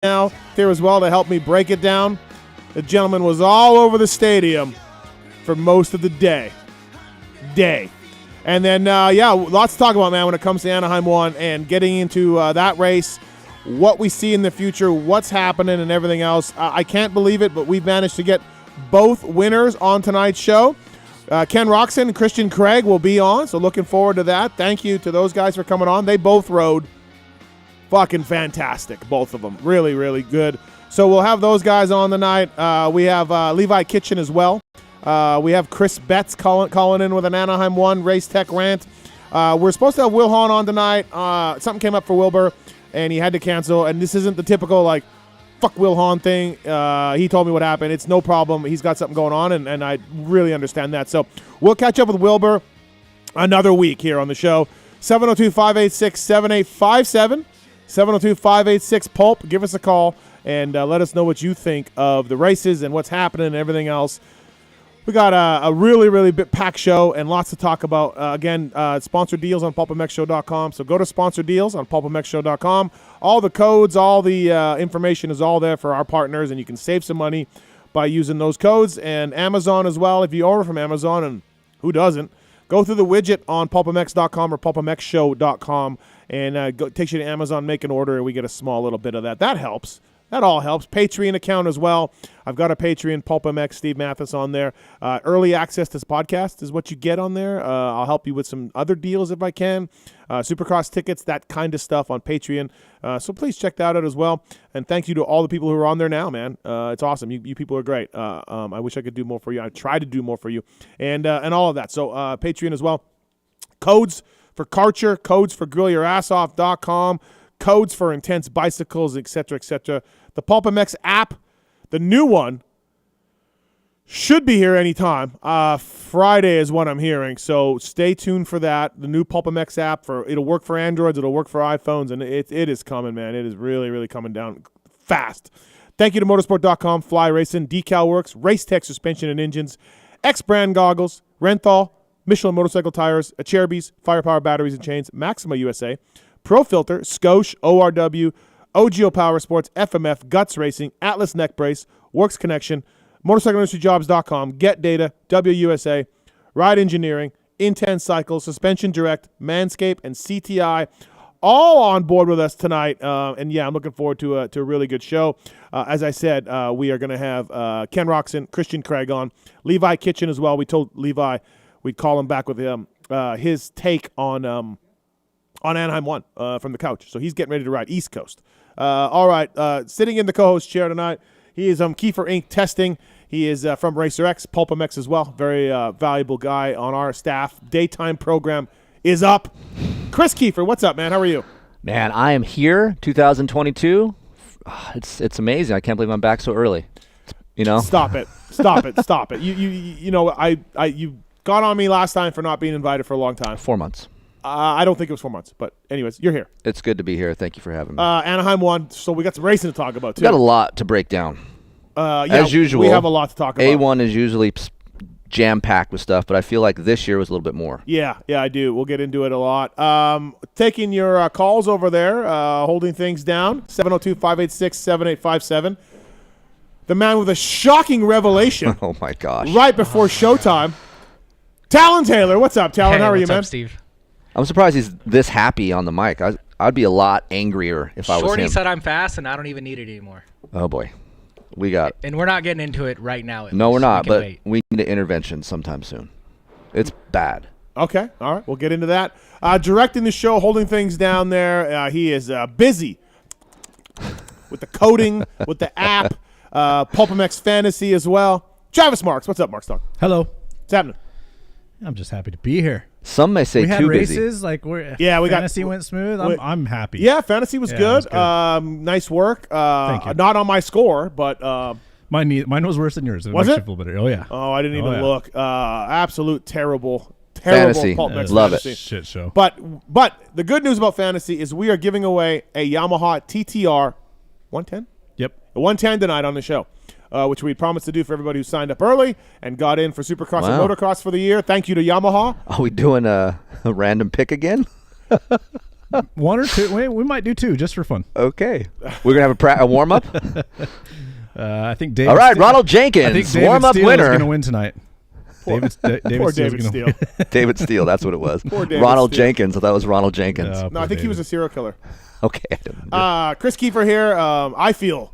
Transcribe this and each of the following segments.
now here as well to help me break it down. The gentleman was all over the stadium for most of the day. And then, lots to talk about, man, when it comes to Anaheim 1 and getting into that race, what we see in the future, what's happening, and everything else. I can't believe it, but we've managed to get both winners on tonight's show. Ken Roczen and Christian Craig will be on, so looking forward to that. Thank you to those guys for coming on. They both rode fucking fantastic, both of them. Really, really good. So we'll have those guys on tonight. We have Levi Kitchen as well. We have Chris Betts calling in with an Anaheim 1 Race Tech rant. We're supposed to have Will Hahn on tonight. Something came up for Wilbur, and he had to cancel. And this isn't the typical, fuck Will Hahn thing. He told me what happened. It's no problem. He's got something going on, and I really understand that. So we'll catch up with Wilbur another week here on the show. 702-586-7857. 702-586-PULP. Give us a call and let us know what you think of the races and what's happening and everything else. We got a really, really big packed show and lots to talk about. Again, sponsored deals on PulpMXShow.com. So go to sponsored deals on PulpMXShow.com. All the codes, all the information is all there for our partners, and you can save some money by using those codes. And Amazon as well. If you order from Amazon, and who doesn't, go through the widget on PulpMX.com or PulpMXShow.com, and it takes you to Amazon, make an order, and we get a small little bit of that. That helps. That all helps. Patreon account as well. I've got a Patreon, PulpMX, Steve Mathis on there. Early access to this podcast is what you get on there. I'll help you with some other deals if I can. Supercross tickets, that kind of stuff on Patreon. So please check that out as well. And thank you to all the people who are on there now, man. It's awesome. You people are great. I wish I could do more for you. I try to do more for you. And all of that. So Patreon as well. Codes for Karcher, codes for grillyourassoff.com, codes for intense bicycles, etc., etc. The PulpMX app, the new one, should be here anytime. Friday is what I'm hearing, so stay tuned for that. The new PulpMX app, it'll work for Androids, it'll work for iPhones, and it is coming, man. It is really, really coming down fast. Thank you to motorsport.com, Fly Racing, Decal Works, Race Tech Suspension and Engines, X-Brand Goggles, Renthal, Michelin Motorcycle Tires, Acherbis, Firepower Batteries and Chains, Maxima USA, Pro Filter, Scoche, ORW, OGO Power Sports, FMF, Guts Racing, Atlas Neck Brace, Works Connection, MotorcycleIndustryJobs.com, Get Data, WUSA, Ride Engineering, Intense Cycles, Suspension Direct, Manscaped, and CTI, all on board with us tonight. And I'm looking forward to a really good show. As I said, we are going to have Ken Roczen, Christian Craig on, Levi Kitchen as well. We told Levi we'd call him back with his take on Anaheim 1 from the couch. So he's getting ready to ride East Coast. All right, sitting in the co-host chair tonight, he is Keefer Inc. Testing. He is from Racer X, PulpMX as well. Very valuable guy on our staff. Daytime program is up. Kris Keefer, what's up, man? How are you? Man, I am here, 2022. It's amazing. I can't believe I'm back so early. You know? Stop it. You got on me last time for not being invited for a long time. 4 months. I don't think it was 4 months, but anyways, you're here. It's good to be here. Thank you for having me. Anaheim 1, so we got some racing to talk about, too. We got a lot to break down. As usual. We have a lot to talk about. A1 is usually jam-packed with stuff, but I feel like this year was a little bit more. Yeah, I do. We'll get into it a lot. Taking your calls over there, holding things down, 702-586-7857. The man with a shocking revelation. Oh, my gosh. Right before showtime. Tallon Taylor. What's up, Tallon? How are you, man? What's up, Steve? I'm surprised he's this happy on the mic. I'd be a lot angrier if I was him. Shorty said I'm fast, and I don't even need it anymore. Oh, boy. We got... And we're not getting into it right now. No, we're not, but we need an intervention sometime soon. It's bad. Okay. All right. We'll get into that. Directing the show, holding things down there. He is busy with the coding, with the app, PulpMX Fantasy as well. Travis Marks. What's up, Marks Dog? Hello. What's happening? I'm just happy to be here. Some may say we had too races, busy. Fantasy went smooth. I'm happy. Yeah, Fantasy was good. Nice work. Thank you. Not on my score, but mine was worse than yours. Was it? Oh yeah. Oh, I didn't even look. Absolute terrible Fantasy. Love Fantasy. it. Shit show. But the good news about Fantasy is we are giving away a Yamaha TTR 110. Yep. A 110 tonight on the show. Which we promised to do for everybody who signed up early and got in for Supercross and Motocross for the year. Thank you to Yamaha. Are we doing a random pick again? One or two. We might do two just for fun. Okay. We're going to have a warm-up? I think David. All right, Steele, Ronald Jenkins, I think David warm-up Steele winner. is going to win tonight. Poor David Steele. David Steele, that's what it was. Poor David Ronald Steele. Jenkins. I thought it was Ronald Jenkins. No, I think he was a serial killer. Okay. Kris Keefer here. I feel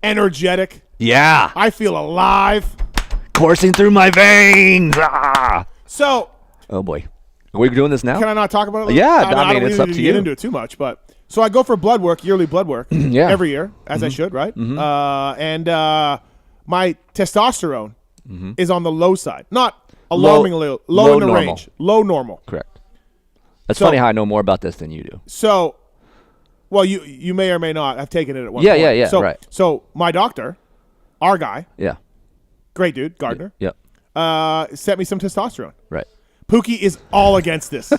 energetic. Yeah. I feel alive. Coursing through my veins. Ah! So, Oh, boy. Are we doing this now? can I not talk about it? Yeah, I don't mean, really it's up need to get you. into it too much, but so I go for blood work, yearly blood work, Yeah. every year, as I should, right? And my testosterone is on the low side, not alarmingly low in the normal. range, low normal. Correct. That's So- funny how I know more about this than you do. So, well, you may or may not have taken it at one Yeah, point. yeah, So, right. So my doctor, our guy, Yeah. great dude, Gardner, Yep. sent me some testosterone. Right. Pookie is all against this.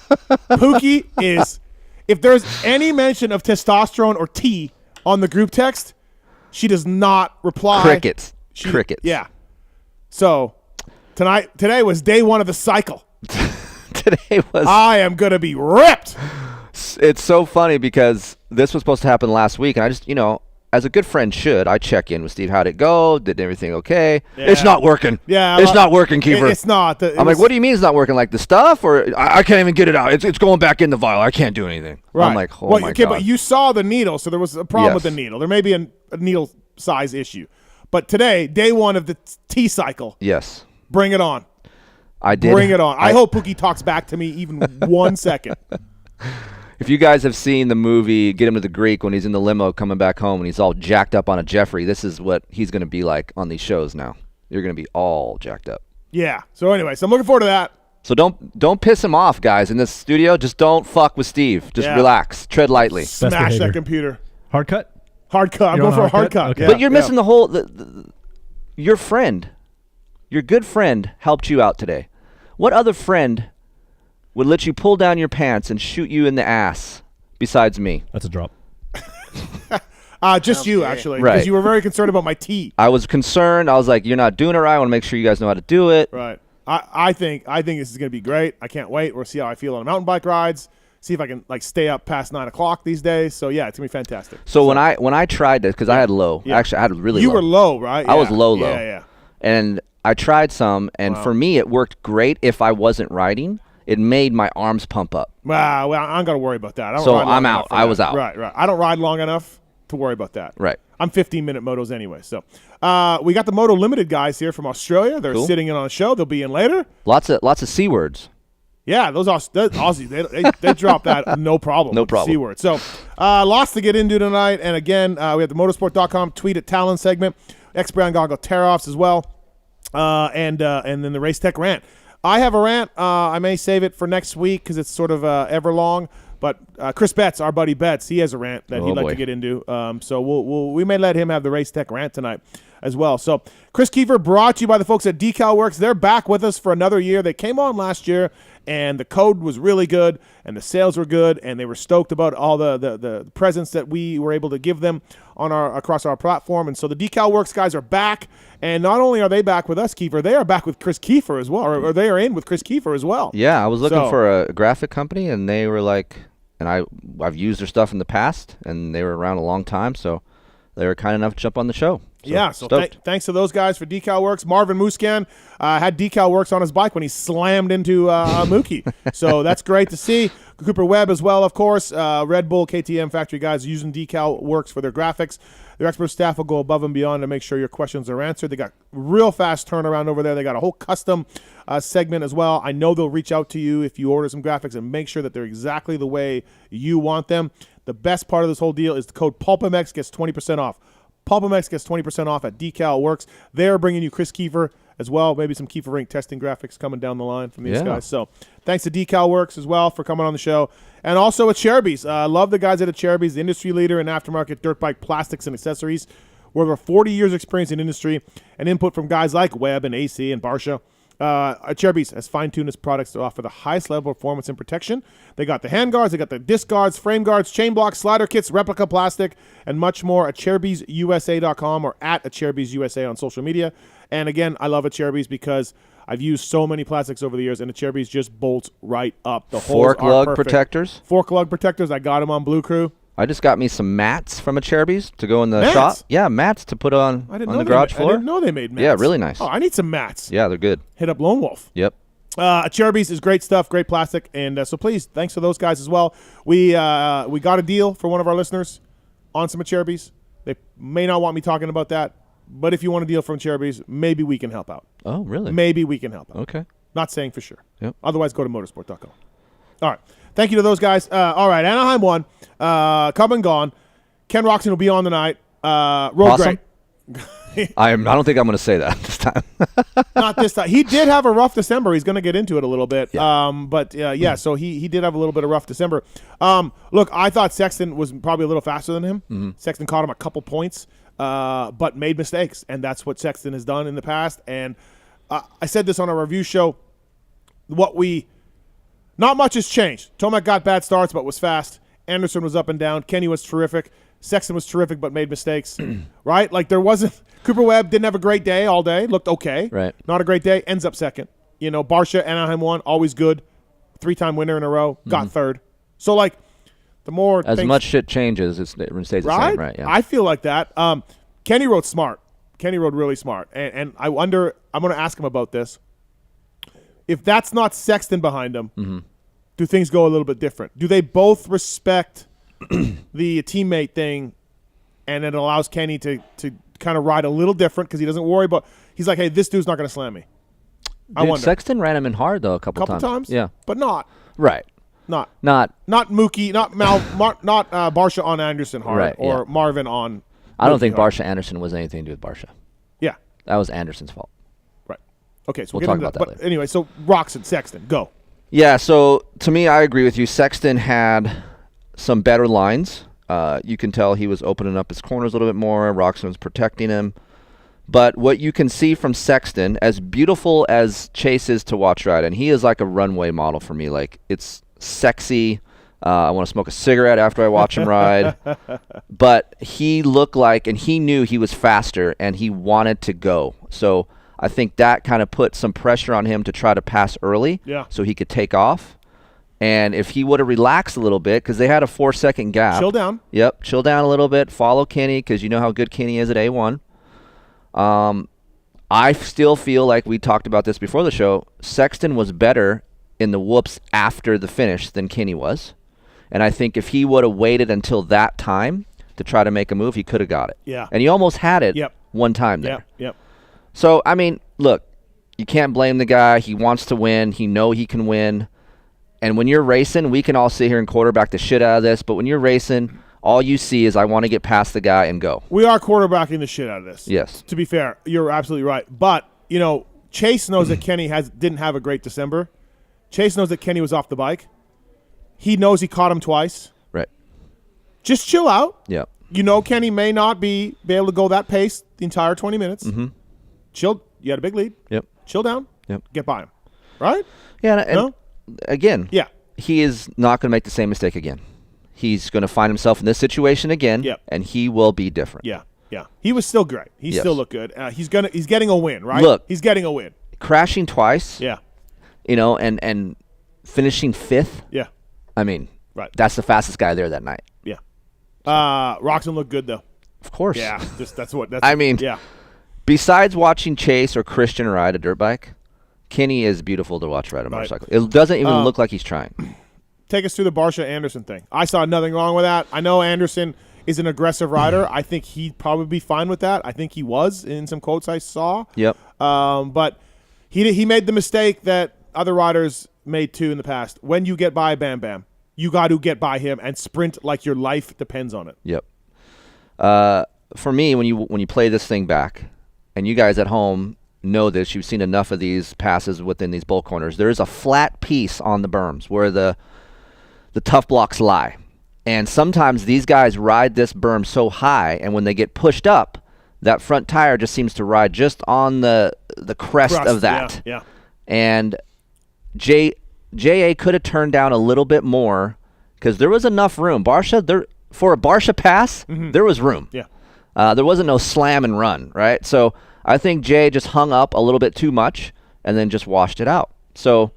Pookie is, if there's any mention of testosterone or T on the group text, she does not reply. Crickets. She- Crickets. Yeah. So today was day one of the cycle. Today was. I am gonna be ripped. It's so funny because this was supposed to happen last week, and I just, as a good friend should, I check in with Steve. How'd it go? Did everything okay? Yeah. It's not working. Yeah, It's not working, Keefer. It's not. I'm like, what do you mean it's not working? Like the stuff, or I can't even get it out. It's going back in the vial. I can't do anything. Right. I'm like, oh well, my okay, god. but you saw the needle, so there was a problem with the Yes. needle. There may be a needle size issue, but today, day one of the T cycle, Yes, bring it on. I did. Bring it on. I hope Pookie talks back to me even 1 second. If you guys have seen the movie Get Him to the Greek when he's in the limo coming back home and he's all jacked up on a Jeffrey, this is what he's going to be like on these shows now. You're going to be all jacked up. Yeah. So anyway, so I'm looking forward to that. So don't piss him off, guys, in this studio. Just don't fuck with Steve. Just Yeah. relax. Tread lightly. Smash behavior. that computer. Hard cut. Hard cut. I'm You're going for on a hard hard cut? cut. Okay. Yeah, But you're yeah. missing the whole your friend. Your good friend helped you out today. What other friend would let you pull down your pants and shoot you in the ass besides me? That's a drop. Just you, actually. Right. Because you were very concerned about my tea. I was concerned. I was like, you're not doing it right. I want to make sure you guys know how to do it. Right. I think this is going to be great. I can't wait. We'll see how I feel on mountain bike rides. See if I can stay up past 9 o'clock these days. So yeah, it's gonna be fantastic. So when I tried this, because I had low. Yeah. Actually, I had really You low. were low, right? I was Yeah. low. Yeah. And I tried some, and for me, it worked great if I wasn't riding. It made my arms pump up. Well, I'm gonna worry about that. I don't So ride long I'm enough out. for I that. was out. Right. I don't ride long enough to worry about that. Right. I'm 15-minute motos anyway. So we got the Moto Limited guys here from Australia. They're Cool. sitting in on a show. They'll be in later. Lots of C words. Yeah, those Aussies, they drop that no problem. No with the problem. C word. So lots to get into tonight. And again, we have the motorsport.com tweet at Tallon segment, X-Brand Goggle tear-offs as well, and then the Race Tech rant. I have a rant. I may save it for next week because it's sort of ever long. But Chris Betts, our buddy Betts, he has a rant that he'd like to get into. So we may let him have the Race Tech rant tonight as well. So Kris Keefer brought to you by the folks at Decal Works. They're back with us for another year. They came on last year, and the code was really good, and the sales were good, and they were stoked about all the presents that we were able to give them on across our platform. And so the Decal Works guys are back, and not only are they back with us, Keefer, they are back with Kris Keefer as well, or they are in with Kris Keefer as well. Yeah, I was looking So- for a graphic company, and they were like, and I've used their stuff in the past, and they were around a long time, so they were kind enough to jump on the show. So stoked. thanks to those guys for Decal Works. Marvin Muscan had Decal Works on his bike when he slammed into Mookie. So that's great to see. Cooper Webb as well, of course. Red Bull, KTM factory guys using Decal Works for their graphics. Their expert staff will go above and beyond to make sure your questions are answered. They got real fast turnaround over there. They got a whole custom segment as well. I know they'll reach out to you if you order some graphics and make sure that they're exactly the way you want them. The best part of this whole deal is the code PulpMX gets 20% off. PulpMX gets 20% off at Decal Works. They're bringing you Kris Keefer as well. Maybe some Keefer Rink testing graphics coming down the line from these guys. So thanks to Decal Works as well for coming on the show. And also at Cherubies. I love the guys at Cherubies, the industry leader in aftermarket dirt bike plastics and accessories. With over 40 years experience in industry and input from guys like Webb and AC and Barsha. Cherubies has fine-tuned its products to offer the highest level of performance and protection. They got the hand guards, they got the disc guards, frame guards, chain blocks, slider kits, replica plastic, and much more at CherubiesUSA.com or at CherubiesUSA on social media. And again, I love Cherubies because I've used so many plastics over the years, and the Cherbys just bolts right up. The holes Fork are lug perfect. protectors. Fork lug protectors. I got them on Blue Crew. I just got me some mats from a Cherbys to go in the Mats? shop. Yeah, mats to put on the garage floor. I didn't know they made mats. Yeah, really nice. Oh, I need some mats. Yeah, they're good. Hit up Lone Wolf. Yep. Cherbys is great stuff, great plastic, and so please, thanks for those guys as well. We got a deal for one of our listeners on some Cherbys. They may not want me talking about that, but if you want a deal from Cherbys, maybe we can help out. Oh, really? Maybe we can help out. Okay. Not saying for sure. Yep. Otherwise, go to motorsport.com. All right. Thank you to those guys. All right, Anaheim won. Come and gone. Ken Roczen will be on tonight. Road Awesome. great. I don't think I'm going to say that this time. Not this time. He did have a rough December. He's going to get into it a little bit. Yeah. So he did have a little bit of rough December. Look, I thought Sexton was probably a little faster than him. Mm-hmm. Sexton caught him a couple points, but made mistakes, and that's what Sexton has done in the past. And I said this on a review show. Not much has changed. Tomac got bad starts, but was fast. Anderson was up and down. Kenny was terrific. Sexton was terrific, but made mistakes. Right? Like there wasn't. Cooper Webb didn't have a great day all day. Looked okay. Right. Not a great day. Ends up second. Barsha, Anaheim won. Always good. 3-time winner in a row. Got third. So like, the more As things, much shit changes, it stays the same, right? Yeah. I feel like that. Kenny rode smart. Kenny rode really smart. And I wonder. I'm going to ask him about this. If that's not Sexton behind him, do things go a little bit different? Do they both respect the teammate thing, and it allows Kenny to kind of ride a little different because he doesn't worry about – he's like, hey, this dude's not going to slam me. I wonder. Sexton ran him in hard, though, a couple times. Yeah. But not. Right. Not Mookie, not Barsha on Anderson hard, Right, or yeah. Marvin on I don't Mookie think hard. Barsha Anderson was anything to do with Barsha. Yeah. That was Anderson's fault. Right. Okay, so We'll get talk into about that But later. anyway, so Roczen, Sexton, go. Yeah, so to me, I agree with you. Sexton had some better lines. You can tell he was opening up his corners a little bit more. Roczen was protecting him. But what you can see from Sexton, as beautiful as Chase is to watch ride, and he is like a runway model for me. Like, it's sexy. I want to smoke a cigarette after I watch him ride. But he looked like, and he knew he was faster, and he wanted to go. So I think that kind of put some pressure on him to try to pass early so he could take off. And if he would have relaxed a little bit, because they had a 4-second gap. Chill down. Yep, chill down a little bit. Follow Kenny, because you know how good Kenny is at A1. I still feel like we talked about this before the show. Sexton was better in the whoops after the finish than Kenny was. And I think if he would have waited until that time to try to make a move, he could have got it. Yeah. And he almost had it one time there. Yep. So, I mean, look, you can't blame the guy. He wants to win. He know he can win. And when you're racing, we can all sit here and quarterback the shit out of this. But when you're racing, all you see is I want to get past the guy and go. We are quarterbacking the shit out of this. Yes. To be fair, you're absolutely right. But, Chase knows that Kenny didn't have a great December. Chase knows that Kenny was off the bike. He knows he caught him twice. Right. Just chill out. Yep. Kenny may not be able to go that pace the entire 20 minutes. Mm-hmm. Chill. You had a big lead. Yep. Chill down. Yep. Get by him. Right? Yeah. And again, he is not going to make the same mistake again. He's going to find himself in this situation again, and he will be different. Yeah. He was still great. He still looked good. He's getting a win, right? Look, he's getting a win. Crashing twice. Yeah. And finishing fifth. Yeah. I mean, that's the fastest guy there that night. Yeah. Roczen looked good though. Of course. Yeah. Yeah. Besides watching Chase or Christian ride a dirt bike, Kenny is beautiful to watch ride a motorcycle. It doesn't even look like he's trying. Take us through the Barsha Anderson thing. I saw nothing wrong with that. I know Anderson is an aggressive rider. I think he'd probably be fine with that. I think he was in some quotes I saw. Yep. But he made the mistake that other riders made too in the past. When you get by Bam Bam, you got to get by him and sprint like your life depends on it. Yep. For me, when you play this thing back, and you guys at home know this, you've seen enough of these passes within these bull corners. There is a flat piece on the berms where the tough blocks lie. And sometimes these guys ride this berm so high, and when they get pushed up, that front tire just seems to ride just on the crest of that. Yeah. And J.A. could have turned down a little bit more because there was enough room. For a Barsha pass, there was room. Yeah. There wasn't no slam and run, right? So I think Jay just hung up a little bit too much, and then just washed it out. So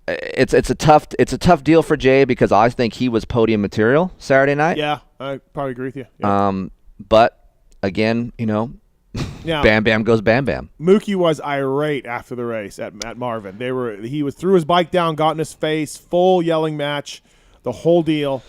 it's a tough deal for Jay because I think he was podium material Saturday night. Yeah, I probably agree with you. Yeah. But again, Yeah. Bam Bam goes Bam Bam. Mookie was irate after the race at Marvin. He threw his bike down, got in his face, full yelling match, the whole deal.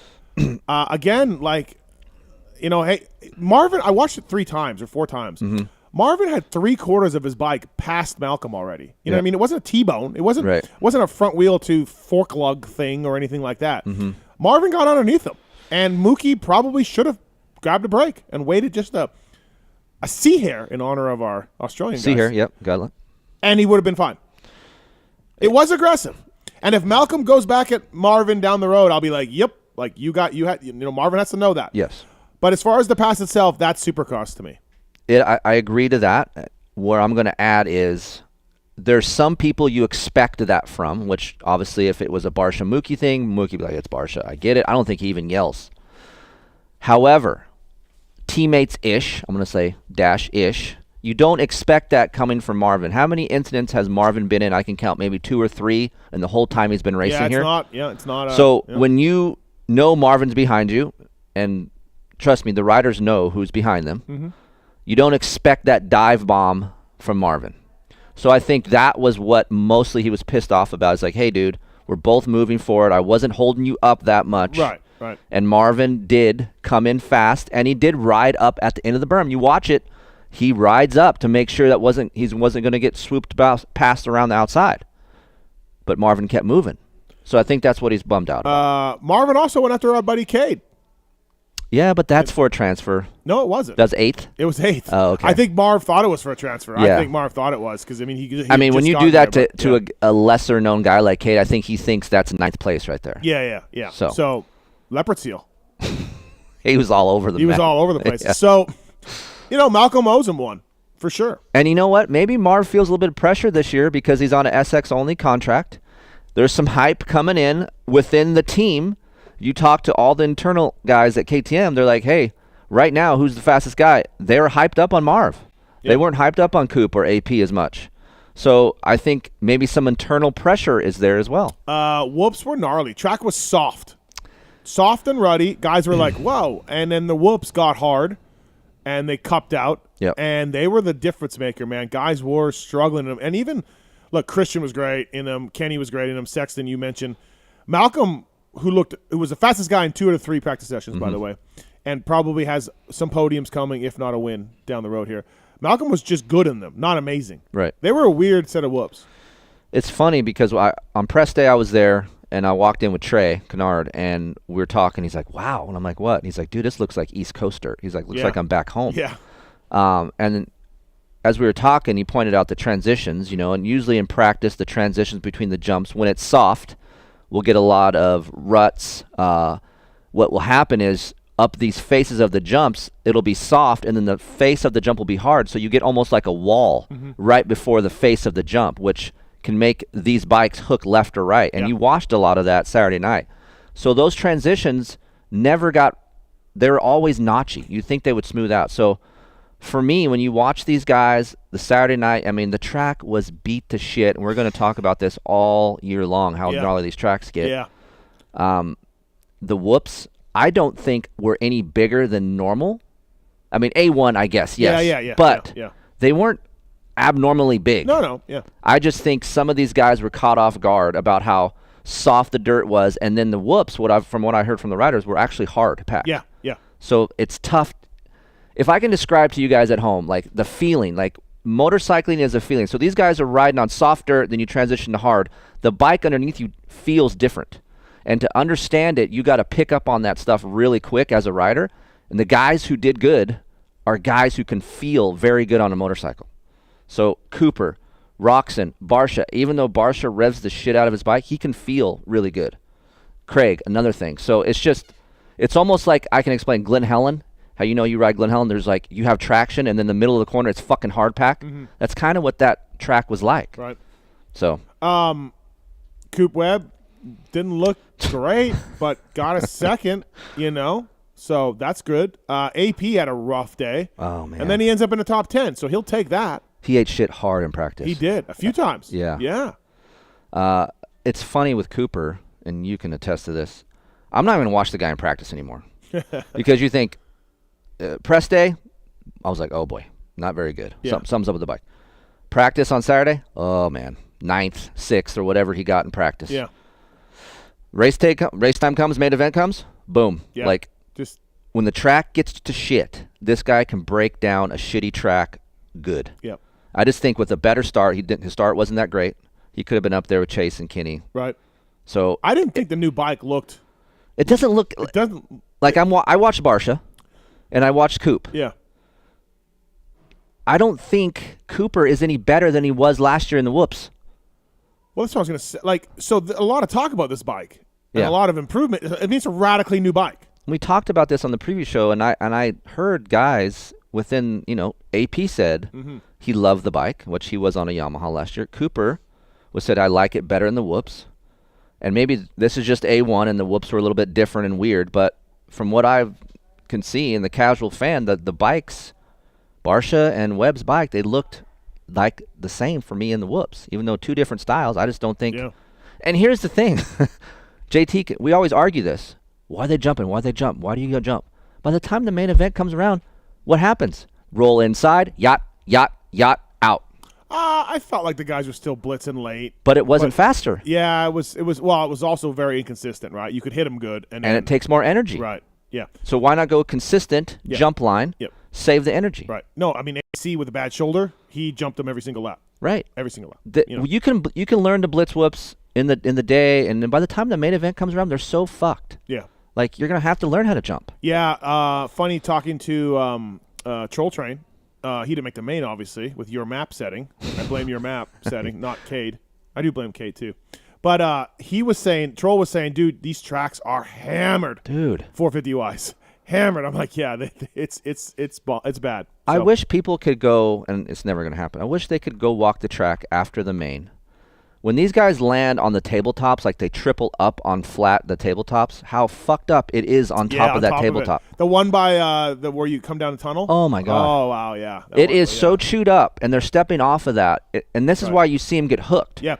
Again, hey, Marvin, I watched it 3 times or 4 times. Mm-hmm. Marvin had 3/4 of his bike past Malcolm already. You know what I mean? It wasn't a T-bone. It wasn't a front wheel to fork lug thing or anything like that. Mm-hmm. Marvin got underneath him, and Mookie probably should have grabbed a break and waited just a sea hair in honor of our Australian guys. Sea hair, yep, got it. And he would have been fine. It was aggressive. And if Malcolm goes back at Marvin down the road, I'll be like, yep, Marvin has to know that. Yes. But as far as the pass itself, that's Supercross to me. I agree to that. What I'm going to add is there's some people you expect that from, which obviously if it was a Barsha Mookie thing, Mookie would be like, it's Barsha. I get it. I don't think he even yells. However, teammates-ish, I'm going to say dash-ish, you don't expect that coming from Marvin. How many incidents has Marvin been in? I can count maybe 2 or 3 in the whole time he's been racing here. It's not. So when you know Marvin's behind you, and trust me, the riders know who's behind them, you don't expect that dive bomb from Marvin. So I think that was what mostly he was pissed off about. It's like, hey, dude, we're both moving forward. I wasn't holding you up that much. Right. And Marvin did come in fast, and he did ride up at the end of the berm. You watch it. He rides up to make sure he wasn't going to get swooped past around the outside. But Marvin kept moving. So I think that's what he's bummed out about. Marvin also went after our buddy Cade. Yeah, but that's for a transfer. No, it wasn't. That's 8th? It was 8th. Oh, okay. I think Marv thought it was for a transfer. Yeah. I think Marv thought it was because, when you do that to a lesser-known guy like Cade, I think he thinks that's 9th place right there. Yeah. So leopard seal. He was all over the He was all over the place. Yeah. So, Malcolm owes him one, for sure. And you know what? Maybe Marv feels a little bit of pressure this year because he's on an SX-only contract. There's some hype coming in within the team. You talk to all the internal guys at KTM, they're like, hey, right now, who's the fastest guy? They're hyped up on Marv. Yep. They weren't hyped up on Coop or AP as much. So I think maybe some internal pressure is there as well. Whoops were gnarly. Track was soft. Soft and ruddy. Guys were like, whoa. And then the whoops got hard, and they cupped out. Yep. And they were the difference maker, man. Guys were struggling. And even, look, Christian was great in them. Kenny was great in them. Sexton, you mentioned. Malcolm, who was the fastest guy in 2 out of 3 practice sessions, by the way, and probably has some podiums coming, if not a win, down the road here. Malcolm was just good in them, not amazing. Right. They were a weird set of whoops. It's funny because on press day I was there, and I walked in with Trey Kennard, and we were talking. He's like, wow. And I'm like, what? And he's like, dude, this looks like East Coaster. He's like, looks like I'm back home. Yeah. And then as we were talking, he pointed out the transitions, and usually in practice, the transitions between the jumps, when it's soft, we'll get a lot of ruts. What will happen is up these faces of the jumps, it'll be soft, and then the face of the jump will be hard. So you get almost like a wall right before the face of the jump, which can make these bikes hook left or right. And you watched a lot of that Saturday night. So those transitions they were always notchy. You'd think they would smooth out. So for me, when you watch these guys, the Saturday night, the track was beat to shit. And we're going to talk about this all year long, how gnarly these tracks get. Yeah. The whoops, I don't think were any bigger than normal. A1, I guess, yes. Yeah. But they weren't abnormally big. No, yeah. I just think some of these guys were caught off guard about how soft the dirt was, and then the whoops, from what I heard from the riders, were actually hard to pack. Yeah. So it's tough. If I can describe to you guys at home, like the feeling, like motorcycling is a feeling. So these guys are riding on soft dirt, then you transition to hard. The bike underneath you feels different. And to understand it, you got to pick up on that stuff really quick as a rider. And the guys who did good are guys who can feel very good on a motorcycle. So Cooper, Roczen, Barsha, even though Barsha revs the shit out of his bike, he can feel really good. Craig, another thing. So it's almost like I can explain Glen Helen, how you ride Glen Helen, there's like you have traction, and then the middle of the corner, it's fucking hard pack. That's kind of what that track was like. Right. So. Coop Webb didn't look great, but got a second, So that's good. AP had a rough day. Oh, man. And then he ends up in the top 10, so he'll take that. He ate shit hard in practice. He did a few times. Yeah. Yeah. It's funny with Cooper, and you can attest to this. I'm not even watch the guy in practice anymore because you think press day. I was like, oh boy, not very good. Yeah. Sums up with the bike. Practice on Saturday. Oh man, 9th, 6th, or whatever he got in practice. Yeah. Race time comes, main event comes. Boom. Yeah. Like Just when the track gets to shit, this guy can break down a shitty track good. Yep. I just think with a better start, his start wasn't that great. He could have been up there with Chase and Kenny. right. So I didn't think the new bike looked. it doesn't look It doesn't. like I watched Barsha, and I watched Coop. Yeah. I don't think Cooper is any better than he was last year in the whoops. Well, that's what I was going to say. Like, so a lot of talk about this bike and Yeah. a lot of improvement. It means a radically new bike. We talked about this on the preview show, and I heard guys within, AP said he loved the bike, which he was on a Yamaha last year. Cooper said, I like it better in the whoops. And maybe this is just A1 and the whoops were a little bit different and weird, but from what I can see in the casual fan, the bikes, Barsha and Webb's bike, they looked like the same for me in the whoops, even though two different styles. I just don't think. Yeah. And here's the thing. JT, we always argue this. Why are they jumping? Why they jump? Why do you go jump? By the time the main event comes around, what happens? Roll inside, yacht, out. I felt like the guys were still blitzing late. But it wasn't faster. Yeah, it was. Well, it was also very inconsistent, right? You could hit them good, and And it takes more energy. right. Yeah. So why not go consistent, Yeah. jump line, Yep. save the energy? Right. No, I mean AC with a bad shoulder, he jumped them every single lap. Right. Every single lap. You can learn to blitz whoops in the day, and then by the time the main event comes around, they're so fucked. Yeah. Like you're gonna have to learn how to jump. Yeah. Funny talking to Troll Train. He didn't make the main, obviously, with your map setting. I blame your map setting, not Cade. I do blame Cade too. But Troll was saying, dude, these tracks are hammered. Dude. 450 Ys. Hammered. I'm like, yeah, it's bad. I So, wish people could go, and it's never gonna happen. I wish they could go walk the track after the main. When these guys land on the tabletops, like they triple up on the tabletops, how fucked up it is on top of on that top of it. tabletop. The one by where you come down the tunnel. Oh my god. Oh wow, yeah. It is so chewed up, and they're stepping off of that, and this is why you see him get hooked. Yeah.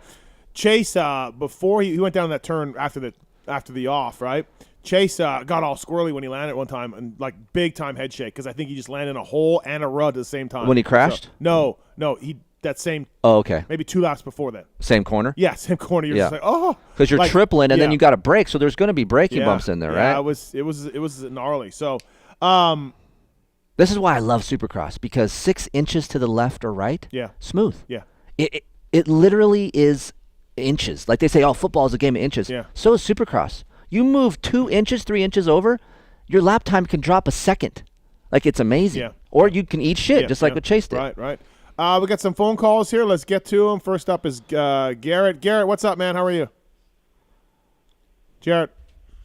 Chase, before he went down that turn after the off, right? Chase got all squirrely when he landed one time, and like big time head shake because I think he just landed in a hole and a rut at the same time. When he crashed? So, no, he that same Oh, okay. maybe 2 laps before that. Same corner? Yeah, same corner. You're Yeah. just like, oh, Because you're like, tripling, and then yeah. you got to brake, so there's going to be braking Yeah. bumps in there, Yeah, right? it was gnarly. So, This is why I love Supercross, because 6 inches to the left or right, yeah, smooth. yeah, It literally is inches. Like they say, oh, football is a game of inches. Yeah. So is Supercross. You move 2 inches, 3 inches over, your lap time can drop a second. Like it's amazing. Yeah. Or you can eat shit, yeah, just like yeah. what Chase did. Right. We got some phone calls here. Let's get to them. First up is Garrett. Garrett, what's up, man? How are you? Garrett.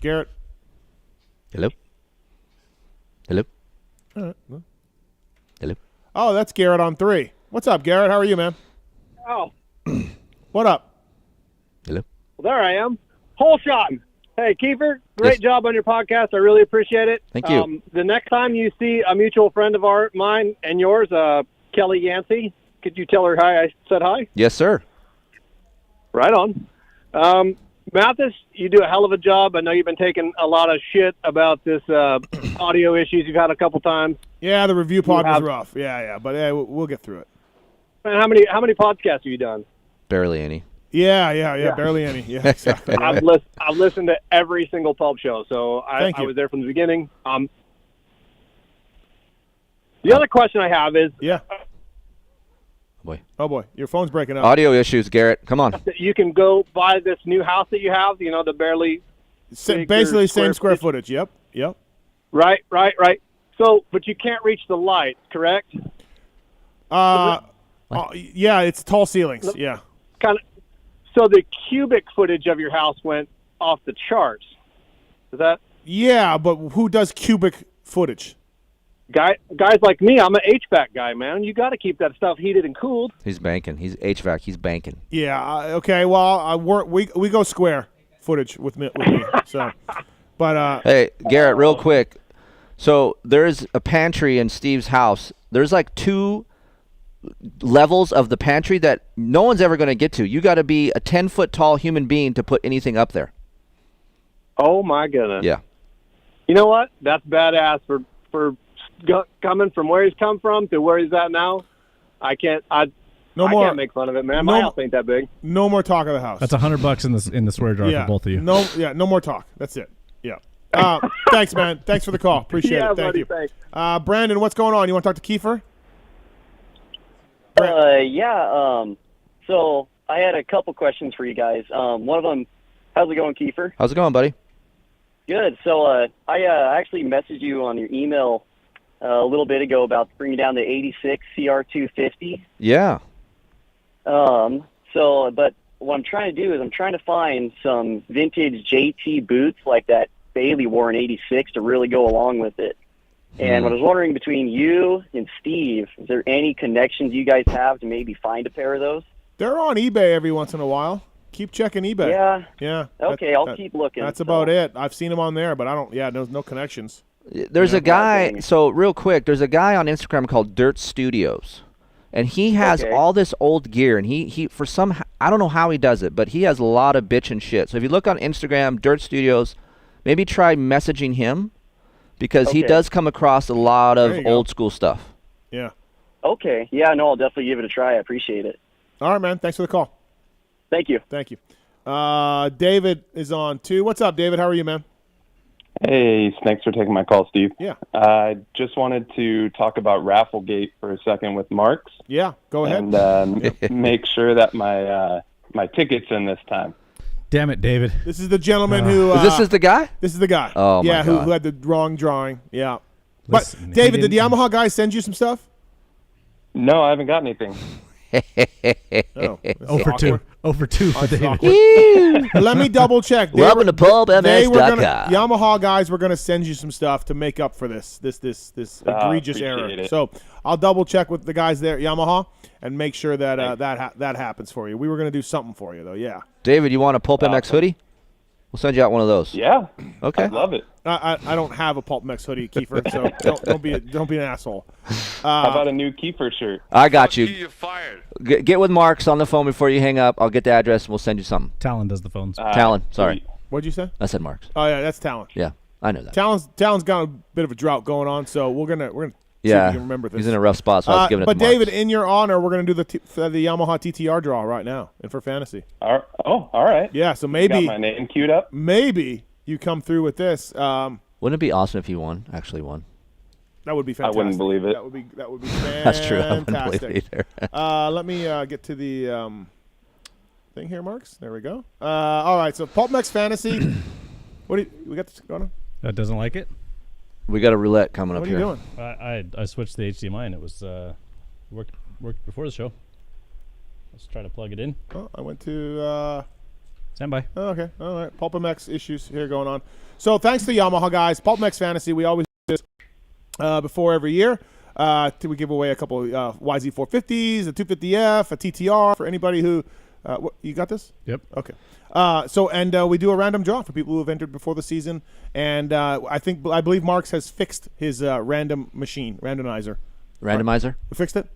Hello? Hello? All right. Well. Hello? Oh, that's Garrett on 3. What's up, Garrett? How are you, man? Oh, What up? Hello? well, there I am. Whole shot. Hey, Keefer, great Yes. job on your podcast. I really appreciate it. Thank you. The next time you see a mutual friend of mine and yours, Kelly Yancey, could you tell her hi? I said hi. Yes, sir. Right on. Mathis, you do a hell of a job. I know you've been taking a lot of shit about this audio issues you've had a couple times. Yeah, the review pod was have- rough. Yeah, but yeah, we'll get through it. Man, how many podcasts have you done? Barely any. Yeah, barely any. Yeah, exactly. I've listened to every single Pulp show, so I you. was there from the beginning. The other question I have is, Yeah. Boy. Oh boy, your phone's breaking up. Audio issues, Garrett. Come on. that you can go buy this new house that you have, the barely Basically, same square footage. footage. Yep. Right. So, but you can't reach the lights, correct? Yeah, it's tall ceilings. Yeah. Kind of. So the cubic footage of your house went off the charts. Is that Yeah, but who does cubic footage? guys like me? I'm an HVAC guy, man. You got to keep that stuff heated and cooled. He's banking. He's HVAC. He's banking. Yeah. Okay. Well, we go square footage with me. So, but Hey, Garrett, real quick. So there's a pantry in Steve's house. There's like 2 levels of the pantry that no one's ever going to get to. You got to be a 10-foot tall human being to put anything up there. Oh my goodness. Yeah. You know what? That's badass for coming from where he's come from to where he's at now. I can't make fun of it, man. My house ain't that big. No more talk of the house. That's $100 in the swear jar for both of you. No more talk. That's it. Yeah. Thanks, man. Thanks for the call. Appreciate it. Thank buddy, you. thanks. Brandon, what's going on? You want to talk to Keefer? So I had a couple questions for you guys. One of them, how's it going, Keefer? How's it going, buddy? Good. So I actually messaged you on your email a little bit ago about bringing down the 86 CR250. Yeah. But what I'm trying to do is I'm trying to find some vintage JT boots like that Bailey wore in 86 to really go along with it. And I was wondering, between you and Steve, is there any connections you guys have to maybe find a pair of those? They're on eBay every once in a while. Keep checking eBay. Yeah. Yeah. Okay, I'll keep looking. That's about it. I've seen them on there, but there's no connections. There's a guy, so real quick, there's a guy on Instagram called Dirt Studios. And he has all this old gear, and he for some, I don't know how he does it, but he has a lot of bitch and shit. So if you look on Instagram, Dirt Studios, maybe try messaging him, because he does come across a lot of old school stuff. Yeah. Okay. Yeah, no, I'll definitely give it a try. I appreciate it. All right, man. Thanks for the call. Thank you. Thank you. David is on too. What's up, David? How are you, man? Hey, thanks for taking my call, Steve. Yeah. I just wanted to talk about Rafflegate for a second with Marks. Yeah, go ahead. And make sure that my ticket's in this time. Damn it, David. This is the gentleman who... this is the guy? This is the guy. Oh, my God. Who had the wrong drawing. Yeah. Listen, but, David, did the Yamaha guy send you some stuff? No, I haven't got anything. Oh, 0 for 2. 0 for 2 for David. Let me double check. Welcome to PulpMX.com. Yamaha guys were going to send you some stuff to make up for this egregious error. It. So I'll double check with the guys there at Yamaha and make sure that that happens for you. We were going to do something for you, though. Yeah. David, you want a PulpMX hoodie? We'll send you out one of those. Yeah. Okay. I love it. I don't have a PulpMX hoodie, Keefer, so don't be an asshole. How about a new Keefer shirt? I got you. You're fired. Get with Marks on the phone before you hang up. I'll get the address and we'll send you something. Tallon does the phones. Tallon, sorry. What'd you say? I said Marks. Oh yeah, that's Tallon. Yeah, I know that. Tallon's got a bit of a drought going on, so we're gonna see if we can remember this. He's in a rough spot, so I was giving it to But Marks. David, in your honor, we're gonna do the Yamaha TTR draw right now, and for fantasy. All right. Yeah, so Got maybe my name queued up. Maybe you come through with this. Wouldn't it be awesome if he actually won? That would be fantastic. I wouldn't believe it. That would be fantastic. That's true. I wouldn't believe it either. Let me get to the thing here, Marks. There we go. All right, so PulpMX Fantasy. We got this going on? That doesn't like it? We got a roulette coming up here. What are you doing? I switched the HDMI and it was worked before the show. Let's try to plug it in. Oh, I went to... Stand by. Oh, okay. All right. PulpMX issues here going on. So thanks to Yamaha guys. PulpMX Fantasy, we always do this before every year. We give away a couple YZ450s, a 250F, a TTR for anybody who... you got this? Yep. Okay. We do a random draw for people who have entered before the season. And I believe Marks has fixed his random machine, randomizer. Randomizer? We fixed it?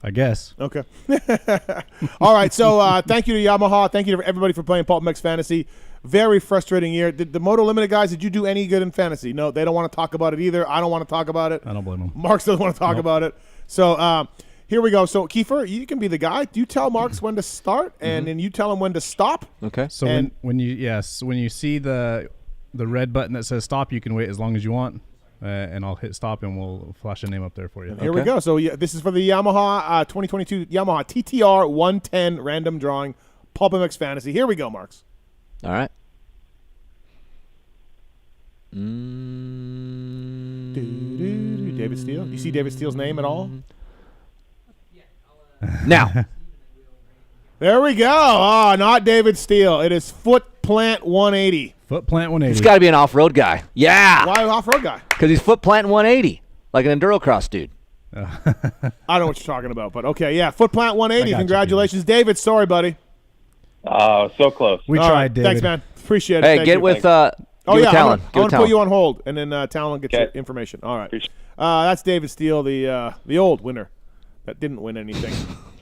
I guess. Okay. All right. So thank you to Yamaha. Thank you to everybody for playing PulpMX Fantasy. Very frustrating year. Did the Moto Limited guys, did you do any good in fantasy? No, they don't want to talk about it either. I don't want to talk about it. I don't blame them. Marks doesn't want to talk about it. So here we go. So Keefer, you can be the guy. You tell Marks when to start, and then you tell him when to stop. Okay. So when you see the red button that says stop, you can wait as long as you want. And I'll hit stop, and we'll flash a name up there for you. Here we go. So this is for the Yamaha 2022 Yamaha TTR 110 random drawing PulpMX Fantasy. Here we go, Marks. All right. David Steele. Do you see David Steele's name at all? Now. There we go. Oh, not David Steele. It is Foot Plant 180. Foot Plant 180. He's got to be an off-road guy. Yeah. Why off-road guy? Because he's foot planting 180, like an endurocross dude. I don't know what you're talking about, but okay, yeah. Foot Plant 180. Congratulations, you, David. Sorry, buddy. So close. We All tried, right. David. Thanks, man. Appreciate it. Hey, Thank get you. with Tallon. I'm going to put you on hold, and then Tallon gets your information. All right. Appreciate That's David Steele, the old winner. that didn't win anything.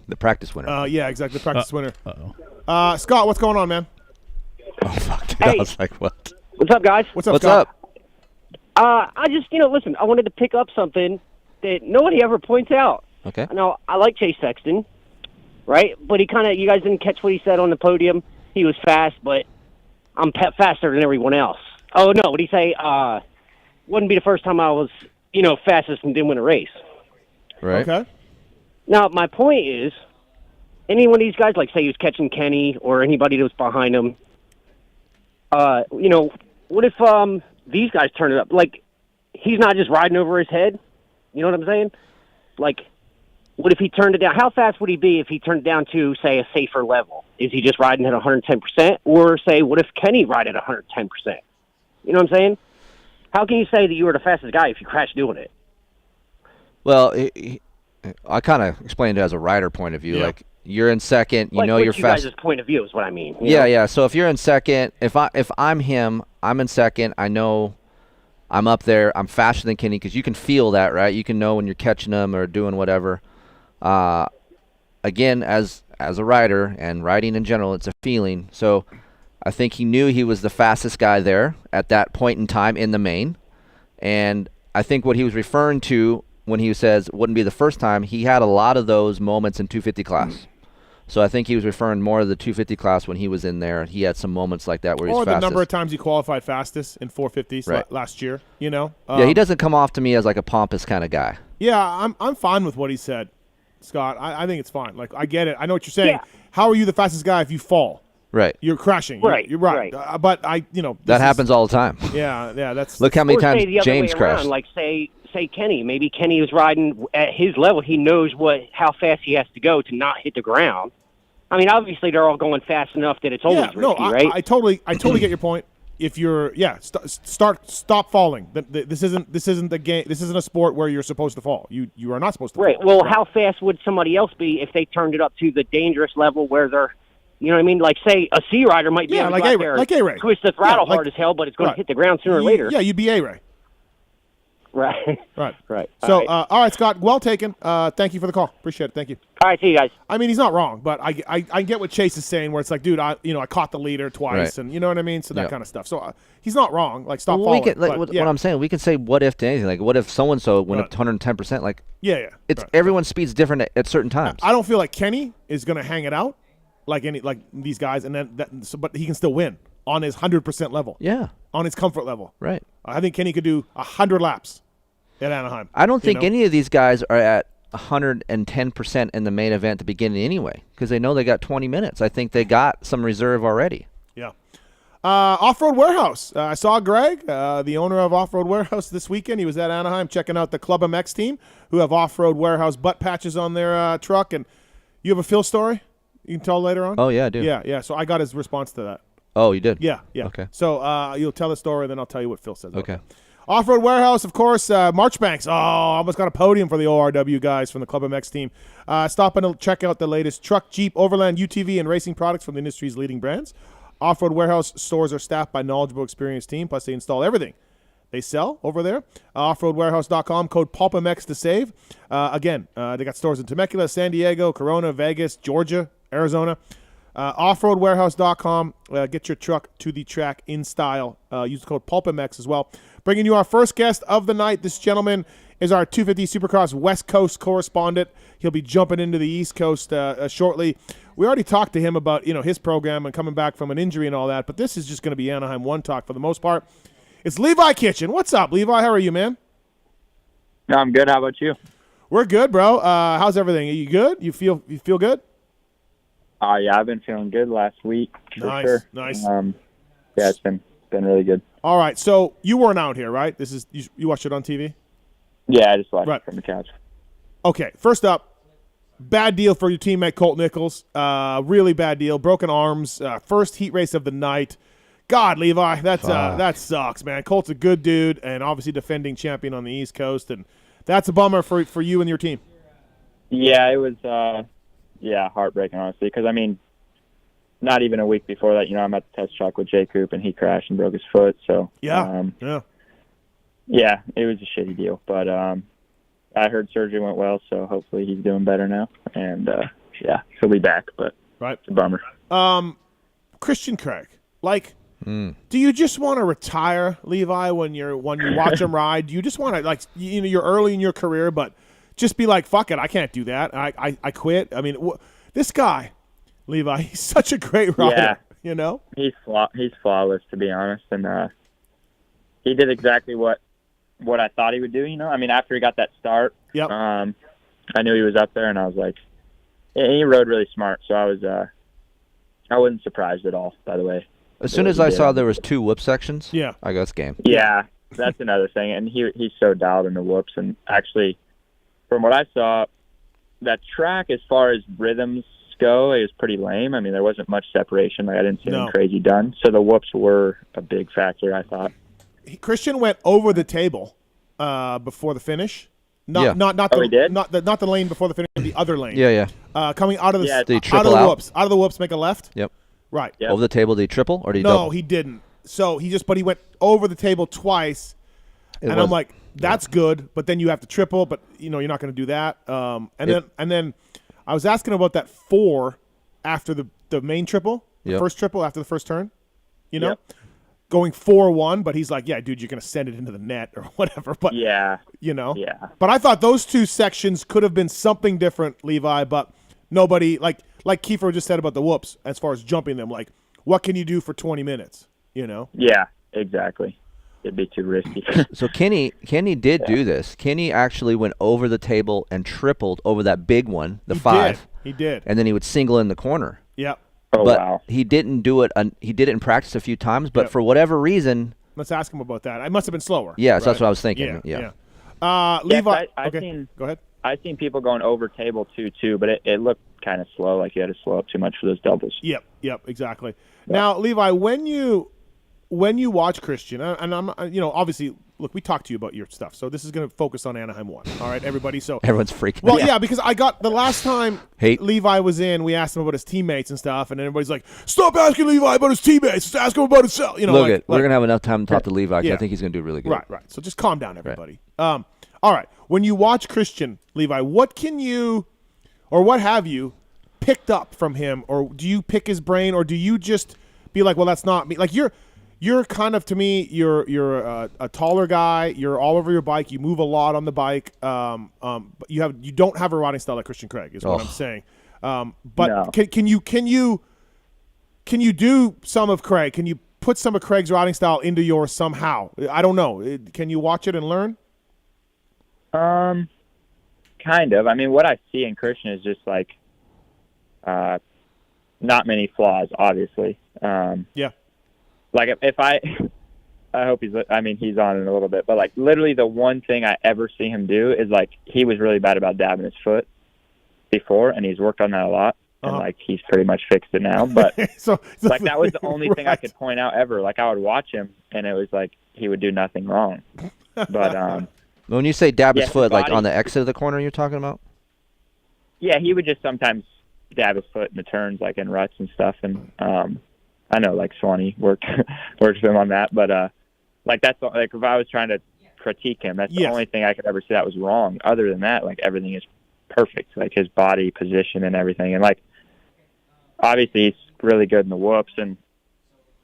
The practice winner. Yeah, exactly. The practice winner. Uh-oh. Scott, what's going on, man? Oh, fuck. Dude. Hey. I was like, what? What's up, guys? What's up, What's Scott? up? I just, listen, I wanted to pick up something that nobody ever points out. Okay. Now, I like Chase Sexton, right? But you guys didn't catch what he said on the podium. He was fast, but I'm faster than everyone else. Oh, no, what'd he say? Wouldn't be the first time I was, fastest and didn't win a race. Right. Okay. Now, my point is, any one of these guys, like say he was catching Kenny or anybody that was behind him, what if these guys turn it up? Like, he's not just riding over his head. You know what I'm saying? Like, what if he turned it down? How fast would he be if he turned it down to, say, a safer level? Is he just riding at 110%? Or, say, what if Kenny ride at 110%? You know what I'm saying? How can you say that you were the fastest guy if you crashed doing it? Well, I kind of explained it as a rider point of view. Yeah. Like, you're in second, you Like, know what's you're you fast. guys' point of view is what I mean. Yeah, yeah. So if you're in second, if I'm him, I'm in second. I know I'm up there. I'm faster than Kenny because you can feel that, right? You can know when you're catching them or doing whatever. Again, as a rider and riding in general, it's a feeling. So I think he knew he was the fastest guy there at that point in time in the main. And I think what he was referring to when he says wouldn't be the first time, he had a lot of those moments in 250 class. So I think he was referring more to the 250 class when he was in there. He had some moments like that where he's Or the fastest. number of times he qualified fastest in 450s Right. last year, Yeah, he doesn't come off to me as like a pompous kind of guy. Yeah, I'm fine with what he said, Scott. I think it's fine. Like, I get it. I know what you're saying. Yeah. How are you the fastest guy if you fall? Right. You're crashing. Right, You're right. right. But That happens all the time. Yeah, that's. Look how many Or times say the other James way around, crashed. like say Kenny. Maybe Kenny was riding at his level. He knows how fast he has to go to not hit the ground. I mean, obviously they're all going fast enough that it's always risky, right? I totally get your point. If you're stop falling. This isn't the game. This isn't a sport where you're supposed to fall. You are not supposed to. Right. Fall. Well, how fast would somebody else be if they turned it up to the dangerous level where they're, you know what I mean? Like, say, a C rider might be able to go out there, like A-Ray. twist the throttle hard as hell, but it's going to hit the ground sooner or later. Yeah, you'd be A-Ray. Right. Right. Right. So, All right. all right, Scott. Well taken. Thank you for the call. Appreciate it. Thank you. All right, see you guys. I mean, he's not wrong, but I get what Chase is saying, where it's like, dude, I caught the leader twice, Right. and you know what I mean. So that Yeah. kind of stuff. So he's not wrong. Like, stop Well, falling. we can, like, but, what yeah. I'm saying, we can say what if to anything. Like, what if so-and-so went up Right. to 110%? Like, Yeah. it's Right. everyone's speed's different at certain times. I don't feel like Kenny is going to hang it out like these guys, and then but he can still win on his 100% level, Yeah, on his comfort level. right. I think Kenny could do 100 laps at Anaheim. I don't think know? any of these guys are at 110% in the main event at the beginning anyway, because they know they got 20 minutes. I think they got some reserve already. Yeah. Off-Road Warehouse. I saw Greg, the owner of Off-Road Warehouse, this weekend. He was at Anaheim checking out the PulpMX team, who have Off-Road Warehouse butt patches on their truck. And you have a Phil story you can tell later on? Oh, yeah, I do. Yeah. So I got his response to that. Oh, you did? Yeah. Okay. So you'll tell the story, and then I'll tell you what Phil says. about Okay. that. Off-Road Warehouse, of course, Marchbanks. Oh, almost got a podium for the ORW guys from the PulpMX team. Stop and check out the latest truck, Jeep, Overland, UTV, and racing products from the industry's leading brands. Off-Road Warehouse stores are staffed by knowledgeable, experienced team, plus they install everything they sell over there. Offroadwarehouse.com, code PulpMX to save. Again, they got stores in Temecula, San Diego, Corona, Vegas, Georgia, Arizona. Offroadwarehouse.com. Get your truck to the track in style. Use the code PulpMX as well. Bringing you our first guest of the night. This gentleman is our 250 Supercross West Coast correspondent. He'll be jumping into the East Coast shortly. We already talked to him about his program and coming back from an injury and all that, but this is just going to be Anaheim 1 talk for the most part. It's Levi Kitchen. What's up, Levi? How are you, man? I'm good. How about you? We're good, bro. How's everything? Are you good? You feel good? Yeah, I've been feeling good last week for Nice, sure. nice. Yeah, it's been really good. All right, so you weren't out here, right? This is you watched it on TV? Yeah, I just watched Right. it from the couch. Okay, first up, bad deal for your teammate Colt Nichols. Really bad deal. Broken arms. First heat race of the night. God, Levi, that sucks, man. Colt's a good dude and obviously defending champion on the East Coast, and that's a bummer for you and your team. Yeah, it was heartbreaking, honestly, because, I mean, not even a week before that, I'm at the test track with Jay Coop, and he crashed and broke his foot. So, Yeah, yeah, it was a shitty deal. But, I heard surgery went well, so hopefully he's doing better now. And yeah, he'll be back, but it's a bummer. Christian Craig, like, do you just want to retire, Levi, when you watch him ride? Do you just want to, like, you're early in your career, but just be like, fuck it, I can't do that. I quit. I mean, this guy, Levi, he's such a great rider. Yeah. He's flawless, to be honest, and he did exactly what I thought he would do. I mean, after he got that start, I knew he was up there, and I was like, he rode really smart. So I wasn't surprised at all. By the way, as soon as I saw there was 2 whoop sections, I go, it's game. Yeah, that's another thing, and he's so dialed in the whoops, and actually, from what I saw, that track as far as rhythms go, it was pretty lame. I mean, there wasn't much separation. Like, I didn't see anything crazy done. So the whoops were a big factor, I thought. Christian went over the table before the finish. He did? Not the lane before the finish, the other lane. Coming out of the whoops. Out of the whoops, make a left. Yep. Right. Yep. Over the table, did he triple or did he double? No, he didn't. So he went over the table twice. I'm like, that's good, but then you have to triple, but you're not going to do that. And then I was asking about that 4 after the main triple, the first triple after the first turn, going 4-1, but he's like, yeah, dude, you're going to send it into the net or whatever. But But I thought those 2 sections could have been something different, Levi, but nobody, like Keefer just said about the whoops, as far as jumping them, like, what can you do for 20 minutes, Yeah, exactly. It'd be too risky. So Kenny did do this. Kenny actually went over the table and tripled over that big one, the 5. He did. And then he would single in the corner. Yep. Oh, but wow. he didn't do it. He did it in practice a few times, but for whatever reason. Let's ask him about that. I must have been slower. Yeah, right? So that's what I was thinking. Yeah. Levi, go ahead. I've seen people going over table too, but it looked kind of slow, like you had to slow up too much for those doubles. Yep, exactly. Yeah. Now, Levi, when you watch Christian, and I'm, obviously, look, we talked to you about your stuff, so this is going to focus on Anaheim 1. All right, everybody. So everyone's freaking. Well, yeah, because I got the last time Levi was in, we asked him about his teammates and stuff, and everybody's like, "Stop asking Levi about his teammates. Just ask him about himself." We're gonna have enough time to talk to Levi. I think he's gonna do really good. Right. So just calm down, everybody. Right. All right. When you watch Christian, Levi, what have you picked up from him, or do you pick his brain, or do you just be like, "Well, that's not me"? Like You're kind of, to me, you're a taller guy. You're all over your bike. You move a lot on the bike. But you don't have a riding style like Christian Craig, is what I'm saying. But no. Can you do some of Craig? Can you put some of Craig's riding style into yours somehow? I don't know. Can you watch it and learn? Kind of. I mean, what I see in Christian is just like not many flaws, obviously. Yeah. Like if I hope he's on in a little bit, but like literally the one thing I ever see him do is like he was really bad about dabbing his foot before, and he's worked on that a lot, and like he's pretty much fixed it now. But so like that was the only thing I could point out ever. Like I would watch him, and it was like he would do nothing wrong. But when you say dab his foot, like on the exit of the corner, you're talking about? Yeah, he would just sometimes dab his foot in the turns, like in ruts and stuff, and I know, like Swanee worked with him on that, but like that's like if I was trying to critique him, that's the only thing I could ever say that was wrong. Other than that, like everything is perfect, like his body position and everything. And like obviously he's really good in the whoops, and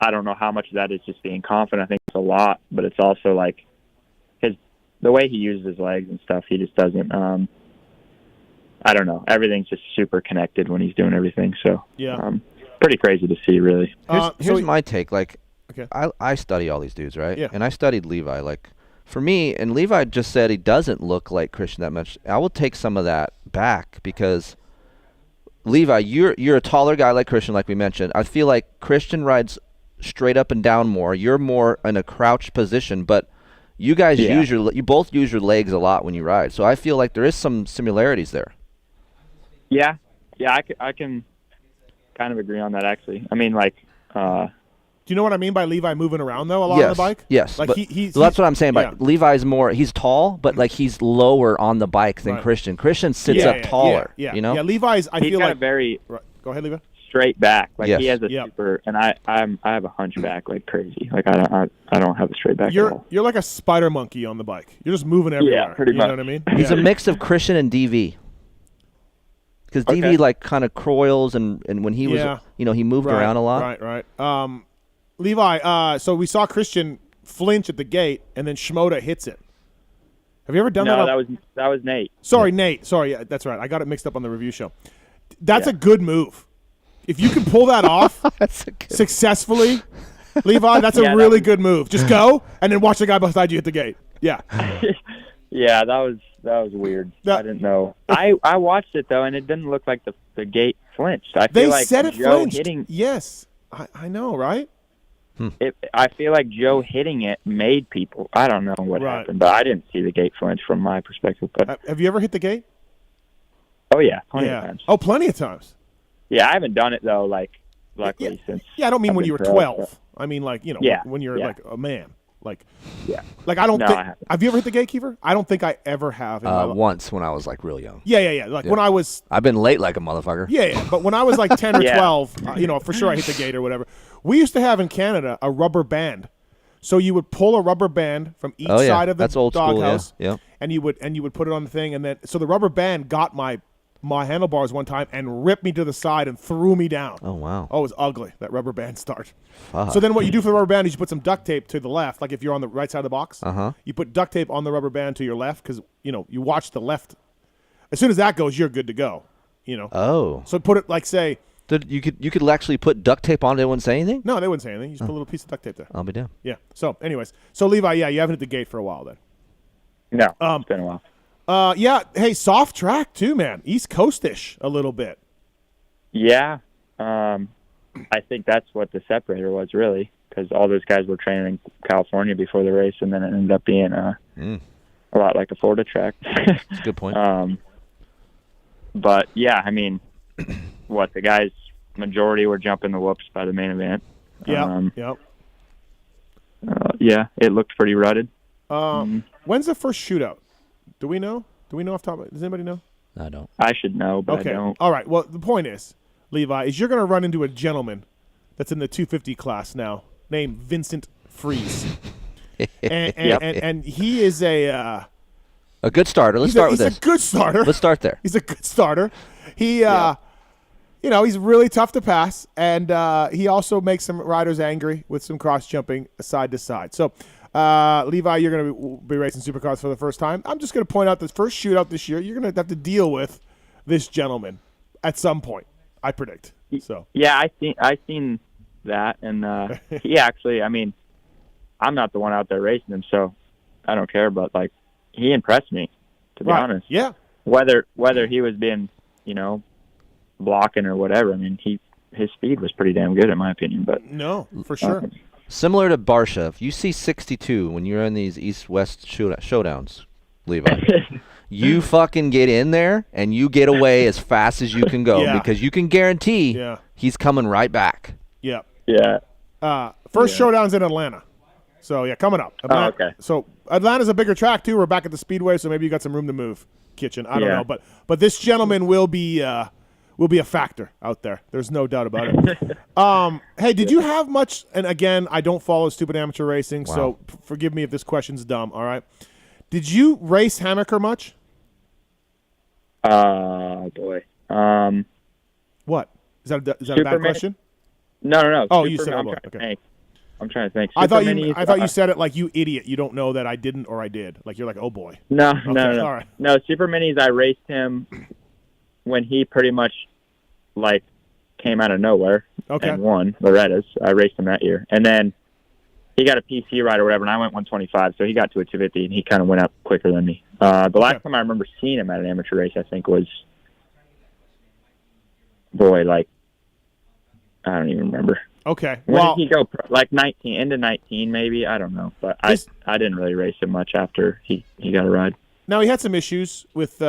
I don't know how much of that is just being confident. I think it's a lot, but it's also like the way he uses his legs and stuff. He just doesn't. I don't know. Everything's just super connected when he's doing everything. So pretty crazy to see, really. Here's my take. Like, I study all these dudes, right? Yeah. And I studied Levi. Like, for me, and Levi just said he doesn't look like Christian that much. I will take some of that back because Levi, you're a taller guy like Christian, like we mentioned. I feel like Christian rides straight up and down more. You're more in a crouched position, but you guys you both use your legs a lot when you ride. So I feel like there is some similarities there. Yeah, I can kind of agree on that, actually. I mean, like, do you know what I mean by Levi moving around though a lot on the bike? Yes, like so that's what I'm saying. But Levi's he's tall, but like he's lower on the bike than Christian. Christian sits up taller. Yeah. You know. Yeah, Levi's. He's feel kind like of very. Right. Go ahead, Levi. straight back. Like Yes. he has a Yep. super, and I have a hunchback like crazy. Like I don't have a straight back at all. You're like a spider monkey on the bike. You're just moving everywhere. pretty you know much. what I mean? He's Yeah. a mix of Christian and DV. Because DV Okay. like kind of coils, and when he was, Yeah. he moved around a lot. Right. Levi, so we saw Christian flinch at the gate, and then Shimoda hits it. Have you ever done that? No, that was Nate. Sorry, Nate. Sorry, yeah, that's right. I got it mixed up on the review show. That's Yeah. a good move. If you can pull that off That's a good successfully, Levi, that's Yeah, a really good move. Just go and then watch the guy beside you hit the gate. Yeah. Yeah, that was weird. That- I didn't know. I watched it though, and it didn't look like the gate flinched. I They feel like said it Joe flinched. hitting Yes. I know, right? it. I feel like Joe hitting it made people. I don't know what Right. happened, but I didn't see the gate flinch from my perspective. But Have you ever hit the gate? oh yeah, plenty of times. Oh, plenty of times. Yeah, I haven't done it though. Like luckily since. Yeah, I don't mean I've when been you were pro, 12. I mean like, Yeah, when you're yeah. like a man. Like Yeah. Like I don't No, think I haven't. have you ever hit the gate, Keefer? I don't think I ever have in my life. Once when I was like real young. Yeah. Like when I was I've been late like a motherfucker. Yeah, but when I was like 10 or Yeah. 12, for sure I hit the gate or whatever. We used to have in Canada a rubber band. So you would pull a rubber band from each Oh, yeah. side of the That's old school, yeah. doghouse, Yeah. and you would put it on the thing, and then so the rubber band got my handlebars one time and ripped me to the side and threw me down. Oh wow. Oh, it was ugly, that rubber band start. Fuck. So then what you do for the rubber band is you put some duct tape to the left, like if you're on the right side of the box. Uh-huh. You put duct tape on the rubber band to your left because, you watch the left. As soon as that goes, you're good to go, Oh. So put it like, say, You could actually put duct tape on it. It wouldn't say anything. no, they wouldn't say anything. You just put a little piece of duct tape there. I'll be damned. Yeah. So anyways, so Levi, yeah, you haven't hit the gate for a while then. No, it's been a while. Yeah. Hey, soft track too, man. East Coast-ish a little bit. Yeah, I think that's what the separator was really, because all those guys were training in California before the race, and then it ended up being a lot like a Florida track. That's a good point. But yeah, I mean, the guys majority were jumping the whoops by the main event. Yeah. Yep. Yeah, it looked pretty rutted. When's the first shootout? Do we know? Off top? Does anybody know? I don't. I should know, but Okay. I don't. All right. Well, the point is, Levi, is you're going to run into a gentleman that's in the 250 class now named Vincent Freeze. and he is a good starter. Let's start with he's this. a good starter. Let's start there. He's a good starter. He he's really tough to pass, and he also makes some riders angry with some cross jumping side to side. So, Levi, you're going to be racing supercars for the first time. I'm just going to point out this first shootout this year. You're going to have to deal with this gentleman at some point, I predict. So Yeah, I seen that, and he actually, I mean, I'm not the one out there racing him, so I don't care. But like, he impressed me, to be honest. Yeah. Whether he was being, blocking or whatever, I mean, his speed was pretty damn good in my opinion. But No, for sure. Similar to Barsha, if you see 62 when you're in these East-West showdowns, Levi, you fucking get in there and you get away as fast as you can go Yeah. because you can guarantee Yeah. he's coming right back. Yeah. yeah, First showdown's in Atlanta. So, yeah, coming up. Atlanta, okay. So, Atlanta's a bigger track, too. We're back at the Speedway, so maybe you got some room to move, Kitchen. I don't Yeah. know. But this gentleman will be a factor out there. There's no doubt about it. Hey, did you have much – and, again, I don't follow stupid amateur racing, so forgive me if this question's dumb, all right? Did you race Hammaker much? boy. What? Is that a bad Superman- question? No. Oh, you Superman, said it. Okay. I'm trying to think. I thought Superminis, you said it like you idiot. You don't know that I didn't or I did. Like you're like, oh boy. No. All right. No, Super Minis, I raced him when he pretty much, like, came out of nowhere and won Loretta's. I raced him that year. And then he got a PC ride or whatever, and I went 125, so he got to a 250, and he kind of went up quicker than me. The last time I remember seeing him at an amateur race, I think, was, I don't even remember. Okay. When did he go? Like 19, into 19 maybe? I don't know. But I didn't really race him much after he got a ride. Now, he had some issues with he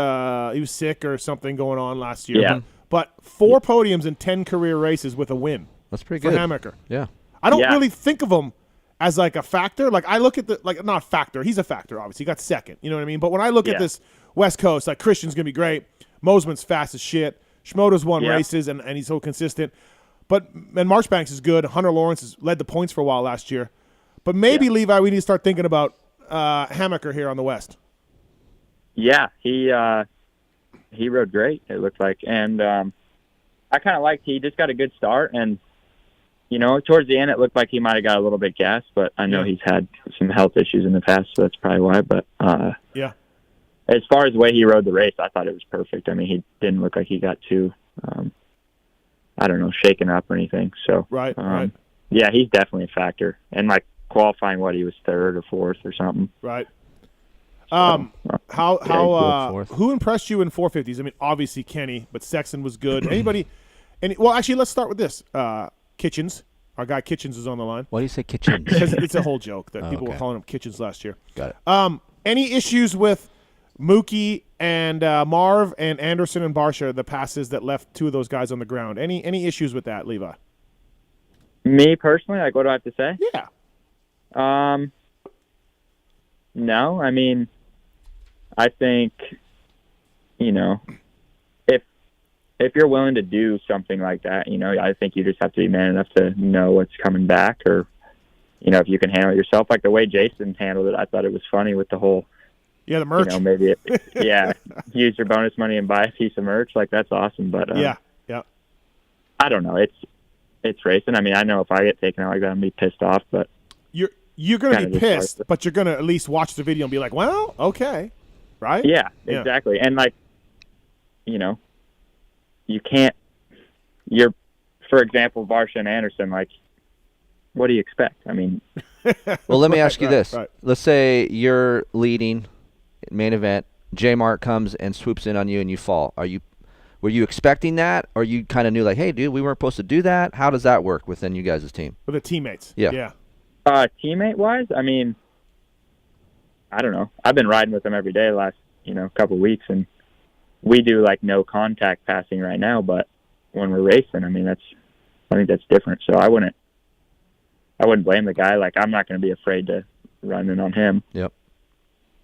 was sick or something going on last year. Yeah. But 4 podiums in 10 career races with a win. That's pretty for good. Hammaker. Yeah. I don't really think of him as like a factor. Like I look at not factor. He's a factor, obviously. He got second. You know what I mean? But when I look at this West Coast, like Christian's going to be great. Mosman's fast as shit. Shimoda's won races, and he's so consistent. and Marchbanks is good. Hunter Lawrence has led the points for a while last year. But maybe, Levi, we need to start thinking about Hammaker here on the West. Yeah, he rode great, it looked like. And I kind of liked he just got a good start. And, towards the end it looked like he might have got a little bit gassed, but I know he's had some health issues in the past, so that's probably why. But, as far as the way he rode the race, I thought it was perfect. I mean, he didn't look like he got too, shaken up or anything. So, right. Yeah, he's definitely a factor. And, qualifying, he was third or fourth or something. Right. So, Who impressed you in 450s? I mean, obviously Kenny, but Sexton was good. Anybody? Actually, let's start with this. Kitchens. Our guy Kitchens is on the line. Why do you say Kitchens? Because it's a whole joke that people were okay. calling him Kitchens last year. Got it. Any issues with Mookie and Marv and Anderson and Barsha, the passes that left two of those guys on the ground? Any issues with that, Levi? Me personally, what do I have to say? Yeah. No, I mean, I think, if you're willing to do something like that, I think you just have to be man enough to know what's coming back, or, if you can handle it yourself. Like the way Jason handled it, I thought it was funny with the whole, the merch. Maybe, use your bonus money and buy a piece of merch. That's awesome. But, yeah. I don't know. It's racing. I mean, I know if I get taken out like that, I'm going to be pissed off, but. You're going to be pissed, but you're going to at least watch the video and be like, well, okay. Right? Yeah, exactly. And, you can't – for example, Barsha and Anderson, what do you expect? I mean – Well, let me ask you this. Right. Let's say you're leading main event. J-Mark comes and swoops in on you and you fall. Were you expecting that, or you kind of knew, hey, dude, we weren't supposed to do that? How does that work within you guys' team? With the teammates. Yeah. Teammate-wise, I mean, I don't know. I've been riding with them every day the last, couple of weeks, and we do, no contact passing right now, but when we're racing, I mean, I think that's different. So I wouldn't blame the guy. I'm not going to be afraid to run in on him. Yep.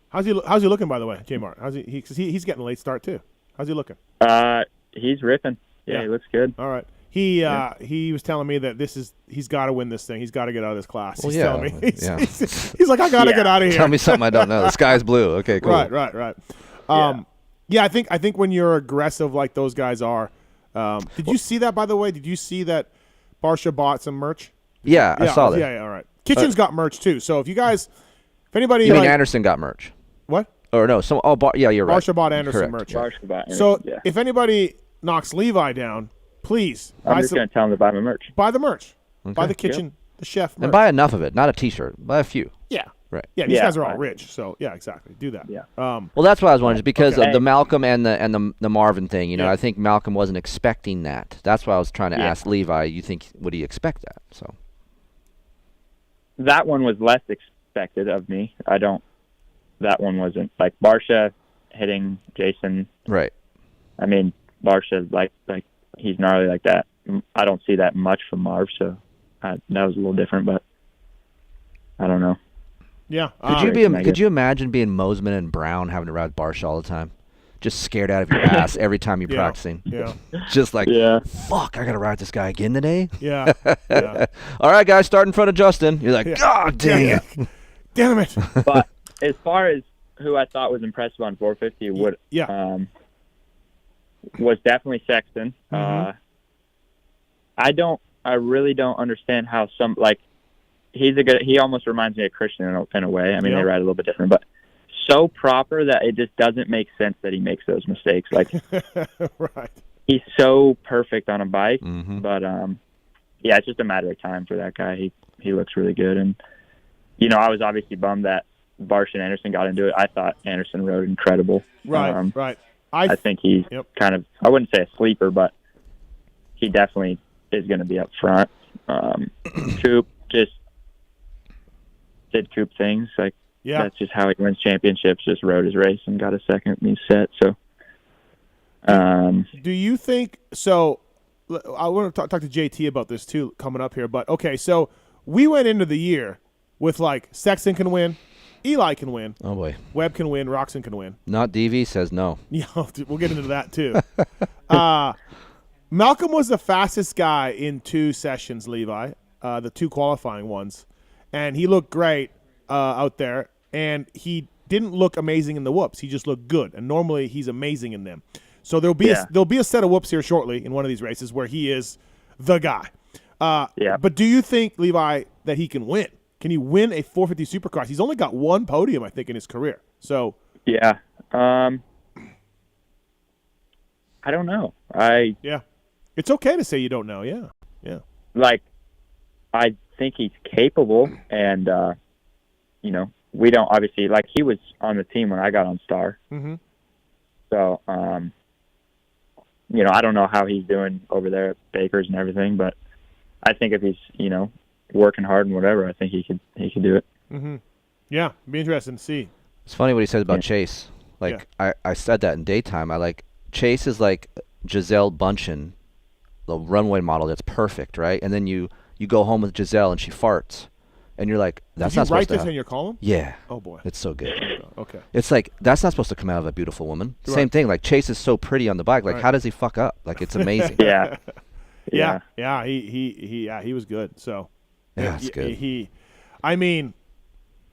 How's he looking, by the way, J-Mark? How's he? Because he's getting a late start, too. How's he looking? He's ripping. Yeah, he looks good. All right. He was telling me that he's got to win this thing. He's got to get out of this class. Well, he's telling me. He's like, I got to get out of here. Tell me something I don't know. The sky's blue. Okay, cool. Right. I think when you're aggressive like those guys are, did you see that, by the way? Did you see that Barsha bought some merch? Yeah, I saw that. Yeah, all right. Kitchen's got merch too. So if anybody, you mean Anderson got merch? What? Or no? You're right. Barsha bought Anderson Correct. merch. Barsha bought Anderson, so yeah. If anybody knocks Levi down, please. I'm just going to tell him to buy my merch. Buy the merch. Okay. Buy the kitchen, the chef merch. And buy enough of it, not a T-shirt. Buy a few. Yeah. Right. Yeah, these guys are all rich, so yeah, exactly. Do that. Yeah. Well, that's what I was wondering, because of the Malcolm and the Marvin thing. I think Malcolm wasn't expecting that. That's why I was trying to ask Levi. Would he expect that? So. That one was less expected of me. That one wasn't. Barsha hitting Jason. Right. I mean, Barsha, he's gnarly like that. I don't see that much from Marv, so that was a little different, but I don't know. Yeah. Could you imagine being Mosman and Brown having to ride Barsha all the time? Just scared out of your ass every time you're practicing. Yeah. Just fuck, I got to ride this guy again today? Yeah. All right, guys, start in front of Justin. You're like, God damn it. Damn it. But as far as who I thought was impressive on 450 was definitely Sexton. Mm-hmm. I really don't understand how he almost reminds me of Christian in a way. I mean, they ride a little bit different, but so proper that it just doesn't make sense that he makes those mistakes. Right. He's so perfect on a bike, mm-hmm. but it's just a matter of time for that guy. He looks really good, and I was obviously bummed that Barsha and Anderson got into it. I thought Anderson rode incredible. Right. Right. I think he's kind of, I wouldn't say a sleeper, but he definitely is going to be up front. Coop just did Coop things. That's just how he wins championships, just rode his race and got a second and he's set. So, do you think, so I want to talk to JT about this too coming up here, but okay, so we went into the year with Sexton can win, Eli can win. Oh, boy. Webb can win. Roczen can win. Not DV says no. Yeah, we'll get into that too. Malcolm was the fastest guy in 2 sessions, Levi, the 2 qualifying ones, and he looked great out there, and he didn't look amazing in the whoops. He just looked good, and normally he's amazing in them. So there'll be a set of whoops here shortly in one of these races where he is the guy. But do you think, Levi, that he can win? Can he win a 450 Supercross? He's only got 1 podium, I think, in his career. So Yeah. I don't know. It's okay to say you don't know. Yeah. Like, I think he's capable, and we don't obviously, like, he was on the team when I got on Star. Mm-hmm. So, I don't know how he's doing over there at Baker's and everything, but I think if he's, working hard and whatever, I think he could do it. Mm-hmm. Yeah, be interesting to see. It's funny what he says about Chase. Like, I said that in daytime. Chase is like Giselle Bundchen, the runway model that's perfect, right? And then you go home with Giselle and she farts. And you're like, that's not supposed to Did you write this happen. in your column? Yeah. Oh, boy. It's so good. Okay. It's like, that's not supposed to come out of a beautiful woman. Right. Same thing. Like, Chase is so pretty on the bike. Like, Right. how does he fuck up? Like, it's amazing. Yeah. Yeah. He was good. So Yeah, it's good.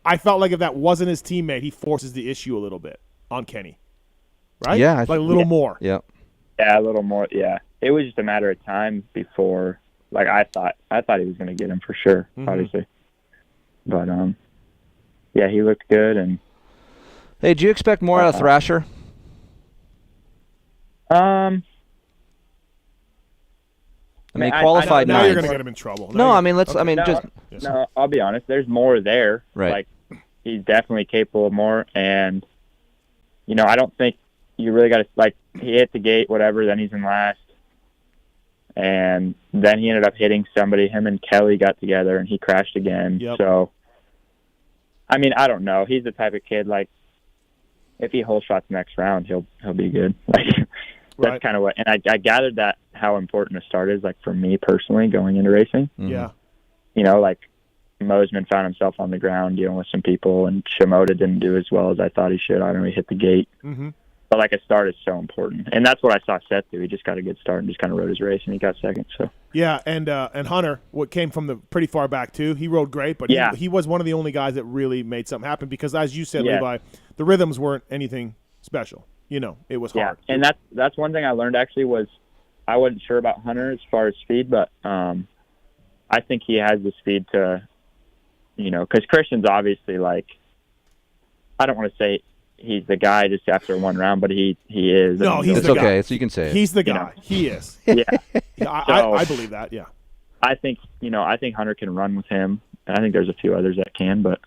I felt like if that wasn't his teammate, he forces the issue a little bit on Kenny. Right? Yeah, Like a little more. Yeah. Yeah, a little more. Yeah. It was just a matter of time before, like, I thought he was going to get him for sure, obviously. But, he looked good. And Hey, do you expect more out of Thrasher? I mean, qualified now you're ninth. going to get him in trouble. No, I mean, No, I'll be honest. There's more there. Right. Like, he's definitely capable of more. And, I don't think you really got to, like, he hit the gate, whatever, then he's in last. And then he ended up hitting somebody. Him and Kelly got together, and he crashed again. Yep. So, I mean, I don't know. He's the type of kid, like, if he hole shots next round, he'll be good. Like, that's kind of what. And I gathered that how important the start is, like, for me personally going into racing. Yeah. Like, Mosman found himself on the ground dealing with some people, and Shimoda didn't do as well as I thought he should. I don't know, he hit the gate. Mm-hmm. But, like, a start is so important. And that's what I saw Seth do. He just got a good start and just kind of rode his race, and he got second. So Yeah, and Hunter, what came from the pretty far back, too, he rode great, but he was one of the only guys that really made something happen because, as you said, Levi, the rhythms weren't anything special. It was hard. And that's one thing I learned, actually, was I wasn't sure about Hunter as far as speed, but I think he has the speed to, because Christian's obviously, like, I don't want to say he's the guy just after one round, but he is. No, he's it's the okay. guy. So you can say it. He's the guy. He is. Yeah. I believe that, yeah. I think Hunter can run with him. And I think there's a few others that can, but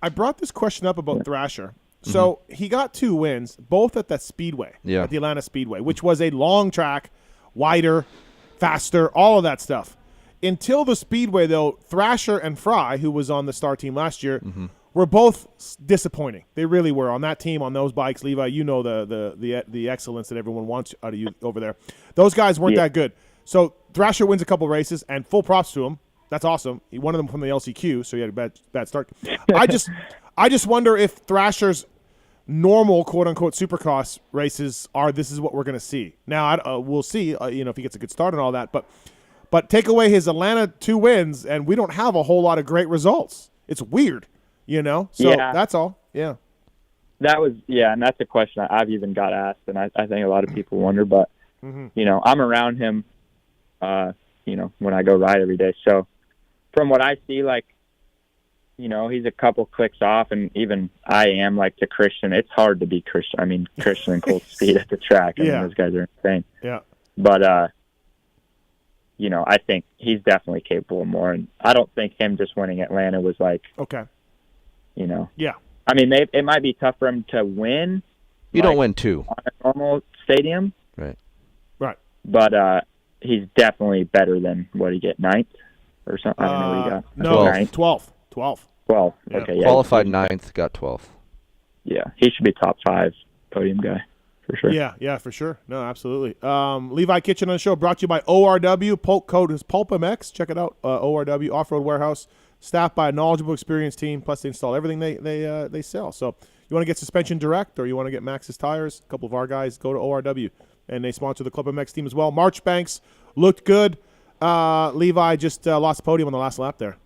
I brought this question up about Thrasher. So he got 2 wins, both at the Speedway, at the Atlanta Speedway, which was a long track, wider, faster, all of that stuff. Until the Speedway, though, Thrasher and Fry, who was on the Star team last year, were both disappointing. They really were on that team, on those bikes. Levi, you know the excellence that everyone wants out of you over there. Those guys weren't that good. So Thrasher wins a couple races, and full props to him. That's awesome. He won them from the LCQ, so he had a bad start. I just wonder if Thrasher's normal quote-unquote Supercross races this is what we're going to see. Now, we'll see, if he gets a good start and all that, but take away his Atlanta 2 wins, and we don't have a whole lot of great results. It's weird, So that's all. Yeah. That was, and that's a question I've even got asked, and I think a lot of people wonder, but, I'm around him, when I go ride every day. So from what I see, like, he's a couple clicks off, and even I am, like, to Christian. It's hard to beat Christian. I mean, Christian and Colt's speed at the track. I mean, those guys are insane. Yeah. But, I think he's definitely capable of more. And I don't think him just winning Atlanta was like, okay. Yeah. I mean, it might be tough for him to win. You don't win 2 on a normal stadium. Right. But he's definitely better than what he get, 9th or something. I don't know what he got. No, 12th. 12. Yeah. Okay. Yeah. Qualified 9th, got 12th. Yeah, he should be top 5 podium guy for sure. Yeah, for sure. No, absolutely. Levi Kitchen on the show brought to you by ORW. Code is PulpMX. Check it out. ORW Off-Road Warehouse, staffed by a knowledgeable, experienced team. Plus, they install everything they sell. So, you want to get suspension direct, or you want to get Max's tires? A couple of our guys go to ORW. and they sponsor the PulpMX team as well. Marchbanks looked good. Levi just lost the podium on the last lap there.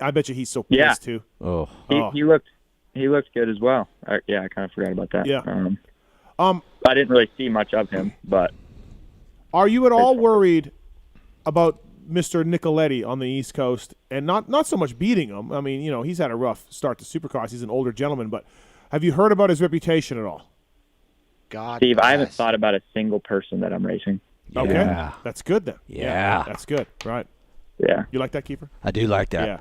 I bet you he's so pissed too. Oh, he looked good as well. I kind of forgot about that. Yeah. I didn't really see much of him, but are you at all worried about Mr. Nicoletti on the East Coast, and not so much beating him? I mean, he's had a rough start to Supercross. He's an older gentleman, but have you heard about his reputation at all? God, Steve, I haven't thought about a single person that I'm racing. Okay, Yeah. that's good then. Yeah. That's good. Right. Yeah. You like that, Keefer? I do like that. Yeah.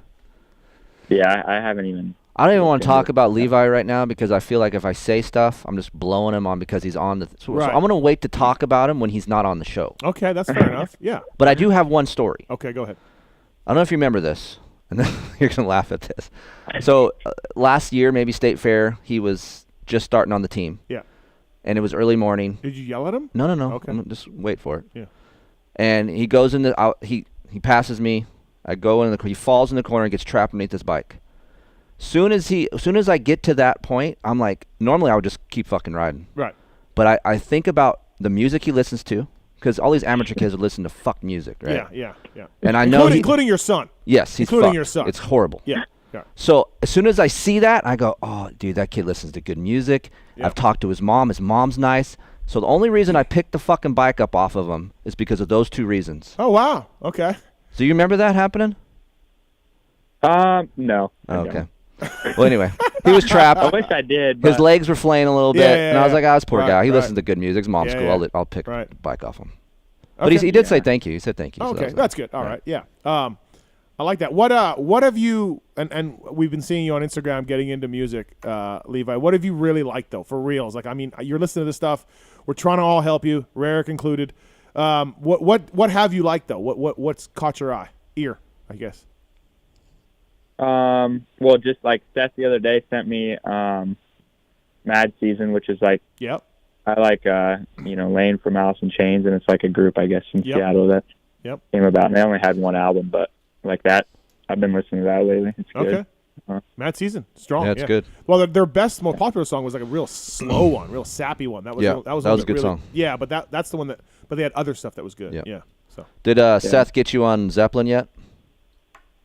Yeah, I haven't even. I don't even want to talk about Levi right now because I feel like if I say stuff, I'm just blowing him on because he's on the. So Right. I'm going to wait to talk about him when he's not on the show. Okay, that's fair enough. Yeah. But I do have one story. Okay, go ahead. I don't know if you remember this, and then you're going to laugh at this. So last year, maybe State Fair, he was just starting on the team. Yeah. And it was early morning. Did you yell at him? No. Okay. Just wait for it. Yeah. And he goes in the he passes me. I go in he falls in the corner and gets trapped underneath his bike. Soon as I get to that point, I'm like, normally I would just keep fucking riding. Right. But I think about the music he listens to, because all these amateur kids would listen to fuck music, right? Yeah. And I know including your son. Yes, he's including fucked. your son. It's horrible. Yeah. So as soon as I see that, I go, oh, dude, that kid listens to good music. Yeah. I've talked to his mom. His mom's nice. So the only reason I picked the fucking bike up off of him is because of those two reasons. Oh, wow. Okay. Do you remember that happening? No. I Okay. don't. Well, anyway, he was trapped. I wish I did. His but- legs were flaying a little bit, Yeah, and I was like, this poor Right, guy. He right. listens to good music. His mom's Yeah, cool. yeah. I'll pick Right. the bike off him. But Okay. he did say thank you. He said thank you. so that Okay, was that's good. All right, yeah. I like that. What have you and we've been seeing you on Instagram getting into music, Levi. What have you really liked though, for reals? Like, I mean, you're listening to this stuff. We're trying to all help you, Rarick included. What have you liked though? What's caught your ear? I guess. Well, just like Seth the other day sent me Mad Season, which is like Yep. I like Lane from Alice in Chains, and it's like a group I guess from Yep. Seattle that Yep. came about. And they only had one album, but like that, I've been listening to that lately. It's good. Okay. Mad Season, strong. Yeah, it's good. Well, their best, most popular song was like a real slow one, real sappy one. That was Yeah, that was a one good really, song. Yeah, but that's the one that. But they had other stuff that was good. Yeah. Yeah. So. Did Seth get you on Zeppelin yet?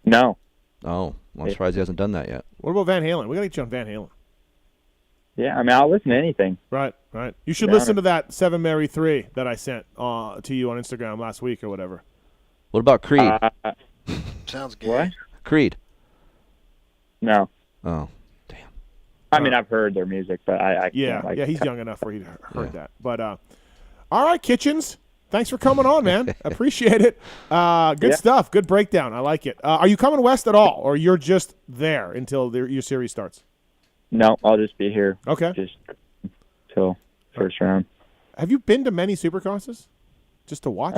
No. Oh, well, I'm surprised he hasn't done that yet. What about Van Halen? We gotta get you on Van Halen. Yeah, I mean, I'll listen to anything. Right. You should Yeah. listen to that 7 Mary 3 that I sent to you on Instagram last week or whatever. What about Creed? Sounds good. What? Creed. No. Oh, damn. I mean, I've heard their music, but I Yeah, can't, like, he's young enough where he'd heard that. But all right, Kitchens, thanks for coming on, man. Appreciate it. Good stuff. Good breakdown. I like it. Are you coming west at all, or you're just there until your series starts? No, I'll just be here. Okay. Just till first round. Have you been to many Supercrosses just to watch?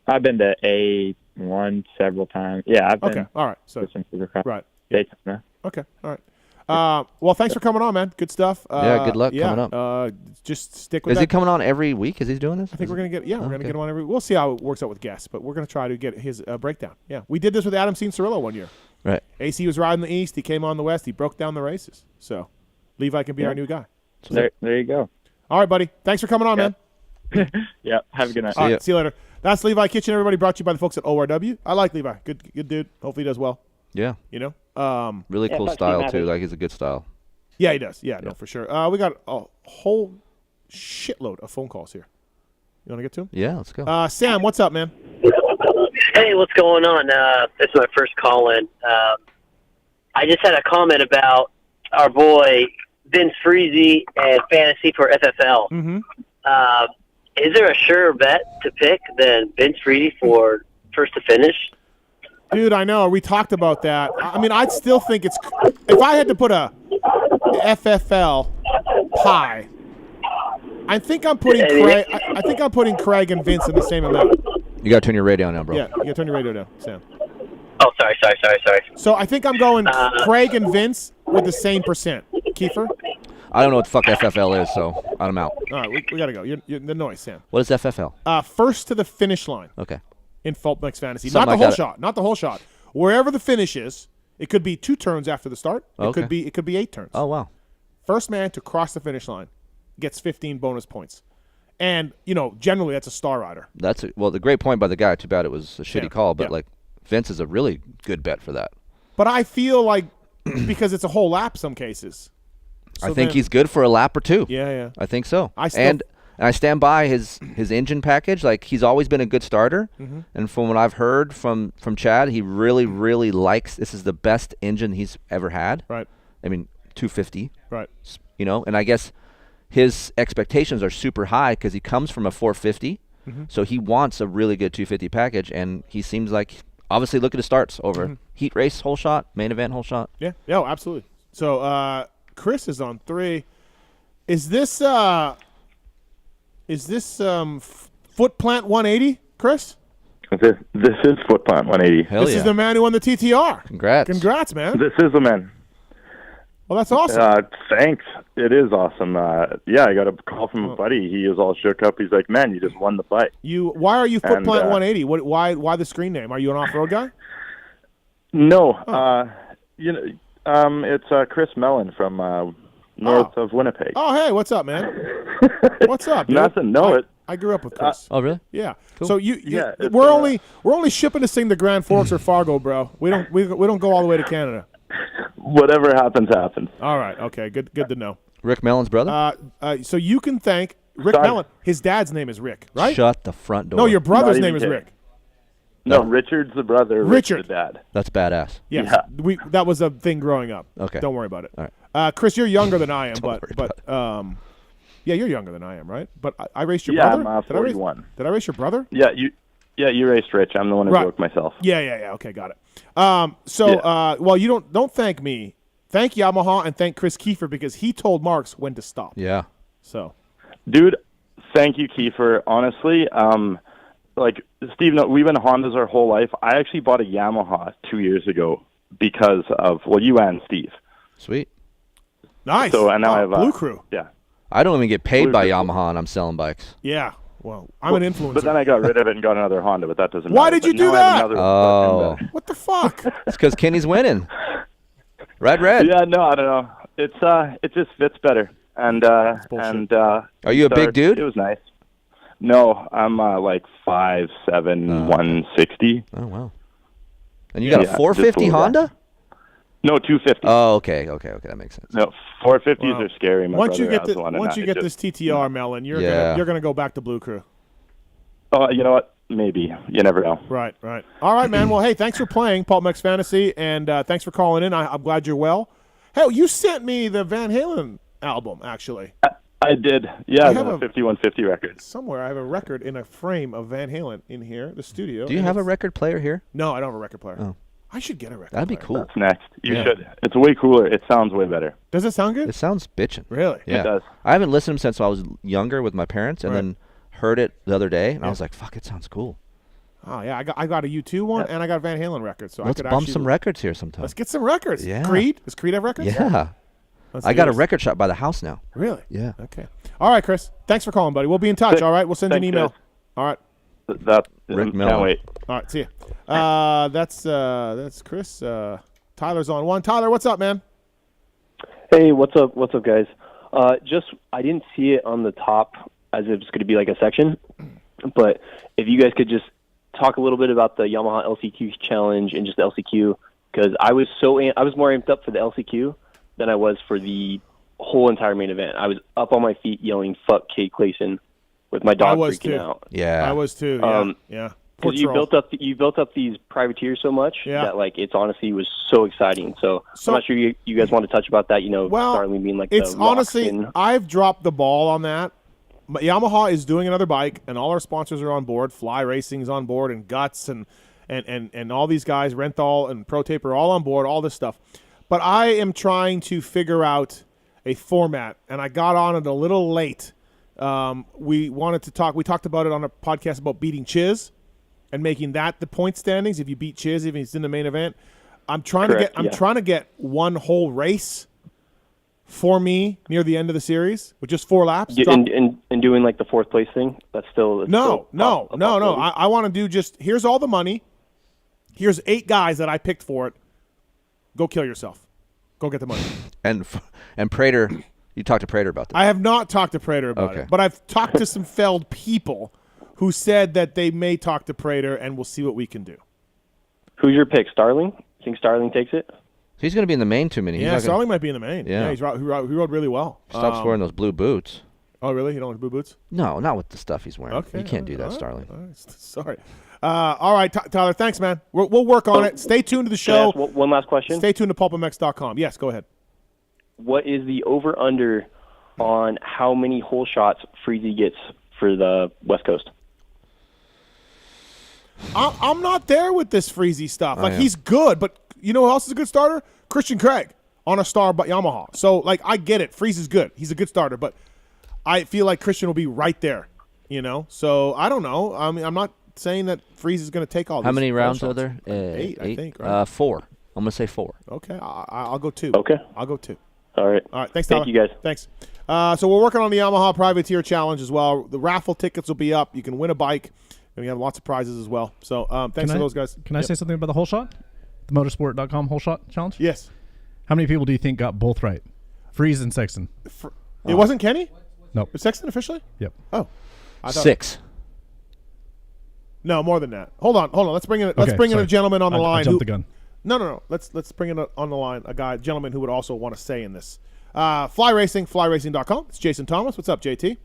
I've been to A1 several times. Yeah, I've been. Okay. All right. So to some Supercross. right. Daytona. Okay. All right. Well, thanks for coming on, man. Good stuff. Yeah, good luck coming up. Just stick with Is that. he coming on every week? Is he doing this? I think we're gonna get. Yeah, we're gonna get him on every. We'll see how it works out with guests, but we're gonna try to get his breakdown. Yeah, we did this with Adam Cianciarillo one year. Right. AC was riding the East. He came on the West. He broke down the races. So Levi can be our new guy. There you go. All right, buddy. Thanks for coming on, man. Yeah. Have a good night. All right, see you later. That's Levi Kitchen, everybody. Brought to you by the folks at ORW. I like Levi. Good dude. Hopefully he does well. Yeah. You know. Really cool fuck style Steve too. Madden. Like he's a good style. Yeah, he does. Yeah, no, for sure. We got a whole shitload of phone calls here. You want to get to them? Yeah, let's go. Sam, what's up, man? Hey, what's going on? This is my first call in. I just had a comment about our boy Vince Freezy and fantasy for FFL. Mm-hmm. Is there a surer bet to pick than Vince Freezy for first to finish? Dude, I know. We talked about that. I mean, I'd still think it's – if I had to put a FFL pie, I think I'm putting Craig. I think I'm putting Craig and Vince in the same amount. You got to turn your radio down, bro. Yeah, you got to turn your radio down, Sam. Oh, sorry. So I think I'm going Craig and Vince with the same percent. Kiefer? I don't know what the fuck FFL is, so I'm out. All right, we got to go. You're the noise, Sam. What is FFL? First to the finish line. Okay. In PulpMX Fantasy. Something Not the like whole that. shot. Not the whole shot. Wherever the finish is, it could be 2 turns after the start. It Okay. could be 8 turns. Oh, wow. First man to cross the finish line gets 15 bonus points. And, generally that's a star rider. The great point by the guy. Too bad it was a shitty call, but yeah. like Vince is a really good bet for that. But I feel like because it's a whole lap some cases. So I think he's good for a lap or two. Yeah. I think so. And I stand by his engine package. Like, he's always been a good starter. Mm-hmm. And from what I've heard from Chad, he really, really likes, this is the best engine he's ever had. Right. I mean, 250. Right. And I guess his expectations are super high because he comes from a 450. Mm-hmm. So he wants a really good 250 package, and he seems like, obviously, look at his starts over heat race, whole shot, main event, whole shot. Yeah, absolutely. So Kris is on 3. Is this foot plant 180, Kris? This is foot plant 180. Hell This is the man who won the TTR. Congrats, man. This is the man. Well, that's awesome. Thanks. It is awesome. I got a call from a buddy. He is all shook up. He's like, "Man, you just won the bike." Why are you foot plant 180? Why the screen name? Are you an off-road guy? No. It's Chris Mellon from north of Winnipeg. Oh, hey, what's up, man? What's up, dude? Nothing. I grew up with Chris. Oh, really? Yeah. Cool. So we're only shipping this thing to Grand Forks or Fargo, bro. We don't go all the way to Canada. Whatever happens, happens. All right. Okay. Good to know. Rick Mellon's brother? So you can thank Rick Mellon. His dad's name is Rick, right? Shut the front door. No, your brother's name is Rick. No, Richard's the brother. Richard. The dad. That's badass. Yes. Yeah. That was a thing growing up. Okay. Don't worry about it. All right. Kris, you're younger than I am, Yeah, you're younger than I am, right? But I raced your brother. Yeah, I'm 41. Did I race your brother? Yeah, you raced Rich. I'm the one who broke myself. Yeah. Okay, got it. Well, you don't thank me. Thank Yamaha and thank Kris Keefer because he told Marks when to stop. Yeah. So, dude, thank you, Keefer. Honestly, like Steve, we've been Hondas our whole life. I actually bought a Yamaha 2 years ago because of you and Steve. Sweet. Nice. So and now I have Blue Crew. Yeah. I don't even get paid by Yamaha, and I'm selling bikes. Yeah. Well, I'm an influencer. But then I got rid of it and got another Honda, but that doesn't matter. Why did you do that? Oh. What the fuck? It's because Kenny's winning. Red. Yeah, no, I don't know. It just fits better. And are you a big dude? It was nice. No, I'm like 5'7", 160. Oh wow. And you got a 450 Honda? No, 250. Oh, okay, that makes sense. No, 450s are scary. Once you get this TTR, Mellon, you're gonna go back to Blue Crew. Oh, you know what? Maybe. You never know. Right. All right, man. Well, hey, thanks for playing PulpMX Fantasy, and thanks for calling in. I'm glad you're well. Hell, you sent me the Van Halen album, actually. I did. Yeah, I have a 5150 record. Somewhere I have a record in a frame of Van Halen in here, the studio. Do you have a record player here? No, I don't have a record player. Oh. I should get a record That'd be player. cool. That's next. You should. It's way cooler. It sounds way better. Does it sound good? It sounds bitchin'. Really? Yeah. It does. I haven't listened to them since I was younger with my parents, and then heard it the other day, and I was like, fuck, it sounds cool. Oh, yeah. I got a U2 one, and I got a Van Halen record. So let's bump some records here sometime. Let's get some records. Yeah. Creed? Does Creed have records? Yeah. I got a record shop by the house now. Really? Yeah. Okay. All right, Kris. Thanks for calling, buddy. We'll be in touch, all right? We'll send you an email. Guys. All right. Rick Mellon. Can't wait. All right, see ya. That's Kris. Tyler's on one. Tyler, what's up, man? Hey, what's up? What's up, guys? I didn't see it on the top as if it's going to be like a section, but if you guys could just talk a little bit about the Yamaha LCQ challenge and just the LCQ, because I was more amped up for the LCQ than I was for the whole entire main event. I was up on my feet yelling "fuck Kate Clayson" with my dog freaking out. Yeah, I was too. Yeah. Because you built up these privateers so much that like it's honestly was so exciting. So I'm not sure you guys want to touch about that. Starling being like it's the honestly Roczen. I've dropped the ball on that. Yamaha is doing another bike, and all our sponsors are on board. Fly Racing's on board, and Guts, and all these guys, Renthal and Pro Tape are all on board. All this stuff, but I am trying to figure out a format, and I got on it a little late. We talked about it on a podcast about beating Chiz and making that the point standings. If you beat Chiz, if he's in the main event, I'm trying to get one whole race for me near the end of the series with just 4 laps. And doing like the 4th place thing. That's still no. I want to do just here's all the money. Here's 8 guys that I picked for it. Go kill yourself. Go get the money. And Prater You talked to Prater about this. I have not talked to Prater about Okay. it, but I've talked to some Feld people who said that they may talk to Prater, and we'll see what we can do. Who's your pick? Starling? You think Starling takes it? He's going to be in the main too many. Yeah, Starling might be in the main. Yeah. He rode really well. Stop wearing those blue boots. Oh, really? You don't like blue boots? No, not with the stuff he's wearing. Okay. You can't do that, all right, Starling. all right. Sorry. All right, Tyler, thanks, man. We'll work on it. Stay tuned to the Can I show. ask one last question? Stay tuned to PulpMX.com. Yes, go ahead. What is the over-under on how many hole shots Freezy gets for the West Coast? I'm not there with this Freezy stuff. I Like, am. he's good, but you know who else is a good starter? Christian Craig on a star Yamaha. So, like, I get it. Freezy's good. He's a good starter, but I feel like Christian will be right there, you know? So, I don't know. I mean, I'm not saying that Freeze is going to take all these. How many hole rounds shots. are there? 8, I think, right? 4. I'm going to say 4. Okay, I'll go 2. Okay. I'll go 2. All right. All right, thanks, Tyler. Thank you, guys. Thanks. So we're working on the Yamaha Privateer Challenge as well. The raffle tickets will be up. You can win a bike, and we have lots of prizes as well. So thanks to those guys. Can I say something about the hole shot? The motorsport.com hole shot challenge? Yes. How many people do you think got both right? Freeze and Sexton. It wasn't Kenny? Nope. Was Sexton officially? Yep. Oh. 6. No, more than that. Hold on. Let's bring in a sorry. gentleman on the line. I jumped the gun. No. Let's bring in on the line a gentleman who would also want to say in this. Fly Racing, flyracing.com. It's Jason Thomas. What's up, JT?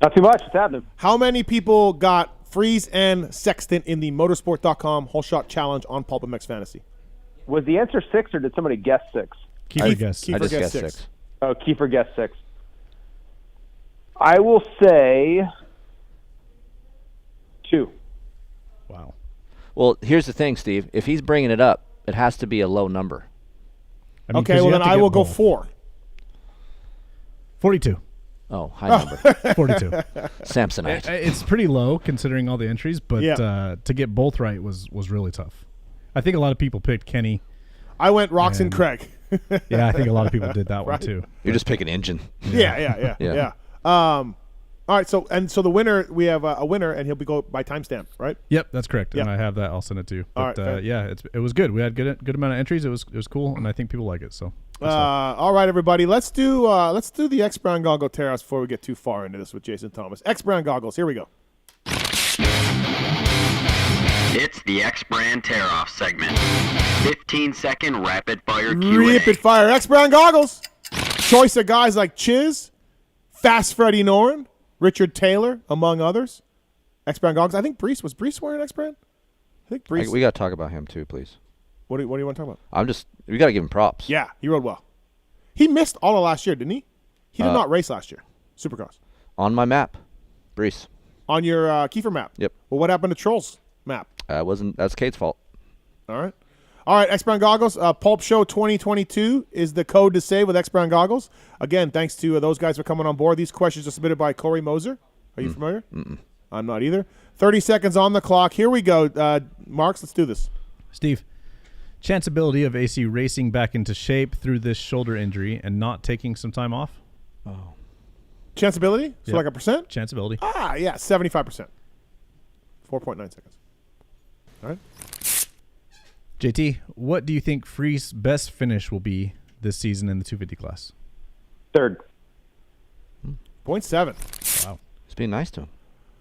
Not too much. What's happening? How many people got Freeze and Sexton in the motorsport.com hole shot challenge on PulpMX Fantasy? Was the answer 6 or did somebody guess 6? Kiefer guessed. Kiefer I just guessed guessed 6. 6. Oh, Kiefer guessed 6. I will say 2. Wow. Well, here's the thing, Steve. If he's bringing it up, it has to be a low number. I mean, Okay, 'cause well you then have to I get will go both. 4. 42. Oh, high number. 42. Samsonite. It's pretty low considering all the entries, but Yeah. to get both right was really tough. I think a lot of people picked Kenny. I went Roczen And- Craig. Yeah, I think a lot of people did that one Right. too. You're just picking engine. Yeah. All right, so the winner, we have a winner, and he'll be go by timestamp, right? Yep, that's correct. Yep. And I have that. I'll send it to you. All But right, fair. yeah, it was good. We had good amount of entries. It was cool, and I think people like it. So All right, everybody, let's do the X Brown Goggle tear-offs before we get too far into this with Jason Thomas. X Brown Goggles, here we go. It's the X Brand Tear-Off segment. 15-second rapid-fire Q&A. Rapid fire X Brown Goggles. Choice of guys like Chiz, Fast Freddie Noren, Richard Taylor, among others. X Brown Goggles. I think was Brees wearing X Brand? I think Brees. We got to talk about him too, please. What do you want to talk about? We got to give him props. Yeah, he rode well. He missed all of last year, didn't he? He did not race last year. Supercross. On my map, Brees. On your Keefer map. Yep. Well, what happened to Troll's map? That's Kate's fault. All right, X Brown Goggles. Pulp Show 2022 is the code to save with X Brown Goggles. Again, thanks to those guys for coming on board. These questions are submitted by Corey Moser. Are you familiar? Mm-mm. I'm not either. 30 seconds on the clock. Here we go. Marks, let's do this. Steve, chanceability of AC racing back into shape through this shoulder injury and not taking some time off? Oh. Chanceability? So Yep. like a percent? Chanceability. Yeah, 75%. 4.9 seconds. All right. JT, what do you think Free's best finish will be this season in the 250 class? 3rd. 0.7. Wow. It's being nice to him.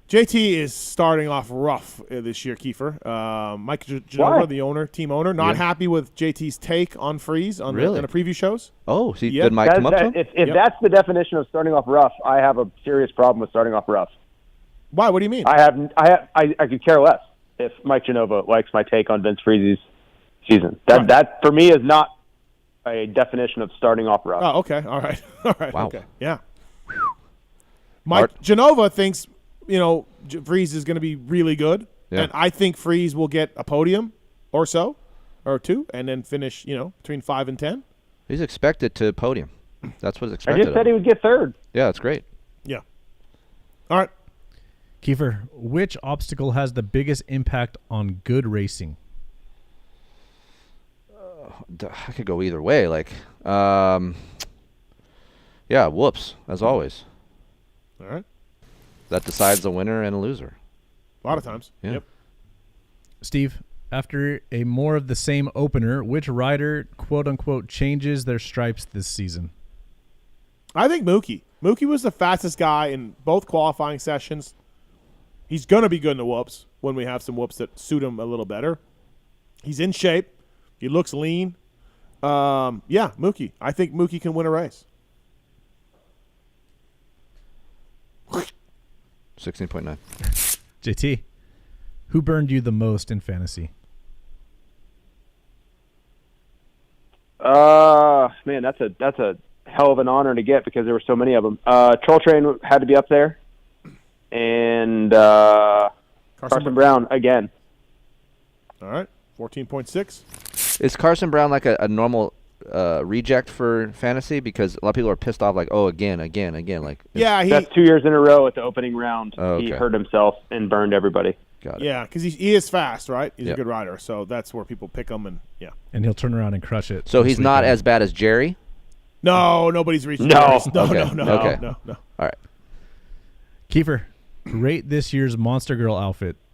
JT is starting off rough this year, Kiefer. Mike Genova, the team owner, not happy with JT's take on Freeze on Really? the preview shows. Oh, Yep. did Mike come up to him? If that's the definition of starting off rough, I have a serious problem with starting off rough. Why? What do you mean? I could care less if Mike Genova likes my take on Vince Freeze's season. That for me is not a definition of starting off rough. Oh, okay. All right. All right. Wow. Okay. Yeah. Mike Genova thinks, Freeze is going to be really good. Yeah. And I think Freeze will get a podium or so, or 2, and then finish, between 5 and 10. He's expected to podium. That's what's I expected. just said he would get 3rd. Yeah, that's great. Yeah. All right. Kiefer, which obstacle has the biggest impact on good racing? I could go either way. Whoops, as always. All right. That decides a winner and a loser. A lot of times. Yeah. Yep. Steve, after a more of the same opener, which rider, quote unquote, changes their stripes this season? I think Mookie. Mookie was the fastest guy in both qualifying sessions. He's going to be good in the whoops when we have some whoops that suit him a little better. He's in shape. He looks lean. Yeah, Mookie. I think Mookie can win a race. 16.9. JT, who burned you the most in fantasy? Man, that's a hell of an honor to get because there were so many of them. Troll Train had to be up there, and Carson Brown again. All right, 14.6. Is Carson Brown like a normal reject for fantasy? Because a lot of people are pissed off, like, oh, again. Like, yeah, that's 2 years in a row at the opening round. Oh, okay. He hurt himself and burned everybody. Got it. Yeah, because he is fast, right? He's Yep. a good rider, so that's where people pick him, and yeah. And he'll turn around and crush it. So this he's not weekend. as bad as Jerry? No, nobody's reached. No. Jerry's. No, Okay. no. Okay. No. All right. Kiefer, rate this year's Monster Girl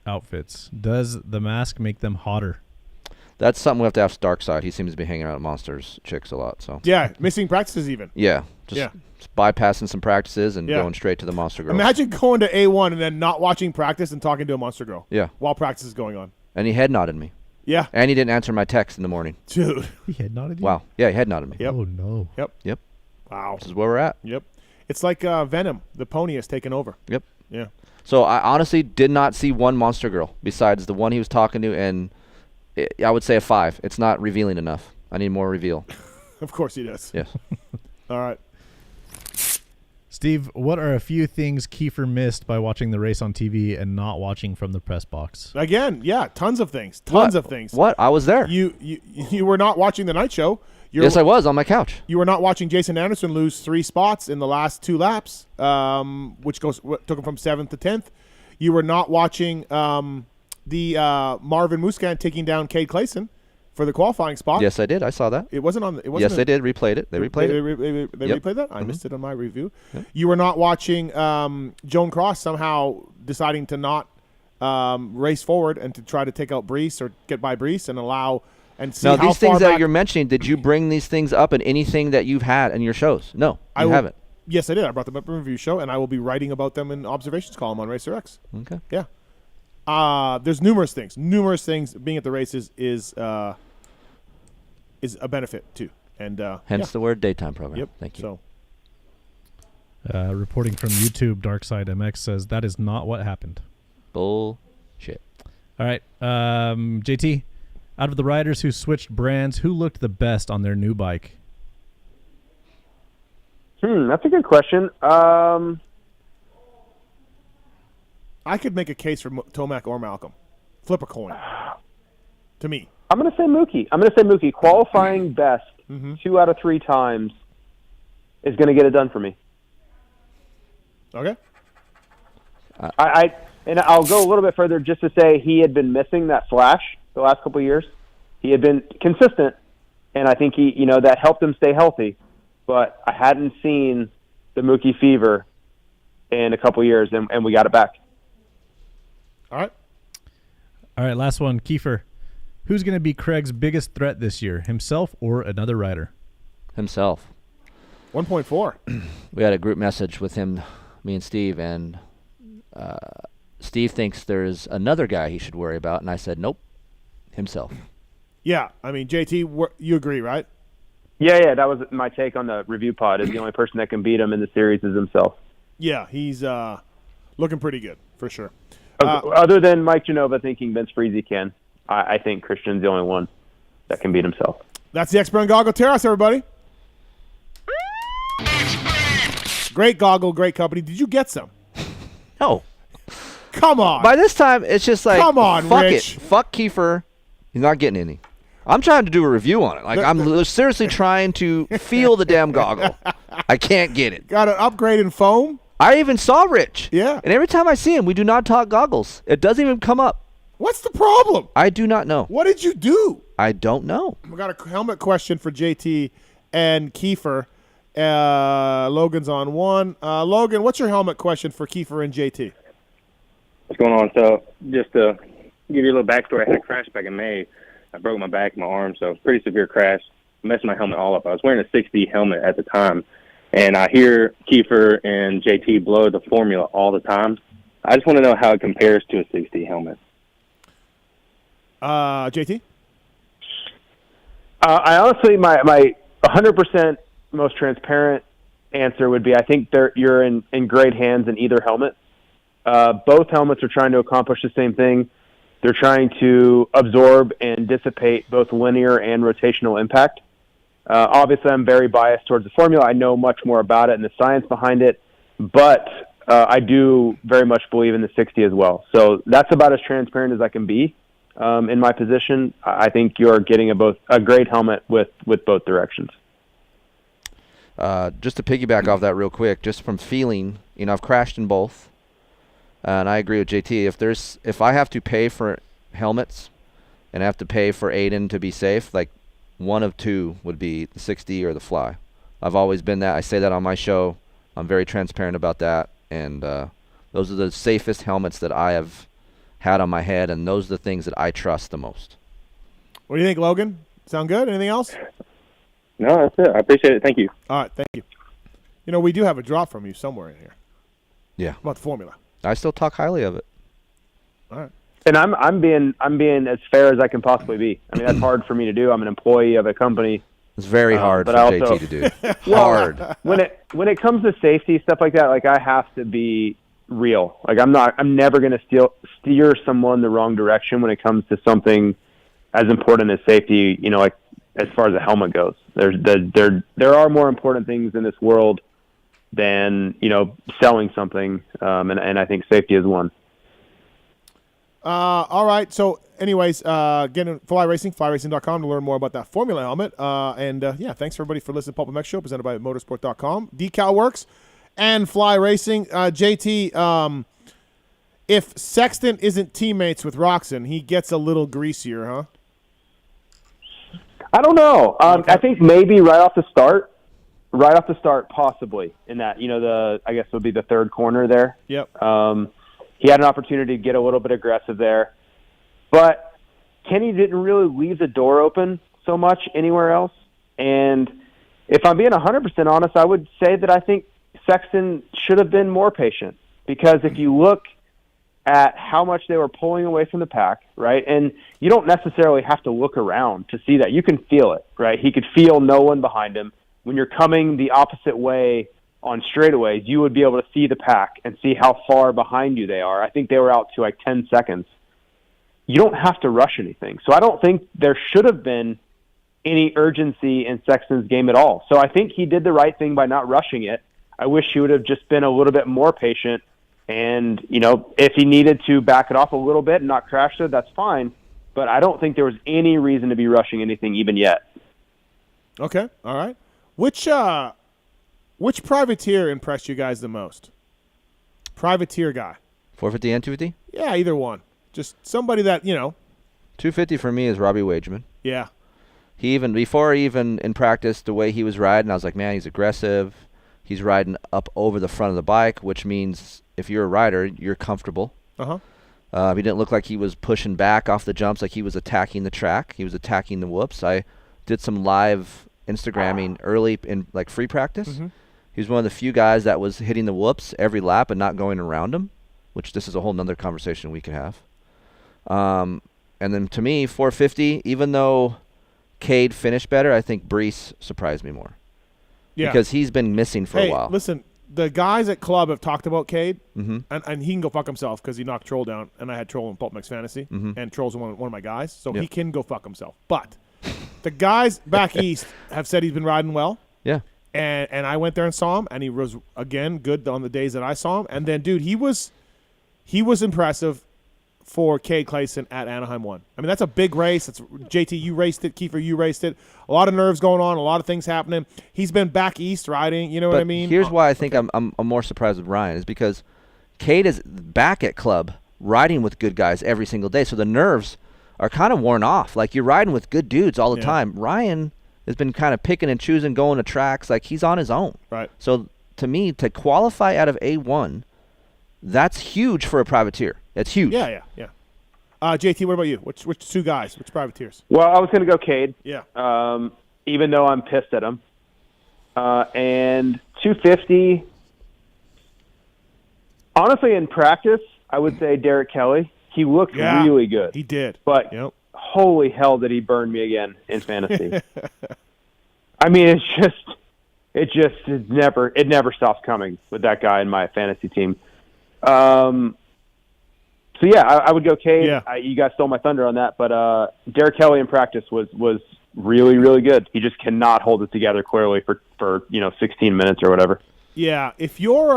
outfits. Does the mask make them hotter? That's something we have to ask Darkside. He seems to be hanging out at Monsters chicks a lot. So Yeah, missing practices even. yeah, just bypassing some practices and Yeah. going straight to the Monster Girl. Imagine going to A1 and then not watching practice and talking to a Monster Girl. Yeah. While practice is going on. And he head nodded me. Yeah. And he didn't answer my text in the morning. Dude. He head nodded you? Wow. Yeah, he head nodded me. Yep. Oh, no. Yep. Wow. This is where we're at. Yep. It's like Venom. The pony has taken over. Yep. Yeah. So I honestly did not see one Monster Girl besides the one he was talking to, and I would say a 5. It's not revealing enough. I need more reveal. Of course he does. Yes. All right. Steve, what are a few things Kiefer missed by watching the race on TV and not watching from the press box? Again, yeah, tons of things. Tons of things. What? I was there. You were not watching the night show. Yes, I was on my couch. You were not watching Jason Anderson lose 3 spots in the last 2 laps, which took him from 7th to 10th. You were not watching the Marvin Musquin taking down Cade Clayson for the qualifying spot. Yes, I did. I saw that. It wasn't on. Yes, they did. Replayed it. They replayed it. They Yep. replayed that. I Mhm. missed it on my review. Yep. You were not watching Joan Cross somehow deciding to not race forward and to try to take out Brees or get by Brees and allow and see Now, how these far things back. that you're mentioning, did you bring these things up in anything that you've had in your shows? No, you haven't. Yes, I did. I brought them up in a review show, and I will be writing about them in observations column on Racer X. Okay. Yeah. There's numerous things. Being at the races is a benefit too, and Hence the word daytime program. Yep. Thank you. So, Reporting from YouTube, Darkside MX says that is not what happened. Bullshit. All right. JT, out of the riders who switched brands, who looked the best on their new bike? That's a good question. I could make a case for Tomac or Malcolm. Flip a coin. To me. I'm going to say Mookie. Qualifying best 2 out of 3 times is going to get it done for me. Okay. And I'll go a little bit further just to say he had been missing that flash the last couple of years. He had been consistent, and I think that helped him stay healthy. But I hadn't seen the Mookie fever in a couple of years, and we got it back. All right, last one. Kiefer, who's going to be Craig's biggest threat this year, himself or another rider? Himself. 1.4. We had a group message with him, me and Steve, and Steve thinks there's another guy he should worry about, and I said, nope, himself. Yeah, I mean, JT, you agree, right? Yeah, that was my take on the review pod. Is the only person that can beat him in the series is himself. Yeah, he's looking pretty good, for sure. Other than Mike Genova thinking Vince Friese can, I think Christian's the only one that can beat himself. That's the X-Brand Goggle Terrace, everybody. Great goggle, great company. Did you get some? No. Come on. By this time, it's just like, Come on, fuck Rich. it. Fuck Kiefer. He's not getting any. I'm trying to do a review on it. Like, I'm seriously trying to feel the damn goggle. I can't get it. Got an upgrade in foam? I even saw Rich. Yeah. And every time I see him, we do not talk goggles. It doesn't even come up. What's the problem? I do not know. What did you do? I don't know. We got a helmet question for JT and Kiefer. Logan's on one. Logan, what's your helmet question for Kiefer and JT? What's going on? So, just to give you a little backstory, I had a crash back in May. I broke my back, my arm, so pretty severe crash. Messed my helmet all up. I was wearing a 60 helmet at the time, and I hear Keefer and JT blow the formula all the time. I just want to know how it compares to a 60 helmet. JT? I honestly, my 100% most transparent answer would be I think you're in great hands in either helmet. Both helmets are trying to accomplish the same thing. They're trying to absorb and dissipate both linear and rotational impact. Obviously, I'm very biased towards the formula. I know much more about it and the science behind it, but I do very much believe in the 60 as well. So that's about as transparent as I can be in my position. I think you're getting a great helmet with both directions. Just to piggyback off that real quick, just from feeling, I've crashed in both, and I agree with JT. If I have to pay for helmets and I have to pay for Aiden to be safe, like one of two would be the 60 or the Fly. I've always been that. I say that on my show. I'm very transparent about that, and those are the safest helmets that I have had on my head, and those are the things that I trust the most. What do you think, Logan? Sound good? Anything else? No, that's it. I appreciate it. Thank you. All right, thank you. We do have a drop from you somewhere in here. Yeah. About the formula. I still talk highly of it. All right. And I'm being as fair as I can possibly be. I mean, that's hard for me to do. I'm an employee of a company. It's very hard for JT to do. Hard. When it comes to safety, stuff like that, like I have to be real. Like I'm never going to steer someone the wrong direction when it comes to something as important as safety, like as far as a helmet goes. There are more important things in this world than, selling something. And I think safety is one. All right. So anyways, get in Fly Racing, flyracing.com to learn more about that formula helmet. Thanks everybody for listening to PulpMX Show presented by motorsport.com, Decal Works, and Fly Racing. JT, if Sexton isn't teammates with Roczen, he gets a little greasier, huh? I don't know. I think maybe right off the start, possibly in that, I guess would be the third corner there. Yep. He had an opportunity to get a little bit aggressive there, but Kenny didn't really leave the door open so much anywhere else. And if I'm being 100% honest, I would say that I think Sexton should have been more patient, because if you look at how much they were pulling away from the pack, right? And you don't necessarily have to look around to see that. You can feel it, right? He could feel no one behind him. When you're coming the opposite way on straightaways, you would be able to see the pack and see how far behind you they are. I think they were out to like 10 seconds. You don't have to rush anything. So I don't think there should have been any urgency in Sexton's game at all. So I think he did the right thing by not rushing it. I wish he would have just been a little bit more patient. And, if he needed to back it off a little bit and not crash there, that's fine. But I don't think there was any reason to be rushing anything even yet. Okay. All right. Which privateer impressed you guys the most? Privateer guy. 450 and 250? Yeah, either one. Just somebody that, 250 for me is Robbie Wageman. Yeah. Before in practice, the way he was riding, I was like, man, he's aggressive. He's riding up over the front of the bike, which means if you're a rider, you're comfortable. Uh-huh. He didn't look like he was pushing back off the jumps, like he was attacking the track. He was attacking the whoops. I did some live Instagramming early in like free practice. Mm-hmm. He was one of the few guys that was hitting the whoops every lap and not going around him, which this is a whole nother conversation we could have. And then to me, 450, even though Cade finished better, I think Brees surprised me more. Yeah. Because he's been missing for a while. Listen, the guys at Club have talked about Cade, Mm-hmm. and he can go fuck himself because he knocked Troll down, and I had Troll in PulpMX Fantasy, Mm-hmm. and Troll's one of my guys, so Yep. he can go fuck himself. But the guys back east have said he's been riding well. Yeah. And I went there and saw him, and he was, again, good on the days that I saw him. And then, dude, he was impressive for Cade Clayson at Anaheim 1. I mean, that's a big race. It's JT, you raced it. Kiefer, you raced it. A lot of nerves going on, a lot of things happening. He's been back east riding, you know what I mean? Here's why I think I'm more surprised with Ryan is because Cade is back at Club riding with good guys every single day, so the nerves are kind of worn off. Like, you're riding with good dudes all the time. Ryan has been kind of picking and choosing, going to tracks. Like, he's on his own. Right. So, to me, to qualify out of A1, that's huge for a privateer. That's huge. Yeah. JT, what about you? Which two guys? Which privateers? Well, I was going to go Cade. Yeah. Even though I'm pissed at him. and 250. Honestly, in practice, I would say Derek Kelly. He looked really good. He did. But holy hell did he burn me again in fantasy. I mean, it never stops coming with that guy in my fantasy team. So yeah, I would go Cade. Yeah. You guys stole my thunder on that, but Derek Kelly in practice was really, really good. He just cannot hold it together clearly for 16 minutes or whatever. Yeah, if you're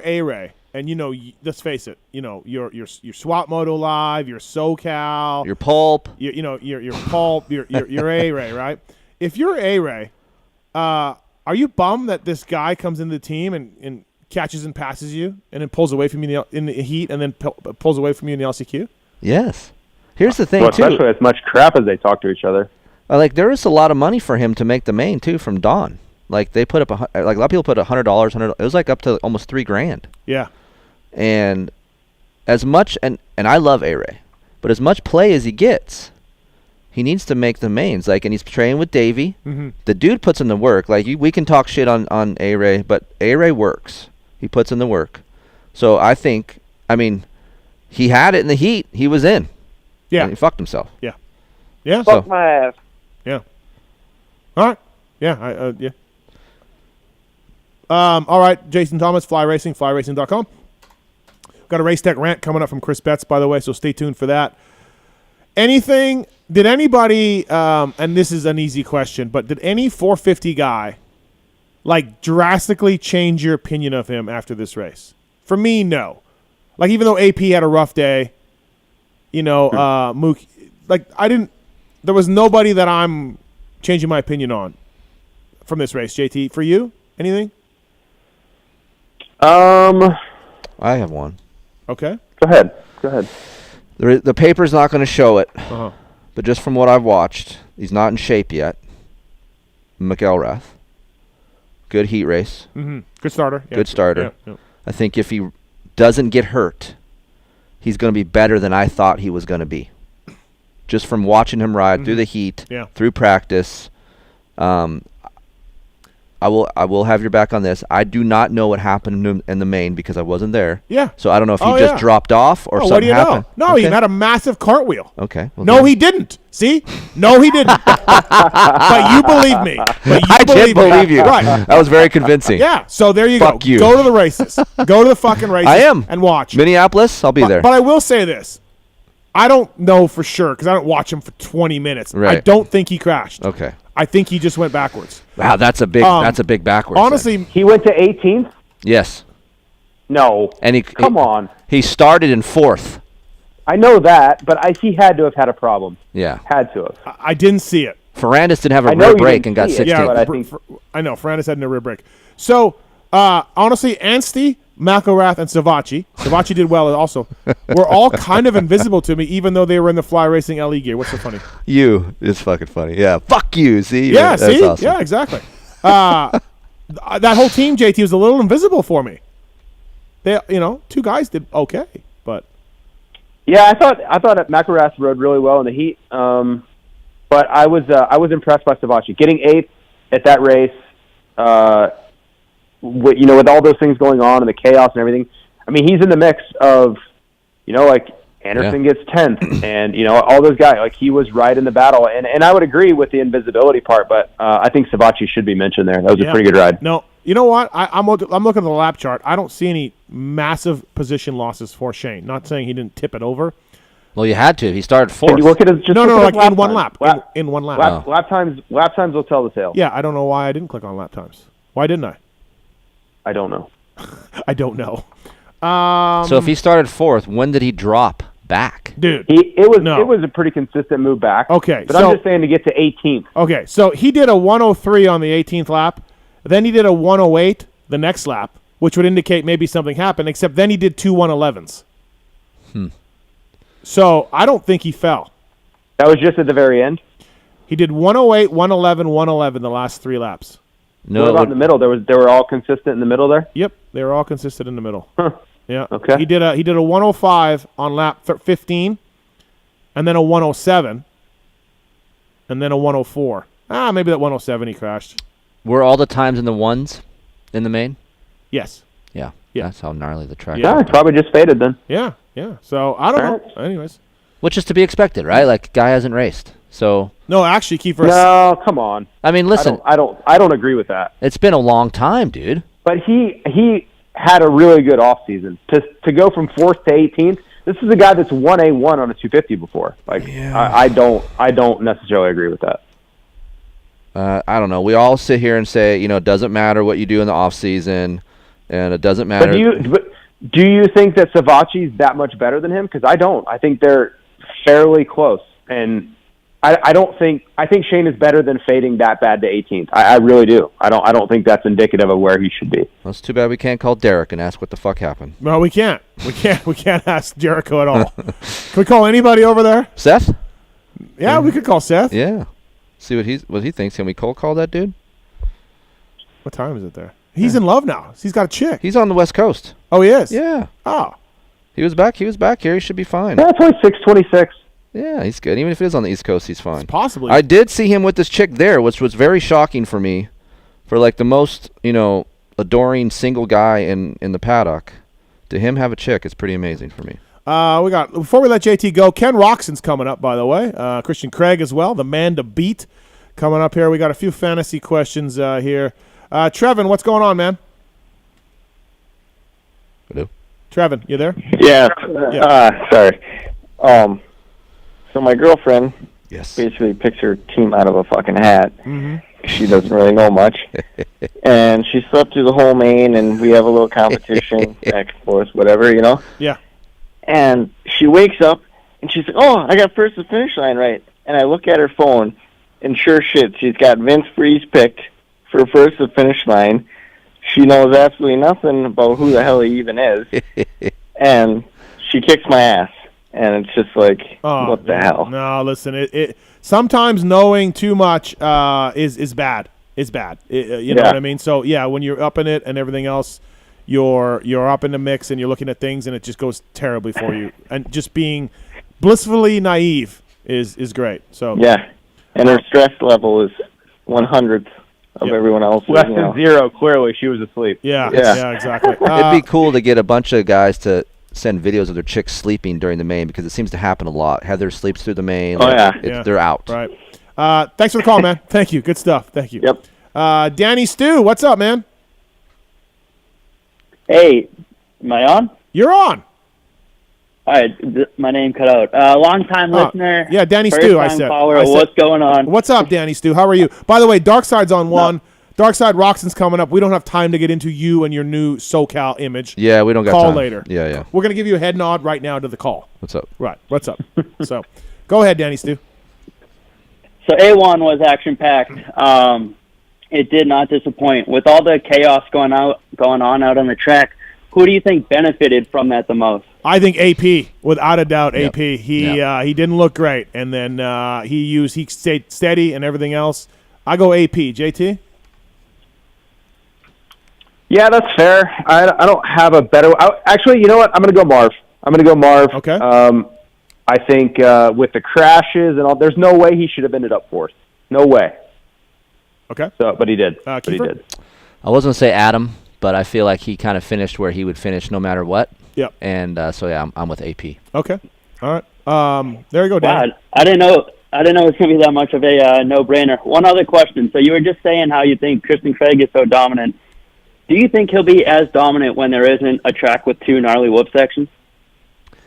A-Ray, and let's face it, your SWAT Moto Live, your SoCal, your Pulp, your Pulp, your A-Ray, right? If you're A-Ray, are you bummed that this guy comes into the team and catches and passes you, and then pulls away from you in the heat, and then pulls away from you in the LCQ? Yes. Here's the thing, especially as much crap as they talk to each other. There is a lot of money for him to make the main too from Dawn. Like they put up a lot of people put $100. It was like up to almost $3,000. Yeah. And as much and I love A-Ray, but as much play as he gets, he needs to make the mains. And he's training with Davey. Mm-hmm. The dude puts in the work. We can talk shit on A-Ray, but A-Ray works. He puts in the work. So I he had it in the heat. He was in. Yeah. And he fucked himself. Yeah. Yeah. Fuck my ass. Yeah. All right. Yeah. Yeah. All right. Jason Thomas, Fly Racing, flyracing.com. Got a race tech rant coming up from Chris Betts, by the way, so stay tuned for that. Did anybody, and this is an easy question, but did any 450 guy drastically change your opinion of him after this race? For me, no. Even though AP had a rough day, Mook, there was nobody that I'm changing my opinion on from this race. JT, for you, anything? I have one. Okay. Go ahead. The paper's not going to show it, Uh-huh. but just from what I've watched, he's not in shape yet. McElrath. Good heat race. Mm-hmm. Good starter. Yeah. Good starter. Yeah. I think if he doesn't get hurt, he's going to be better than I thought he was going to be. Just from watching him ride through the heat, through practice. I will have your back on this. I do not know what happened to him in the main because I wasn't there. Yeah. So I don't know if he just dropped off or something what do you happened. know? No, he had a massive cartwheel. Okay. Well, no, he didn't. See? No, he didn't. But you believe me. I did believe you. Right. That was very convincing. Yeah. So there you Fuck go. you. Go to the races. Go to the fucking races. I am. And watch. Minneapolis, I'll be there. But I will say this. I don't know for sure because I don't watch him for 20 minutes. Right. I don't think he crashed. Okay. I think he just went backwards. Wow, that's a big backwards. Honestly, he went to 18th? Yes. No. And Come on. He started in 4th. I know that, but he had to have had a problem. Yeah. Had to have. I didn't see it. Ferrandis didn't have a rear break and got 16th. Yeah, but I know. Ferrandis had no rear break. So, honestly, Anstie, McElrath, and Savachi did well also, were all kind of invisible to me, even though they were in the Fly Racing LE gear. What's so funny? You is fucking funny. Yeah. Fuck you. See? Yeah, That's see? awesome. Yeah, exactly. That whole team, JT, was a little invisible for me. They, two guys did okay, but. Yeah, I thought that McElrath rode really well in the heat, but I was impressed by Savachi getting 8th at that race. With all those things going on and the chaos and everything, I mean, he's in the mix of, Anderson gets 10th, and all those guys. He was right in the battle, and I would agree with the invisibility part, but I think Savachi should be mentioned there. That was a pretty good ride. No, you know what? I'm looking at the lap chart. I don't see any massive position losses for Shane. Not saying he didn't tip it over. Well, you had to. He started 4th. Can you look at his in one lap. In one lap. Lap times will tell the tale. Yeah, I don't know why I didn't click on lap times. Why didn't I? I don't know. I don't know. So if he started 4th, when did he drop back? Dude, it was a pretty consistent move back. Okay, but I'm just saying to get to 18th. Okay, so he did a 103 on the 18th lap. Then he did a 108 the next lap, which would indicate maybe something happened, except then he did 2 111s. So I don't think he fell. That was just at the very end? He did 108, 111, 111 the last 3 laps. No, what about in the middle? They were all consistent in the middle there? Yep, they were all consistent in the middle. Huh. Yeah. Okay. He did a 105 on lap 15, and then a 107, and then a 104. Maybe that 107 he crashed. Were all the times in the ones in the main? Yes. Yeah. Yeah. That's how gnarly the track Yeah, is. probably just faded then. Yeah. So I don't know. Anyways. Which is to be expected, right? Like, guy hasn't raced. So. No, actually, Kiefer. No, come on. I mean, listen. I don't agree with that. It's been a long time, dude. But he had a really good off season. To go from 4th to 18th, this is a guy that's won A1 on a 250 before. Like, I don't necessarily agree with that. I don't know. We all sit here and say, it doesn't matter what you do in the off season, and it doesn't matter. But do you think that Savacci's that much better than him? Because I don't. I think they're fairly close, and I think Shane is better than fading that bad to 18th. I really do. I don't think that's indicative of where he should be. Well, it's too bad we can't call Derek and ask what the fuck happened. No, we can't. We can't ask Jericho at all. Can we call anybody over there? Seth? Yeah, we could call Seth. Yeah. See what he thinks. Can we cold call that dude? What time is it there? He's in love now. He's got a chick. He's on the West Coast. Oh, he is? Yeah. Oh. He was back here. He should be fine. Yeah, it's only 6:26. Yeah, he's good. Even if it is on the East Coast, he's fine. Possibly. I did see him with this chick there, which was very shocking for me. For like the most, adoring single guy in the paddock, to him have a chick is pretty amazing for me. Before we let JT go, Ken Roczen's coming up, by the way. Christian Craig as well, the man to beat, coming up here. We got a few fantasy questions here. Trevin, what's going on, man? Hello? Trevin, you there? Yeah. Yeah. Sorry. So my girlfriend yes. basically picks her team out of a fucking hat. Mm-hmm. She doesn't really know much. And she slept through the whole main, and we have a little competition, back and forth, whatever, Yeah. And she wakes up, and she's like, oh, I got first to finish line right. And I look at her phone, and sure shit, she's got Vince Freeze picked for first to finish line. She knows absolutely nothing about who the hell he even is. And she kicks my ass. And it's just like, what the hell? No, listen. It sometimes knowing too much is bad. It's bad. You know what I mean? So yeah, when you're up in it and everything else, you're up in the mix and you're looking at things and it just goes terribly for you. And just being blissfully naive is great. So yeah, and her stress level is 1/100th of everyone else. Less than 0. Clearly, she was asleep. Yeah, exactly. It'd be cool to get a bunch of guys to send videos of their chicks sleeping during the main because it seems to happen a lot. Heather sleeps through the main. They're out. Right. Thanks for the call, man. Thank you. Good stuff. Thank you. Yep. Danny Stu, what's up, man? Hey, am I on? You're on. All right, my name cut out. Long-time listener. Yeah, Danny first Stu, time I said. Follower. What's going on? What's up, Danny Stu? How are you? By the way, Darkside's on one. Darkside Roczen's coming up. We don't have time to get into you and your new SoCal image. Yeah, we don't got call time. later. Yeah. We're gonna give you a head nod right now to the call. What's up? Right. What's up? So, go ahead, Danny Stu. So A1 was action-packed. It did not disappoint. With all the chaos going on out on the track, who do you think benefited from that the most? I think AP, without a doubt, AP. He didn't look great, and then he stayed steady and everything else. I go AP. JT. Yeah, that's fair. I don't have a better. Actually, you know what? I'm going to go Marv. Okay. I think with the crashes and all, there's no way he should have ended up fourth. No way. Okay. So, but he did. But he did. I was going to say Adam, but I feel like he kind of finished where he would finish no matter what. Yep. And so yeah, I'm with AP. Okay. All right. There you go, Dan. Wow, I didn't know it's going to be that much of a no-brainer. One other question. So you were just saying how you think Christian Craig is so dominant. Do you think he'll be as dominant when there isn't a track with 2 gnarly whoop sections?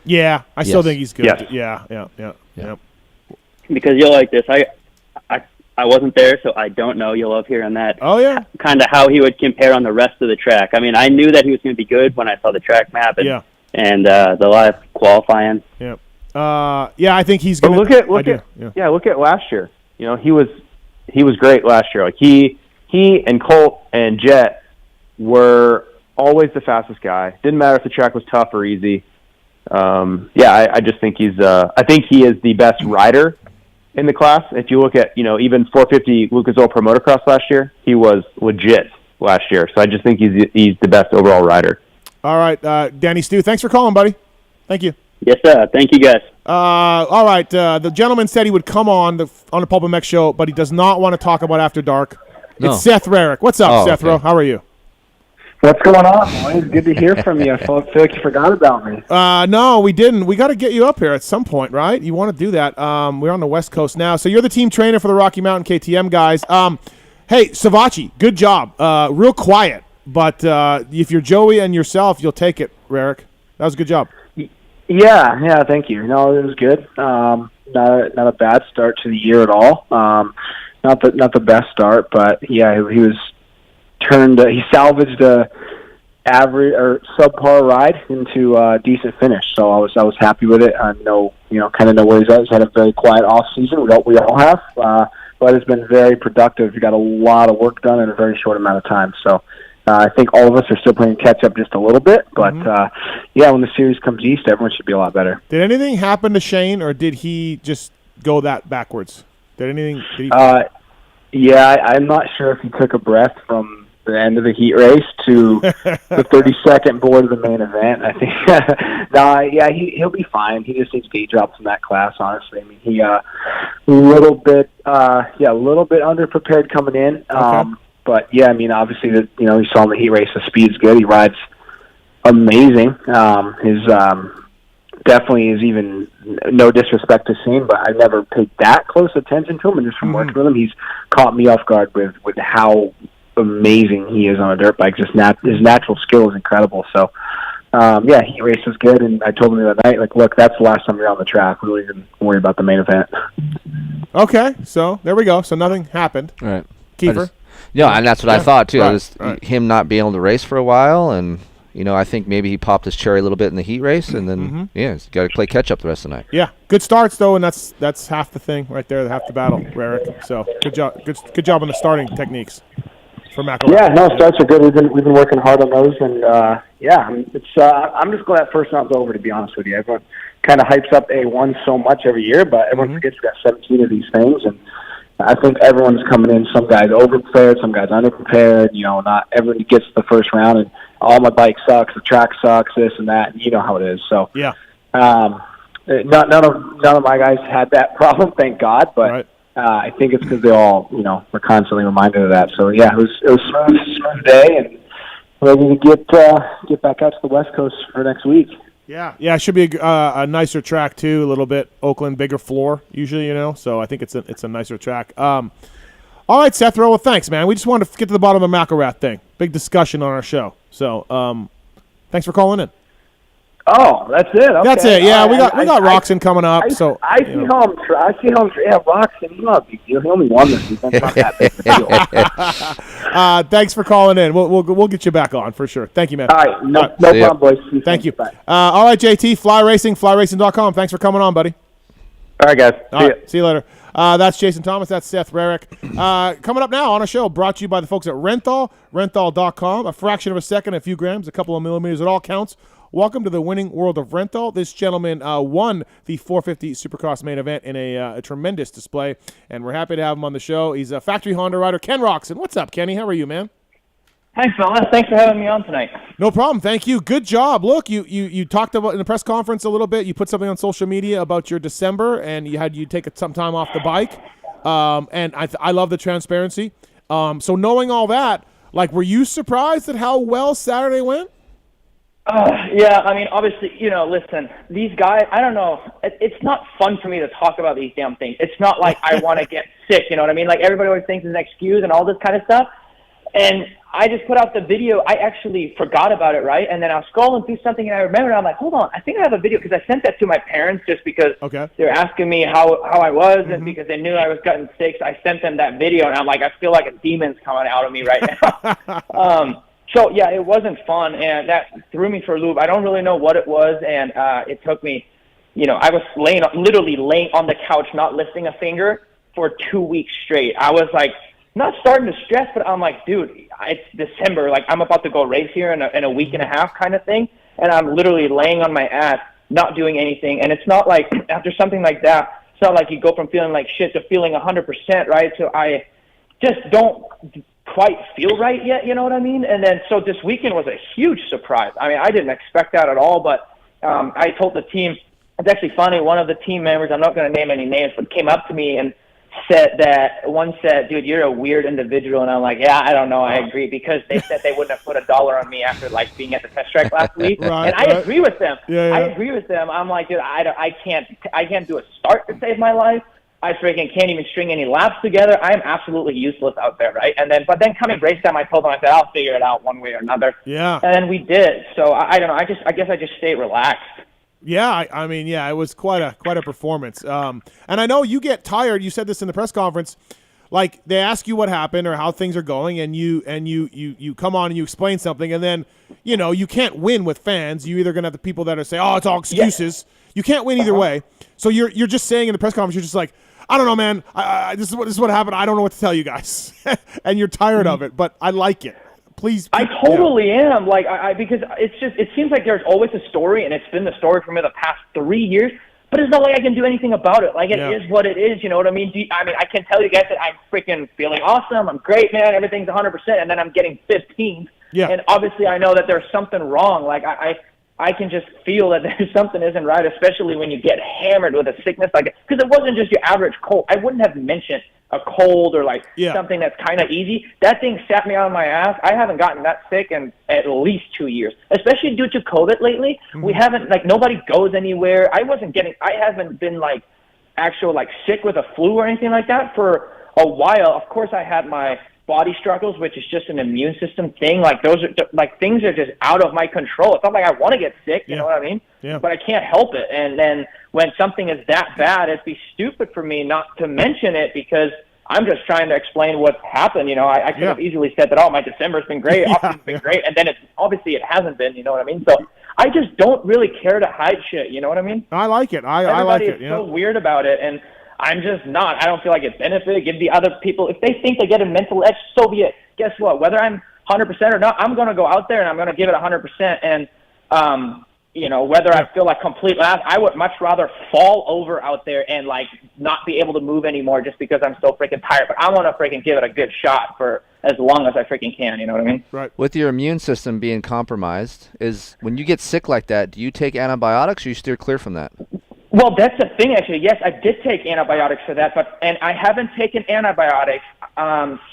Yeah, I still think he's good. Yes. Yeah. Because you'll like this. I wasn't there, so I don't know. You'll love hearing that. Oh, yeah. Kind of how he would compare on the rest of the track. I mean, I knew that he was going to be good when I saw the track map and the live qualifying. Yeah. I think he's going to look at last year. You know, he was great last year. Like he and Colt and Jet were always the fastest guy. Didn't matter if the track was tough or easy. I just think I think he is the best rider in the class. If you look at, even 450 Lucas Oil Pro Motocross last year, he was legit last year. So I just think he's the best overall rider. All right, Danny Stu, thanks for calling, buddy. Thank you. Yes, sir. Thank you, guys. All right, the gentleman said he would come on the PulpMX show, but he does not want to talk about After Dark. No. It's Seth Rarick. What's up, Oh, Seth okay. How are you? What's going on, boys? Good to hear from you. I feel like you forgot about me. No, we didn't. We got to get you up here at some point, right? You want to do that. We're on the West Coast now. So you're the team trainer for the Rocky Mountain KTM guys. Hey, Savachi, good job. Real quiet, but if you're Joey and yourself, you'll take it, Rarick. That was a good job. Yeah, thank you. No, it was good. Not a bad start to the year at all. Not the best start, but yeah, he was he salvaged a average or subpar ride into a decent finish. So I was happy with it. I kind of know where he's at. He's had a very quiet off season. We all have, but it's been very productive. He got a lot of work done in a very short amount of time. So I think all of us are still playing catch up just a little bit. But yeah, when the series comes east, everyone should be a lot better. Did anything happen to Shane, or did he just go that backwards? Did he? Yeah, I'm not sure if he took a breath from the end of the heat race to the 32nd board of the main event. I think, he'll be fine. He just needs gate drops in that class, honestly. I mean, he a little bit underprepared coming in. But yeah, I mean, obviously you saw in the heat race, the speed's good. He rides amazing. His definitely is, even no disrespect to Shane, but I've never paid that close attention to him, and just from working with him, he's caught me off guard with how amazing he is on a dirt bike. Just his natural skill is incredible. So yeah, heat race was good, and I told him the other night, like, look, that's the last time you're on the track. We don't even worry about the main event. Okay, so there we go. So nothing happened. All right. Keefer? Yeah, and that's what I thought, too. Right. Him not being able to race for a while, and, I think maybe he popped his cherry a little bit in the heat race, and then, he's got to play catch-up the rest of the night. Yeah, good starts, though, and that's half the thing right there, half the battle, Rarick. So good job. Good job on the starting techniques for McElroy. Yeah, no, starts are good. We've been working hard on those, and yeah, it's I'm just glad that first round's over, to be honest with you. Everyone kind of hypes up A1 so much every year, but everyone forgets we've got 17 of these things, and I think everyone's coming in. Some guys overprepared, some guys underprepared. Not everyone gets the first round, and my bike sucks, the track sucks, this and that. And you know how it is. So yeah, none of my guys had that problem, thank God. But I think it's because they all were constantly reminded of that. So yeah, it was a smooth day, and we're ready to get back out to the West Coast for next week. Yeah, it should be a nicer track too. A little bit Oakland, bigger floor usually, So I think it's a nicer track. All right, Seth Rowe. Well, thanks, man. We just wanted to get to the bottom of the McElrath thing. Big discussion on our show. So thanks for calling in. Oh, that's it. Okay. That's it. Yeah, we got Roczen coming up. I see how I'm. Yeah, Roczen. He's not a big deal. He only won this weekend. It's not that big of a deal. Thanks for calling in. We'll get you back on for sure. Thank you, man. All right, no problem, boys. Thank you. All right, JT, Fly Racing, flyracing.com. Thanks for coming on, buddy. All right, guys. See you later. That's Jason Thomas. That's Seth Rarick. Coming up now on a show brought to you by the folks at Renthal, renthal.com. A fraction of a second, a few grams, a couple of millimeters. It all counts. Welcome to the winning world of Renthal. This gentleman won the 450 Supercross main event in a tremendous display, and we're happy to have him on the show. He's a factory Honda rider, Ken Roczen. What's up, Kenny? How are you, man? Hi, fella. Thanks for having me on tonight. No problem. Thank you. Good job. Look, you talked about in the press conference a little bit. You put something on social media about your December, and you take some time off the bike. And I love the transparency. So knowing all that, were you surprised at how well Saturday went? Yeah, I mean, obviously, listen, these guys, I don't know. It's not fun for me to talk about these damn things. It's not like I want to get sick, you know what I mean? Everybody always thinks it's an excuse and all this kind of stuff. And I just put out the video. I actually forgot about it, right? And then I was scrolling through something, and I remembered. I'm like, hold on, I think I have a video, because I sent that to my parents just because they're asking me how I was, and because they knew I was getting sick. So I sent them that video, and I'm like, I feel like a demon's coming out of me right now. So, yeah, it wasn't fun, and that threw me for a loop. I don't really know what it was, and it took me, I was literally laying on the couch, not lifting a finger for 2 weeks straight. I was not starting to stress, but I'm like, dude, it's December. I'm about to go race here in a week and a half kind of thing. And I'm literally laying on my ass, not doing anything. And it's not like after something like that, it's not like you go from feeling like shit to feeling 100%, right? So I just don't quite feel right yet, you know what I mean? And then so this weekend was a huge surprise. I mean, I didn't expect that at all, but I told the team, it's actually funny, one of the team members, I'm not going to name any names, but came up to me and one said, dude, you're a weird individual. And I'm like, yeah, I don't know. I agree, because they said they wouldn't have put $1 on me after like being at the test track last week. Right, and I agree with them. I agree with them. I'm like, dude, I can't do a start to save my life. I freaking can't even string any laps together. I am absolutely useless out there, right? But then coming race time, I told them, I said, I'll figure it out one way or another. Yeah. And then we did. So I don't know. I guess I just stayed relaxed. Yeah, I mean, it was quite a performance. And I know you get tired. You said this in the press conference. Like, they ask you what happened or how things are going, and you come on and you explain something, and then you can't win with fans. You either gonna have the people that are say, "Oh, it's all excuses." Yeah. You can't win either way. So you're just saying in the press conference, you're just like, I don't know, man. This is what happened. I don't know what to tell you guys, and you're tired of it. But I like it. Please. I totally am. Like, because it seems like there's always a story, and it's been the story for me the past 3 years. But it's not like I can do anything about it. Like, it is what it is. You know what I mean? I can tell you guys that I'm freaking feeling awesome. I'm great, man. Everything's 100%, and then I'm getting 15. Yeah. And obviously, I know that there's something wrong. Like, I can just feel that there's something isn't right, especially when you get hammered with a sickness like that. Because it wasn't just your average cold. I wouldn't have mentioned a cold or something that's kind of easy. That thing sat me on my ass. I haven't gotten that sick in at least 2 years, especially due to COVID lately. Mm-hmm. We haven't, nobody goes anywhere. I haven't been actual sick with a flu or anything like that for a while. Of course, I had my body struggles, which is just an immune system thing. Those are things are just out of my control. It's not like I want to get sick, you know what I mean? Yeah. But I can't help it. And then when something is that bad, it'd be stupid for me not to mention it, because I'm just trying to explain what's happened. I could have easily said that, my December's been great, October's been great, and then obviously it hasn't been, you know what I mean? So I just don't really care to hide shit, you know what I mean? I like it. I like it. Everybody is so weird about it, and I'm just not. I don't feel like it benefited. Give the other people, if they think they get a mental edge, so be it. Guess what? Whether I'm 100% or not, I'm going to go out there and I'm going to give it 100%. And, whether I feel like complete ass, I would much rather fall over out there and not be able to move anymore just because I'm so freaking tired. But I want to freaking give it a good shot for as long as I freaking can. You know what I mean? Right. With your immune system being compromised, is when you get sick like that, do you take antibiotics or you steer clear from that? Well, that's the thing, actually. Yes, I did take antibiotics for that, and I haven't taken antibiotics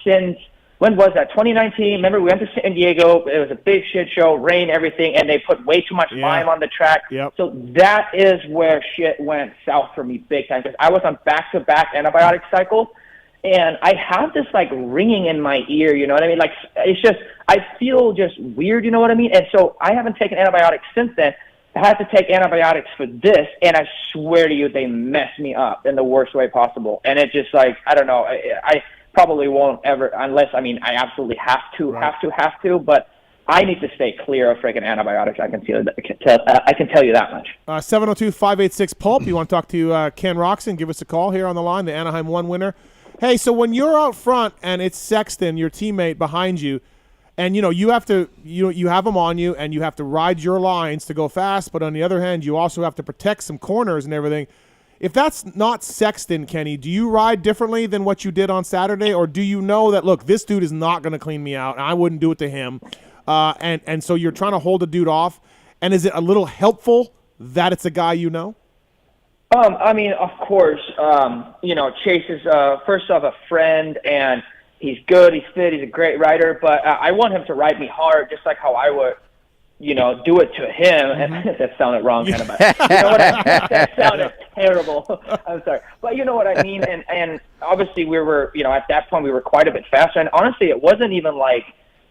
since, when was that? 2019. Remember, we went to San Diego. It was a big shit show, rain, everything, and they put way too much lime on the track. Yep. So that is where shit went south for me big time, because I was on back-to-back antibiotic cycles, and I have this, ringing in my ear, you know what I mean? It's just, I feel just weird, you know what I mean? And so I haven't taken antibiotics since then. I had to take antibiotics for this, and I swear to you, they messed me up in the worst way possible. And it just I don't know. I probably won't ever, unless, I absolutely have to, but I need to stay clear of freaking antibiotics. I can tell you that much. 702-586-PULP. You want to talk to Ken Roczen? Give us a call here on the line, the Anaheim 1 winner. Hey, so when you're out front and it's Sexton, your teammate, behind you, and you have to you have them on you, and you have to ride your lines to go fast, but on the other hand, you also have to protect some corners and everything. If that's not Sexton, Kenny, do you ride differently than what you did on Saturday, or do you know that, look, this dude is not going to clean me out, and I wouldn't do it to him, and so you're trying to hold a dude off? And is it a little helpful that it's a guy you know? Of course, Chase is first off a friend, and he's good, he's fit, he's a great rider, but I want him to ride me hard, just like how I would, do it to him. Mm-hmm. And that sounded wrong, kind of. That sounded terrible. I'm sorry. But you know what I mean? And obviously we were, at that point we were quite a bit faster. And honestly, it wasn't even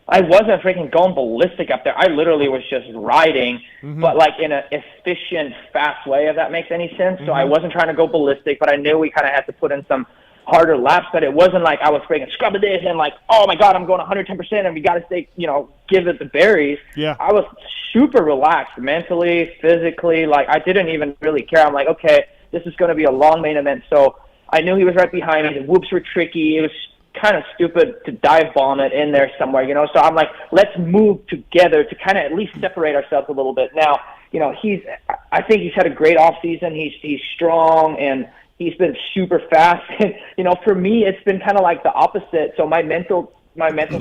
I wasn't freaking going ballistic up there. I literally was just riding, but in an efficient, fast way, if that makes any sense. So I wasn't trying to go ballistic, but I knew we kind of had to put in some harder laps, but it wasn't like I was freaking scrubbing this and oh my God, I'm going 110% and we got to stay, give it the berries. Yeah. I was super relaxed mentally, physically. I didn't even really care. I'm like, okay, this is going to be a long main event. So I knew he was right behind me. The whoops were tricky. It was kind of stupid to dive bomb it in there somewhere, So I'm like, let's move together to kind of at least separate ourselves a little bit. Now, I think he's had a great off season. He's strong, and he's been super fast. And, for me, it's been kind of like the opposite. So my mental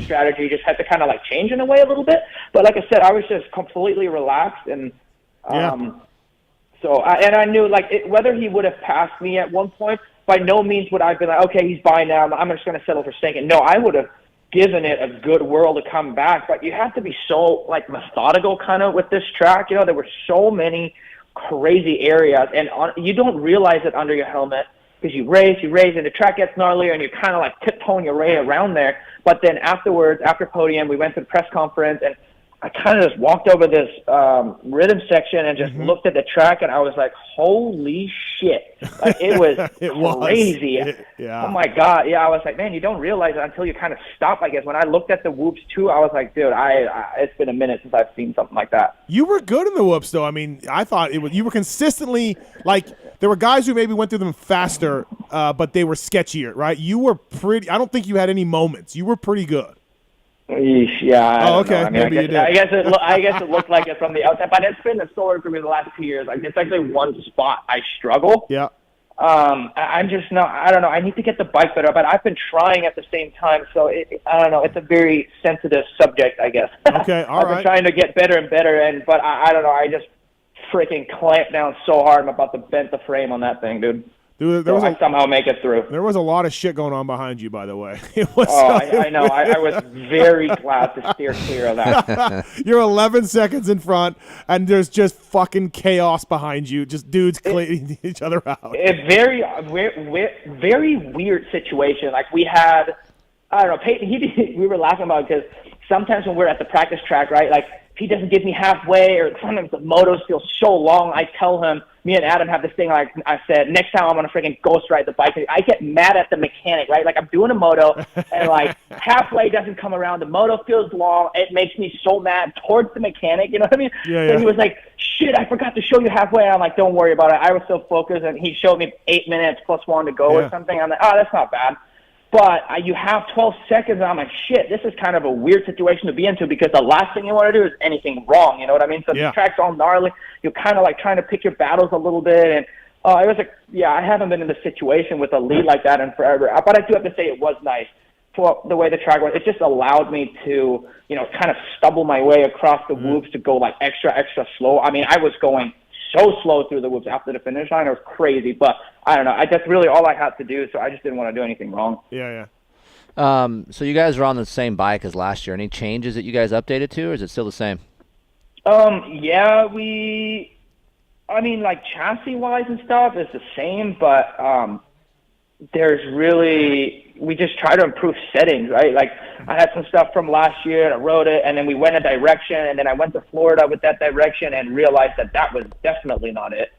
strategy just had to kind of change in a way a little bit. But like I said, I was just completely relaxed and So, I knew, like, whether he would have passed me at one point, by no means would I have been like, okay, he's by now, I'm just going to settle for second. No, I would have given it a good whirl to come back, but you have to be so, like, methodical kind of with this track. You know, there were so many crazy areas, and you don't realize it under your helmet because you race, and the track gets gnarlier, and you're kind of, like, tiptoeing your way around there. But then afterwards, after podium, we went to the press conference, and I kind of just walked over this rhythm section and just looked at the track, and I was like, holy shit. Like, it was crazy. Yeah. Oh, my God. Yeah, I was like, man, you don't realize it until you kind of stop, I guess. When I looked at the whoops, too, I was like, dude, it's been a minute since I've seen something like that. You were good in the whoops, though. I mean, I thought you were consistently, like, there were guys who maybe went through them faster, but they were sketchier, right? You were pretty – I don't think you had any moments. You were pretty good. Yeah. Oh, okay. I mean, Maybe you did. I guess it looked like it from the outside, but it's been a story for me the last 2 years. Like, it's actually one spot I struggle. Yeah. I'm just not. I don't know. I need to get the bike better, but I've been trying at the same time. So I don't know. It's a very sensitive subject, I guess. Okay. All I've been trying to get better and better, but I don't know. I just freaking clamped down so hard. I'm about to bend the frame on that thing, dude. Dude, I somehow make it through. There was a lot of shit going on behind you, by the way. I know. I was very glad to steer clear of that. You're 11 seconds in front, and there's just fucking chaos behind you. Just dudes cleaning each other out. A very weird situation. Like, we had, I don't know, Peyton, we were laughing about it because sometimes when we're at the practice track, right, like, if he doesn't give me halfway or sometimes the motos feel so long, I tell him, me and Adam have this thing, like I said, next time I'm going to freaking ghost ride the bike. I get mad at the mechanic, right? Like, I'm doing a moto, and, like, halfway doesn't come around. The moto feels long. It makes me so mad towards the mechanic, you know what I mean? Yeah, So he was like, shit, I forgot to show you halfway. I'm like, don't worry about it. I was so focused, and he showed me 8 minutes plus 1 to go or something. I'm like, oh, that's not bad. But you have 12 seconds, and I'm like, shit, this is kind of a weird situation to be into because the last thing you want to do is anything wrong, you know what I mean? So the track's all gnarly. You're kind of, like, trying to pick your battles a little bit. And it was like, I haven't been in this situation with a lead like that in forever. But I do have to say it was nice for the way the track was. It just allowed me to, you know, kind of stumble my way across the whoops to go, like, extra slow. I mean, I was going so slow through the whoops after the finish line. It was crazy, but I don't know. That's really all I had to do, so I just didn't want to do anything wrong. Yeah. So you guys are on the same bike as last year. Any changes that you guys updated to, or is it still the same? Yeah, I mean, like, chassis-wise and stuff is the same, but we just try to improve settings, right? Like, I had some stuff from last year, and I wrote it, and then we went a direction, and then I went to Florida with that direction and realized that was definitely not it.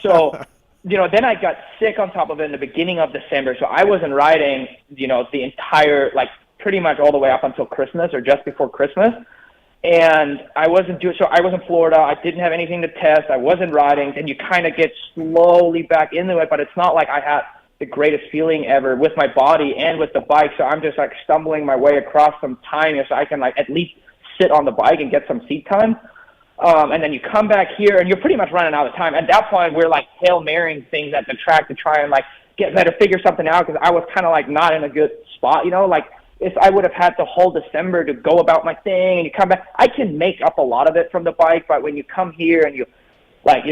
So, you know, then I got sick on top of it in the beginning of December, so I wasn't riding, you know, the entire, like, pretty much all the way up until Christmas or just before Christmas. And I wasn't so I was in Florida. I didn't have anything to test. I wasn't riding. And you kind of get slowly back into it, but it's not like I had the greatest feeling ever with my body and with the bike. So I'm just, like, stumbling my way across some time so I can, like, at least sit on the bike and get some seat time. And then you come back here and you're pretty much running out of time. At that point, we're, like, Hail Marying things at the track to try and, like, get better, figure something out because I was kind of, like, not in a good spot, you know, like, if I would have had the whole December to go about my thing and you come back, I can make up a lot of it from the bike, but when you come here and you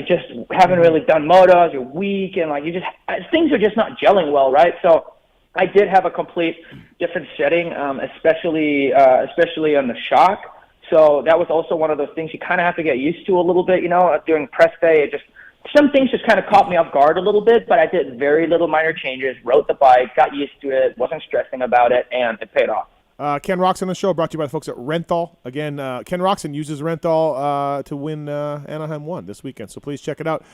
just haven't really done motos, you're weak, and, like, things are just not gelling well, right? So I did have a complete different setting, especially on the shock. So that was also one of those things you kind of have to get used to a little bit, you know, during press day. Some things just kind of caught me off guard a little bit, but I did very little minor changes, rode the bike, got used to it, wasn't stressing about it, and it paid off. Ken Roczen on the show, brought to you by the folks at Renthal. Again, Ken Roczen uses Renthal to win Anaheim 1 this weekend, so please check it out.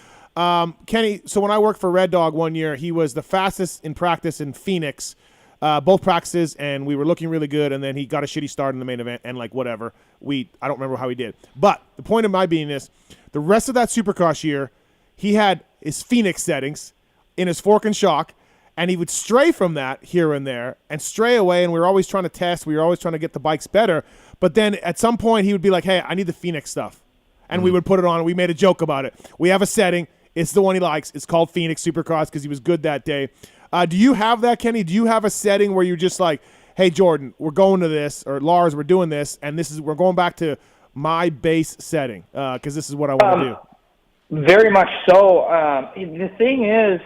Kenny, so when I worked for Red Dog one year, he was the fastest in practice in Phoenix, both practices, and we were looking really good, and then he got a shitty start in the main event, and, like, whatever. I don't remember how he did. But the point of my being is, the rest of that Supercross year, he had his Phoenix settings in his fork and shock, and he would stray from that here and there and stray away, and we were always trying to test. We were always trying to get the bikes better. But then at some point he would be like, hey, I need the Phoenix stuff. And we would put it on, and we made a joke about it. We have a setting. It's the one he likes. It's called Phoenix Supercross because he was good that day. Do you have that, Kenny? Do you have a setting where you're just like, hey, Jordan, we're going to this, or Lars, we're doing this, and we're going back to my base setting because this is what I want to do? Very much so. The thing is,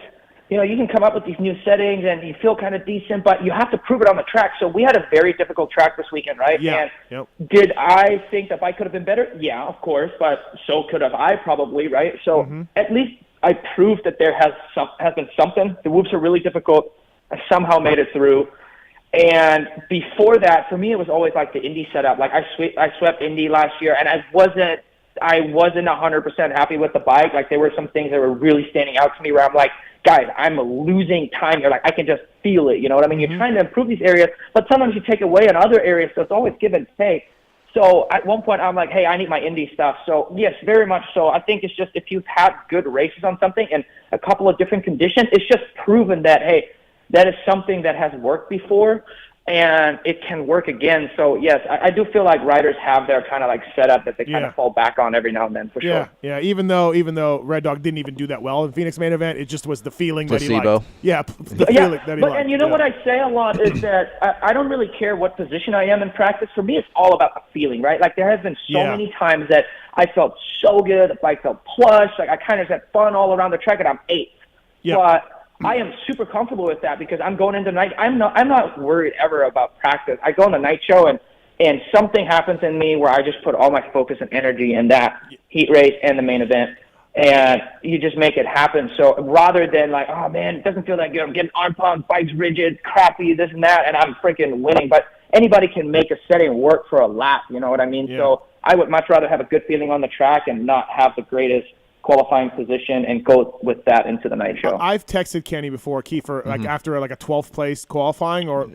you know, you can come up with these new settings and you feel kind of decent, but you have to prove it on the track. So we had a very difficult track this weekend, right? Yeah. And did I think the bike could have been better? Yeah, of course, but so could have I probably, right? So at least I proved that there has been something. The whoops are really difficult. I somehow made it through. And before that, for me, it was always like the Indy setup. Like I swept Indy last year, and I wasn't 100% happy with the bike. Like there were some things that were really standing out to me where I'm like, guys, I'm losing time here. Like I can just feel it. You know what I mean? You're trying to improve these areas, but sometimes you take away in other areas. So it's always give and take. So at one point I'm like, hey, I need my Indy stuff. So yes, very much so. I think it's just if you've had good races on something in a couple of different conditions, it's just proven that, hey, that is something that has worked before and it can work again. So yes, I do feel like riders have their kind of like setup that they kind of fall back on every now and then for sure. Yeah, even though Red Dog didn't even do that well in the Phoenix main event, it just was the feeling that he Placebo. liked. Yeah, the feeling that he liked. And you know what I say a lot is that I don't really care what position I am in practice. For me, it's all about the feeling, right? Like there has been so many times that I felt so good, the bike felt plush, like I kind of had fun all around the track, and I'm 8th. Yeah. But I am super comfortable with that because I'm going into night. I'm not worried ever about practice. I go on the night show and something happens in me where I just put all my focus and energy in that heat race and the main event, and you just make it happen. So rather than like, oh man, it doesn't feel that good. I'm getting arm pumps, bike's rigid, crappy, this and that, and I'm freaking winning. But anybody can make a setting work for a lap. You know what I mean? Yeah. So I would much rather have a good feeling on the track and not have the greatest qualifying position and go with that into the night show. I've texted Kenny before, Keefer, like after like a 12th place qualifying or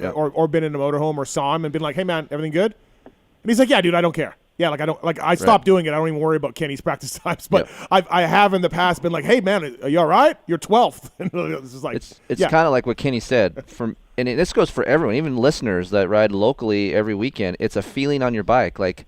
been in a motorhome or saw him and been like, hey man, everything good? And he's like, yeah, dude, I don't care. Yeah, like I stopped doing it. I don't even worry about Kenny's practice times. But I have in the past been like, hey man, are you all right? You're 12th. And this is like it's kind of like what Kenny said. And this goes for everyone, even listeners that ride locally every weekend. It's a feeling on your bike. Like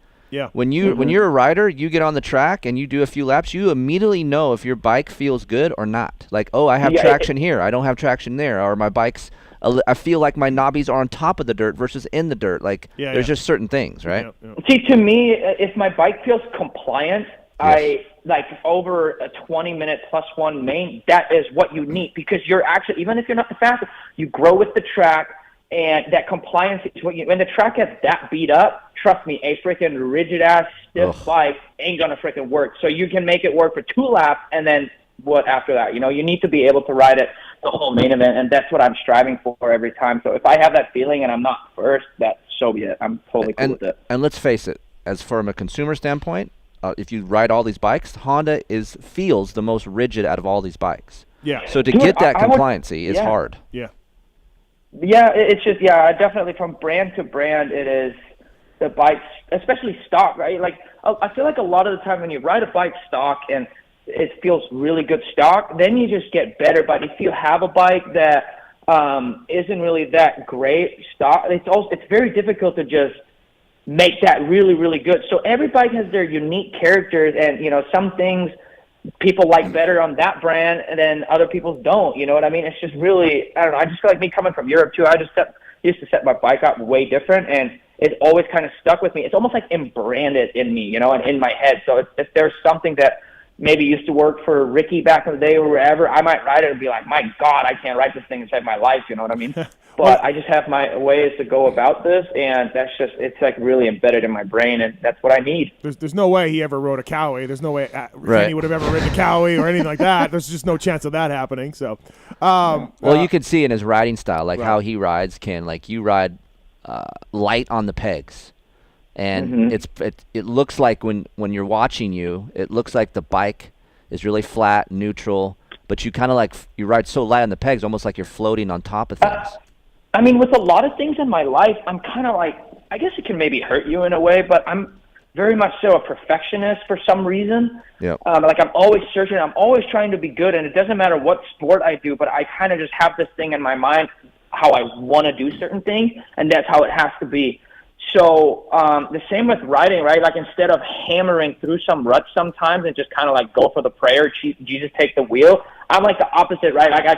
when you're a rider, you get on the track and you do a few laps, you immediately know if your bike feels good or not. Like, oh, I have traction here, I don't have traction there, or my bike's I feel like my knobbies are on top of the dirt versus in the dirt. Like there's just certain things, right? See, to me, if my bike feels compliant, I like over a 20-minute +1 main. That is what you need because you're actually, even if you're not the fastest, you grow with the track. And that compliance is what you, when the track gets that beat up, trust me, a freaking rigid-ass, stiff bike ain't going to freaking work. So you can make it work for 2 laps, and then what after that? You know, you need to be able to ride it the whole main event, and that's what I'm striving for every time. So if I have that feeling and I'm not first, that's so be it. I'm totally cool with it. And let's face it, as from a consumer standpoint, if you ride all these bikes, Honda feels the most rigid out of all these bikes. Yeah. So to get that compliancy is hard. Yeah. Yeah, it's just, definitely from brand to brand, it is the bikes, especially stock, right? Like, I feel like a lot of the time when you ride a bike stock and it feels really good stock, then you just get better. But if you have a bike that isn't really that great stock, it's very difficult to just make that really, really good. So every bike has their unique characters, and, you know, some things people like better on that brand and then other people don't, you know what I mean? It's just really, I don't know, I just feel like me coming from Europe too, I used to set my bike up way different, and it always kind of stuck with me. It's almost like branded in me, you know, and in my head. So if there's something that maybe used to work for Ricky back in the day or wherever, I might ride it and be like, my God, I can't ride this thing inside my life, you know what I mean? But I just have my ways to go about this, and that's just, it's like really embedded in my brain, and that's what I need. There's no way he ever rode a Cowie. There's no way Kenny would have ever ridden a Cowie or anything like that. There's just no chance of that happening. So, well, you can see in his riding style, like how he rides, Ken, like you ride light on the pegs. And it looks like when you're watching you, it looks like the bike is really flat, neutral, but you kind of like, you ride so light on the pegs, almost like you're floating on top of things. I mean, with a lot of things in my life, I'm kind of like, I guess it can maybe hurt you in a way, but I'm very much so a perfectionist for some reason. Yep. Like I'm always searching, I'm always trying to be good, and it doesn't matter what sport I do, but I kind of just have this thing in my mind, how I want to do certain things, and that's how it has to be. So the same with riding, right? Like instead of hammering through some ruts sometimes and just kind of like go for the prayer, Jesus take the wheel, I'm like the opposite, right? Like I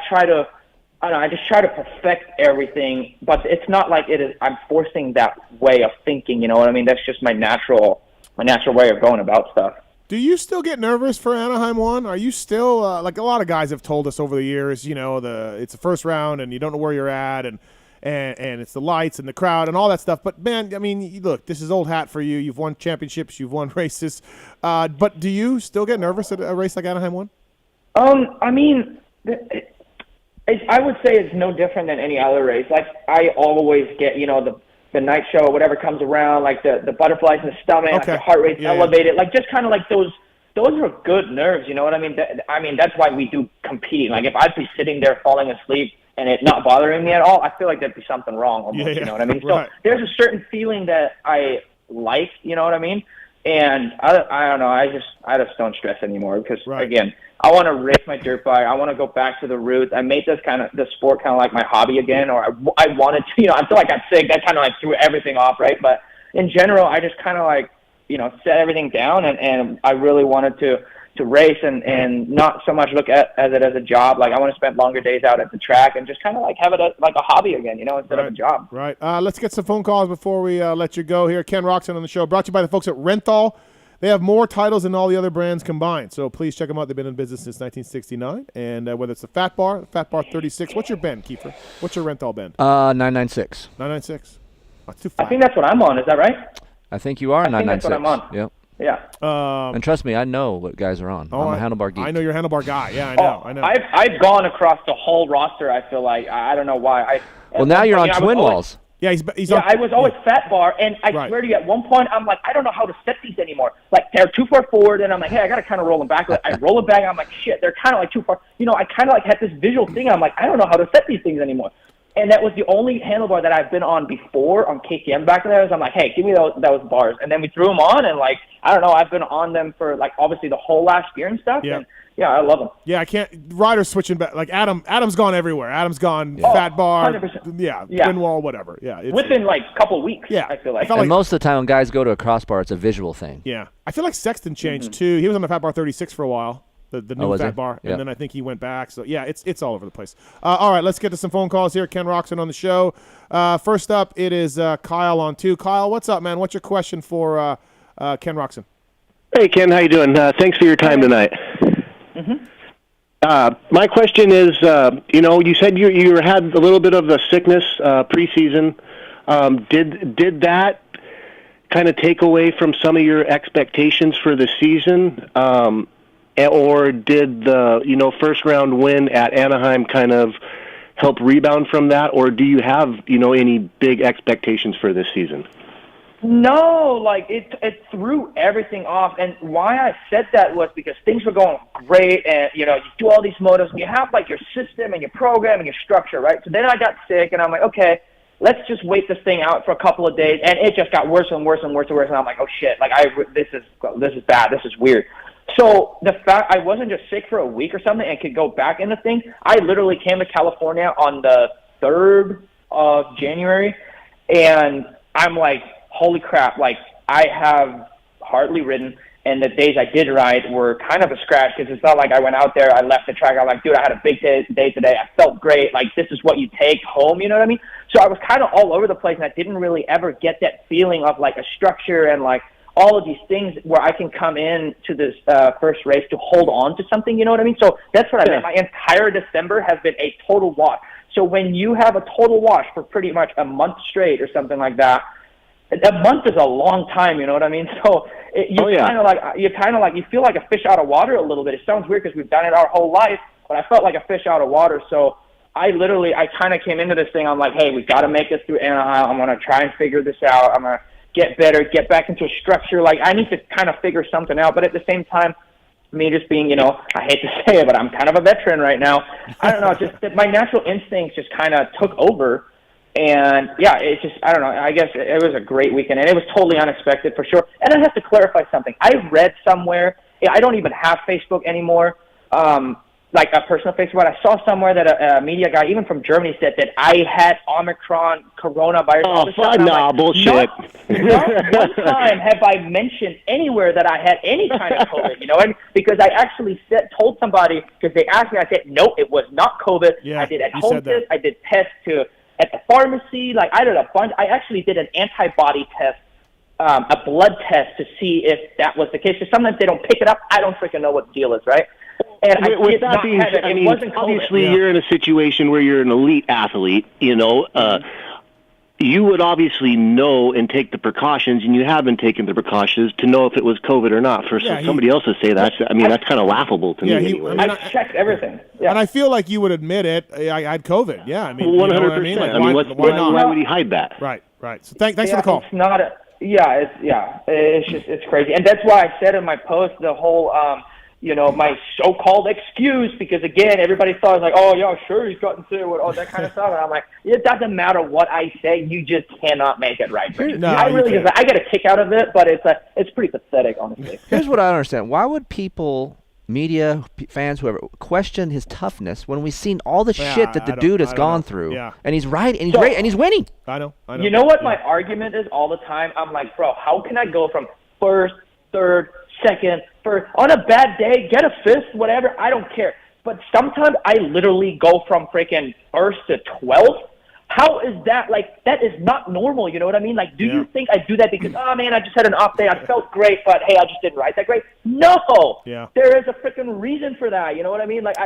just try to perfect everything, but it's not like it is, I'm forcing that way of thinking, you know what I mean? That's just my natural way of going about stuff. Do you still get nervous for Anaheim 1? Are you still like a lot of guys have told us over the years? It's the first round and you don't know where you're at, and it's the lights and the crowd and all that stuff. But man, I mean, look, this is old hat for you. You've won championships, you've won races. But do you still get nervous at a race like Anaheim 1? I mean, I would say it's no different than any other race. Like, I always get, the night show or whatever comes around, like the butterflies in the stomach, like the heart rate's elevated, like just kind of like those are good nerves, you know what I mean? That's why we do compete. Like, if I'd be sitting there falling asleep and it not bothering me at all, I feel like there'd be something wrong almost, you know what I mean? Right. So there's a certain feeling that I like, you know what I mean? And I don't know, I just don't stress anymore because, again, I want to race my dirt bike. I want to go back to the roots. I made the sport kind of like my hobby again, or I wanted to, I feel like I'm sick. That kind of like threw everything off, right? But in general, I just kind of like, set everything down, and I really wanted to race and not so much look at it as a job. Like, I want to spend longer days out at the track and just kind of like have it like a hobby again, instead of a job. Right. Let's get some phone calls before we let you go here. Ken Roczen on the show, brought to you by the folks at Renthal. They have more titles than all the other brands combined, so please check them out. They've been in business since 1969, and whether it's the Fat Bar 36. What's your bend, Keefer? What's your Renthal bend? 996. 996. That's too flat. I think that's what I'm on. Is that right? I think you are 996. That's what I'm on. Yep. Yeah. And trust me, I know what guys are on. I'm a handlebar geek. I know you're a handlebar guy. Yeah, I know. I've gone across the whole roster. I feel like I don't know why. Well, now you're on Twin Walls. Yeah, he's on. I was always Fat Bar, and I swear to you, at one point, I'm like, I don't know how to set these anymore. Like, they're too far forward, and I'm like, hey, I got to kind of roll them back. I roll it back, and I'm like, shit, they're kind of like too far. I kind of like had this visual thing. I'm like, I don't know how to set these things anymore. And that was the only handlebar that I've been on before on KTM back there. So I'm like, hey, give me those bars. And then we threw them on, and like, I don't know, I've been on them for like obviously the whole last year and stuff. Yeah. And yeah, I love them. Yeah, I can't. Riders switching back. Like Adam's gone everywhere. Adam's gone Fat Bar. 100%. Twin Wall, whatever. Yeah. Within like a couple of weeks. Yeah. I feel like. And most of the time when guys go to a crossbar, it's a visual thing. Yeah. I feel like Sexton changed too. He was on the Fat Bar 36 for a while. The new Fat Bar, and then I think he went back. So yeah, it's all over the place. All right, let's get to some phone calls here. Ken Roczen on the show. First up, it is Kyle on 2. Kyle, what's up, man? What's your question for Ken Roczen? Hey, Ken, how you doing? Thanks for your time tonight. My question is, you said you had a little bit of a sickness preseason. Did that kind of take away from some of your expectations for the season? Or did the first round win at Anaheim kind of help rebound from that? Or do you have any big expectations for this season? No, like it threw everything off, and why I said that was because things were going great, and you do all these motos, and you have like your system and your program and your structure, right? So then I got sick, and I'm like, okay, let's just wait this thing out for a couple of days, and it just got worse and worse and worse and worse, and I'm like, oh shit, like this is bad, this is weird. So the fact I wasn't just sick for a week or something and could go back into things, I literally came to California on the 3rd of January, and I'm like, holy crap, like I have hardly ridden, and the days I did ride were kind of a scratch because it's not like I went out there, I left the track, I'm like, dude, I had a big day today, I felt great, like this is what you take home, you know what I mean? So I was kind of all over the place, and I didn't really ever get that feeling of like a structure and like all of these things where I can come in to this first race to hold on to something, you know what I mean? So that's what I meant. My entire December has been a total wash. So when you have a total wash for pretty much a month straight or something like that, a month is a long time, you know what I mean? So you feel like a fish out of water a little bit. It sounds weird because we've done it our whole life, but I felt like a fish out of water. So I kind of came into this thing. I'm like, hey, we got to make this through Anaheim. I'm going to try and figure this out. I'm going to get better, get back into a structure. Like, I need to kind of figure something out. But at the same time, me just being, I hate to say it, but I'm kind of a veteran right now. I don't know, just that my natural instincts just kind of took over. And, yeah, it's just, I don't know, I guess it was a great weekend. And it was totally unexpected for sure. And I have to clarify something. I read somewhere, I don't even have Facebook anymore, like a personal Facebook, but I saw somewhere that a media guy, even from Germany, said that I had Omicron coronavirus. Oh, bullshit. Not one time have I mentioned anywhere that I had any kind of COVID, and because I actually told somebody, because they asked me, I said, no, it was not COVID. Yeah, I did at-home test. I did tests at the pharmacy. Like, I did a bunch. I actually did an antibody test a blood test to see if that was the case. Because sometimes they don't pick it up. I don't freaking know what the deal is, right? And I With did that not being have said, it. I It mean, wasn't COVID. obviously you're in a situation where you're an elite athlete, you would obviously know and take the precautions, and you have been taking the precautions to know if it was COVID or not. For somebody else to say that, that's kind of laughable to me. Anyway. I checked everything. Yeah. And I feel like you would admit it. I had COVID. Yeah, I mean, 100%. You know what I mean? Like, why would he hide that? Right. So thanks for the call. It's not a. It's crazy, and that's why I said in my post the whole. My so-called excuse, because again, everybody thought like, oh yeah, sure, he's gotten sick, all that kind of stuff, and I'm like, it doesn't matter what I say, you just cannot make it right. I get a kick out of it, but it's pretty pathetic, honestly. Here's what I don't understand: why would people, media, fans, whoever, question his toughness when we've seen all the shit that the dude has gone through, and he's right, and he's great, and he's winning? I know. You know what my argument is all the time? I'm like, bro, how can I go from first, third, second, first, on a bad day, get a fifth, whatever, I don't care. But sometimes I literally go from freaking first to 12th. How is that? Like, that is not normal, you know what I mean? Like, do you think I do that because, oh, man, I just had an off day, I felt great, but, hey, I just didn't write that great? No! Yeah. There is a freaking reason for that, you know what I mean? Like,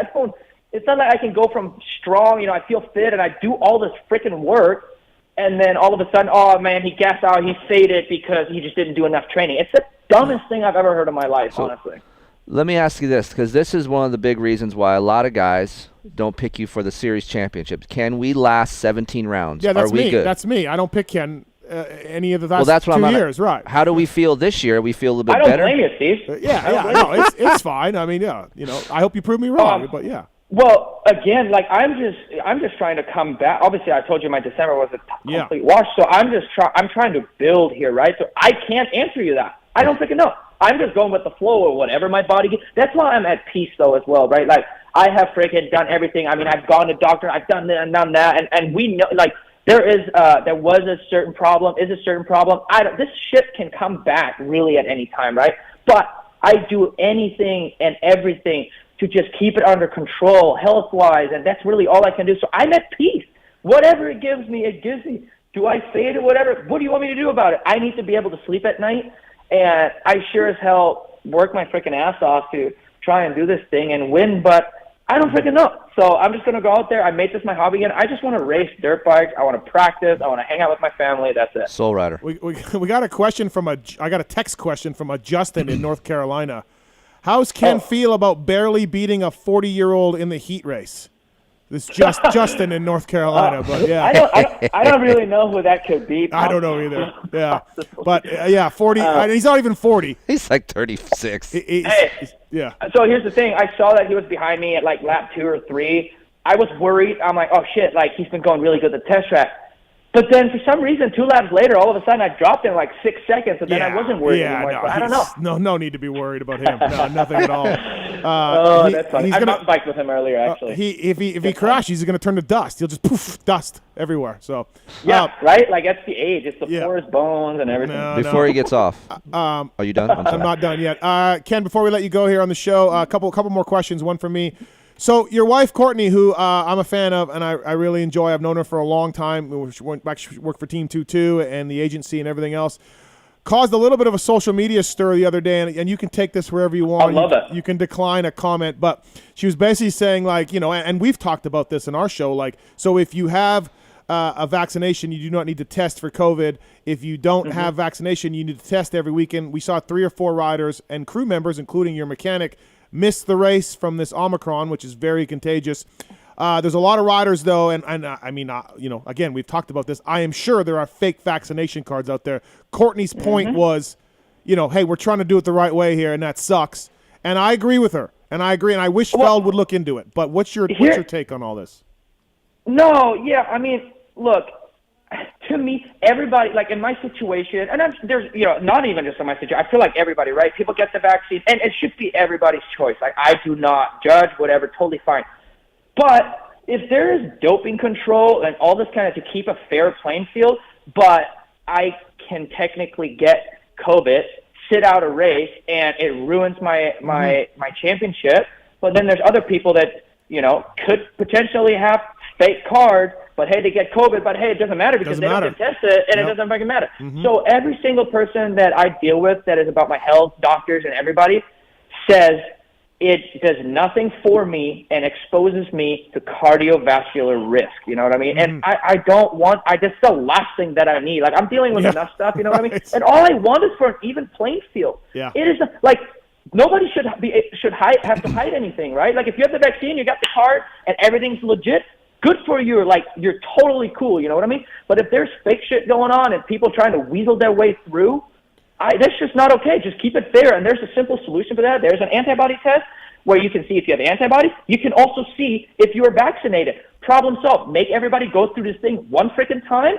it's not like I can go from strong, I feel fit, and I do all this freaking work, and then all of a sudden, oh, man, he gassed out, he faded because he just didn't do enough training. It's the dumbest thing I've ever heard in my life, honestly. Let me ask you this, because this is one of the big reasons why a lot of guys don't pick you for the series championships. Can we last 17 rounds? Yeah, that's Are we me. good? That's me. I don't pick Ken any of the last that's what 2 I'm years, right? How do we feel this year? We feel a little bit I don't better? blame you, Steve. No, it's fine. I mean, I hope you prove me wrong, but yeah. Well, again, like I'm just trying to come back. Obviously, I told you my December was a complete wash, so I'm trying to build here, right? So I can't answer you that. I don't freaking know. I'm just going with the flow or whatever my body gets. That's why I'm at peace though as well, right? Like I have freaking done everything. I mean, I've gone to doctor, I've done this and done that, and we know like there was a certain problem, this shit can come back really at any time, right? But I do anything and everything to just keep it under control, health-wise, and that's really all I can do. So I'm at peace. Whatever it gives me, it gives me. Do I fade or whatever? What do you want me to do about it? I need to be able to sleep at night, and I sure as hell work my freaking ass off to try and do this thing and win, but I don't freaking know. So I'm just going to go out there. I made this my hobby again. I just want to race dirt bikes. I want to practice. I want to hang out with my family. That's it. Soul Rider. We got a question I got a text question from a Justin in North Carolina. How's Ken feel about barely beating a 40-year-old in the heat race? This Justin in North Carolina, but yeah. I don't really know who that could be. I don't know either. Yeah, but 40. He's not even 40. He's like 36. Yeah. So here's the thing. I saw that he was behind me at like lap 2 or 3. I was worried. I'm like, oh shit! Like he's been going really good at the test track. But then for some reason, 2 laps later, all of a sudden I dropped in like 6 seconds, and then I wasn't worried anymore. No, so I don't know. No need to be worried about him. No, nothing at all. That's funny. I mountain biked with him earlier, actually. If he crashes, he's going to turn to dust. He'll just poof dust everywhere. So right? Like that's the age. It's the porous bones and everything. Before he gets off, are you done? I'm not done yet. Ken, before we let you go here on the show, a couple more questions. One from me. So your wife, Courtney, who I'm a fan of and I really enjoy, I've known her for a long time. She went back, she worked for Team 2-2 and the agency and everything else. Caused a little bit of a social media stir the other day, and you can take this wherever you want. I love it. You can decline a comment, but she was basically saying, like, and we've talked about this in our show, like, so if you have a vaccination, you do not need to test for COVID. If you don't have vaccination, you need to test every weekend. We saw 3 or 4 riders and crew members, including your mechanic, missed the race from this Omicron, which is very contagious. There's a lot of riders, though, and I mean, again, we've talked about this. I am sure there are fake vaccination cards out there. Courtney's point was, hey, we're trying to do it the right way here, and that sucks. And I agree with her, and I wish Feld would look into it. But what's your take on all this? No, yeah, I mean, look, to me, everybody, like in my situation, and there's, not even just in my situation, I feel like everybody, right? People get the vaccine, and it should be everybody's choice. Like, I do not judge, whatever, totally fine. But if there is doping control and all this kind of to keep a fair playing field, but I can technically get COVID, sit out a race, and it ruins my championship, but then there's other people that, could potentially have fake card, but hey, they get COVID, but hey, it doesn't matter because they don't get tested, and it doesn't fucking matter. So every single person that I deal with that is about my health, doctors and everybody, says it does nothing for me and exposes me to cardiovascular risk. You know what I mean? And I don't want, that's the last thing that I need. Like, I'm dealing with enough stuff, you know what I mean? And all I want is for an even playing field. Yeah. It is like, nobody should have to hide anything, right? Like, if you have the vaccine, you got the card, and everything's legit, good for you. Like, you're totally cool, you know what I mean? But if there's fake shit going on and people trying to weasel their way through, that's just not okay. Just keep it fair, and there's a simple solution for that. There's an antibody test where you can see if you have antibodies. You can also see if you are vaccinated. Problem solved. Make everybody go through this thing one freaking time,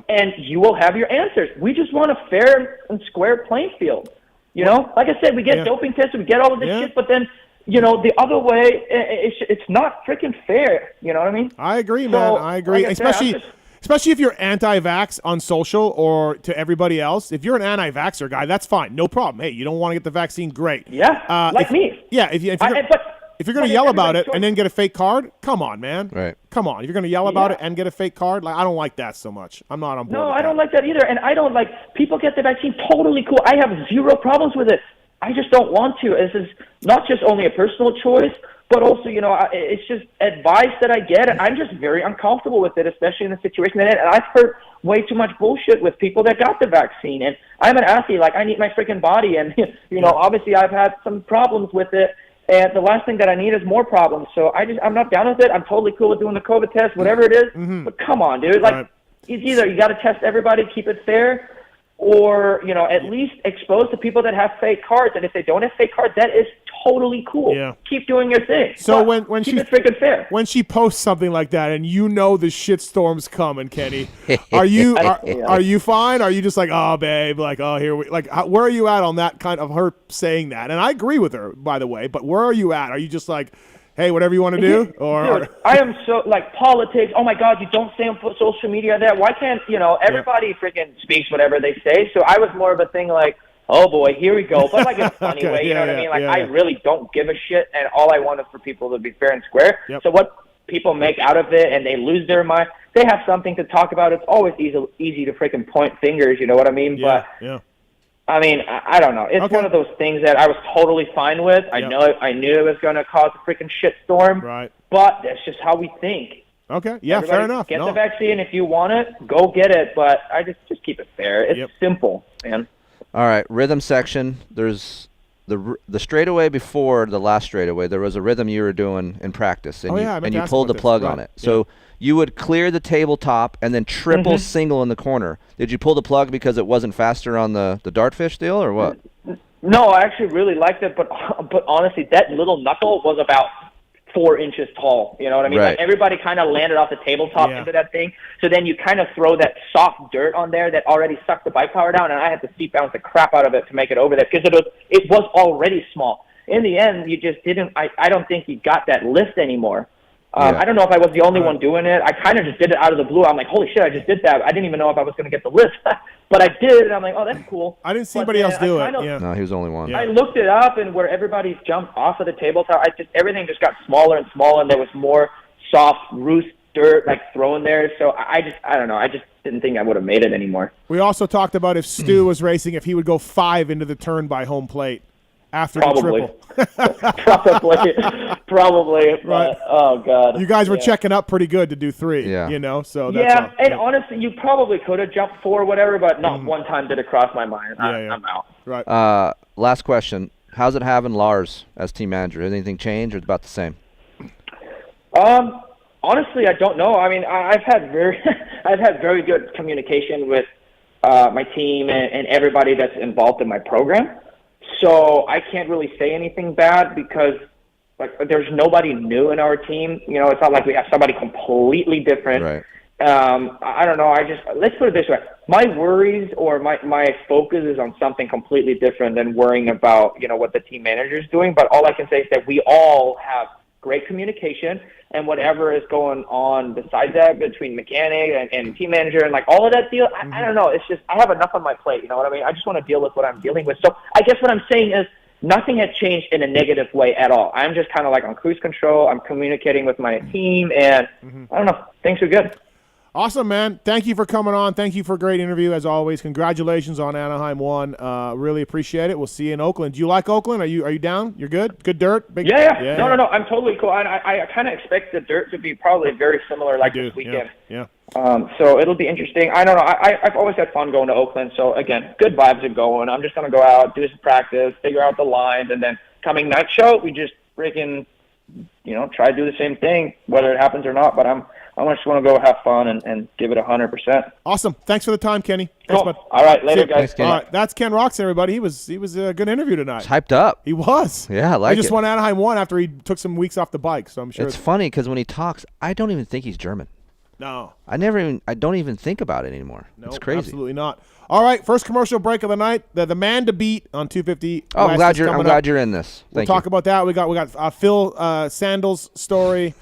and you will have your answers. We just want a fair and square playing field. You know, like I said, we get doping tests, we get all of this shit, but then, you know, the other way, it's not freaking fair. You know what I mean? I agree, man. I agree. Like I said, Especially if you're anti-vax on social or to everybody else. If you're an anti-vaxxer guy, that's fine. No problem. Hey, you don't want to get the vaccine? Great. Yeah, like me. Yeah, if you're going to yell about it and then get a fake card, come on, man. Right. Come on. If you're going to yell about it and get a fake card, like, I don't like that so much. I'm not on board. No, I don't like that either. And I don't like, people get the vaccine, totally cool. I have zero problems with it. I just don't want to. This is not just only a personal choice, but also, you know, it's just advice that I get, and I'm just very uncomfortable with it, especially in the situation that and I've heard way too much bullshit with people that got the vaccine, and I'm an athlete, like, I need my freaking body, and, you know, obviously I've had some problems with it, and the last thing that I need is more problems, so I'm not down with it. I'm totally cool with doing the COVID test, whatever it is, but come on, dude, like, it's either you got to test everybody, keep it fair, or, you know, at least expose the people that have fake cards. And if they don't have fake cards, that is totally cool. Yeah. Keep doing your thing. So but when keep she it freaking fair. When she posts something like that, and you know the shitstorm's coming, Kenny, are you fine? Are you just like, oh babe, like, oh here we like, where are you at on that kind of her saying that? And I agree with her, by the way. But where are you at? Are you just like, hey, whatever you want to do? Or dude, I am so, like, politics, oh my God, you don't say on social media that. Why can't, you know, everybody freaking speaks whatever they say. So I was more of a thing like, oh boy, here we go. But like in a funny way, you know what I mean? Like, I really don't give a shit, and all I want is for people to be fair and square. So what people make out of it and they lose their mind, they have something to talk about. It's always easy to freaking point fingers, you know what I mean? But I mean, I don't know. It's one of those things that I was totally fine with. I knew it was going to cause a freaking shitstorm. Right. But that's just how we think. Okay. Yeah, Everybody fair enough. Get the vaccine if you want it. Go get it. But I just keep it fair. It's simple, man. All right, rhythm section. There's the straightaway before the last straightaway. There was a rhythm you were doing in practice, and you pulled the plug on it. So you would clear the tabletop and then triple single in the corner. Did you pull the plug because it wasn't faster on the dartfish deal, or what? No, I actually really liked it, but honestly, that little knuckle was about 4 inches tall. You know what I mean? Right. Like, everybody kind of landed off the tabletop into that thing. So then you kind of throw that soft dirt on there that already sucked the bike power down, and I had to seat bounce the crap out of it to make it over there because it was already small. In the end, you just didn't. I don't think you got that lift anymore. I don't know if I was the only one doing it. I kind of just did it out of the blue. I'm like, holy shit, I just did that. I didn't even know if I was going to get the lift. But I did, and I'm like, oh, that's cool. I didn't see anybody else do it. No, he was the only one. I looked it up, and where everybody's jumped off of the tabletop, everything just got smaller and smaller, and there was more soft, loose dirt like thrown there. So I don't know. I just didn't think I would have made it anymore. We also talked about if Stu was racing, if he would go 5 into the turn by home plate after Probably. the triple. Probably. But, oh God. You guys were checking up pretty good to do 3. You know, so that's and honestly, you probably could have jumped 4 or whatever, but not one time did it cross my mind. I'm out. Right. Last question. How's it having Lars as team manager? Has anything changed, or about the same? Honestly, I don't know. I mean, I've had very good communication with my team and everybody that's involved in my program. So I can't really say anything bad because, like, there's nobody new in our team. You know, it's not like we have somebody completely different. Right. I don't know. Let's put it this way. My worries or my focus is on something completely different than worrying about, you know, what the team manager is doing. But all I can say is that we all have great communication, and whatever is going on besides that between mechanic and team manager and like all of that deal, I don't know. It's just I have enough on my plate. You know what I mean? I just want to deal with what I'm dealing with. So I guess what I'm saying is nothing has changed in a negative way at all. I'm just kind of like on cruise control. I'm communicating with my team, and I don't know, things are good. Awesome, man. Thank you for coming on. Thank you for a great interview, as always. Congratulations on Anaheim 1. Really appreciate it. We'll see you in Oakland. Do you like Oakland? Are you down? You're good? Good dirt? Big, Yeah. No. I'm totally cool. I kind of expect the dirt to be probably very similar like this weekend. Yeah. So it'll be interesting. I don't know. I've always had fun going to Oakland. So, again, good vibes are going. I'm just going to go out, do some practice, figure out the lines, and then coming night show, we just freaking, try to do the same thing, whether it happens or not. But I just want to go have fun and give it 100%. Awesome. Thanks for the time, Kenny. Cool. Thanks, bud. All right, later, guys. All right, that's Ken Roczen, everybody. He was a good interview tonight. It's hyped up. He was. Yeah, I like He just it. won Anaheim 1 after he took some weeks off the bike, so I'm sure It's funny because when he talks, I don't even think he's German. No. I don't even think about it anymore. No, it's crazy. Absolutely not. All right, first commercial break of the night. The man to beat on 250. Oh, I'm West glad you're in this. We'll Thank talk you. about that. We got Phil Sandals' story.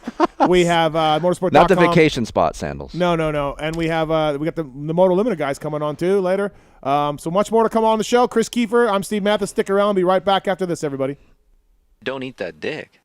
We have motorsport.com. Not the vacation spot sandals. No. And we have we got the Moto Limited guys coming on too later. So much more to come on the show. Kris Keefer, I'm Steve Mathis. Stick around. Be right back after this, everybody. Don't eat that dick.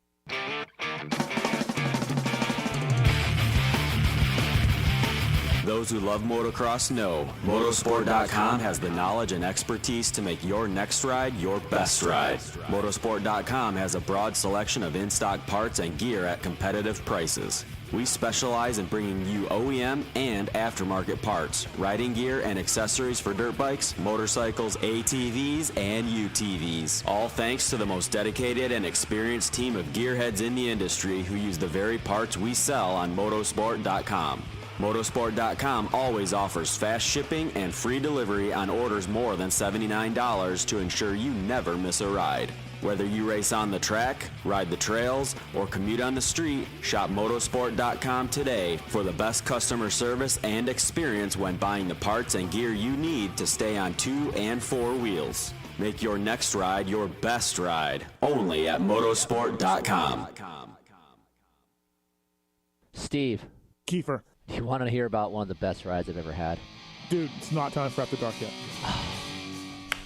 Those who love motocross know Motorsport.com has the knowledge and expertise to make your next ride your best ride. Motorsport.com has a broad selection of in-stock parts and gear at competitive prices. We specialize in bringing you OEM and aftermarket parts, riding gear, and accessories for dirt bikes, motorcycles, ATVs, and UTVs. All thanks to the most dedicated and experienced team of gearheads in the industry who use the very parts we sell on Motorsport.com. Motorsport.com always offers fast shipping and free delivery on orders more than $79 to ensure you never miss a ride. Whether you race on the track, ride the trails, or commute on the street, shop Motorsport.com today for the best customer service and experience when buying the parts and gear you need to stay on 2 and 4 wheels. Make your next ride your best ride, only at Motorsport.com. Steve. Keefer. You want to hear about one of the best rides I've ever had? Dude, it's not time for After Dark yet.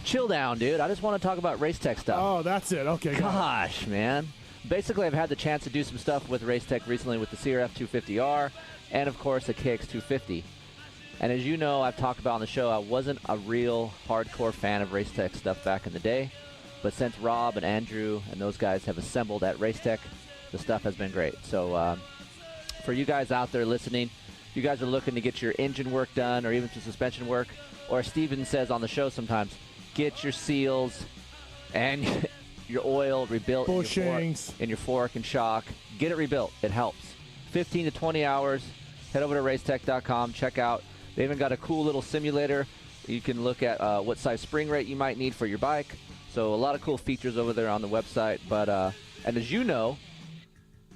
Chill down, dude. I just want to talk about race tech stuff. Oh, that's it. Okay. Gosh, man. Basically, I've had the chance to do some stuff with race tech recently with the CRF 250R and, of course, the KX 250. And as you know, I've talked about on the show, I wasn't a real hardcore fan of race tech stuff back in the day. But since Rob and Andrew and those guys have assembled at race tech, the stuff has been great. So for you guys out there listening, you guys are looking to get your engine work done or even some suspension work, or as Steven says on the show sometimes, get your seals and your oil rebuilt in your fork and shock. Get it rebuilt. It helps. 15 to 20 hours. Head over to racetech.com. Check out. They even got a cool little simulator. You can look at what size spring rate you might need for your bike. So a lot of cool features over there on the website. But and as you know,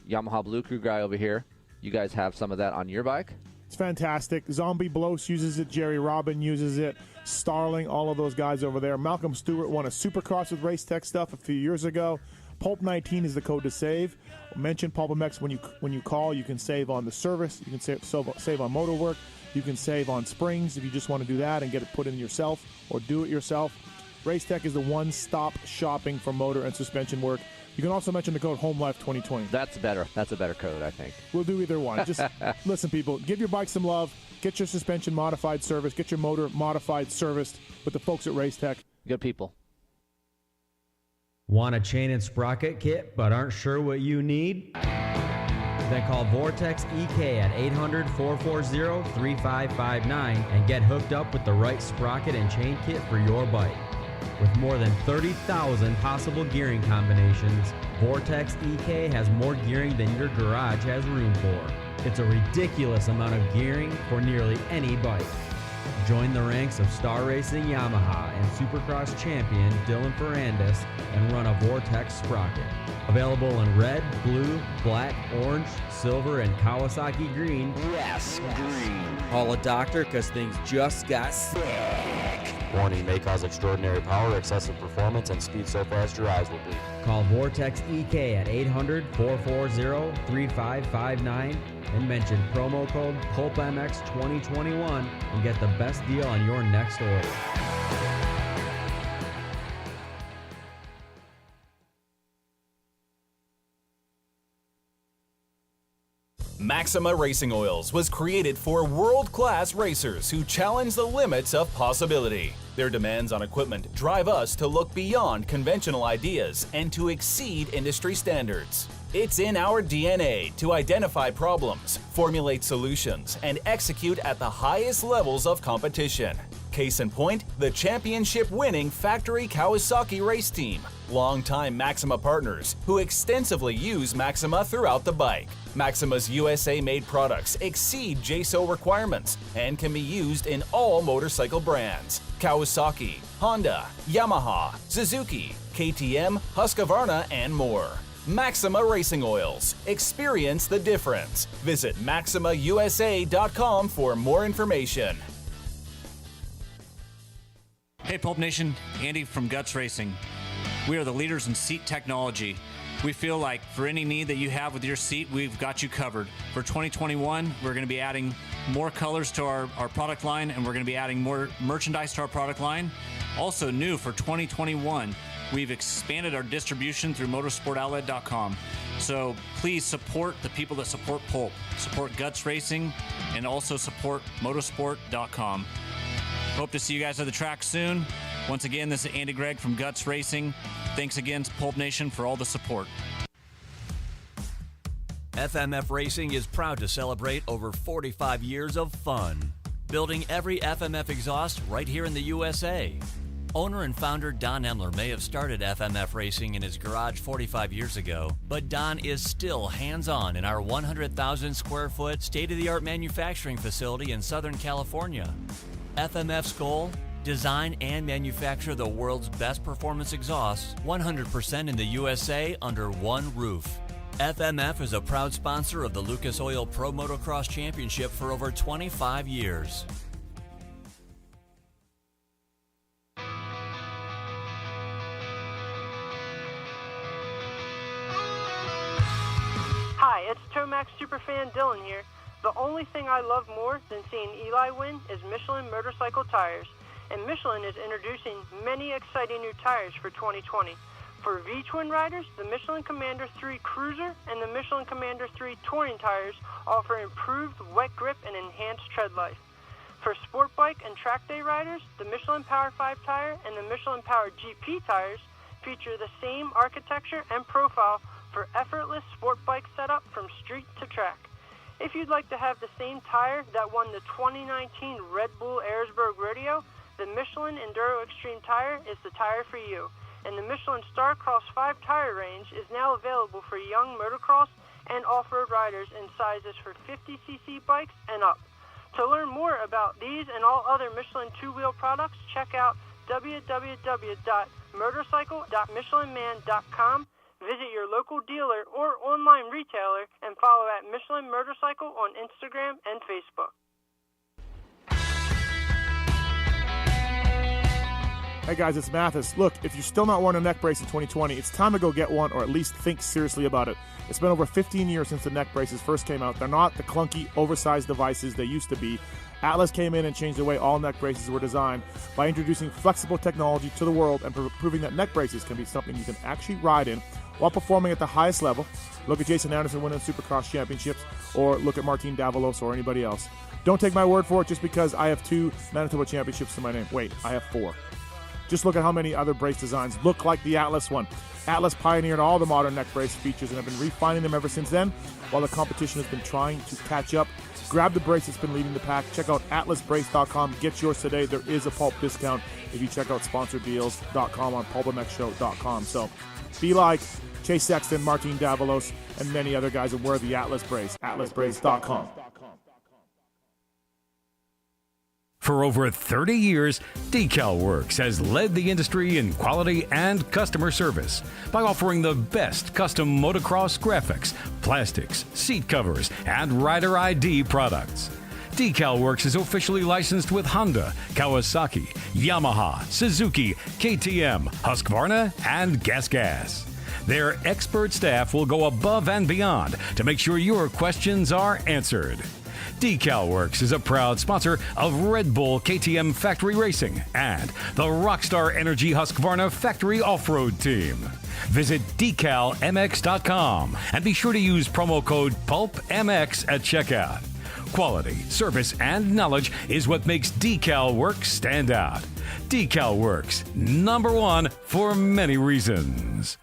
Yamaha Blue Crew guy over here, you guys have some of that on your bike? It's fantastic. Zombie Blows uses it. Jerry Robin uses it. Starling, all of those guys over there. Malcolm Stewart won a Supercross with Race Tech stuff a few years ago. Pulp19 is the code to save. Mention PulpMX when you call. You can save on the service. You can save on motor work. You can save on springs if you just want to do that and get it put in yourself or do it yourself. Race Tech is the one-stop shopping for motor and suspension work. You can also mention the code HOMELIFE2020. That's a better code, I think. We'll do either one. Just listen, people. Give your bike some love. Get your suspension modified service. Get your motor modified serviced with the folks at Race Tech. Good people. Want a chain and sprocket kit but aren't sure what you need? Then call Vortex EK at 800-440-3559 and get hooked up with the right sprocket and chain kit for your bike. With more than 30,000 possible gearing combinations, Vortex EK has more gearing than your garage has room for. It's a ridiculous amount of gearing for nearly any bike. Join the ranks of Star Racing Yamaha and Supercross champion Dylan Ferrandis and run a Vortex sprocket. Available in red, blue, black, orange, silver, and Kawasaki green. Yes, green. Call a doctor because things just got sick. Warning may cause extraordinary power, excessive performance, and speed so fast your eyes will bleed. Call Vortex EK at 800-440-3559 and mention promo code PulpMX 2021 and get the best deal on your next order. Maxima Racing Oils was created for world-class racers who challenge the limits of possibility. Their demands on equipment drive us to look beyond conventional ideas and to exceed industry standards. It's in our DNA to identify problems, formulate solutions, and execute at the highest levels of competition. Case in point, the championship-winning factory Kawasaki race team, longtime Maxima partners who extensively use Maxima throughout the bike. Maxima's USA-made products exceed JSO requirements and can be used in all motorcycle brands: Kawasaki, Honda, Yamaha, Suzuki, KTM, Husqvarna, and more. Maxima Racing Oils. Experience the difference. Visit MaximaUSA.com for more information. Hey Pulp Nation, Andy from Guts Racing. We are the leaders in seat technology. We feel like for any need that you have with your seat, we've got you covered. For 2021, we're going to be adding more colors to our product line, and we're going to be adding more merchandise to our product line. Also new for 2021, we've expanded our distribution through motorsportoutlet.com. So please support the people that support Pulp. Support Guts Racing and also support motorsport.com. Hope to see you guys at the track soon. Once again, this is Andy Gregg from Guts Racing. Thanks again to Pulp Nation for all the support. FMF Racing is proud to celebrate over 45 years of fun, building every FMF exhaust right here in the USA. Owner and founder Don Emler may have started FMF Racing in his garage 45 years ago, but Don is still hands-on in our 100,000 square foot state-of-the-art manufacturing facility in Southern California. FMF's goal? Design and manufacture the world's best performance exhausts 100% in the USA under one roof. FMF is a proud sponsor of the Lucas Oil Pro Motocross Championship for over 25 years. Hi, it's Tomax Superfan Dylan here. The only thing I love more than seeing Eli win is Michelin motorcycle tires. And Michelin is introducing many exciting new tires for 2020. For V-twin riders, the Michelin Commander 3 Cruiser and the Michelin Commander 3 Touring tires offer improved wet grip and enhanced tread life. For sport bike and track day riders, the Michelin Power 5 tire and the Michelin Power GP tires feature the same architecture and profile for effortless sport bike setup from street to track. If you'd like to have the same tire that won the 2019 Red Bull Ayersburg Rodeo, the Michelin Enduro Extreme tire is the tire for you. And the Michelin Starcross 5 tire range is now available for young motocross and off-road riders in sizes for 50cc bikes and up. To learn more about these and all other Michelin two-wheel products, check out www.motorcycle.michelinman.com. Visit your local dealer or online retailer and follow at Michelin Motorcycle on Instagram and Facebook. Hey guys, it's Mathis. Look, if you're still not wearing a neck brace in 2020, it's time to go get one or at least think seriously about it. It's been over 15 years since the neck braces first came out. They're not the clunky, oversized devices they used to be. Atlas came in and changed the way all neck braces were designed by introducing flexible technology to the world and proving that neck braces can be something you can actually ride in while performing at the highest level. Look at Jason Anderson winning Supercross championships, or look at Martin Davalos or anybody else. Don't take my word for it just because I have 2 Manitoba championships to my name. Wait, I have 4. Just look at how many other brace designs look like the Atlas one. Atlas pioneered all the modern neck brace features and have been refining them ever since then, while the competition has been trying to catch up. Grab the brace that's been leading the pack. Check out atlasbrace.com. Get yours today. There is a Pulp discount if you check out sponsordeals.com on PulpMXshow.com. So be like Chase Sexton, Martin Davalos, and many other guys and wear the Atlas brace. atlasbrace.com. For over 30 years, DecalWorks has led the industry in quality and customer service by offering the best custom motocross graphics, plastics, seat covers, and rider ID products. DecalWorks is officially licensed with Honda, Kawasaki, Yamaha, Suzuki, KTM, Husqvarna, and Gas. Their expert staff will go above and beyond to make sure your questions are answered. DecalWorks is a proud sponsor of Red Bull KTM Factory Racing and the Rockstar Energy Husqvarna Factory Off-Road Team. Visit decalmx.com and be sure to use promo code PulpMX at checkout. Quality, service, and knowledge is what makes DecalWorks stand out. DecalWorks, #1 for many reasons.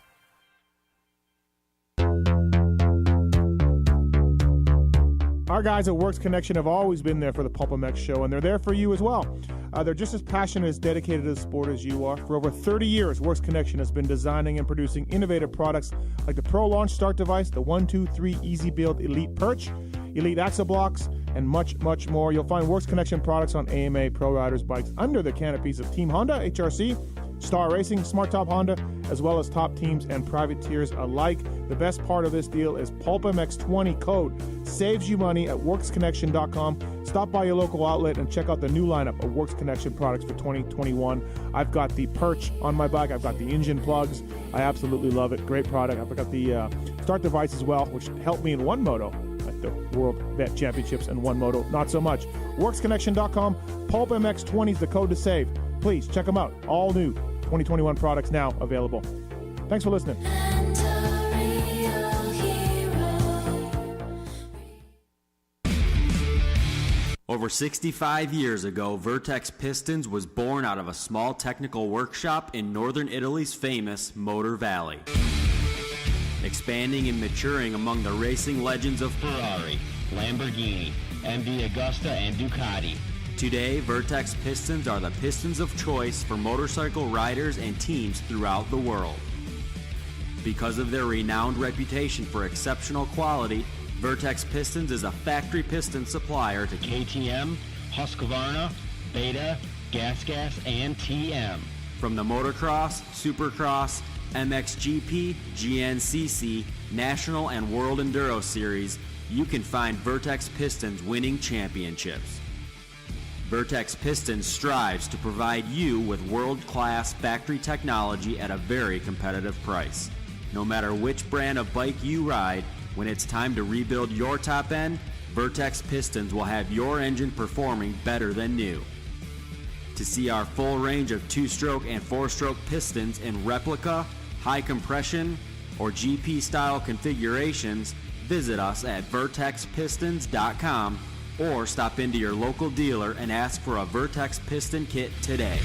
Our guys at Works Connection have always been there for the PulpMX show, and they're there for you as well. They're just as passionate as dedicated to the sport as you are. For over 30 years, Works Connection has been designing and producing innovative products like the Pro Launch Start Device, the 123 Easy Build Elite Perch, Elite Axle Blocks, and much, much more. You'll find Works Connection products on AMA Pro Riders bikes under the canopies of Team Honda, HRC, Star Racing, Smart Top Honda, as well as top teams and privateers alike. The best part of this deal is PulpMX20 code saves you money at WorksConnection.com. Stop by your local outlet and check out the new lineup of Works Connection products for 2021. I've got the Perch on my bike. I've got the engine plugs. I absolutely love it. Great product. I've got the Start Device as well, which helped me in one moto at the World Vet Championships, and one moto not so much. WorksConnection.com. PulpMX20 is the code to save. Please check them out. All new 2021 products now available. Thanks for listening. Over 65 years ago, Vertex Pistons was born out of a small technical workshop in northern Italy's famous Motor Valley. Expanding and maturing among the racing legends of Ferrari, Lamborghini, MV Agusta, and Ducati. Today, Vertex Pistons are the pistons of choice for motorcycle riders and teams throughout the world. Because of their renowned reputation for exceptional quality, Vertex Pistons is a factory piston supplier to KTM, Husqvarna, Beta, GasGas, and TM. From the Motocross, Supercross, MXGP, GNCC, National, and World Enduro Series, you can find Vertex Pistons winning championships. Vertex Pistons strives to provide you with world-class factory technology at a very competitive price. No matter which brand of bike you ride, when it's time to rebuild your top end, Vertex Pistons will have your engine performing better than new. To see our full range of 2-stroke and 4-stroke pistons in replica, high compression, or GP-style configurations, visit us at vertexpistons.com or stop into your local dealer and ask for a Vertex piston kit today.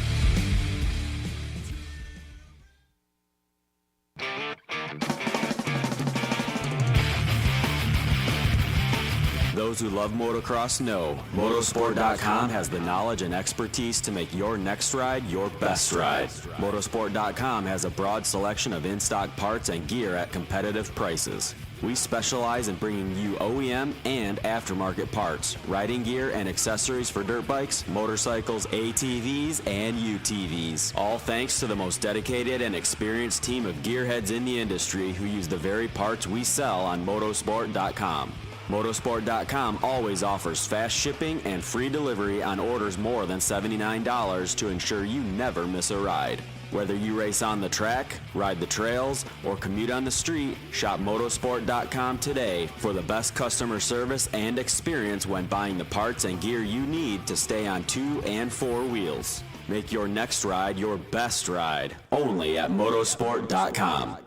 Those who love motocross know Motorsport.com has the knowledge and expertise to make your next ride your best ride. Motorsport.com has a broad selection of in-stock parts and gear at competitive prices. We specialize in bringing you OEM and aftermarket parts, riding gear, and accessories for dirt bikes, motorcycles, ATVs, and UTVs. All thanks to the most dedicated and experienced team of gearheads in the industry who use the very parts we sell on Motorsport.com. Motorsport.com always offers fast shipping and free delivery on orders more than $79 to ensure you never miss a ride. Whether you race on the track, ride the trails, or commute on the street, shop Motorsport.com today for the best customer service and experience when buying the parts and gear you need to stay on 2 and 4 wheels. Make your next ride your best ride, only at Motorsport.com.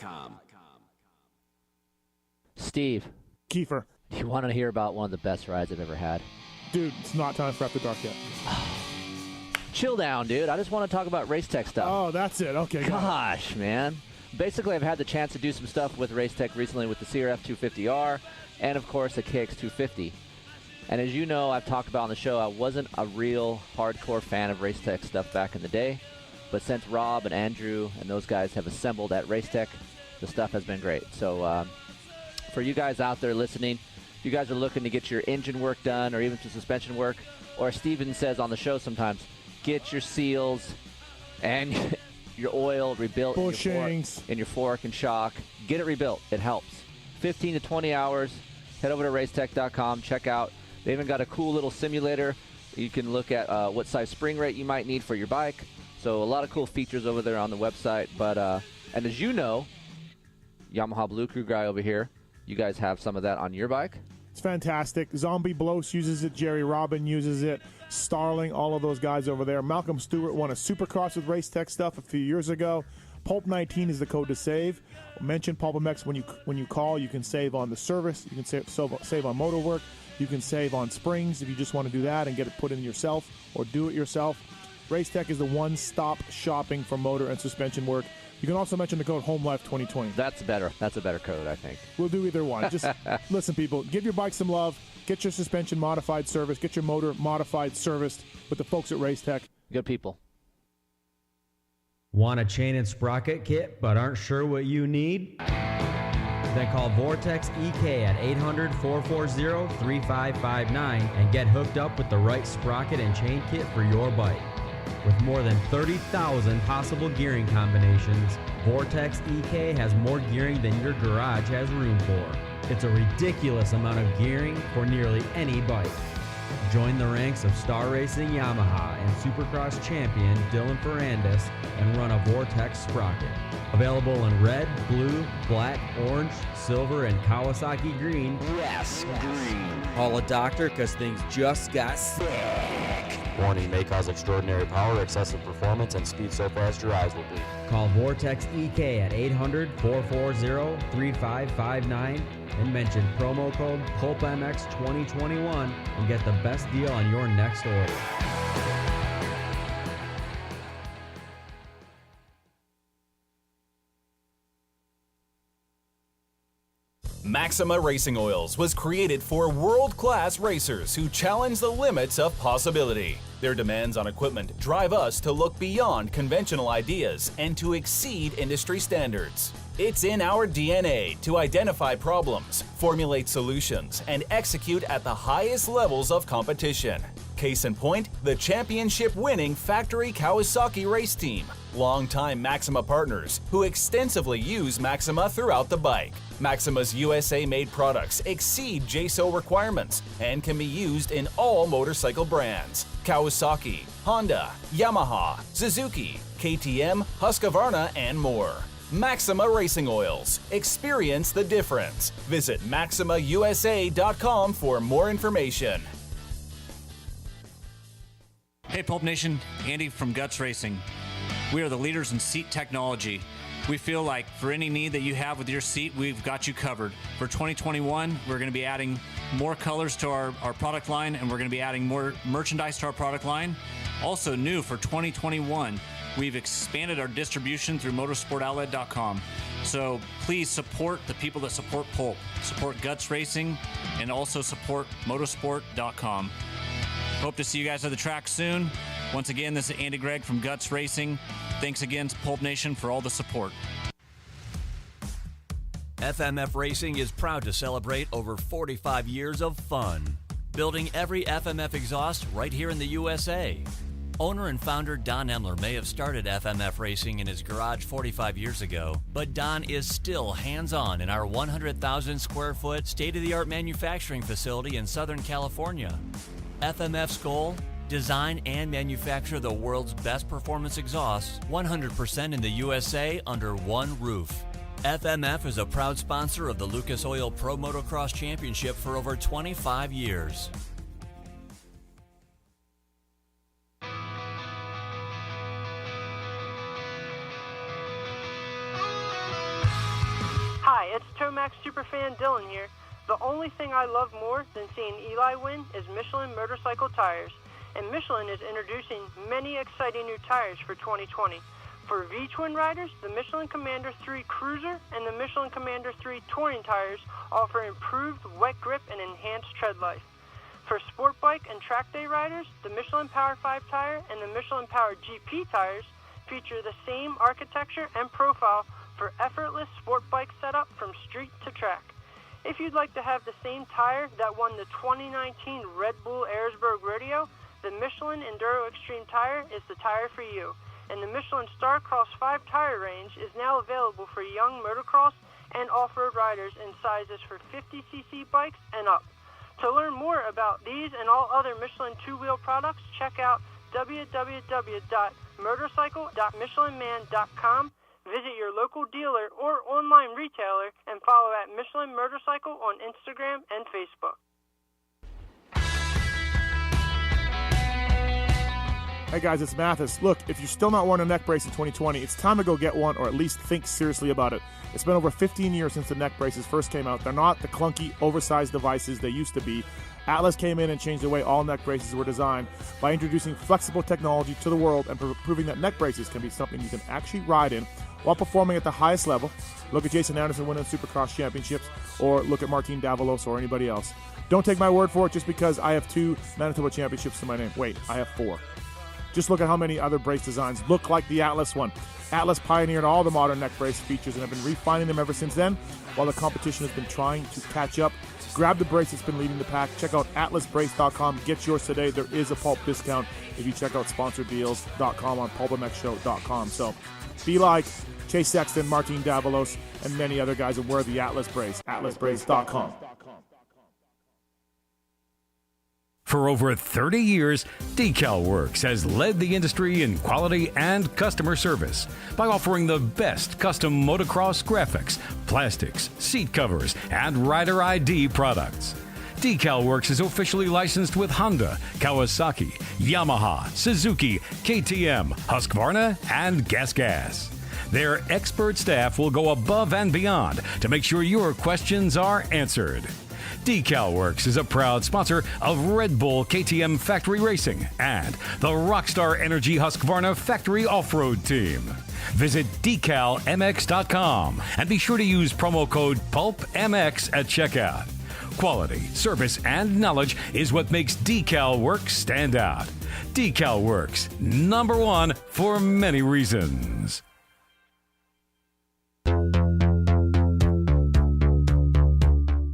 Steve. Keefer. Do you want to hear about one of the best rides I've ever had? Dude, it's not time for After Dark yet. Chill down, dude. I just want to talk about race tech stuff. Oh, that's it. Okay. Gosh, man. Basically, I've had the chance to do some stuff with race tech recently with the CRF 250R and, of course, the KX 250. And as you know, I've talked about on the show, I wasn't a real hardcore fan of race tech stuff back in the day. But since Rob and Andrew and those guys have assembled at race tech, the stuff has been great. So for you guys out there listening, if you guys are looking to get your engine work done or even some suspension work, or as Steven says on the show sometimes, get your seals and your oil rebuilt in your fork and shock. Get it rebuilt. It helps. 15 to 20 hours. Head over to racetech.com. Check out. They even got a cool little simulator. You can look at what size spring rate you might need for your bike. So a lot of cool features over there on the website. But and as you know, Yamaha Blue Crew guy over here, you guys have some of that on your bike. It's fantastic. Zombie Blows uses it. Jerry Robin uses it. Starling, all of those guys over there. Malcolm Stewart won a Supercross with Racetech stuff a few years ago. Pulp19 is the code to save. Mention PulpMX when you call. You can save on the service. You can save on motor work. You can save on springs if you just want to do that and get it put in yourself or do it yourself. Racetech is the one-stop shopping for motor and suspension work. You can also mention the code HOMELIFE2020. That's better. That's a better code, I think. We'll do either one. Just listen, people. Give your bike some love. Get your suspension modified service. Get your motor modified serviced with the folks at Racetech. Good people. Want a chain and sprocket kit but aren't sure what you need? Then call Vortex EK at 800-440-3559 and get hooked up with the right sprocket and chain kit for your bike. With more than 30,000 possible gearing combinations, Vortex EK has more gearing than your garage has room for. It's a ridiculous amount of gearing for nearly any bike. Join the ranks of Star Racing Yamaha and Supercross champion Dylan Ferrandis and run a Vortex sprocket. Available in red, blue, black, orange, silver, and Kawasaki green. Yes, green. Call a doctor because things just got sick. Warning, may cause extraordinary power, excessive performance, and speed so fast your eyes will bleed. Call Vortex EK at 800-440-3559 and mention promo code PulpMX2021 and get the best deal on your next order. Maxima Racing Oils was created for world-class racers who challenge the limits of possibility. Their demands on equipment drive us to look beyond conventional ideas and to exceed industry standards. It's in our DNA to identify problems, formulate solutions, and execute at the highest levels of competition. Case in point, the championship-winning factory Kawasaki race team, longtime Maxima partners who extensively use Maxima throughout the bike. Maxima's USA-made products exceed JSO requirements and can be used in all motorcycle brands: Kawasaki, Honda, Yamaha, Suzuki, KTM, Husqvarna, and more. Maxima Racing Oils. Experience the difference. Visit MaximaUSA.com for more information. Hey, Pulp Nation, Andy from Guts Racing. We are the leaders in seat technology. We feel like for any need that you have with your seat, we've got you covered. For 2021, we're going to be adding more colors to our product line, and we're going to be adding more merchandise to our product line. Also new for 2021, we've expanded our distribution through motorsportoutlet.com. So please support the people that support Pulp. Support Guts Racing and also support motorsport.com. Hope to see you guys at the track soon. Once again, this is Andy Gregg from Guts Racing. Thanks again to Pulp Nation for all the support. FMF Racing is proud to celebrate over 45 years of fun, building every FMF exhaust right here in the USA. Owner and founder Don Emler may have started FMF Racing in his garage 45 years ago, but Don is still hands-on in our 100,000 square foot state-of-the-art manufacturing facility in Southern California. FMF's goal? Design and manufacture the world's best performance exhausts 100% in the USA under one roof. FMF is a proud sponsor of the Lucas Oil Pro Motocross Championship for over 25 years. Hi, it's Tomax Superfan Dylan here. The only thing I love more than seeing Eli win is Michelin motorcycle tires. And Michelin is introducing many exciting new tires for 2020. For V-twin riders, the Michelin Commander 3 Cruiser and the Michelin Commander 3 Touring tires offer improved wet grip and enhanced tread life. For sport bike and track day riders, the Michelin Power 5 tire and the Michelin Power GP tires feature the same architecture and profile for effortless sport bike setup from street to track. If you'd like to have the same tire that won the 2019 Red Bull Ayersburg Rodeo, the Michelin Enduro Extreme tire is the tire for you. And the Michelin Starcross 5 tire range is now available for young motocross and off-road riders in sizes for 50cc bikes and up. To learn more about these and all other Michelin two-wheel products, check out www.motorcycle.michelinman.com. Visit your local dealer or online retailer and follow at Michelin Motorcycle on Instagram and Facebook. Hey guys, it's Mathis. Look, if you're still not wearing a neck brace in 2020, it's time to go get one or at least think seriously about it. It's been over 15 years since the neck braces first came out. They're not the clunky, oversized devices they used to be. Atlas came in and changed the way all neck braces were designed by introducing flexible technology to the world and proving that neck braces can be something you can actually ride in while performing at the highest level. Look at Jason Anderson winning Supercross championships, or look at Martin Davalos or anybody else. Don't take my word for it just because I have 2 Manitoba championships to my name. Wait, I have 4. Just look at how many other brace designs look like the Atlas one. Atlas pioneered all the modern neck brace features and have been refining them ever since then, while the competition has been trying to catch up. Grab the brace that's been leading the pack. Check out atlasbrace.com. Get yours today. There is a Pulp discount if you check out sponsordeals.com on pulpmxshow.com. So be like Chase Sexton, Martin Davalos, and many other guys and wear the Atlas brace. atlasbrace.com. For over 30 years, DecalWorks has led the industry in quality and customer service by offering the best custom motocross graphics, plastics, seat covers, and rider ID products. DecalWorks is officially licensed with Honda, Kawasaki, Yamaha, Suzuki, KTM, Husqvarna, and GasGas. Their expert staff will go above and beyond to make sure your questions are answered. DecalWorks is a proud sponsor of Red Bull KTM Factory Racing and the Rockstar Energy Husqvarna Factory Off-Road Team. Visit decalmx.com and be sure to use promo code PulpMX at checkout. Quality, service, and knowledge is what makes DecalWorks stand out. DecalWorks, #1 for many reasons.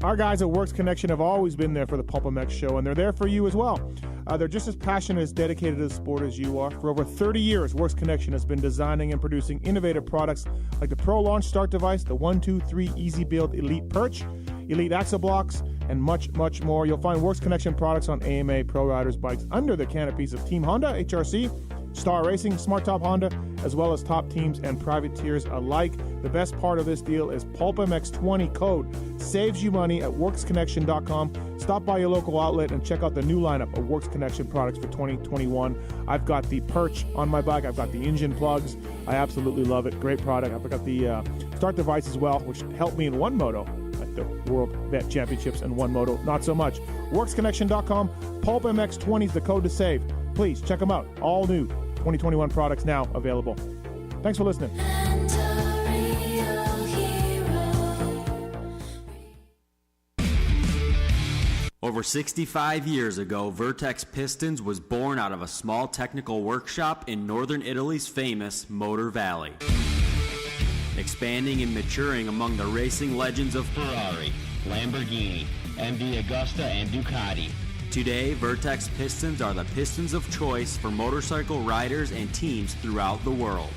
Our guys at Works Connection have always been there for the PulpMX show, and they're there for you as well. They're just as passionate as dedicated to the sport as you are. For over 30 years, Works Connection has been designing and producing innovative products like the Pro Launch Start Device, the 123 Easy Build Elite Perch, Elite Axle Blocks, and much, much more. You'll find Works Connection products on AMA Pro Riders bikes under the canopies of Team Honda, HRC, Star Racing, Smart Top Honda, as well as top teams and privateers alike. The best part of this deal is PulpMX20 code saves you money at WorksConnection.com. Stop by your local outlet and check out the new lineup of Works Connection products for 2021. I've got the Perch on my bike. I've got the engine plugs. I absolutely love it. Great product. I've got the Start Device as well, which helped me in one moto at the World Vet Championships, and one moto not so much. WorksConnection.com. PulpMX20 is the code to save. Please check them out. All new 2021 products now available. Thanks for listening. Over 65 years ago, Vertex Pistons was born out of a small technical workshop in northern Italy's famous Motor Valley. Expanding and maturing among the racing legends of Ferrari, Lamborghini, MV Agusta, and Ducati. Today, Vertex Pistons are the pistons of choice for motorcycle riders and teams throughout the world.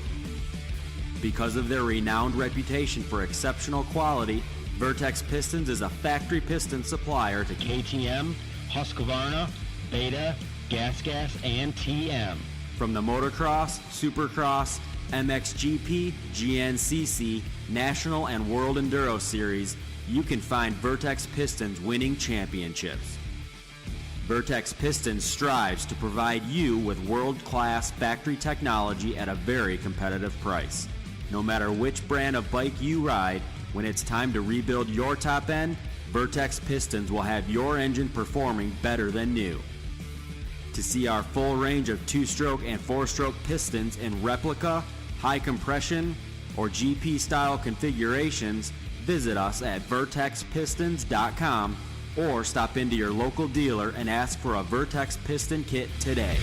Because of their renowned reputation for exceptional quality, Vertex Pistons is a factory piston supplier to KTM, Husqvarna, Beta, GasGas, and TM. From the Motocross, Supercross, MXGP, GNCC, National, and World Enduro Series, you can find Vertex Pistons winning championships. Vertex Pistons strives to provide you with world-class factory technology at a very competitive price. No matter which brand of bike you ride, when it's time to rebuild your top end, Vertex Pistons will have your engine performing better than new. To see our full range of 2-stroke and 4-stroke pistons in replica, high compression, or GP-style configurations, visit us at vertexpistons.com or stop into your local dealer and ask for a Vertex piston kit today.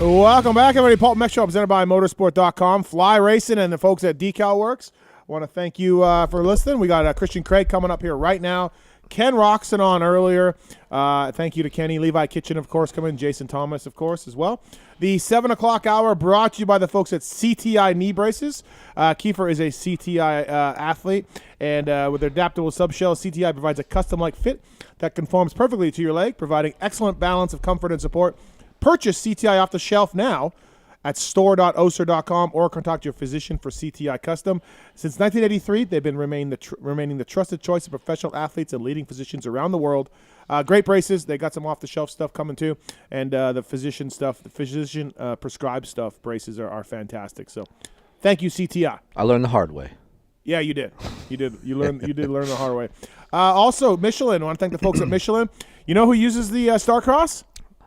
Welcome back, everybody. PulpMX Show presented by motorsport.com, Fly Racing, and the folks at DecalWorks. I want to thank you for listening. We got Christian Craig coming up here right now. Ken Roczen on earlier. Thank you to Kenny. Levi Kitchen, of course, coming. Jason Thomas, of course, as well. The 7 o'clock hour brought to you by the folks at CTI Knee Braces. Keefer is a CTI athlete, and with their adaptable subshell, CTI provides a custom-like fit that conforms perfectly to your leg, providing excellent balance of comfort and support. Purchase CTI off the shelf now at store.oster.com or contact your physician for CTI Custom. Since 1983, they've been remaining the trusted choice of professional athletes and leading physicians around the world. Great braces. They got some off-the-shelf stuff coming too, and the physician prescribed stuff braces are fantastic. So, thank you, CTI. I learned the hard way. Yeah, you did. You did. You did learn the hard way. Also, Michelin. I want to thank the folks at Michelin. You know who uses the Starcross?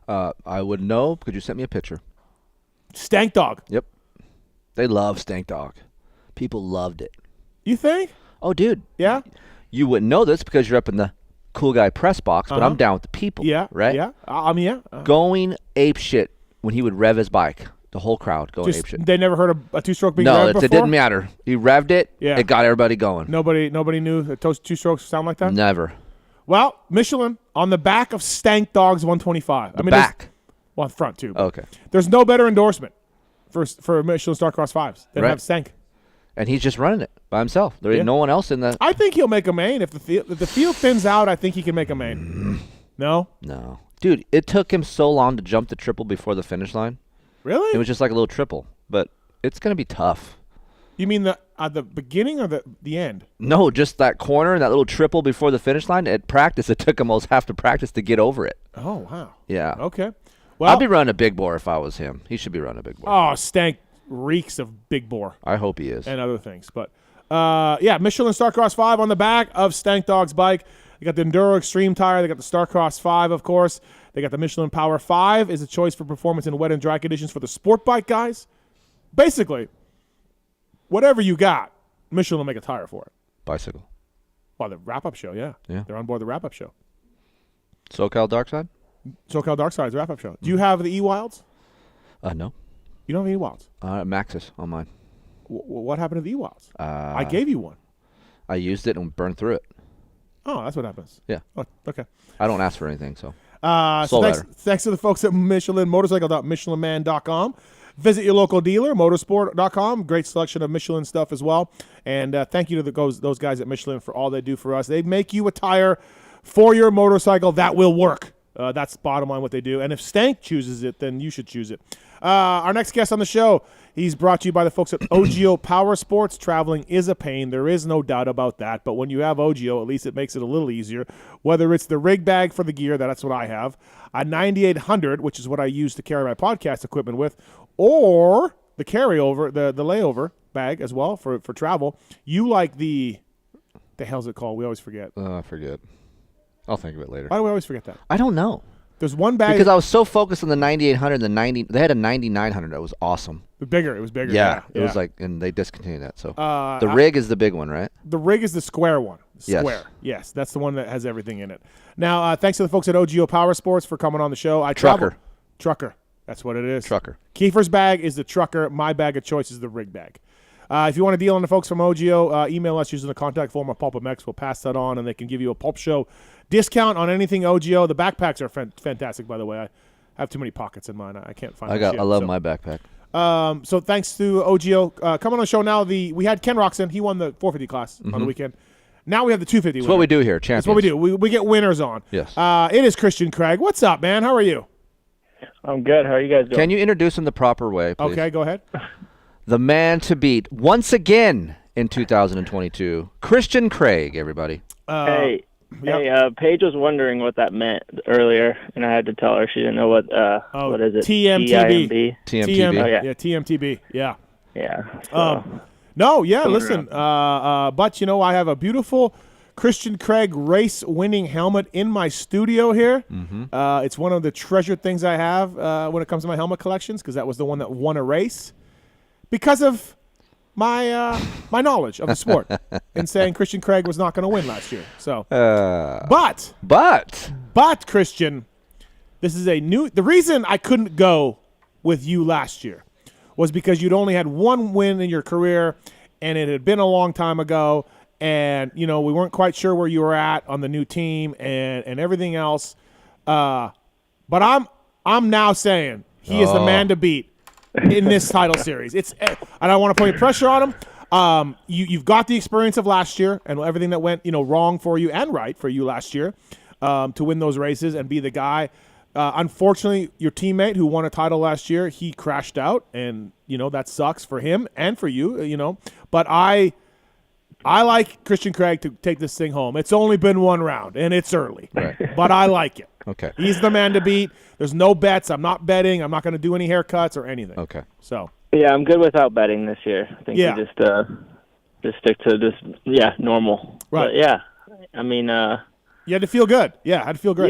I would know because you sent me a picture. Stank Dog. Yep. They love Stank Dog. People loved it. You think? Oh, dude. Yeah? You wouldn't know this because you're up in the cool guy press box, but I'm down with the people. Yeah. Right? Yeah. Going ape shit when he would rev his bike. The whole crowd going Just, ape shit. They never heard of a two-stroke being no, revved before? it didn't matter. He revved it. Yeah. It got everybody going. Nobody knew that two strokes sound like that? Never. Well, Michelin on the back of Stank Dog's 125. Back. Well, front too. Okay. There's no better endorsement for Michelin Starcross 5s than have Stank. And he's just running it by himself. There ain't no one else in the. I think he'll make a main. If the field thins out, I think he can make a main. No? No. Dude, it took him so long to jump the triple before the finish line. Really? It was just like a little triple, but it's going to be tough. You mean the beginning or the end? No, just that corner and that little triple before the finish line. At practice, it took him almost half the practice to get over it. Oh, wow. Yeah. Okay. Well, I'd be running a big bore if I was him. He should be running a big bore. Oh, Stank reeks of big bore. I hope he is. And other things. But, Michelin Starcross 5 on the back of Stank Dog's bike. They got the Enduro Extreme tire. They got the Starcross 5, of course. They got the Michelin Power 5 is a choice for performance in wet and dry conditions for the sport bike guys. Basically, whatever you got, Michelin will make a tire for it. Bicycle. Well, the wrap-up show, yeah. They're on board the wrap-up show. SoCal Darkside? SoCal Darkside's wrap-up show. Do you have the E-Wilds? No. You don't have E-Wilds? Maxis on mine. What happened to the E-Wilds? I gave you one. I used it and burned through it. Oh, that's what happens. Yeah. Oh, okay. I don't ask for anything, so. Thanks to the folks at Michelin, motorcycle.michelinman.com. Visit your local dealer, motorsport.com. Great selection of Michelin stuff as well. And thank you to those guys at Michelin for all they do for us. They make you a tire for your motorcycle that will work. That's bottom line what they do. And if Stank chooses it, then you should choose it. Our next guest on the show, he's brought to you by the folks at OGO Power Sports. Traveling is a pain. There is no doubt about that. But when you have OGO, at least it makes it a little easier. Whether it's the rig bag for the gear, that's what I have, a 9800, which is what I use to carry my podcast equipment with, or the carryover, the layover bag as well for travel. You like the hell's it called? We always forget. I forget. I'll think of it later. Why do we always forget that? I don't know. There's one bag. Because I was so focused on the 9800 and the 90. They had a 9900 that was awesome. It was bigger. Yeah. It was like, and they discontinued that. So the rig is the big one, right? The rig is the square one. Square. Yes, that's the one that has everything in it. Now, thanks to the folks at OGO Power Sports for coming on the show. Trucker. That's what it is. Trucker. Kiefer's bag is the trucker. My bag of choice is the rig bag. If you want to deal on the folks from OGO, email us using the contact form of PulpMX. We'll pass that on, and they can give you a Pulp Show discount on anything OGO. The backpacks are fantastic, by the way. I have too many pockets in mine. I can't find. I love my backpack. So thanks to OGO. Coming on the show now, we had Ken Roczen. He won the 450 class on the weekend. Now we have the 250. That's what we do here, champions. That's what we do. We get winners on. Yes. It is Christian Craig. What's up, man? How are you? I'm good. How are you guys doing? Can you introduce him the proper way, please? Okay, go ahead. The man to beat once again in 2022, Christian Craig, everybody. Hey, Paige was wondering what that meant earlier, and I had to tell her she didn't know what is it? TMTB. TMTB. Oh, yeah. TMTB. Yeah. Yeah. So. Listen, but I have a beautiful Christian Craig race-winning helmet in my studio here. Mm-hmm. It's one of the treasured things I have when it comes to my helmet collections, because that was the one that won a race because of my knowledge of the sport and saying Christian Craig was not going to win last year. So, but Christian, this is the reason I couldn't go with you last year was because you'd only had one win in your career, and it had been a long time ago, and we weren't quite sure where you were at on the new team and everything else. But I'm now saying he is the man to beat in this title series. I don't want to put any pressure on him. You've got the experience of last year and everything that went wrong for you and right for you last year to win those races and be the guy. Unfortunately, your teammate who won a title last year, he crashed out, and that sucks for him and for you. But I like Christian Craig to take this thing home. It's only been one round, and it's early, but I like it. Okay. He's the man to beat. There's no bets. I'm not betting. I'm not going to do any haircuts or anything. Okay. So. Yeah, I'm good without betting this year. I think we just stick to just normal. Right. But yeah, I mean. You had to feel good. Yeah, I had to feel great.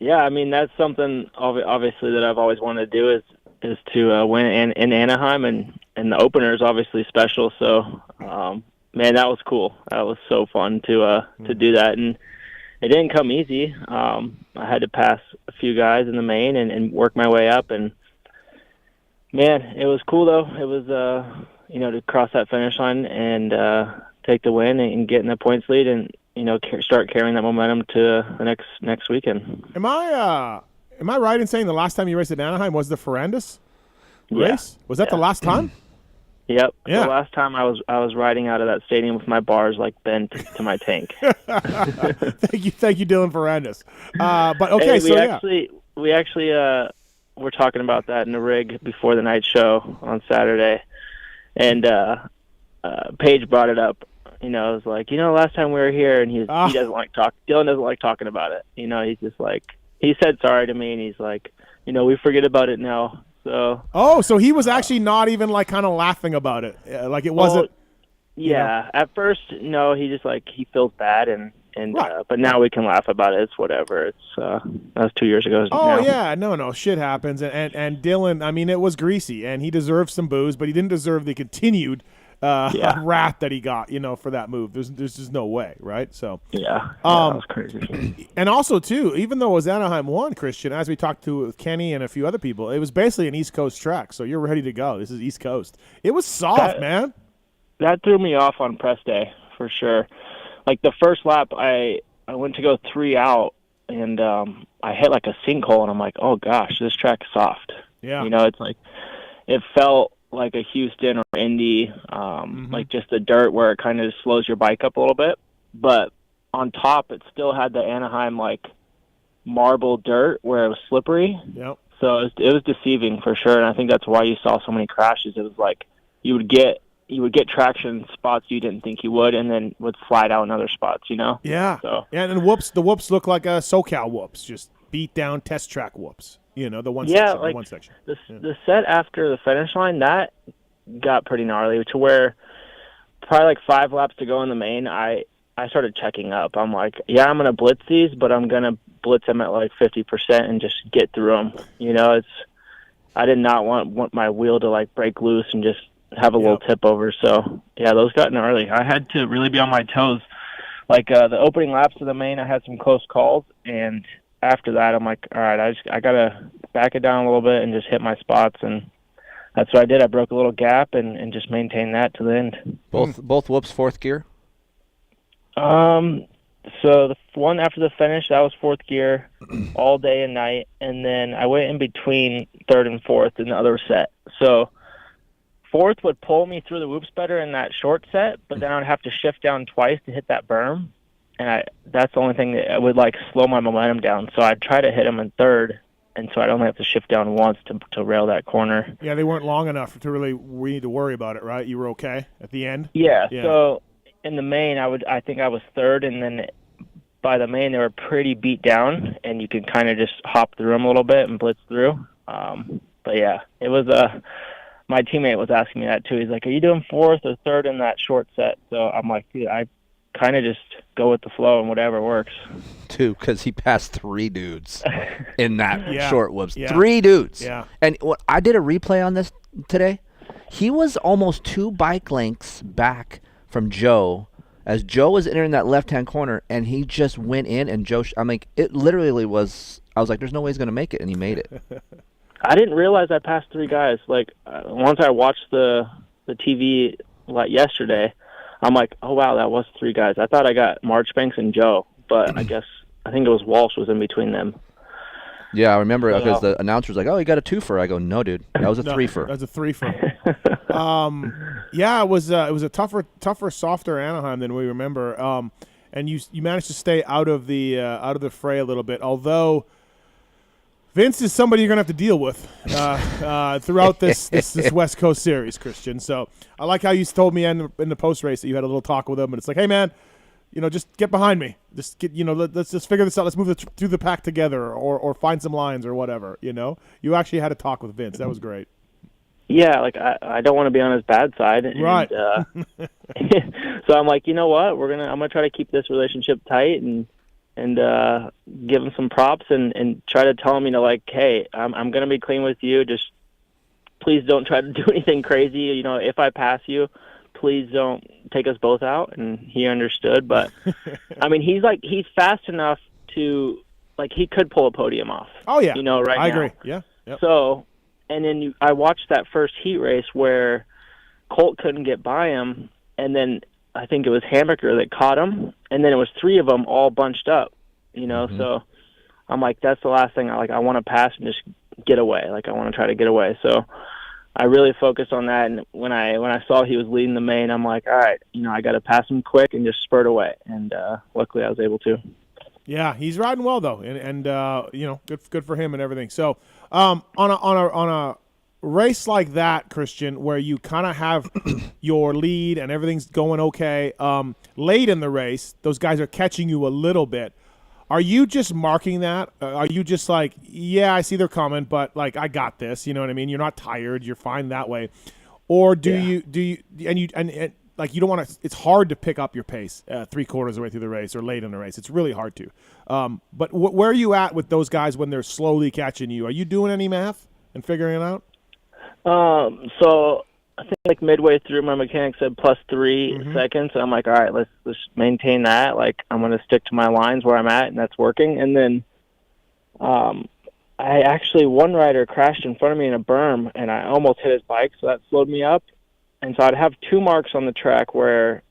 Yeah. I mean, that's something obviously that I've always wanted to do is to win in Anaheim, and the opener is obviously special. So, man, that was cool. That was so fun to do that, and it didn't come easy. I had to pass a few guys in the main and work my way up, and man, it was cool though. It was to cross that finish line and take the win and get in the points lead, and start carrying that momentum to the next weekend. Am I right in saying the last time you raced at Anaheim was the Ferrandis race? Was that the last time? Yep. Yeah. The last time I was riding out of that stadium with my bars bent to my tank. Thank you, Dylan Ferrandis. But okay, hey, we actually were talking about that in the rig before the night show on Saturday, and Paige brought it up. It was like, last time we were here, and he doesn't like talk. Dylan doesn't like talking about it. He's just like, he said sorry to me, and he's like, we forget about it now. So. Oh, so he was actually not even like kind of laughing about it, like it wasn't. Yeah, at first, no, he just like he feels bad, and but now we can laugh about it. It's whatever. It's that was 2 years ago. Oh yeah, no, shit happens, and Dylan, I mean, it was greasy, and he deserved some booze, but he didn't deserve the continued wrath that he got, for that move. There's just no way, right? So that was crazy. And also too, even though it was Anaheim 1, Christian, as we talked to with Kenny and a few other people, it was basically an East Coast track, so you're ready to go. This is East Coast. It was soft, man. That threw me off on press day for sure. Like the first lap, I went to go 3 out, and I hit like a sinkhole, and I'm like, oh gosh, this track is soft. Yeah. It's like it felt like a Houston or Indy, like just the dirt where it kind of slows your bike up a little bit. But on top, it still had the Anaheim like marble dirt where it was slippery. Yep. So it was deceiving for sure, and I think that's why you saw so many crashes. It was like you would get traction spots you didn't think you would, and then would slide out in other spots. Yeah. So and then the whoops look like a SoCal whoops, just beat down test track whoops. The one section. Like the one section. The set after the finish line, that got pretty gnarly, to where probably like 5 laps to go in the main, I started checking up. I'm like, I'm going to blitz these, but I'm going to blitz them at like 50% and just get through them. I did not want my wheel to like break loose and just have a little tip over. So, those got gnarly. I had to really be on my toes. Like the opening laps of the main, I had some close calls, and after that, I'm like, all right, I got to back it down a little bit and just hit my spots, and that's what I did. I broke a little gap and just maintained that to the end. Both whoops 4th gear? So the one after the finish, that was 4th gear all day and night, and then I went in between 3rd and 4th in the other set. So 4th would pull me through the whoops better in that short set, but then I would have to shift down twice to hit that berm. And that's the only thing that would like slow my momentum down. So I'd try to hit them in 3rd, and so I'd only have to shift down once to rail that corner. Yeah, they weren't long enough to really need to worry about it, right? You were okay at the end? Yeah. So in the main, I think I was 3rd, and then by the main, they were pretty beat down, and you could kind of just hop through them a little bit and blitz through. But yeah, it was my teammate was asking me that too. He's like, are you doing 4th or 3rd in that short set? So I'm like, dude, I kind of just go with the flow and whatever works. 2, because he passed 3 dudes in that short whoops. Yeah. 3 dudes. Yeah. And I did a replay on this today. He was almost 2 bike lengths back from Joe as Joe was entering that left-hand corner, and he just went in, and Joe, it literally was, I was like, there's no way he's going to make it, and he made it. I didn't realize I passed 3 guys. Like, once I watched the TV like yesterday, I'm like, oh, wow, that was 3 guys. I thought I got Marchbanks and Joe, but I think it was Walsh was in between them. Yeah, I remember because the announcer was like, oh, you got a 2-fer. I go, no, dude, that was a 3-fer. That was a 3-fer. It was a tougher, softer Anaheim than we remember. And you managed to stay out of the fray a little bit, although Vince is somebody you're going to have to deal with throughout this West Coast series, Christian. So I like how you told me in the post race that you had a little talk with him, and it's like, hey man, just get behind me. Just get, let's just figure this out. Let's move through the pack together, or find some lines or whatever. You actually had a talk with Vince. That was great. Yeah, like I don't want to be on his bad side, right? So I'm like, you know what? I'm gonna try to keep this relationship tight and give him some props and try to tell him, like, hey, I'm gonna be clean with you. Just please don't try to do anything crazy. If I pass you, please don't take us both out. And he understood. But I mean, he's fast enough to, like, he could pull a podium off. Oh yeah, right. I now. agree. Yeah. Yep. So, and then I watched that first heat race where Colt couldn't get by him, and then I think it was Hammaker that caught him, and then it was three of them all bunched up, So I'm like, that's the last thing I want to pass and just get away. Like, I want to try to get away. So I really focused on that, and when I saw he was leading the main, I'm like, all right, I got to pass him quick and just spurt away. And luckily, I was able to. Yeah, he's riding well though, and good for him and everything. So on a race like that, Christian, where you kind of have your lead and everything's going okay, late in the race, those guys are catching you a little bit. Are you just marking that? Are you just like, yeah, I see they're coming, but like, I got this, you know what I mean? You're not tired, you're fine that way. Or do you like, you don't want to, it's hard to pick up your pace 3/4 of the way through the race or late in the race. It's really hard to. But where are you at with those guys when they're slowly catching you? Are you doing any math and figuring it out? So I think like midway through, my mechanic said +3 seconds. And I'm like, all right, let's maintain that. Like, I'm going to stick to my lines where I'm at, and that's working. And then one rider crashed in front of me in a berm, and I almost hit his bike, so that slowed me up. And so I'd have two marks on the track where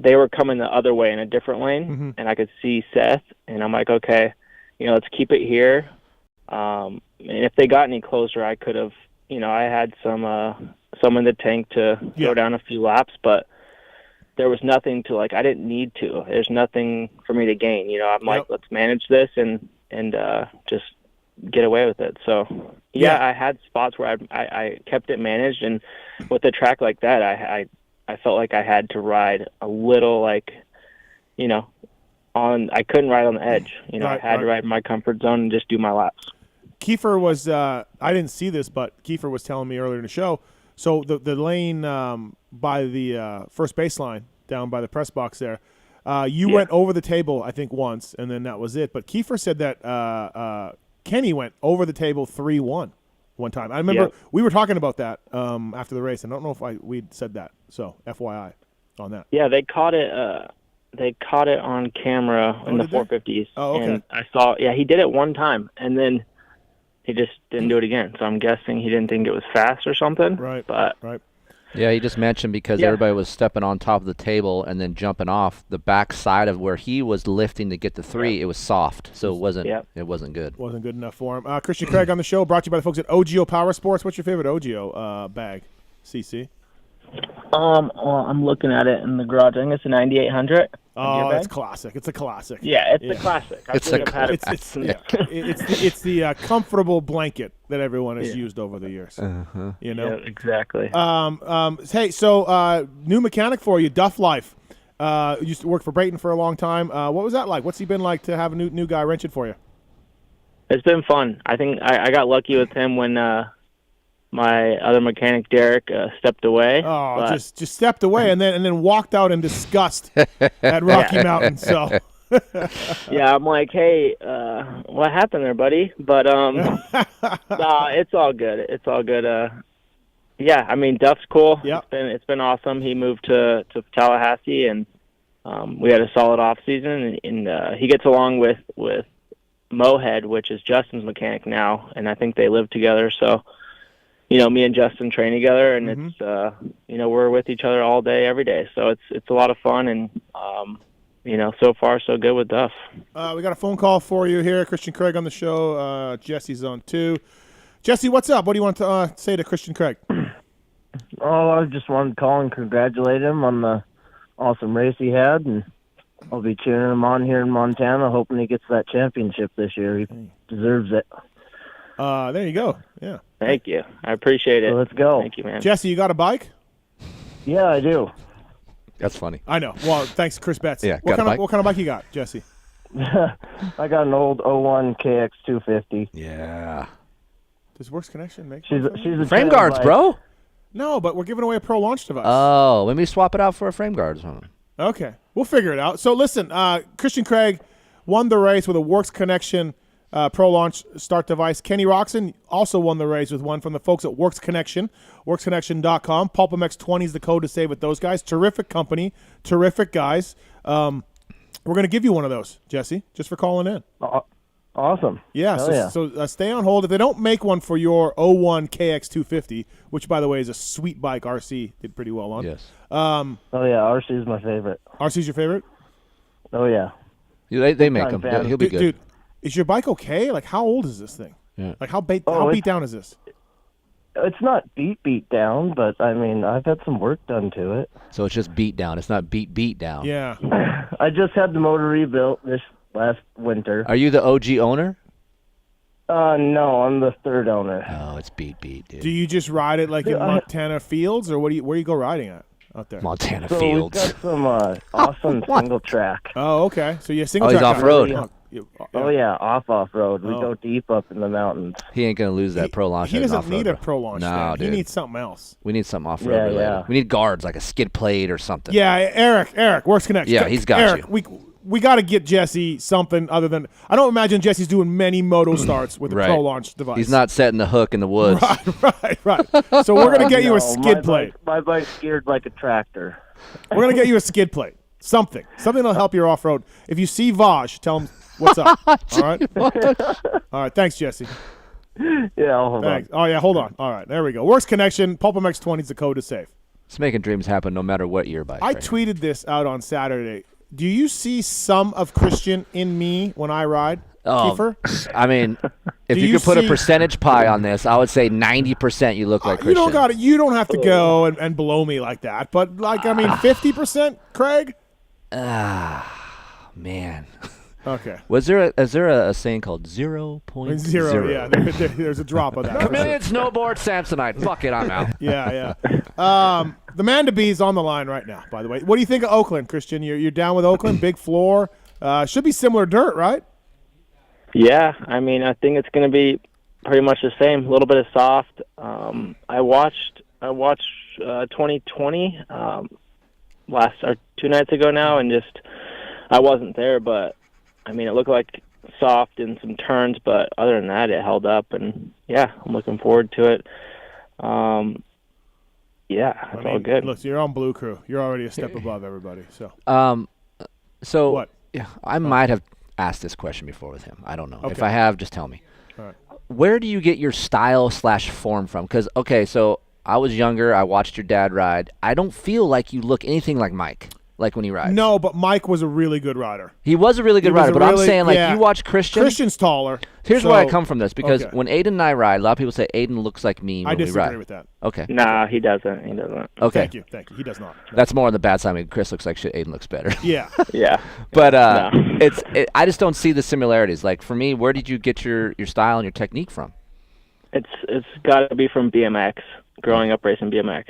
they were coming the other way in a different lane, and I could see Seth, and I'm like, okay, let's keep it here. And if they got any closer, I could have, I had some in the tank to go down a few laps, but there was nothing to, like, I didn't need to. There's nothing for me to gain. I'm like, let's manage this and just get away with it. So I had spots where I kept it managed, and with a track like that, I felt like I had to ride a little, like, I couldn't ride on the edge. I had to ride in my comfort zone and just do my laps. Keefer was I didn't see this, but Keefer was telling me earlier in the show. So the lane by the first baseline down by the press box there, you went over the table, I think, once, and then that was it. But Keefer said that Kenny went over the table 3-1 one time. I remember we were talking about that after the race. I don't know if we'd said that. So FYI on that. Yeah, they caught it. They caught it on camera in the 450s. Oh, okay. And I saw. Yeah, he did it one time, and then he just didn't do it again. So I'm guessing he didn't think it was fast or something. Right. But yeah, he just mentioned because everybody was stepping on top of the table and then jumping off the back side of where he was lifting to get the 3. It was soft, so it wasn't good. Wasn't good enough for him. Christian Craig on the show, brought to you by the folks at OGO Power Sports. What's your favorite OGO bag, CC? Well, I'm looking at it in the garage. I think it's a 9800. Oh, it's classic. It's a classic. Yeah, it's a classic. It's the comfortable blanket that everyone has used over the years. Yeah, exactly. Hey, so new mechanic for you, Duff Life. Used to work for Brayton for a long time. What was that like? What's he been like to have a new guy wrenching for you? It's been fun. I think I got lucky with him when my other mechanic, Derek, stepped away. Oh, just stepped away and then walked out in disgust at Rocky Mountain. So yeah, I'm like, hey, what happened there, buddy? But it's all good. It's all good. Yeah, I mean, Duff's cool. Yep. It's been awesome. He moved to Tallahassee, and we had a solid off season. And he gets along with Mohead, which is Justin's mechanic now, and I think they live together. So, me and Justin train together, and it's we're with each other all day, every day. So it's a lot of fun, and so far so good with Duff. We got a phone call for you here. Christian Craig on the show. Jesse's on too. Jesse, what's up? What do you want to say to Christian Craig? Oh, I just wanted to call and congratulate him on the awesome race he had, and I'll be cheering him on here in Montana, hoping he gets that championship this year. He deserves it. There you go. Yeah. Thank you. I appreciate it. So let's go. Thank you, man. Jesse, you got a bike? Yeah, I do. That's funny. I know. Well, thanks, Chris Betts. Yeah, What got a kind of bike? what kind of bike you got, Jesse? I got an old 01 KX 250. Yeah. Does Works Connection make She's a Frame channel guards, bike. bro. No, but we're giving away a Pro Launch device. Oh, let me swap it out for a frame guard or something. Okay, we'll figure it out. So listen, Christian Craig won the race with a Works Connection Pro Launch start device. Kenny Roczen also won the race with one from the folks at Works Connection, worksconnection.com. PulpMX 20 is the code to save with those guys. Terrific company, terrific guys. We're going to give you one of those, Jesse, just for calling in. Awesome. Yeah, Hell so stay on hold. If they don't make one for your 01 KX 250, which, by the way, is a sweet bike, RC did pretty well on. Yes. Oh, yeah, RC is my favorite. RC's your favorite? Oh, yeah. They make Time them. fan. He'll be good. Dude, is your bike okay? Like, how old is this thing? Yeah. Like, how beat it's- down is this? It's not beat down, but, I mean, I've had some work done to it. So it's just beat down. It's not beat down. Yeah. I just had the motor rebuilt this last winter. Are you the OG owner? No, I'm the third owner. Oh, it's beat, dude. Do you just ride it like in Yeah, Montana fields, or where do you go riding at out there? Montana So Fields. we've got some awesome single track. Oh, okay. So you're single Oh, he's track off-road. guy. Oh, yeah, off-road. We Oh. go deep up in the mountains. He ain't gonna lose that pro launch. He at an doesn't off-road, need a bro. Pro Launch. No, stand. dude. He needs something else. We need something off-road Yeah, related. yeah. We need guards, like a skid plate or something. Yeah, Eric, Works Connection. Yeah, he's got Eric, you. We got to get Jesse something other than. I don't imagine Jesse's doing many moto starts with the Right. Pro Launch device. He's not setting the hook in the woods. Right. So we're gonna get you a No, skid my plate. My bike's geared like a tractor. We're gonna get you a skid plate. Something that'll help your off road. If you see Vaj, tell him what's up. All right. All right. Thanks, Jesse. Yeah, hold Thanks. Oh yeah, hold on. All right, there we go. Works Connection. PulpMX 20 is the code to save. It's making dreams happen no matter what year bike. I right? tweeted this out on Saturday. Do you see some of Christian in me when I ride, Kiefer? I mean, if Do you you could put a see- percentage pie on this, I would say 90% you look like You Christian. don't got it. You don't have to go and blow me like that. But like, I mean, 50%, Craig. Man. Okay. Is there a saying called 0.0? Zero. Yeah, there's a drop of that. Chameleon snowboard Samsonite. Fuck it, I'm out. Yeah. The man to be is on the line right now. By the way, what do you think of Oakland, Christian? You're down with Oakland, big floor. Should be similar dirt, right? Yeah, I mean, I think it's going to be pretty much the same. A little bit of soft. I watched 2020 last or 2 nights ago now, and just I wasn't there, but I mean, it looked like soft in some turns, but other than that, it held up, and yeah, I'm looking forward to it. Yeah, it's all good. Look, you're on Blue Crew. You're already a step above everybody. So. So What? Yeah, I might have asked this question before with him. I don't know. If Okay. I have, just tell me. All right. Where do you get your style/form from? Because, okay, so I was younger. I watched your dad ride. I don't feel like you look anything like Mike, like when he rides. No, but Mike was a really good rider. He was a really good He was rider, a but I'm really- saying, like, yeah. you watch Christian. Christian's taller. Here's so- where I come from this, because Okay. when Aiden and I ride, a lot of people say Aiden looks like me when I we disagree ride. with that. Okay. Nah, he doesn't. He doesn't. Okay. Thank you. He does not. That's more on the bad side. I mean, Chris looks like shit. Aiden looks better. Yeah. Yeah. But No. I just don't see the similarities. Like, for me, where did you get your style and your technique from? It's got to be from BMX. Growing up racing BMX,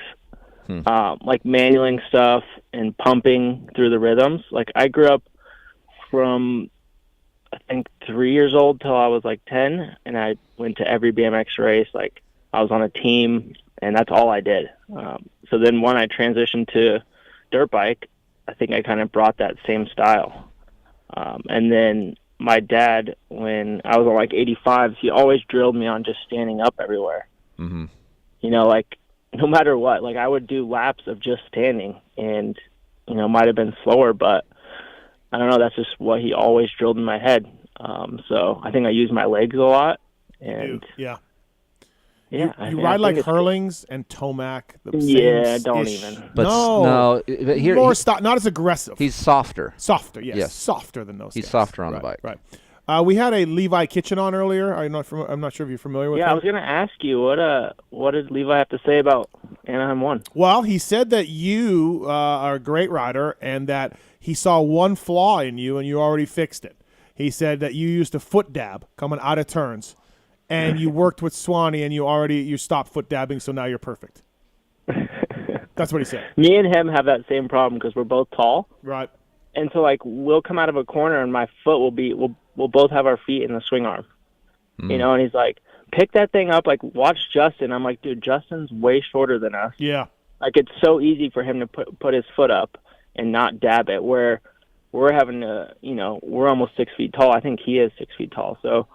like manualing stuff and pumping through the rhythms. Like I grew up from I think 3 years old till I was like 10, and I went to every BMX race. Like I was on a team, and that's all I did. So then when I transitioned to dirt bike, I think I kind of brought that same style. And then my dad, when I was on like 85s, he always drilled me on just standing up everywhere. Mm-hmm. You know, like no matter what, like I would do laps of just standing, and you know, might have been slower, but I don't know. That's just what he always drilled in my head. So I think I use my legs a lot, and Yeah. I You think- ride I like think it's- Hurlings and Tomac. The Yeah, same don't ish. even. But no, but here more not as aggressive. he's softer. Softer, yes. Yes. Softer than those. He's guys. softer on the Right, bike. Right. We had a Levi Kitchen on earlier. I'm not sure if you're familiar with Yeah, him. I was gonna ask you what did Levi have to say about Anaheim 1? Well, he said that you are a great rider and that he saw one flaw in you and you already fixed it. He said that you used a foot dab coming out of turns, and you worked with Swanee, and you stopped foot dabbing, so now you're perfect. That's what he said. Me and him have that same problem because we're both tall. Right. And so, like, we'll come out of a corner, and my foot we'll both have our feet in the swing arm. You know, and he's like, pick that thing up, like, watch Justin. I'm like, dude, Justin's way shorter than us. Yeah. Like, it's so easy for him to put his foot up and not dab it, where we're having to, you know, we're almost 6 feet tall. I think he is 6 feet tall. So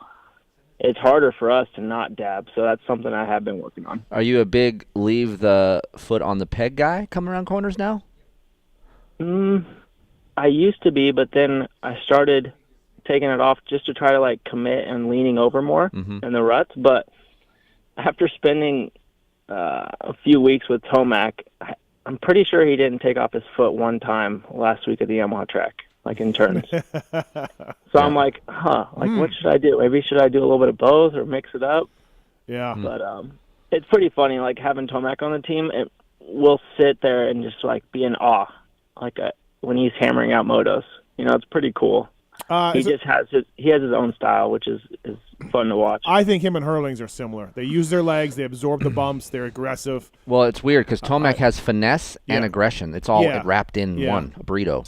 it's harder for us to not dab. So that's something I have been working on. Are you a big leave the foot on the peg guy coming around corners now? I used to be, but then I started taking it off just to try to, like, commit and leaning over more in the ruts. But after spending a few weeks with Tomac, I'm pretty sure he didn't take off his foot one time last week at the Yamaha track, like in turns. So I'm like, what should I do? Maybe should I do a little bit of both or mix it up? Yeah. But it's pretty funny, like, having Tomac on the team. We'll sit there and just, like, be in awe, like when he's hammering out motos. You know, it's pretty cool. He has his own style, which is fun to watch. I think him and Hurlings are similar. They use their legs, they absorb the bumps, they're aggressive. Well, it's weird because Tomac has finesse and aggression. It's all wrapped in one, a burrito.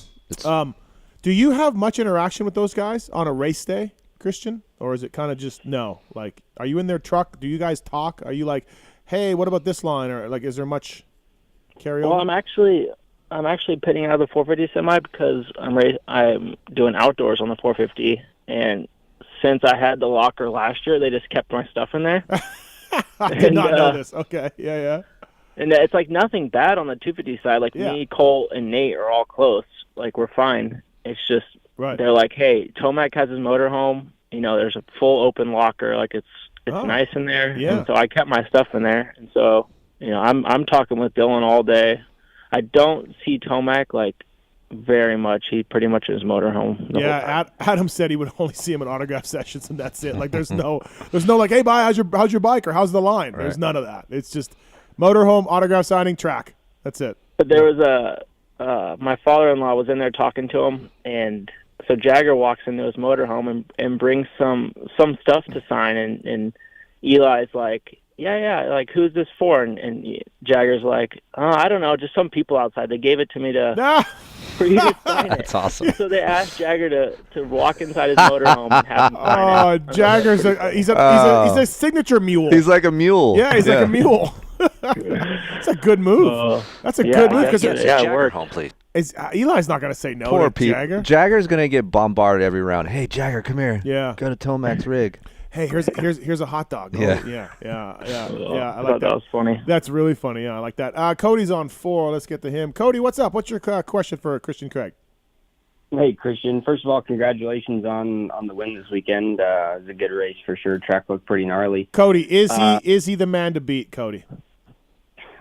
Do you have much interaction with those guys on a race day, Christian? Or is it kind of just no? Like, are you in their truck? Do you guys talk? Are you like, hey, what about this line? Or, like, is there much carryover? Well, I'm actually pitting out of the 450 semi because I'm doing outdoors on the 450, and since I had the locker last year, they just kept my stuff in there. I did not know this. Okay, yeah. And it's like nothing bad on the 250 side. Like me, Cole, and Nate are all close. Like, we're fine. It's just they're like, hey, Tomac has his motorhome. You know, there's a full open locker. Like, it's nice in there. Yeah. And so I kept my stuff in there, and so, you know, I'm talking with Dylan all day. I don't see Tomac, like, very much. He pretty much is motorhome. Yeah, Adam said he would only see him in autograph sessions, and that's it. Like, there's no like, hey, bye, how's your bike, or how's the line? There's none of that. It's just motorhome, autograph signing, track. That's it. But there was my father-in-law was in there talking to him, and so Jagger walks into his motorhome and brings some stuff to sign, and Eli's like, yeah, like, who's this for? And Jagger's like, I don't know, just some people outside. They gave it to me for you to sign it. That's awesome. So they asked Jagger to walk inside his motorhome and have him sign it. Jagger's he's a signature mule. He's like a mule. Yeah, he's like a mule. That's a good move. That's a good move because it worked. Home, please. Eli's not going to say no Poor to Pete. Jagger. Jagger's going to get bombarded every round. Hey, Jagger, come here. Yeah. Go to Tomac's rig. Hey, here's a hot dog. Yeah. I like that. That was funny. That's really funny. Yeah, I like that. Cody's on 4. Let's get to him. Cody, what's up? What's your question for Christian Craig? Hey, Christian. First of all, congratulations on the win this weekend. It was a good race for sure. Track looked pretty gnarly. Cody, is he the man to beat, Cody?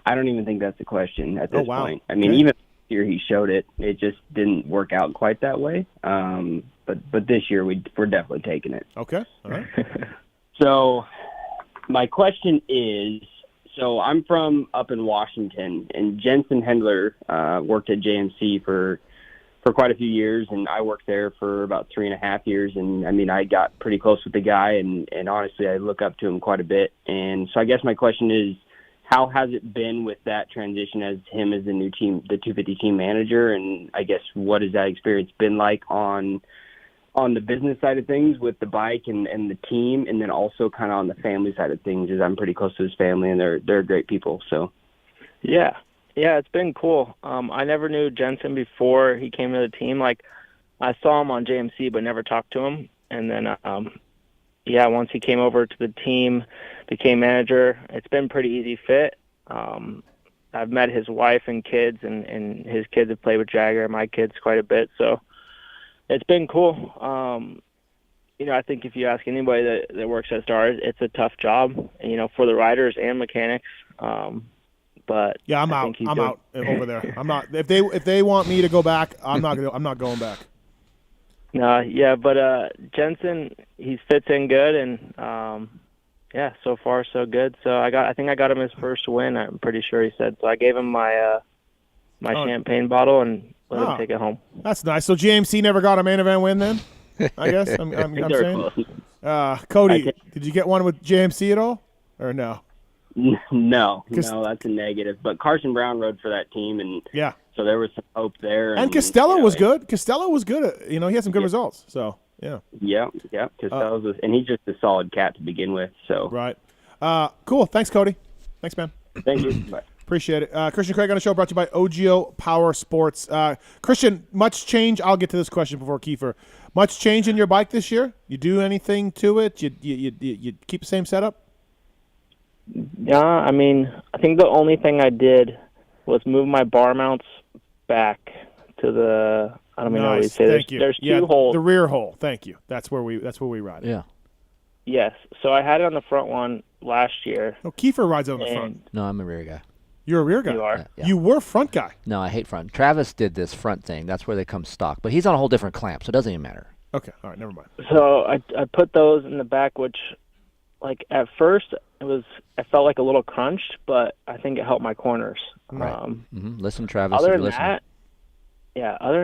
I don't even think that's a question at this point. I mean, Okay. even this year he showed it. It just didn't work out quite that way. But this year we're definitely taking it. Okay. All right. So my question is, so I'm from up in Washington, and Jensen Hendler worked at JMC for quite a few years, and I worked there for about 3.5 years. And I mean, I got pretty close with the guy, and honestly, I look up to him quite a bit. And so I guess my question is, how has it been with that transition as him as the new team, the 250 team manager? And I guess what has that experience been like on the business side of things with the bike and the team, and then also kind of on the family side of things, as I'm pretty close to his family, and they're great people. So, Yeah, it's been cool. I never knew Jensen before he came to the team. Like, I saw him on JMC, but never talked to him. And then, once he came over to the team, became manager, it's been pretty easy fit. I've met his wife and kids, and his kids have played with Jagger, and my kids quite a bit. So it's been cool. I think if you ask anybody that works at Star, it's a tough job, for the riders and mechanics. But yeah, I'm out. I'm out over there. I'm not. If they want me to go back, I'm not going back. No, yeah, but Jensen, he fits in good, and so far so good. So I think I got him his first win. I'm pretty sure he said. So I gave him my champagne bottle and let him take it home. That's nice. So JMC never got a main event win then? I guess I'm They're saying. close. Cody, did you get one with JMC at all, or no? No, that's a negative. But Carson Brown rode for that team, and yeah, so there was some hope there. And Costello was good. Costello was good. He had some good results. So yeah. Yeah. Costello was, and he's just a solid cat to begin with. So right. Cool. Thanks, Cody. Thanks, man. Thank you. Bye. Appreciate it. Christian Craig on the show, brought to you by OGO Power Sports. Christian, much change? I'll get to this question before Keefer. Much change in your bike this year? You do anything to it? You keep the same setup? Yeah, I mean, I think the only thing I did was move my bar mounts back to the. I don't even know what you say. There's two holes. The rear hole. Thank you. That's where we ride. Yeah. Yes. So I had it on the front one last year. No, Keefer rides on the front. No, I'm a rear guy. You're a rear guy. You are. Yeah. You were front guy. No, I hate front. Travis did this front thing. That's where they come stock. But he's on a whole different clamp, so it doesn't even matter. Okay. All right. Never mind. So I put those in the back, which, like, at first I felt like a little crunched, but I think it helped my corners. Right. Listen, Travis. Other if you're than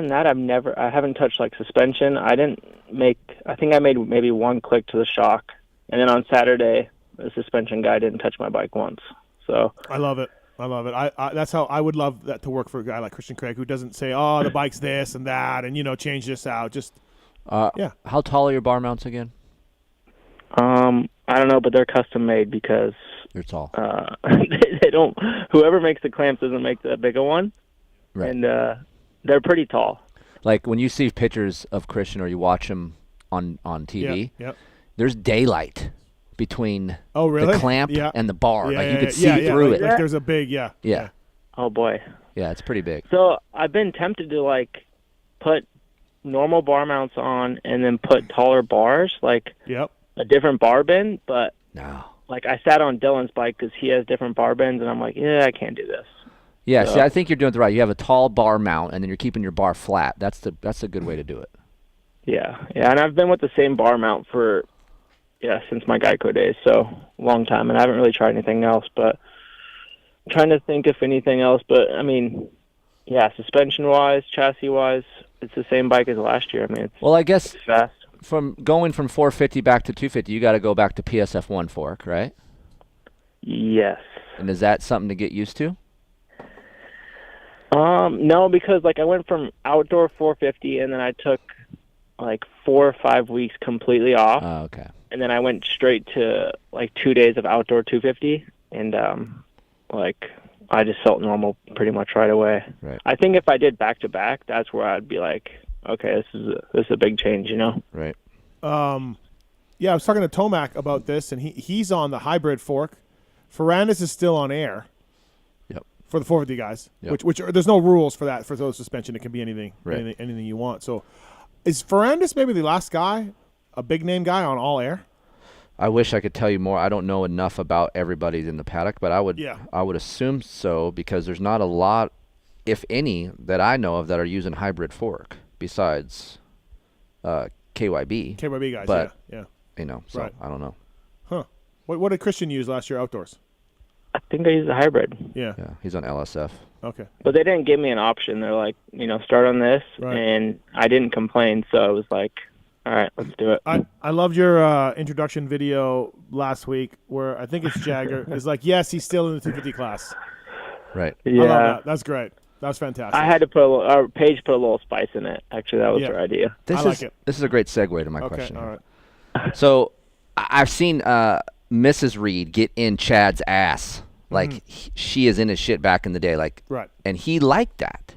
that, I haven't touched like suspension. I think I made maybe one click to the shock, and then on Saturday the suspension guy didn't touch my bike once. So I love it. I that's how I would love that to work for a guy like Christian Craig, who doesn't say, "Oh, the bike's this and that," and change this out. Just yeah. How tall are your bar mounts again? I don't know, but they're custom made because they're tall. They don't. Whoever makes the clamps doesn't make the bigger one, right? And they're pretty tall. Like when you see pictures of Christian or you watch him on TV, yep. There's daylight between really? the clamp and the bar. Yeah, like you could see through it. Like there's a big Yeah. Oh boy. Yeah, it's pretty big. So I've been tempted to like put normal bar mounts on and then put taller bars, like a different bar bend, but no. Like I sat on Dylan's bike because he has different bar bends, and I'm like, I can't do this. Yeah, see, I think you're doing it right. You have a tall bar mount, and then you're keeping your bar flat. That's a good way to do it. Yeah, and I've been with the same bar mount for since my Geico days, so long time, and I haven't really tried anything else. But I'm trying to think if anything else. But I mean, suspension wise, chassis wise, it's the same bike as last year. I mean, I guess it's fast. From going from 450 back to 250, you got to go back to PSF 1 fork, right? Yes. And is that something to get used to? No, because like I went from outdoor 450 and then I took like 4 or 5 weeks completely off. Oh, okay. And then I went straight to like 2 days of outdoor 250, and like I just felt normal pretty much right away. Right. I think if I did back to back, that's where I'd be like, okay, this is a big change, Right. Yeah, I was talking to Tomac about this, and he's on the hybrid fork. Ferrandis is still on air. Yep. For the 450 guys, yep. which there's no rules for that for those suspension. It can be anything, anything you want. So, is Ferrandis maybe the last guy, a big name guy on all air? I wish I could tell you more. I don't know enough about everybody in the paddock, but I would assume so because there's not a lot, if any, that I know of that are using hybrid fork besides KYB. KYB guys, but, yeah. So right. I don't know. Huh. What did Christian use last year outdoors? I think I used a hybrid. Yeah, he's on LSF. Okay. But they didn't give me an option. They're like, start on this, right. And I didn't complain, so I was like, all right, let's do it. I loved your introduction video last week where I think it's Jagger is like, yes, he's still in the 250 class. Right. I Yeah. love that. That's great. That was fantastic. I had to put Paige put a little spice in it. Actually, that was her idea. This is a great segue to my question. All right. So I've seen Mrs. Reed get in Chad's ass like she is in his shit back in the day, like, right. And he liked that.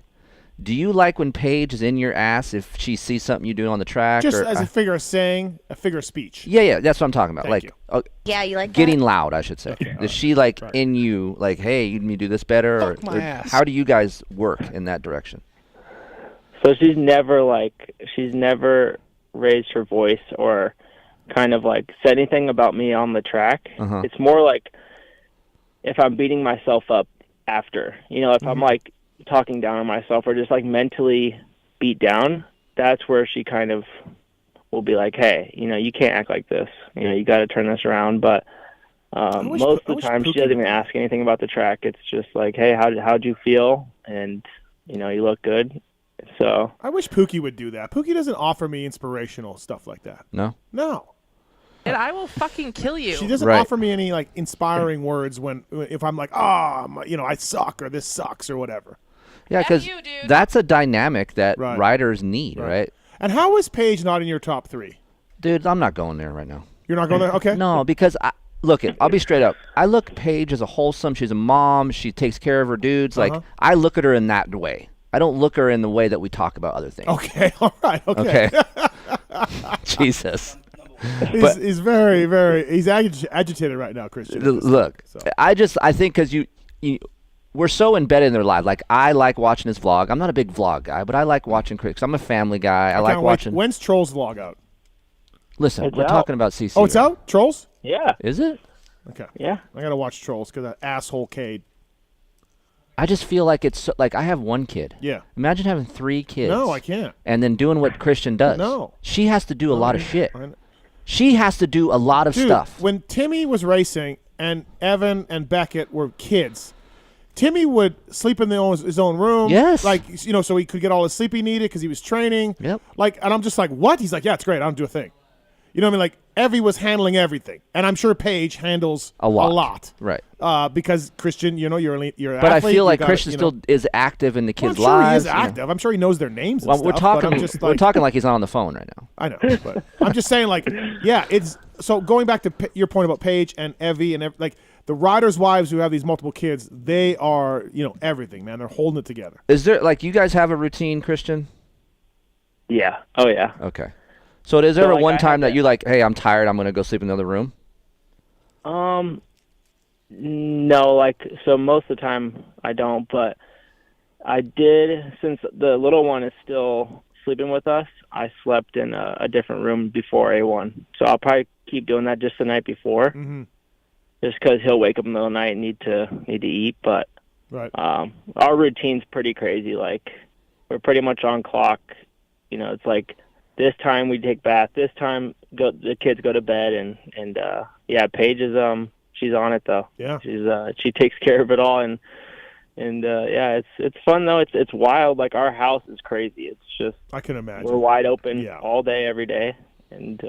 Do you like when Paige is in your ass if she sees something you do on the track? Just as a figure of saying, a figure of speech. Yeah, that's what I'm talking about. Thank like, you. Yeah, you like getting that? loud, I should say. Okay, Is she like in you, like, hey, you need to do this better, Fuck my ass. How do you guys work in that direction? So she's never raised her voice or kind of like said anything about me on the track. Uh-huh. It's more like if I'm beating myself up after, if I'm like talking down on myself or just like mentally beat down, that's where she kind of will be like, hey, you can't act like this. You got to turn this around. But most of the time she doesn't even ask anything about the track. It's just like, hey, how'd you feel? And, you look good. So I wish Pookie would do that. Pookie doesn't offer me inspirational stuff like that. No? No. And I will fucking kill you. She doesn't offer me any like inspiring words if I'm like, I suck or this sucks or whatever. Yeah, because that's a dynamic that riders need, right? And how is Paige not in your top 3? Dude, I'm not going there right now. You're not going there? Okay. No, because I'll be straight up. I look at Paige as a wholesome. She's a mom. She takes care of her dudes. Like I look at her in that way. I don't look at her in the way that we talk about other things. Okay. All right. Okay. Jesus. He's very, very. He's agitated right now, Christian. Look, I think because we're so embedded in their life. Like I like watching his vlog. I'm not a big vlog guy, but I like watching Chris. I'm a family guy. I like watching. When's Trolls vlog out? Listen, we're talking about CC. Oh, it's out? Trolls? Yeah. Is it? Okay. Yeah. I gotta watch Trolls because that asshole Cade. I just feel like it's like I have one kid. Yeah. Imagine having 3 kids. No, I can't. And then doing what Christian does. No. She has to do a lot of shit. She has to do a lot of stuff. When Timmy was racing and Evan and Beckett were kids, Timmy would sleep in his own room. Yes. Like, so he could get all the sleep he needed because he was training. Yep. Like, and I'm just like, what? He's like, yeah, it's great. I don't do a thing. You know what I mean? Like, Evie was handling everything. And I'm sure Paige handles a lot. Right. Because Christian, you're an But athlete. I feel like Christian still is active in the kids' I'm sure lives. he is active. I'm sure he knows their names and Well, stuff. we're talking. But I'm just We're talking like he's not on the phone right now. I know, but I'm just saying, like, yeah, it's so going back to your point about Paige and Evie and like the riders' wives who have these multiple kids, they are, everything, man. They're holding it together. Is there like you guys have a routine, Christian? Yeah. Oh yeah. Okay. So is there one time that you like, hey, I'm tired, I'm gonna go sleep in the other room? No, so most of the time I don't, but I did, since the little one is still sleeping with us, I slept in a different room before A1. So I'll probably keep doing that just the night before, just because he'll wake up in the middle of the night and need to eat. But our routine's pretty crazy. Like, we're pretty much on clock. It's like this time we take bath, this time the kids go to bed, and Paige is she's on it though. Yeah. She takes care of it all, and it's fun though. It's wild. Like, our house is crazy. It's just, I can imagine. We're wide open all day, every day. And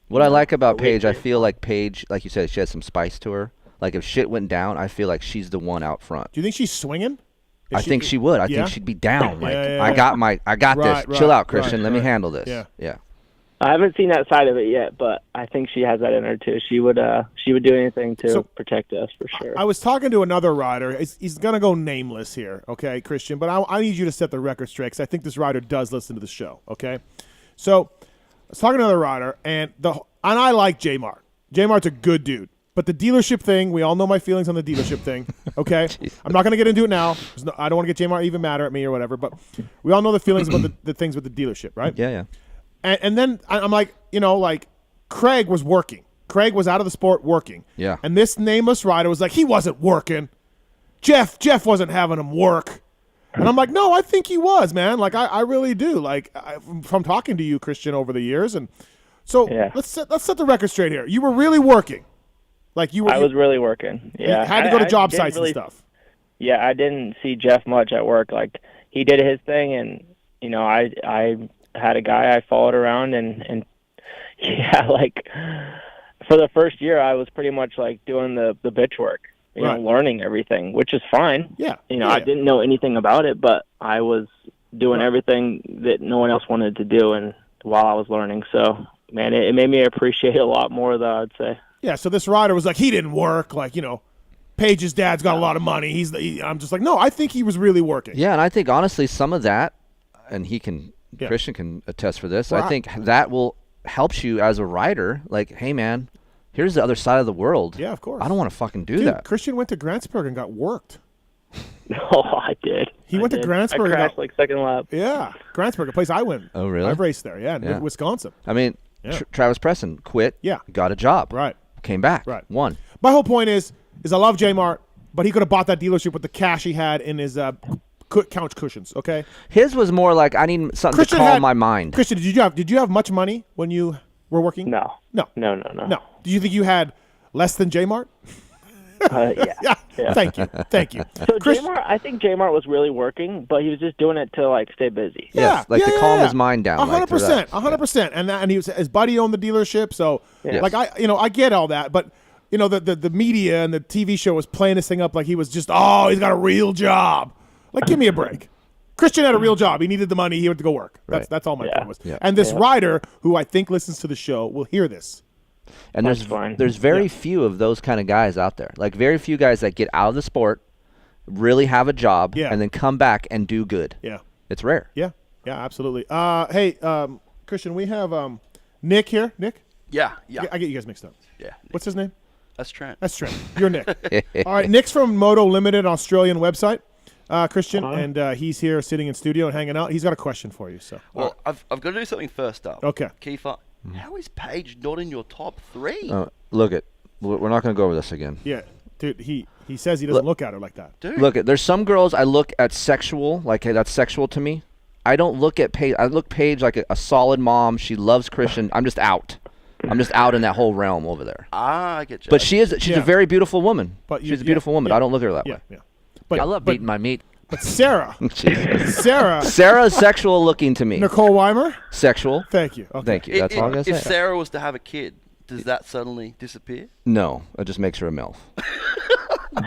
what I like about Paige, I feel like Paige, like you said, she has some spice to her. Like if shit went down, I feel like she's the one out front. Do you think she's swinging? I think she would. I think she'd be down. Like I got Right, this. Chill out, Christian. right, Let me right. handle this. Yeah. I haven't seen that side of it yet, but I think she has that in her too. She would do anything to protect us for sure. I was talking to another rider. He's going to go nameless here, okay, Christian? But I need you to set the record straight because I think this rider does listen to the show, okay? So I was talking to another rider, and I like J-Mart. J-Mart's a good dude. But the dealership thing, we all know my feelings on the dealership thing, okay? I'm not going to get into it now. I don't want to get J-Mart even madder at me or whatever, but we all know the feelings about the things with the dealership, right? Yeah. And then I'm like, Craig was working. Craig was out of the sport working. Yeah. And this nameless rider was like, he wasn't working. Jeff wasn't having him work. And I'm like, no, I think he was, man. Like, I really do. Like, from talking to you, Christian, over the years. And so let's set the record straight here. You were really working. Like I was really working. Yeah. You had to go to job sites and stuff. Yeah, I didn't see Jeff much at work. Like, he did his thing, and I had a guy I followed around, and like for the first year I was pretty much like doing the bitch work, learning everything, which is fine. Yeah. I didn't know anything about it, but I was doing everything that no one else wanted to do, and while I was learning. So, man, it made me appreciate it a lot more, though, I'd say. Yeah, so this rider was like, he didn't work. Like, Paige's dad's got a lot of money. I'm just like, no, I think he was really working. Yeah, and I think, honestly, some of that, and Christian can attest for this, I think that will help you as a rider. Like, hey, man, here's the other side of the world. Yeah, of course. I don't want to fucking do that. Christian went to Grantsburg and got worked. No, I did. He went to Grantsburg. I crashed like second lap. Yeah, Grantsburg, a place I went. Oh, really? I've raced there, in Wisconsin. I mean, Travis Preston quit. Yeah. Got a job. Right. Came back. Right. Won. My whole point is I love J-Mart, but he could have bought that dealership with the cash he had in his couch cushions, okay? His was more like, I need something to calm my mind. Christian, did you have much money when you were working? No. No. No. Do you think you had less than J-Mart? Yeah. Yeah. Thank you. So J-Mart, I think J-Mart was really working, but he was just doing it to like stay busy. Yeah, to calm his mind down. 100%, 100%. And his buddy owned the dealership, so like I get all that, but the media and the TV show was playing this thing up like he was just he's got a real job. Like, give me a break. Christian had a real job. He needed the money. He went to go work. That's all my point was. Yeah. And this rider, who I think listens to the show, will hear this. And there's very few of those kind of guys out there. Like, very few guys that get out of the sport, really have a job, and then come back and do good. Yeah. It's rare. Yeah, absolutely. Hey, Christian, we have Nick here. Nick? Yeah. I get you guys mixed up. Yeah. What's his name? That's Trent. You're Nick. All right, Nick's from Moto Limited, Australian website, Christian, and he's here sitting in studio and hanging out. He's got a question for you. So, well, I've got to do something first up. Okay. Keefer, how is Paige not in your top 3? Look it. We're not going to go over this again. Yeah, dude. He says he doesn't look at her like that. Dude. Look, there's some girls I look at sexual, like, hey, that's sexual to me. I don't look at Paige. I look Paige like a solid mom. She loves Christian. I'm just out. I'm just out in that whole realm over there. I get you. But she's a very beautiful woman. But she's a beautiful woman. I don't look at her that way. Yeah. But I love beating my meat. But Sarah, Sarah's sexual looking to me. Nicole Weimer, sexual. Thank you. Okay. Thank you. That's all I'm gonna say. If Sarah was to have a kid, does that suddenly disappear? No, it just makes her a MILF.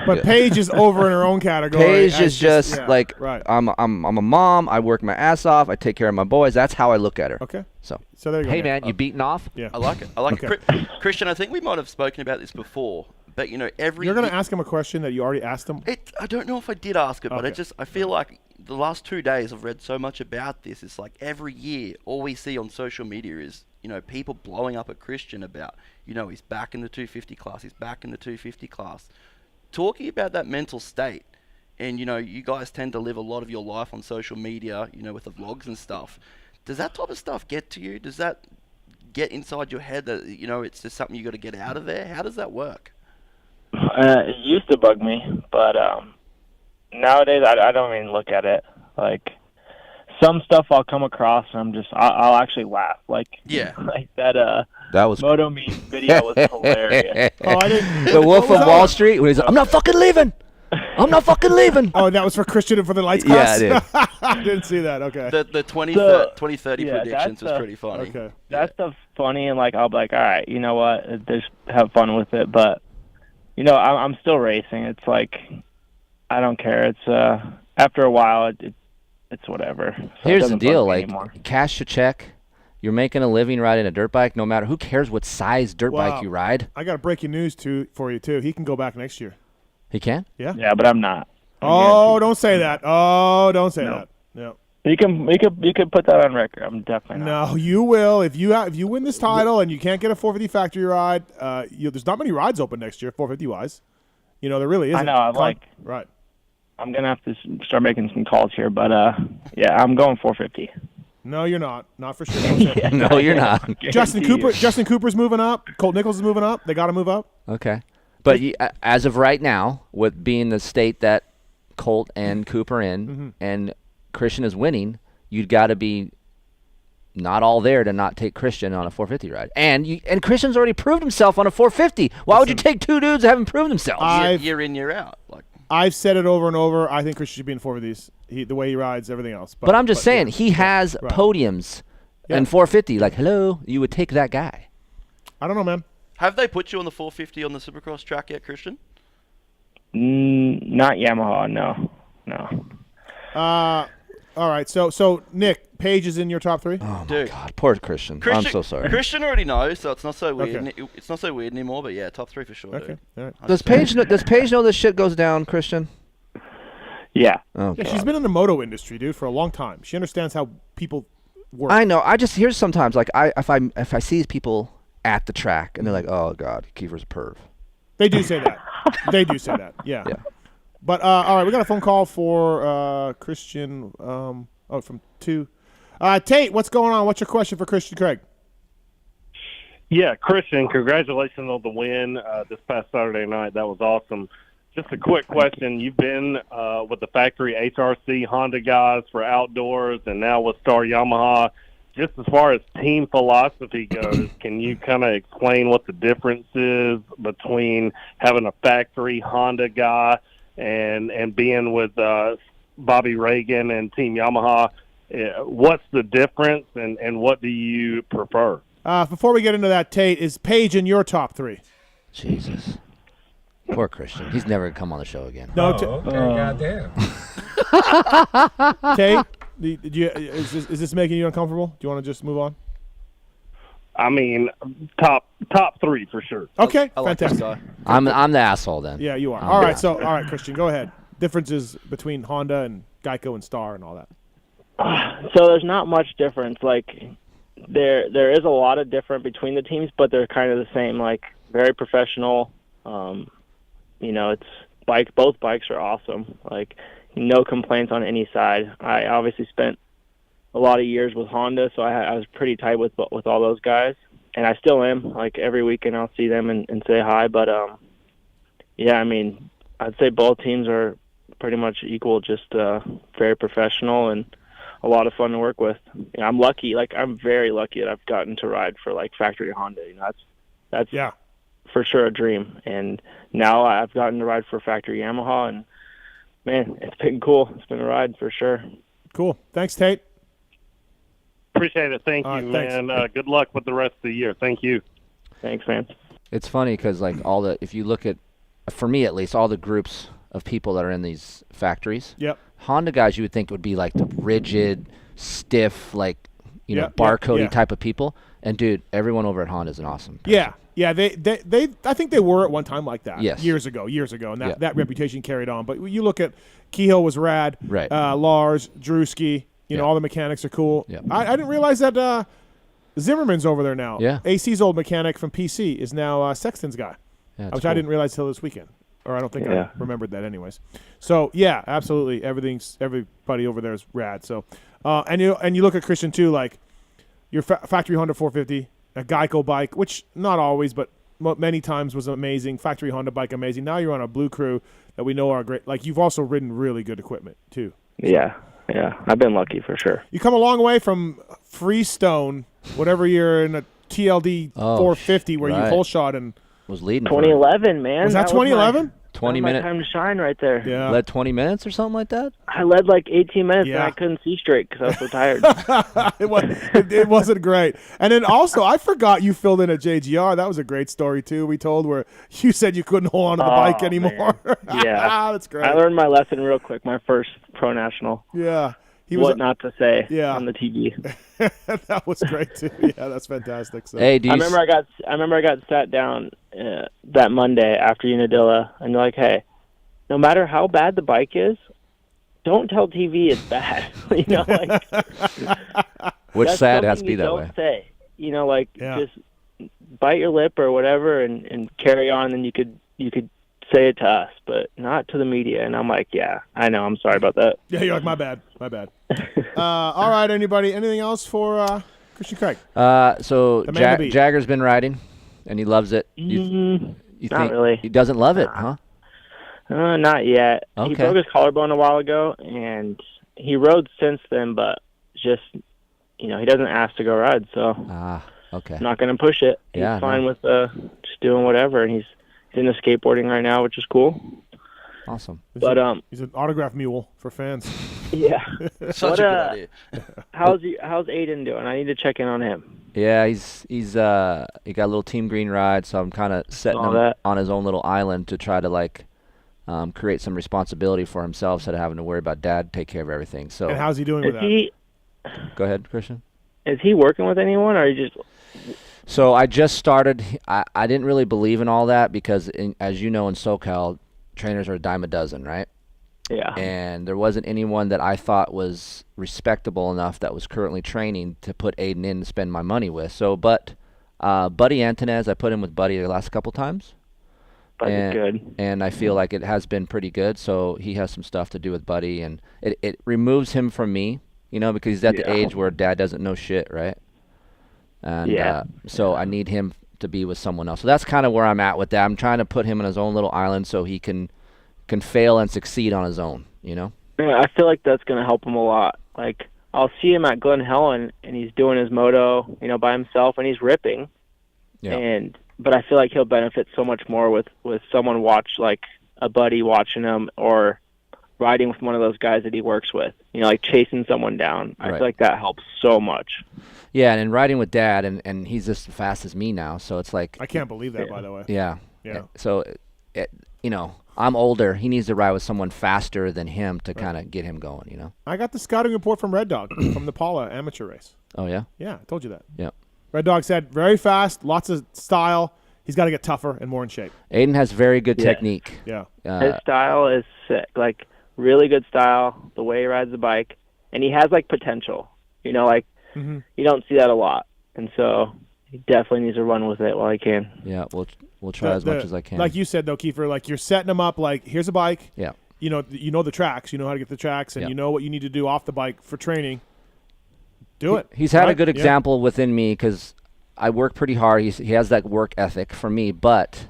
But Paige is over in her own category. Paige is just I'm a mom. I work my ass off. I take care of my boys. That's how I look at her. Okay. So there you go. Hey man, you beating off? Yeah. I like it. Christian, I think we might have spoken about this before, but you're going to ask him a question that you already asked him. I don't know if I did ask it, but I feel like the last 2 days I've read so much about this. It's like every year, all we see on social media is people blowing up at Christian about he's back in the 250 class. He's back in the 250 class. Talking about that mental state, and you guys tend to live a lot of your life on social media, with the vlogs and stuff. Does that type of stuff get to you? Does that get inside your head that it's just something you got to get out of there? How does that work? It used to bug me, but nowadays I don't even look at it. Like, some stuff I'll come across and I'll actually laugh. Like that was Moto Me video was hilarious. The Wolf of Wall Street when he's like, I'm not fucking leaving. I'm not fucking leaving. Oh, that was for Christian and for the lights class? Yeah, I didn't see that. Okay. The 2030 predictions was pretty funny. Okay. That stuff's funny, and I'll be like, all right, you know what? Just have fun with it. But, I'm still racing. It's like, I don't care. It's after a while, it's whatever. So here's the deal, cash a check. You're making a living riding a dirt bike, no matter who cares what size dirt bike you ride. I got breaking news for you too. He can go back next year. He can? Yeah. Yeah, but I'm not. Don't say that. Oh, don't say that. No. You can put that on record. I'm definitely not. No, you will. If you win this title and you can't get a 450 factory ride, there's not many rides open next year, 450 wise. There really isn't. I know. Right. I'm gonna have to start making some calls here, but I'm going 450. No, you're not. Not for sure. No, you're not. Justin Cooper's moving up. Colt Nichols is moving up. They got to move up. Okay. But as of right now, with being the state that Colt and Cooper in, and Christian is winning, you've got to be not all there to not take Christian on a 450 ride. And Christian's already proved himself on a 450. Why would you take two dudes that haven't proved themselves? Year in, year out. I've said it over and over. I think Christian should be in 450s. The way he rides, everything else. But I'm just saying, he has podiums and 450. Like, hello, you would take that guy. I don't know, man. Have they put you on the 450 on the Supercross track yet, Christian? Not Yamaha, no. All right, so Nick, Paige is in your top 3? Oh my God, poor Christian. I'm so sorry. Christian already knows, so it's not so weird. Okay. It's not so weird anymore. But yeah, top 3 for sure. Okay, all right. Does Paige know this shit goes down, Christian? Yeah. Oh, yeah, she's been in the moto industry, dude, for a long time. She understands how people work. I know. Here's sometimes if I see these people at the track and they're like, oh God, Keefer's a perv. They do say that. Yeah. But all right, we got a phone call for Christian. From 2. Tate, what's going on? What's your question for Christian Craig? Yeah, Christian, congratulations on the win this past Saturday night. That was awesome. Just a quick question. You've been with the factory HRC Honda guys for outdoors and now with Star Yamaha. just as far as team philosophy goes, can you kind of explain what the difference is between having a factory Honda guy and being with Bobby Reagan and Team Yamaha? What's the difference, and what do you prefer? Before we get into that, Tate, is Paige in your top 3? Jesus. Poor Christian. He's never going to come on the show again. No, goddamn. Tate, is this making you uncomfortable? Do you want to just move on? I mean, top 3 for sure. Okay, I like fantastic. this guy. I'm the asshole then. Yeah, you are. I'm All the right, asshole. all right, Christian, go ahead. Differences between Honda and Geico and Star and all that. So there's not much difference. Like there is a lot of difference between the teams, but they're kind of the same. Like very professional. It's both bikes are awesome. Like no complaints on any side. I obviously spent a lot of years with Honda, so I was pretty tight with all those guys, and I still am. Like every weekend I'll see them and say hi. But yeah, I mean, I'd say both teams are pretty much equal. Just very professional and a lot of fun to work with. I'm lucky. Like I'm very lucky that I've gotten to ride for like factory Honda. That's for sure a dream. And now I've gotten to ride for factory Yamaha, and man, it's been cool. It's been a ride for sure. Cool. Thanks, Tate. Appreciate it. Thank you, thanks. man. Good luck with the rest of the year. Thank you. Thanks, man. It's funny because like if you look at, for me at least, all the groups of people that are in these factories. Yep. Honda guys, you would think would be like the rigid, stiff, like barcodey type of people. And dude, everyone over at Honda is an awesome person. Yeah. They I think they were at one time like that. Yes. Years ago, and that reputation carried on. But you look at Kehoe was rad. Right. Lars, Drewski, all the mechanics are cool. Yep. I didn't realize that Zimmerman's over there now. Yeah. AC's old mechanic from PC is now Sexton's guy, which I didn't realize till this weekend. Or I don't think I remembered that anyways. So, yeah, absolutely. Everybody over there is rad. So, and you look at Christian, too, like your factory Honda 450, a Geico bike, which not always, but many times was amazing. Factory Honda bike, amazing. Now you're on a Blue Crew that we know are great. Like, you've also ridden really good equipment, too. Yeah. I've been lucky for sure. You come a long way from Freestone, whatever you're in a TLD 450 where you whole shot and was leading 2011, man. Was that 2011? 20 minutes. Time to shine right there. Yeah. Led 20 minutes or something like that? I led like 18 minutes and I couldn't see straight because I was so tired. It wasn't great. And then also, I forgot you filled in a JGR. That was a great story, too, we told, where you said you couldn't hold on to the bike anymore. Yeah. That's great. I learned my lesson real quick, my first pro national. Yeah. What not to say on the TV. That was great, too. Yeah, that's fantastic. So. Hey, I remember I got sat down that Monday after Unadilla, and they're like, hey, no matter how bad the bike is, don't tell TV it's bad. Which sad has to be you that don't way. Say, just bite your lip or whatever and carry on, and you could say it to us, but not to the media. And I'm like, yeah, I know. I'm sorry about that. Yeah, you're like, my bad. All right, anything else for Christian Craig? So Jagger's been riding, and he loves it. You not think really. He doesn't love it, huh? Not yet. Okay. He broke his collarbone a while ago, and he rode since then, but just, he doesn't ask to go ride, so okay. I'm not going to push it. He's fine with just doing whatever, and he's into skateboarding right now, which is cool. Awesome. But he's an autograph mule for fans. Yeah. Such a good idea. How's Aiden doing? I need to check in on him. Yeah, he got a little Team Green ride, so I'm kind of setting him on his own little island to try to create some responsibility for himself instead of having to worry about Dad take care of everything. So. And how's he doing with that? Go ahead, Christian. Is he working with anyone, or are you just? So I just started. I didn't really believe in all that because, as you know, in SoCal, trainers are a dime a dozen, right? Yeah. And there wasn't anyone that I thought was respectable enough that was currently training to put Aiden in and spend my money with. So, but Buddy Antonez, I put him with Buddy the last couple times. Buddy's good. And I feel like it has been pretty good. So he has some stuff to do with Buddy, and it removes him from me, because he's at the age where Dad doesn't know shit, right? And so I need him to be with someone else. So that's kind of where I'm at with that. I'm trying to put him on his own little island so he can fail and succeed on his own, Yeah, I feel like that's going to help him a lot. Like, I'll see him at Glen Helen, and he's doing his moto, by himself, and he's ripping. Yeah. But I feel like he'll benefit so much more with someone like a buddy watching him, or riding with one of those guys that he works with, like chasing someone down. I Right. feel like that helps so much. Yeah, and riding with Dad, and he's just as fast as me now, so it's like... I can't believe that, by the way. Yeah. Yeah. So, I'm older. He needs to ride with someone faster than him to kind of get him going, I got the scouting report from Red Dog from the Paula amateur race. Oh, yeah? Yeah, I told you that. Yeah. Red Dog said very fast, lots of style. He's got to get tougher and more in shape. Aiden has very good technique. Yeah. His style is sick, like really good style, the way he rides the bike, and he has like potential, you don't see that a lot. And so he definitely needs to run with it while he can. Yeah, we'll try as much as I can. Like you said, though, Keefer, like you're setting him up like, here's a bike. Yeah. You know the tracks. You know how to get the tracks, and you know what you need to do off the bike for training. Do it. He's had a good example within me because I work pretty hard. He has that work ethic for me, but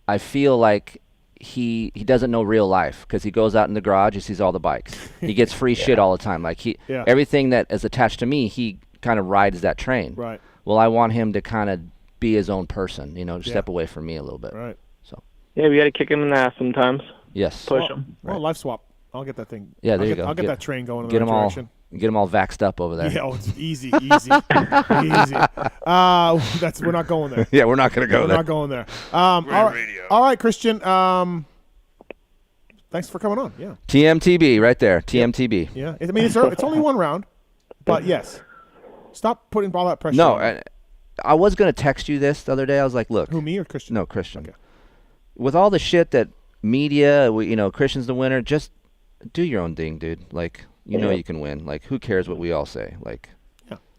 I feel like he doesn't know real life because he goes out in the garage, he sees all the bikes. He gets free shit all the time. Like everything that is attached to me, he kind of rides that train. Right. Well, I want him to kind of be his own person, step away from me a little bit. Right. So. Yeah, we got to kick him in the ass sometimes. Yes. Push him. Well, life swap. I'll get that thing. Yeah, there you go. I'll get that train going in get the right all, direction. Get them all vaxxed up over there. Yeah, it's easy. Easy. We're not going there. Yeah, we're not going to go there. We're not going there. All right, Christian. Thanks for coming on. Yeah. TMTB right there. TMTB. Yeah. I mean, it's only one round, but yes. Stop putting all that pressure. No, I was going to text you this the other day. I was like, look. Who, me or Christian? No, Christian. Okay. With all the shit that media, Christian's the winner, just do your own thing, dude. Like, you can win. Like, who cares what we all say? Like,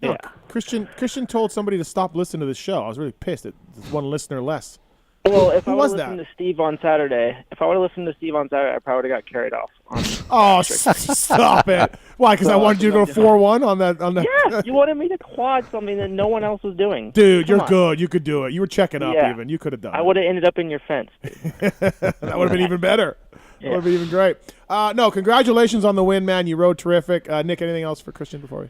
yeah. Christian told somebody to stop listening to the show. I was really pissed. There's one listener less. Well, if Who I was would that? listen to Steve on Saturday, I probably would have got carried off. Oh, stop it! Why? Because I wanted you to go 4-1 on that. Yeah, you wanted me to quad something that no one else was doing. Dude, Come you're on. good. You could do it. You were checking up even. You could have done it. I would have ended up in your fence. That would have been even better. Yeah. That would have been even great. No, congratulations on the win, man. You rode terrific. Nick, anything else for Christian before we?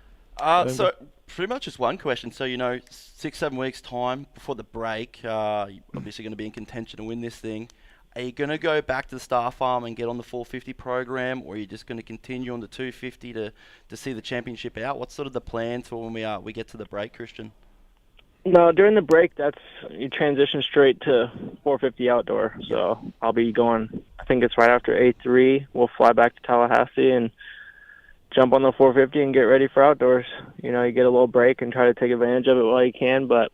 So pretty much just one question. So 6-7 weeks time before the break, you're obviously going to be in contention to win this thing. Are you going to go back to the Star Farm and get on the 450 program, or are you just going to continue on the 250 to see the championship out? What's sort of the plan for when we get to the break, Christian? No, during the break, you transition straight to 450 outdoor. So I'll be going, I think it's right after A3. We'll fly back to Tallahassee and jump on the 450 and get ready for outdoors. You get a little break and try to take advantage of it while you can. But,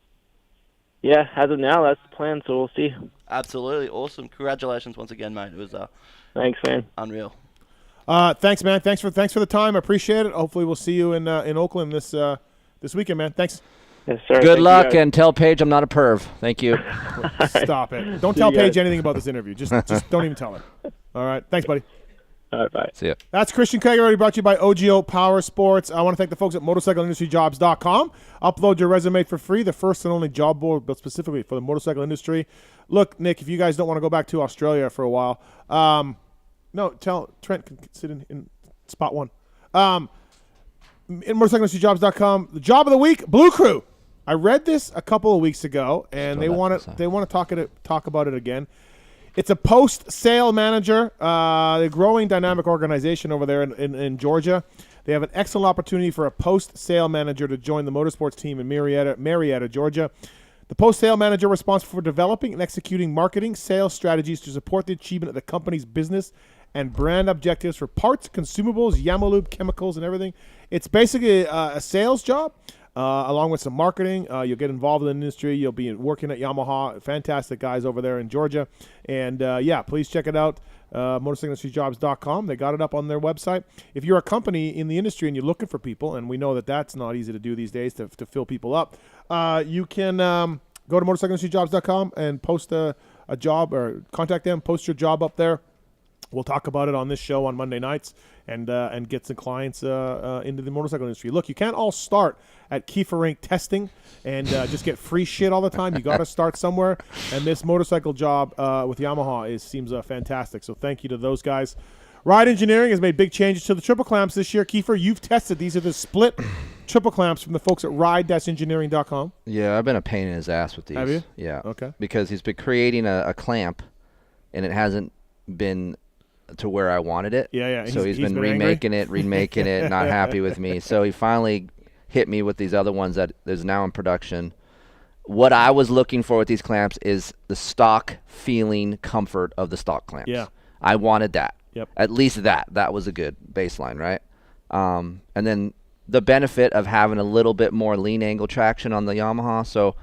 yeah, as of now, that's the plan, so we'll see. Absolutely. Awesome. Congratulations once again, mate. It was thanks, man. Unreal. Thanks, man. Thanks for the time. I appreciate it. Hopefully we'll see you in Oakland this weekend, man. Thanks. Yes, sir. Good luck, and tell Paige I'm not a perv. Thank you. Stop it. Don't tell Paige anything about this interview. Just don't even tell her. All right. Thanks, buddy. All right, bye. See ya. That's Christian Keefer, already brought to you by OGO Power Sports. I want to thank the folks at motorcycleindustryjobs.com. Upload your resume for free, the first and only job board built specifically for the motorcycle industry. Look, Nick, if you guys don't want to go back to Australia for a while, tell Trent can sit in spot one. In motorcycleindustryjobs.com, the job of the week, Blue Crew. I read this a couple of weeks ago, and they want to talk about it again. It's a post-sale manager, a growing dynamic organization over there in Georgia. They have an excellent opportunity for a post-sale manager to join the motorsports team in Marietta, Georgia. The post-sale manager responsible for developing and executing marketing, sales strategies to support the achievement of the company's business and brand objectives for parts, consumables, Yamalube, chemicals, and everything. It's basically a sales job. Along with some marketing, you'll get involved in the industry. You'll be working at Yamaha. Fantastic guys over there in Georgia. And, please check it out, motorcycleindustryjobs.com. They got it up on their website. If you're a company in the industry and you're looking for people, and we know that that's not easy to do these days to fill people up, you can go to motorcycleindustryjobs.com and post a job or contact them, post your job up there. We'll talk about it on this show on Monday nights and get some clients into the motorcycle industry. Look, you can't all start at Keefer Inc. testing and just get free shit all the time. You got to start somewhere, and this motorcycle job with Yamaha seems fantastic. So thank you to those guys. Ride Engineering has made big changes to the triple clamps this year. Keefer, you've tested. These are the split triple clamps from the folks at ride-engineering.com. Yeah, I've been a pain in his ass with these. Have you? Yeah. Okay. Because he's been creating a clamp, and it hasn't been to where I wanted it. Yeah. So he's been remaking it, not happy with me. So he finally hit me with these other ones that is now in production. What I was looking for with these clamps is the stock feeling comfort of the stock clamps. Yeah. I wanted that. Yep. At least that. That was a good baseline, right? And then the benefit of having a little bit more lean angle traction on the Yamaha. So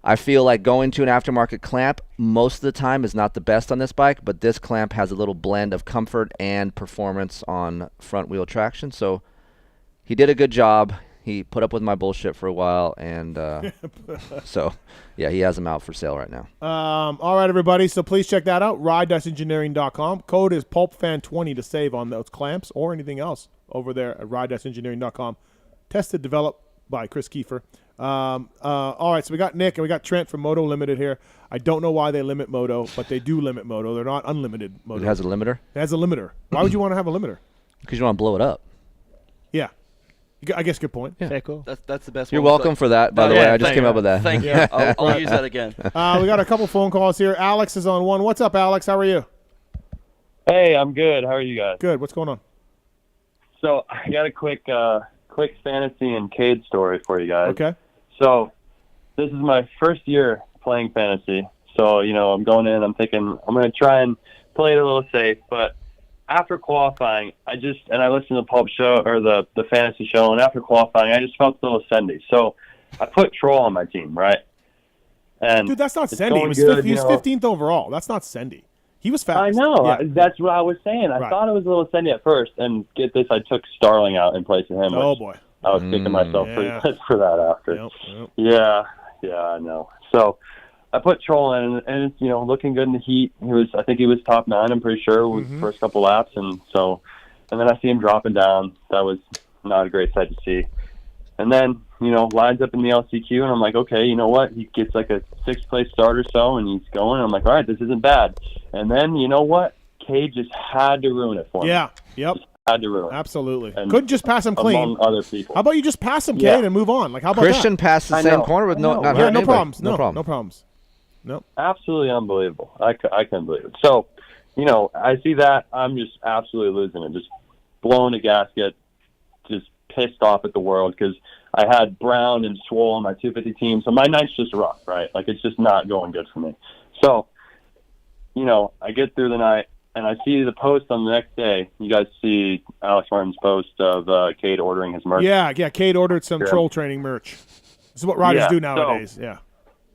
I feel like going to an aftermarket clamp most of the time is not the best on this bike, but this clamp has a little blend of comfort and performance on front wheel traction. So he did a good job. He put up with my bullshit for a while, and so, yeah, he has them out for sale right now. All right, everybody, so please check that out, ride-engineering.com. Code is PulpFan20 to save on those clamps or anything else over there at ride-engineering.com. Tested, developed by Kris Keefer. All right, so we got Nick and we got Trent from Moto Limited here. I don't know why they limit Moto, but they do limit Moto. They're not unlimited Moto. It has a limiter? It has a limiter. Why would you want to have a limiter? Because you don't want to blow it up. Yeah. I guess good point. Yeah. Okay, cool. That's the best You're one. welcome for that, by the way. I just came up with that. Thank you. I'll use that again. We got a couple phone calls here. Alex is on one. What's up, Alex? How are you? Hey, I'm good. How are you guys? Good. What's going on? So I got a quick fantasy and Cade story for you guys. Okay. So this is my first year playing fantasy. So, I'm going in, I'm thinking I'm going to try and play it a little safe, but after qualifying, I listened to the Pulp show or the fantasy show, and after qualifying, I just felt a little sendy. So I put Troll on my team, right? And dude, that's not it's Sendy. going good, He was 15th overall. That's not Sendy. He was fast. I know. Yeah. That's what I was saying. I Right. thought it was a little sendy at first, and get this, I took Starling out in place of him. Oh, which boy. I was kicking myself pretty Yeah. much for that after. Yep. Yeah, I know. So I put Troll in, and it's looking good in the heat. I think he was top 9. I'm pretty sure with the first couple laps, and then I see him dropping down. That was not a great sight to see. And then lines up in the LCQ, and I'm like, okay, you know what? He gets like a 6th place start or so, and he's going. And I'm like, all right, this isn't bad. And then you know what? Cade just had to ruin it for me. Yeah. Yep. Just had to ruin it. Absolutely. And Couldn't just pass him clean. Among other people. How about you just pass him, Cade, Yeah. and move on? Like, how about Christian that? passed the I same know. corner with I no know. not Yeah, hurting no anybody. problems. No problem. No problems. Nope. Absolutely unbelievable. I couldn't believe it. So, I see that. I'm just absolutely losing it. Just blowing a gasket. Just pissed off at the world because I had Brown and Swole on my 250 team. So my night's just rough, right? Like, it's just not going good for me. So, I get through the night, and I see the post on the next day. You guys see Alex Martin's post of Cade ordering his merch. Yeah. Cade ordered some troll training merch. This is what riders Yeah, do nowadays. Yeah.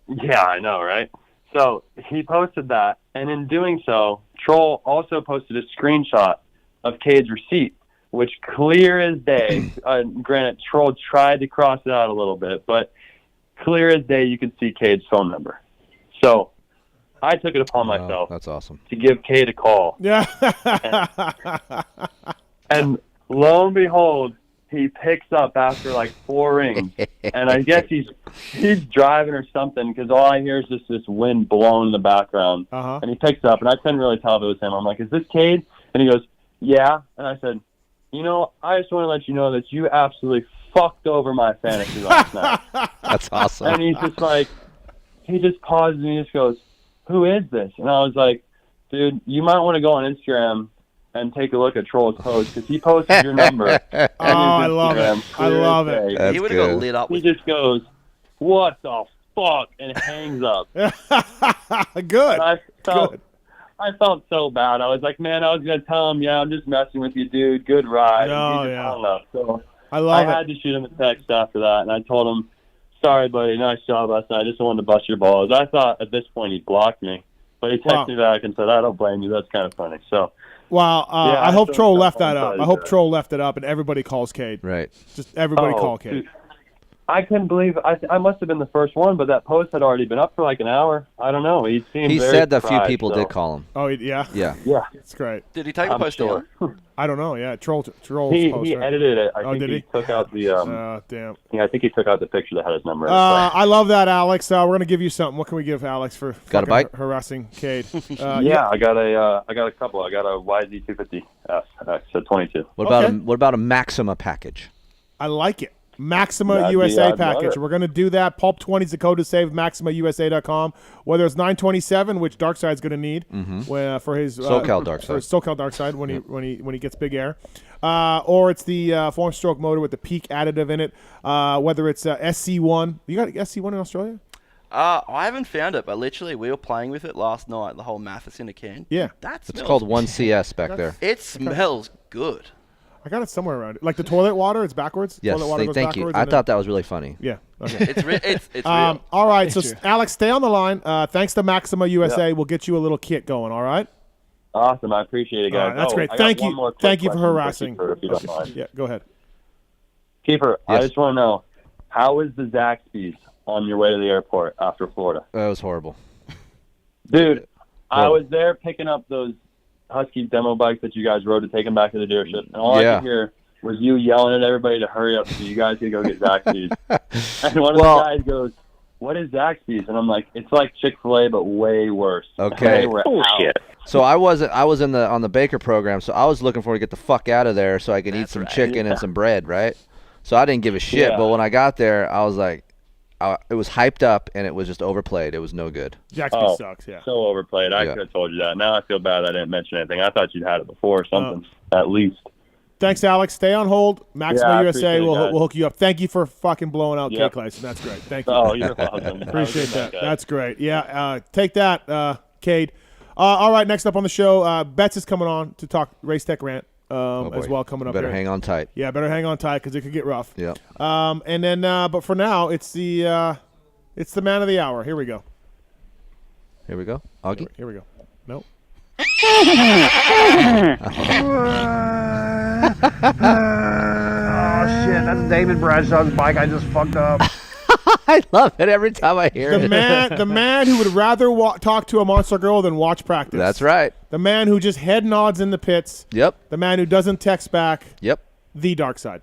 Yeah, I know, right? So he posted that, and in doing so, Troll also posted a screenshot of Cade's receipt, which clear as day, granted, Troll tried to cross it out a little bit, but clear as day you could see Cade's phone number. So I took it upon myself That's awesome. to give Cade a call. Yeah. And lo and behold, he picks up after like 4 rings, and I guess he's driving or something because all I hear is just this wind blowing in the background. Uh-huh. And he picks up, and I couldn't really tell if it was him. I'm like, "Is this Cade?" And he goes, "Yeah." And I said, I just want to let you know that you absolutely fucked over my fantasy last night. That's awesome. And he's just like, he just pauses and he just goes, "Who is this?" And I was like, "Dude, you might want to go on Instagram and take a look at Troll's post because he posted your number." I love it. I love it. Day. He would have got lit up He with just goes, "What the fuck?" and hangs up. Good. And I felt so bad. I was like, man, I was gonna tell him, yeah, I'm just messing with you, dude. Good ride. No, And he just hung up. So I had to shoot him a text after that, and I told him, "Sorry, buddy, nice job last night. I just wanted to bust your balls." I thought at this point he'd blocked me, but he texted me back and said, "I don't blame you. That's kind of funny." So. Well, Yeah, I hope still Troll got left that one up. side I hope of Troll left it up, and everybody calls Cade. Right. Just everybody Oh, call Cade. dude. I couldn't believe I must have been the first one, but that post had already been up for like an hour. I don't know. He seemed He very said that a few surprised, people so. did call him. Oh, yeah? Yeah. Yeah. It's great. Did he take the post down? I don't know. Yeah, Trolls He post, right? edited it. I Oh, think did he he? took out the damn. Yeah, I think he took out the picture that had his number. I love that, Alex. We're gonna give you something. What can we give Alex for Got a fucking bite? harassing Cade? Yeah, I got a couple. I got a YZ250S X at 22. What about a Maxima package? I like it. Maxima That'd be- USA I'd love package. it. We're going to do that. Pulp 20 is the code to save. MaximaUSA.com. Whether it's 927, which Darkside's going to need for his SoCal Darkside. for his SoCal Darkside when he gets big air, or it's the 4-stroke motor with the peak additive in it. Whether it's SC1, you got SC1 in Australia? I haven't found it, but literally we were playing with it last night. The whole Mathis in a can. Yeah, that smells. It's called 1CS back there. It smells good. I got it somewhere around it. Like the toilet water, it's backwards. Yes, toilet water goes thank you. backwards, I and thought that was really funny. Yeah. Okay. It's real. All right, so Alex, stay on the line. Thanks to Maxima USA, we'll get you a little kit going. All right. Awesome. I appreciate it, guys. All right, that's great. I got Thank one you. more quick Thank you for question harassing. Kiefer, if you don't mind. Yeah, go ahead. Kiefer, I Yes. just want to know, how is the Zaxby's on your way to the airport after Florida? That was horrible. Dude, I was there picking up those Husky demo bikes that you guys rode to take them back to the dealership, and all I Yeah. could hear was you yelling at everybody to hurry up so you guys could go get Zaxby's. And one of the guys goes, "What is Zaxby's?" And I'm like, "It's like Chick-fil-A, but way worse." Okay. They were out. So I was on the Baker program, so I was looking for to get the fuck out of there so I could eat some chicken and some bread, right? So I didn't give a shit, Yeah. but when I got there, I was like, it was hyped up and it was just overplayed. It was no good. Zaxby's sucks, yeah. So overplayed. I could have told you that. Now I feel bad I didn't mention anything. I thought you'd had it before or something, at least. Thanks, Alex. Stay on hold. Maxima Yeah, I USA appreciate it, will guys. hook you up. Thank you for fucking blowing out Yep. K-Clays. That's great. Thank you. Oh, you're welcome. Appreciate Have a good night, that. guys. That's great. Yeah, take that, Cade. All right, next up on the show, Betts is coming on to talk Race Tech Rant as well coming up. Better here. hang on tight. Yeah, better hang on tight because it could get rough. Yeah. And then, but for now, it's the man of the hour. Here we go. Here we go. Augie? Here we go. Nope. Oh shit, that's David Bradshaw's bike. I just fucked up. I love it every time I hear The it. the man who would rather talk to a monster girl than watch practice. That's right. The man who just head nods in the pits. Yep. The man who doesn't text back. Yep. The Darkside.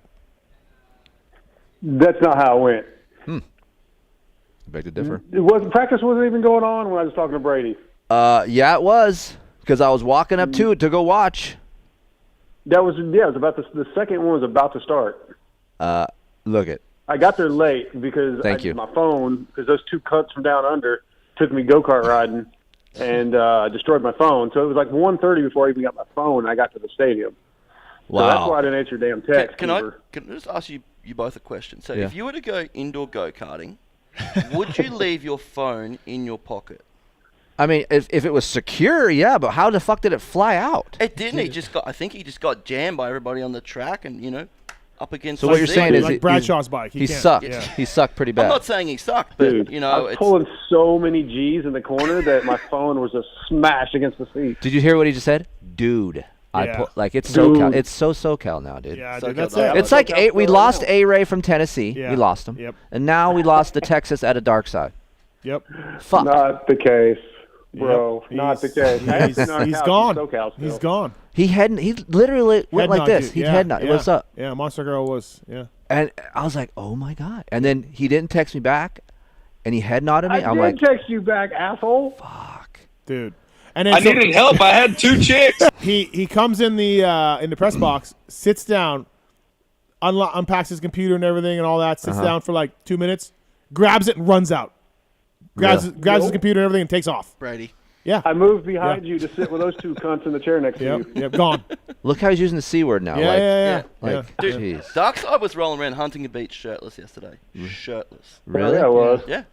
That's not how it went. Beg to differ. Practice wasn't even going on when I was talking to Brady. Yeah, it was because I was walking up to it to go watch. That was it was about the second one was about to start. Look it. I got there late because Thank you. my phone, because those two cunts from down under took me go-kart riding and destroyed my phone. So it was like 1:30 before I even got my phone and I got to the stadium. So that's Wow. why I didn't answer your damn text. Can I Keefer. just ask you both a question? So Yeah. if you were to go indoor go-karting, would you leave your phone in your pocket? I mean, if it was secure, yeah, but how the fuck did it fly out? It didn't. I think he just got jammed by everybody on the track and, up against So what you're the saying seat. is Like Bradshaw's bike. He can't- sucked. yeah. He sucked pretty bad. I'm not saying he sucked, but, Dude, I was it's... pulling so many G's in the corner that my phone was just smashed against the seat. Did you hear what he just said? Dude. Yeah. It's Dude. SoCal. It's so SoCal now, dude. Yeah, So dude, that's good. it. It's like we lost A-Ray from Tennessee. Yeah. We lost him. Yep. And now we lost the Texas at a Darkside. Yep. Fuck. Not the case, bro. Yep. Not the He's- case. I He's, haven't seen our he's couch in gone. SoCal still. He's gone. He literally went Head like nod, this. dude. He'd Yeah, head nod. yeah. What's up? Yeah, Monster Girl was, yeah. And I was like, oh my God. And then he didn't text me back and he head nodded me. I I'm did like, text you back, asshole. Dude. And then I needed help. I had two chicks. He comes in the press box, sits down, unpacks his computer and everything and all that, sits down for like 2 minutes, grabs it and runs out. Grabs his computer and everything and takes off. Brady. Yeah. I moved behind you to sit with those two cunts in the chair next to you. Yep, gone. look how he's using the C word now. Yeah, like, yeah. Like, Dude, jeez. Darkside was rolling around Huntington Beach shirtless yesterday. Shirtless. Really? Yeah, it was. Yeah.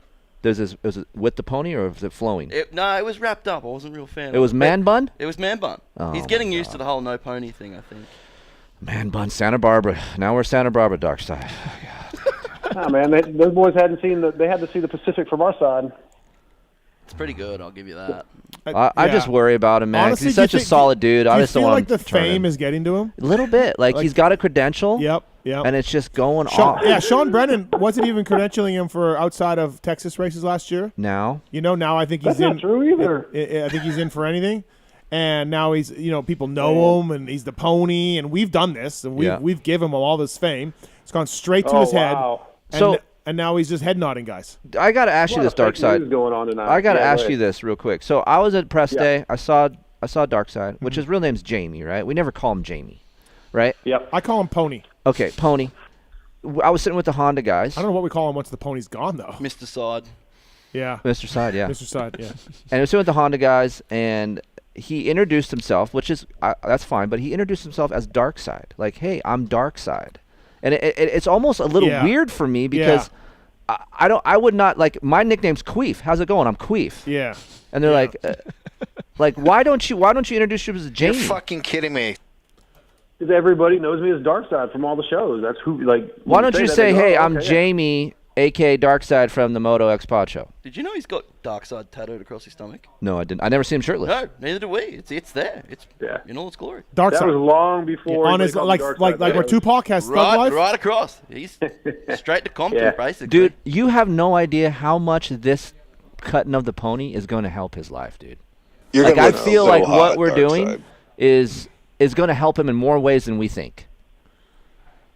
Was it with the pony or was it flowing? No, it was wrapped up. I wasn't a real fan. It was man bun? It was man bun. Oh, He's getting used to the whole no pony thing, I think. Man bun, Santa Barbara. Now we're Santa Barbara, Darkside. Nah, man, those boys hadn't seen they had to see the Pacific from our side. It's pretty good. I'll give you that. I just worry about him, man. 'Cause Honestly, he's do you such a think- solid dude. I Do you just don't feel want like him the to turn fame him. is getting to him? A little bit. Like he's got a credential. Yep. And it's just going off. Yeah, Sean Brennan wasn't even credentialing him for outside of Texas races last year. Now, now I think he's That's in. not true either. I think he's in for anything, and now he's people know him, and he's the pony, and we've done this, and we've given him all this fame. It's gone straight to his head. And now he's just head nodding, guys. I got to ask you this, Darkside. Going on tonight. I got to Yeah, ask go you ahead. this real quick. So I was at press day. I saw Darkside, which his real name's Jamie, right? We never call him Jamie, right? Yep. I call him Pony. Okay, Pony. I was sitting with the Honda guys. I don't know what we call him once the pony's gone, though. Mr. Side. Yeah. Mr. Side, yeah. Mr. Side, yeah. And I was sitting with the Honda guys, and he introduced himself, which is that's fine, but he introduced himself as Darkside. Like, hey, I'm Darkside. And it's almost a little weird for me because I would not, like, my nickname's Queef. How's it going? I'm Queef. Yeah. And they're like, why don't you introduce yourself as Jamie? You're fucking kidding me. Because everybody knows me as Darkside from all the shows. That's who, like. Why don't you say, hey, I'm okay, Jamie, a.k.a. Darkside from the Moto X Pod Show? Did you know he's got Darkside tattooed across his stomach? No, I didn't. I never see him shirtless. No, neither do we. It's there. It's in all its glory. Darkside. That was long before. On his like where Tupac has Thug Life. Right across. He's straight to Compton, basically. Dude, you have no idea how much this cutting of the pony is going to help his life, dude. You're like, gonna I look feel so like hot, what we're Darkside. doing is going to help him in more ways than we think.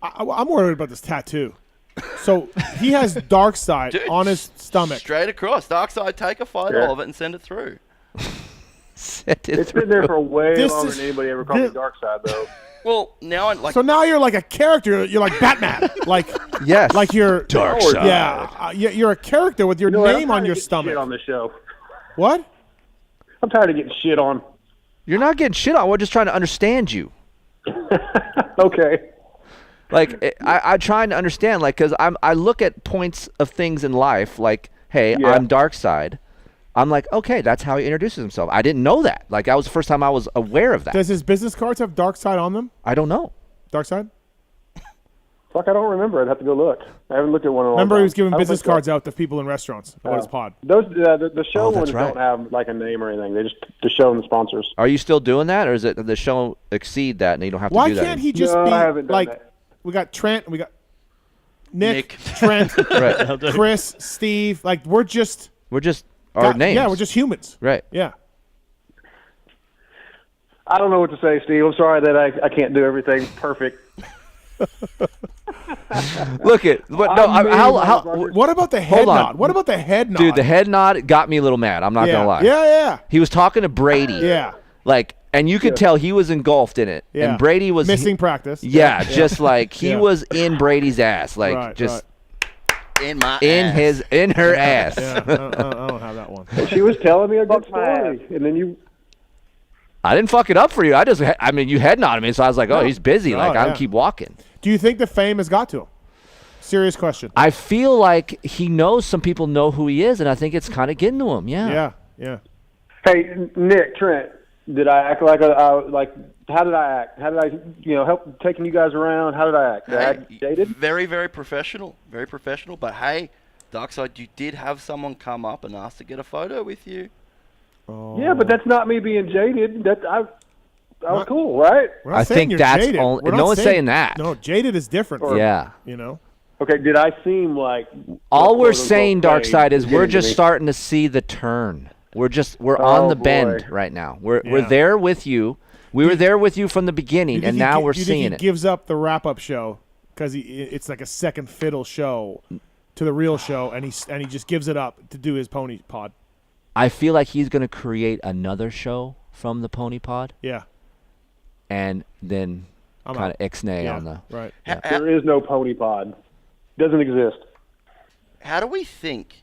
I'm worried about this tattoo. So he has Darkside on his stomach. Straight across. Darkside, take a photo of it and send it through. It's been there for way This longer is- than anybody ever called me Darkside, though. Well, now I'm like. So now you're like a character. You're like Batman. Like yes, like you're Darkside. Yeah, you're a character with your You know what? I'm name tired on of your getting stomach. Shit on the show. What? I'm tired of getting shit on. You're not getting shit on. We're just trying to understand you. Okay. Like, I'm trying to understand, like, because I look at points of things in life, like, hey, I'm Darkside. I'm like, okay, that's how he introduces himself. I didn't know that. Like, that was the first time I was aware of that. Does his business cards have Darkside on them? I don't know. Darkside? Fuck, I don't remember. I'd have to go look. I haven't looked at one in a long Remember, time. he was giving I don't business think so. cards out to people in restaurants about his pod. Those the show Oh, that's ones don't have like a name or anything. They just the show and the sponsors. Are you still doing that, or is it the show exceed that and you don't have to Why do that? can't he just No, be I haven't done like? that. We got Trent, we got Nick. Nick. Trent, Right. Chris, Steve. Like we're just our names. Yeah, we're just humans. Right. Yeah. I don't know what to say, Steve. I'm sorry that I can't do everything perfect. Look at how What about the head Hold on. nod? What about the head nod? dude, the head nod got me a little mad. I'm not yeah. gonna lie. Yeah. He was talking to Brady. Yeah. Like, and you could tell he was engulfed in it. Yeah. And Brady was missing practice. Yeah, just like he Yeah. was in Brady's ass, like Right, just In my in her ass. Yeah, I don't have that one. She was telling me a good story, and then you. I didn't fuck it up for you. I mean, you head nodded me, so I was like, oh, he's busy. Like, I'm yeah. keep walking. Do you think the fame has got to him? Serious question. I feel like he knows some people know who he is, and I think it's kind of getting to him. Yeah. Yeah. Hey, Nick, Trent, did I act like How did I act? How did I, help taking you guys around? How did I act? Did I act dated? Very, very professional. Very professional. But hey, Darkside, you did have someone come up and ask to get a photo with you. Yeah, but that's not me being jaded. I was cool, right? We're not I saying think you're that's jaded. only- We're not no one's saying that. No, jaded is different. Yeah. Okay, did I seem like... All we're quote-unquote saying, fake Darkside, is we're getting to just me? starting to see the turn. We're Oh, on the boy. bend right now. We're Yeah. there with you. We were there with you from the beginning, and now we're Do you seeing think it. he gives up the wrap-up show because it's like a second fiddle show to the real show, and he just gives it up to do his pony pod? I feel like he's going to create another show from the Pony Pod. Yeah. And then I'm kind out. of ixnay Yeah, on the... right. There is no pony pod. Doesn't exist. How do we think,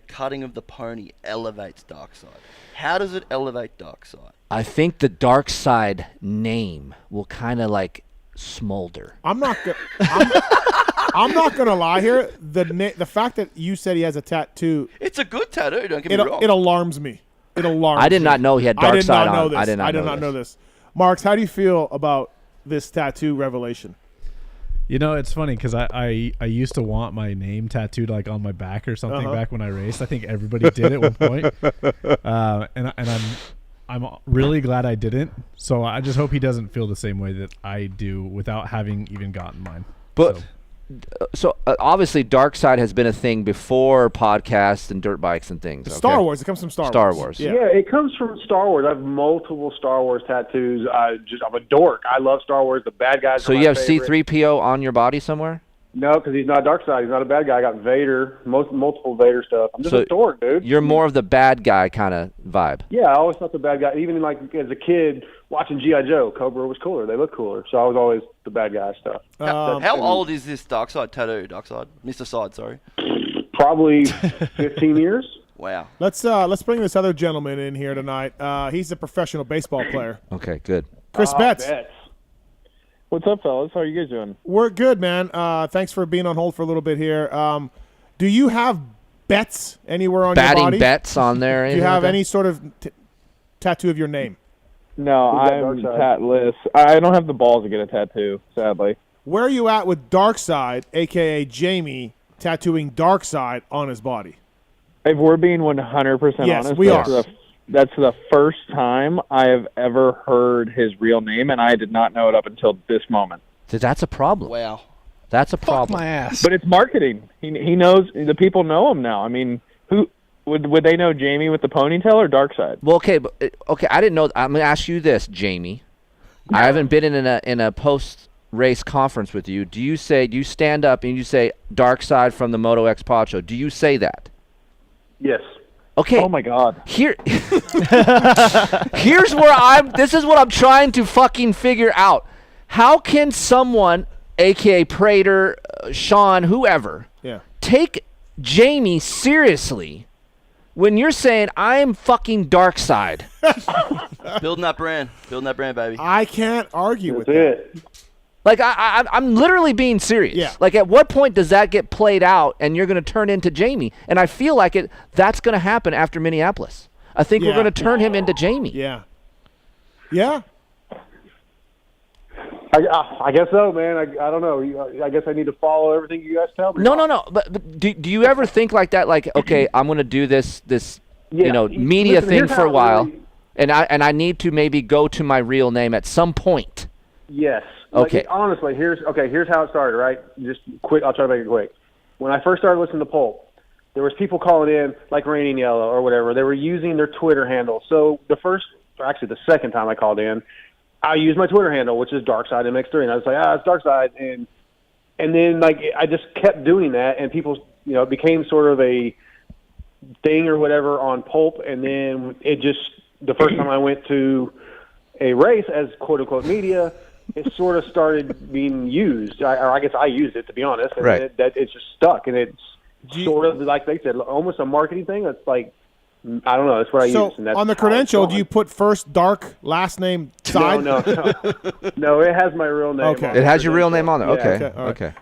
cutting of the pony elevates Darkside? How does it elevate Darkside? I think the Darkside name will kind of like smolder. I'm not gonna lie here. The fact that you said he has a tattoo, It's a good tattoo, don't get me wrong. it alarms me. It alarms I did me. not know he had I did Darkside not on. know this. I did not I did know not this. know this. Marks, how do you feel about this tattoo revelation? You know, it's funny because I used to want my name tattooed like on my back or something back when I raced. I think everybody did at one point, and I'm really glad I didn't. So I just hope he doesn't feel the same way that I do without having even gotten mine. But so obviously Darkside has been a thing before podcasts and dirt bikes and things. Star Wars. It comes from Star Wars. Yeah, it comes from Star Wars. I have multiple Star Wars tattoos. I'm a dork. I love Star Wars. The bad guys. So are my you have favorite. C-3PO on your body somewhere? No, because he's not Darkside. He's not a bad guy. I got Vader, multiple Vader stuff. I'm just So a dork, dude. You're more of the bad guy kind of vibe. Yeah, I always thought the bad guy. Even like as a kid watching G.I. Joe, Cobra was cooler. They look cooler. So I was always the bad guy stuff. How old is this Darkside tattoo? Darkside, Mr. Side, sorry. Probably 15 years. Wow. Let's bring this other gentleman in here tonight. He's a professional baseball player. Okay, good. Chris Betts. What's up, fellas? How are you guys doing? We're good, man. Thanks for being on hold for a little bit here. Do you have bets anywhere on your body? Batting bets on there? Do you have any sort of tattoo of your name? No, I'm tatless. I don't have the balls to get a tattoo, sadly. Where are you at with Darkside, a.k.a. Jamie, tattooing Darkside on his body? If we're being 100% Yes, honest, we are. That's the first time I have ever heard his real name, and I did not know it up until this moment. So that's a problem. Wow. That's a problem. my ass. But it's marketing. He knows, the people know him now. I mean, who would they know Jamie with the ponytail or Darkside? Well, okay, I didn't know. I'm going to ask you this, Jamie. I haven't been in a post-race conference with you. Do you stand up and you say Darkside from the Moto X Pod Show? Do you say that? Yes. Okay. Oh my God. Here's where this is what I'm trying to fucking figure out. How can someone, aka Prater, Sean, whoever, take Jamie seriously when you're saying I'm fucking Darkside? Building that brand, baby. I can't argue with that. Like I'm literally being serious. Yeah. Like at what point does that get played out and you're going to turn into Jamie? And I feel like that's going to happen after Minneapolis. I think we're going to turn him into Jamie. Yeah. Yeah. I guess so, man. I don't know. I guess I need to follow everything you guys tell me. No. But do you ever think like that? Like, okay, I'm going to do this media listen, thing here's for a how while, really- and I need to maybe go to my real name at some point. Yes. Okay. Like, honestly, here's how it started, right? Just quick. I'll try to make it quick. When I first started listening to Pulp, there was people calling in like Raining Yellow or whatever. They were using their Twitter handle. So the second time I called in, I used my Twitter handle, which is Darkside MX3, and I was like, it's Darkside, and then like I just kept doing that, and people, it became sort of a thing or whatever on Pulp, and then it just the first time I went to a race as quote unquote media, it sort of started being used. I guess I used it, to be honest, and right. It's just stuck, and it's sort of like they said, almost a marketing thing. It's like, I don't know. That's what I use. And that's on the credential, do you put first Dark, last name Side? No. No, it has my real name. Okay. on It the has your real name credential. on there. Yeah. Okay. all right. Okay.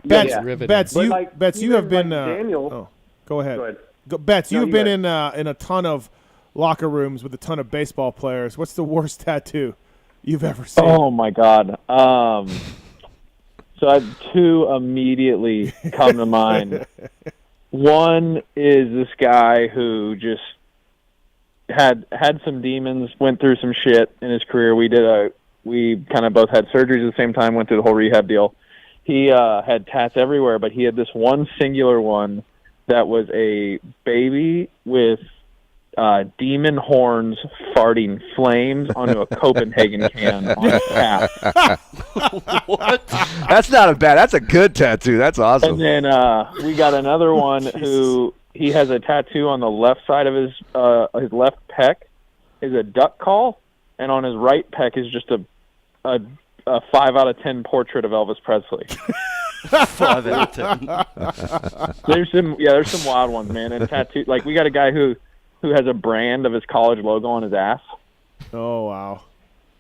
Betts, you have been. Daniel. Go ahead. Go ahead. Betts, No, you've you been go in a ton of locker rooms with a ton of baseball players. What's the worst tattoo you've ever seen? Oh my God. So I have two immediately come to mind. One is this guy who just had some demons, went through some shit in his career. We kind of both had surgeries at the same time, went through the whole rehab deal. He had tats everywhere, but he had this one singular one that was a baby with demon horns farting flames onto a Copenhagen can on his calf. What? That's not a bad. That's a good tattoo. That's awesome. And then we got another one who he has a tattoo on the left side of his left pec is a duck call, and on his right pec is just a 5 out of 10 portrait of Elvis Presley. 5 out of 10. There's some wild ones, man. And tattoo, like we got a guy who has a brand of his college logo on his ass. Oh wow.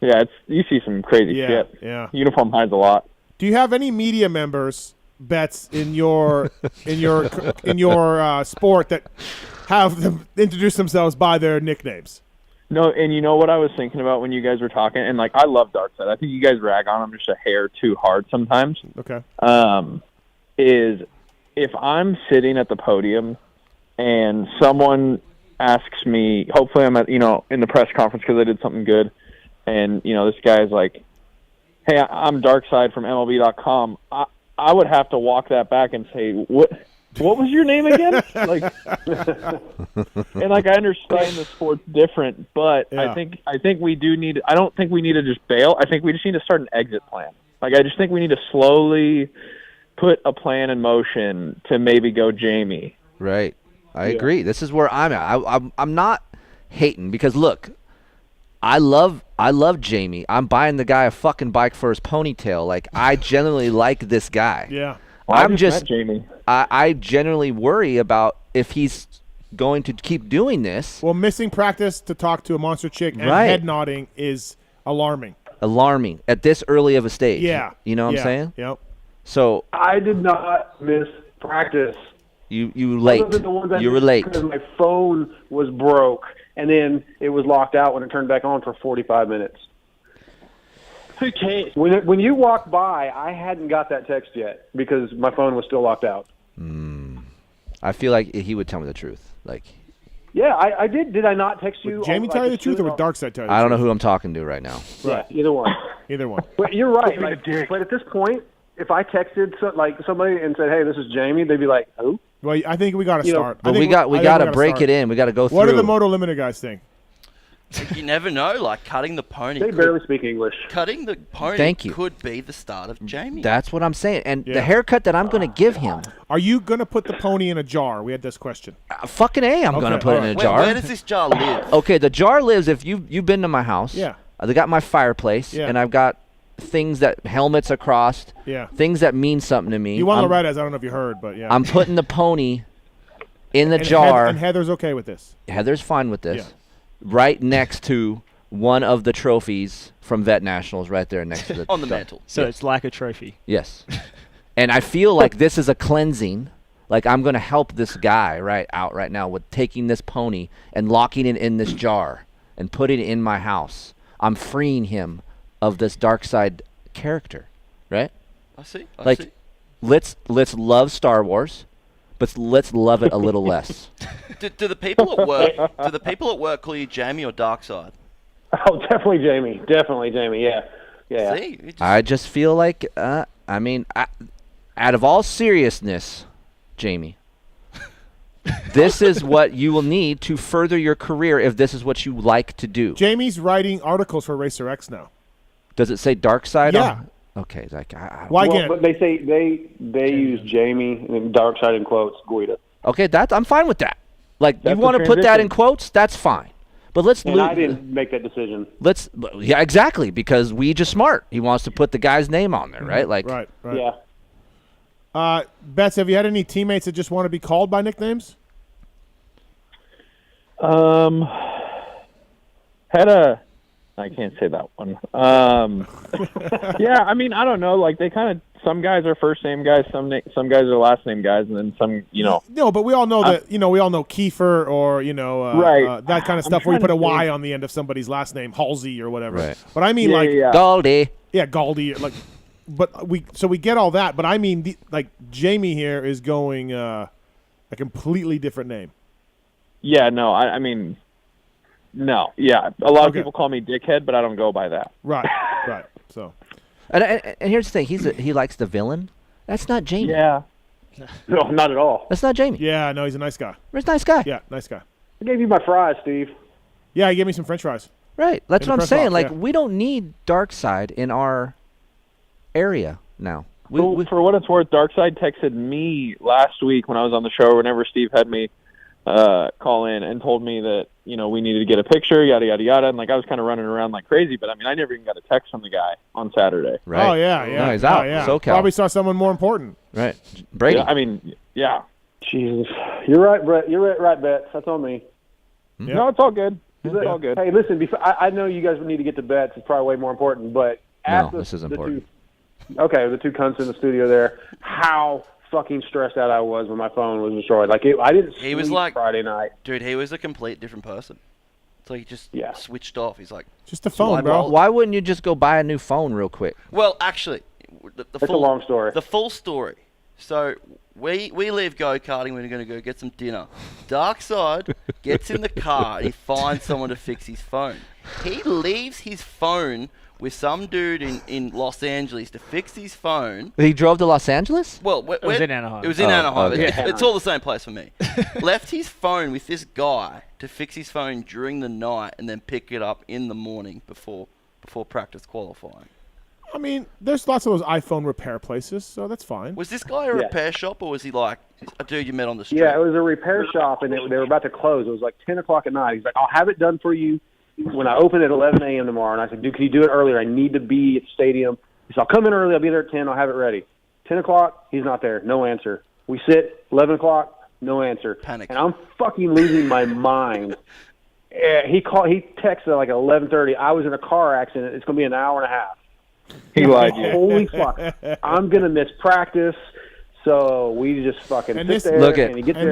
Yeah, you see some crazy shit. Yeah. Uniform hides a lot. Do you have any media members, Betts, in your sport that have them introduce themselves by their nicknames? No, and you know what I was thinking about when you guys were talking, and like I love Darkside. I think you guys rag on him just a hair too hard sometimes. Okay. Is if I'm sitting at the podium and someone asks me, hopefully I'm at in the press conference because I did something good, and this guy's like, "Hey, I'm Darkside from MLB.com." I would have to walk that back and say, What was your name again? And I understand the sport's different, but Yeah. I think we do need. I don't think we need to just bail. I think we just need to start an exit plan. I just think we need to slowly put a plan in motion to maybe go Jamie. Right. I agree. This is where I'm at. I'm not hating because look, I love Jamie. I'm buying the guy a fucking bike for his ponytail. Like I generally like this guy. Yeah. Well, I'm met just Jamie. I generally worry about if he's going to keep doing this. Well, missing practice to talk to a monster chick and Right. head nodding is alarming. Alarming at this early of a stage. Yeah. You know what Yeah. I'm saying? Yep. So I did not miss practice. you late. Other than the ones I You were missed late. because my phone was broke, and then it was locked out when it turned back on for 45 minutes. Who cares? When you walked by, I hadn't got that text yet because my phone was still locked out. I feel like he would tell me the truth. Like Yeah, I did. Did I not text you? Would Jamie tell you the truth, or would Darkside tell you the I don't know truth? who I'm talking to right now. Yeah, either one. Either one. But you're right. But at this point, if I texted somebody and said, "Hey, this is Jamie," they'd be like, "Who?" Well, I think we got to start. But we got to break it in. We got to go through. What do the Moto Limiter guys think? You never know. Like cutting the pony. They barely speak English. Cutting the pony Thank you. could be the start of Jamie. That's what I'm saying. And Yeah. the haircut that I'm going to give him, Are you going to put the pony in a jar? We had this question. fucking A, I'm going to Okay, put it all in a right. jar. Where does this jar live? Okay, the jar lives if you've been to my house. Yeah. They got my fireplace, Yeah. and I've got things helmets across, Yeah. things that mean something to me. You want I'm, Loretta's? I don't know if you heard, but yeah. I'm putting the pony in the And jar. and Heather's okay with this. Heather's fine with this. Yeah. Right next to one of the trophies from Vet Nationals, right there next to the On the jar. mantle. So it's like a trophy. Yes. And I feel like this is a cleansing. Like I'm going to help this guy right now with taking this pony and locking it in this jar and putting it in my house. I'm freeing him of this Darkside character, right? I see. Like let's love Star Wars, but let's love it a little less. Do the people at work? Do the people at work call you Jamie or Darkside? Oh, definitely Jamie. Definitely Jamie. Yeah. Yeah. See, I just feel like out of all seriousness, Jamie, this is what you will need to further your career if this is what you like to do. Jamie's writing articles for Racer X now. Does it say Darkside? Yeah. Okay. Like Why Well, again? but they say they use Jamie and Darkside in quotes, Guida. Okay, I'm fine with that. Like That's you want to the put that in transition. quotes? That's fine. But let's And I didn't make that decision. yeah, exactly, because we just smart. He wants to put the guy's name on there, right? Like Right. Yeah. Bets, have you had any teammates that just want to be called by nicknames? I can't say that one. Yeah, I mean, I don't know. Like they kind of, some guys are first name guys, some guys are last name guys, and then some, No, but we all know that, we all know Keefer or, Right. that kind of I'm stuff where you trying put a to Y think. on the end of somebody's last name, Halsey or whatever. Right. But I mean, Goldie. Yeah, Galdi. Like, but we get all that. But I mean, Jamie here is going a completely different name. Yeah, no, I mean, no, yeah. A lot of people call me dickhead, but I don't go by that. Right, right. So, and here's the thing: he likes the villain. That's not Jamie. Yeah. No, not at all. That's not Jamie. Yeah, no, he's a nice guy. He's a nice guy. Yeah, nice guy. I gave you my fries, Steve. Yeah, he gave me some French fries. Right. That's In what the I'm press saying. box, Like yeah. we don't need Darkside in our area now. For what it's worth, Darkside texted me last week when I was on the show, whenever Steve had me call in, and told me that, we needed to get a picture, yada, yada, yada. And, I was kind of running around like crazy, but, I never even got a text from the guy on Saturday. Right. Oh, yeah. No, he's out. Oh, yeah. SoCal. Probably saw someone more important. Right. Brady. Yeah, yeah. Jesus. You're right, Brett. You're right, Bets. That's on me. Yeah. No, it's all good. It's all good. Hey, listen, I know you guys need to get to Bets. It's probably way more important, but No, this is important. The two cunts in the studio there, how fucking stressed out I was when my phone was destroyed. I didn't sleep He was like Friday night. Dude, he was a complete different person. So he just switched off. He's like, just a phone, bro. Why wouldn't you just go buy a new phone real quick? Well, actually, It's a long story. The full story. So we leave go-karting. We're going to go get some dinner. Darkside gets in the car and he finds someone to fix his phone. He leaves his phone with some dude in Los Angeles to fix his phone. He drove to Los Angeles? Well, it was in Anaheim. It was in Anaheim. Okay. It's all the same place for me. Left his phone with this guy to fix his phone during the night and then pick it up in the morning before practice qualifying. I mean, there's lots of those iPhone repair places, so that's fine. Was this guy a repair shop, or was he like a dude you met on the street? Yeah, it was a repair shop, and they were about to close. It was like 10 o'clock at night. He's like, I'll have it done for you when I open at 11 a.m. tomorrow. And I said, dude, can you do it earlier? I need to be at the stadium. He said, I'll come in early. I'll be there at 10. I'll have it ready. 10 o'clock, he's not there. No answer. We sit, 11 o'clock, no answer. Panic. And I'm fucking losing my mind. He texted at like 11:30. I was in a car accident. It's going to be an hour and a half. He lied to you. Holy fuck. I'm going to miss practice. So we just fucking sit there, and he gets there.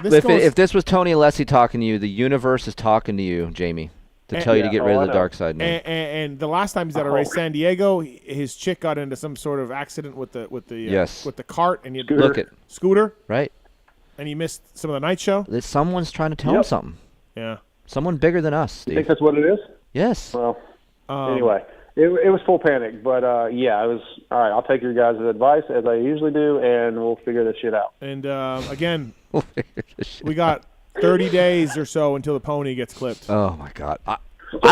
If this was Tony Alessi talking to you, the universe is talking to you, Jamie, to tell you to get rid of the dark side. And the last time he's at a race, San Diego, his chick got into some sort of accident with the cart and scooter. Right. And he missed some of the night show. Someone's trying to tell him something. Yeah. Someone bigger than us, Steve. You think that's what it is? Yes. Well, anyway. It was full panic, but it was all right. I'll take your guys' advice as I usually do, and we'll figure this shit out. And again, we got 30 days or so until the pony gets clipped. Oh my God! I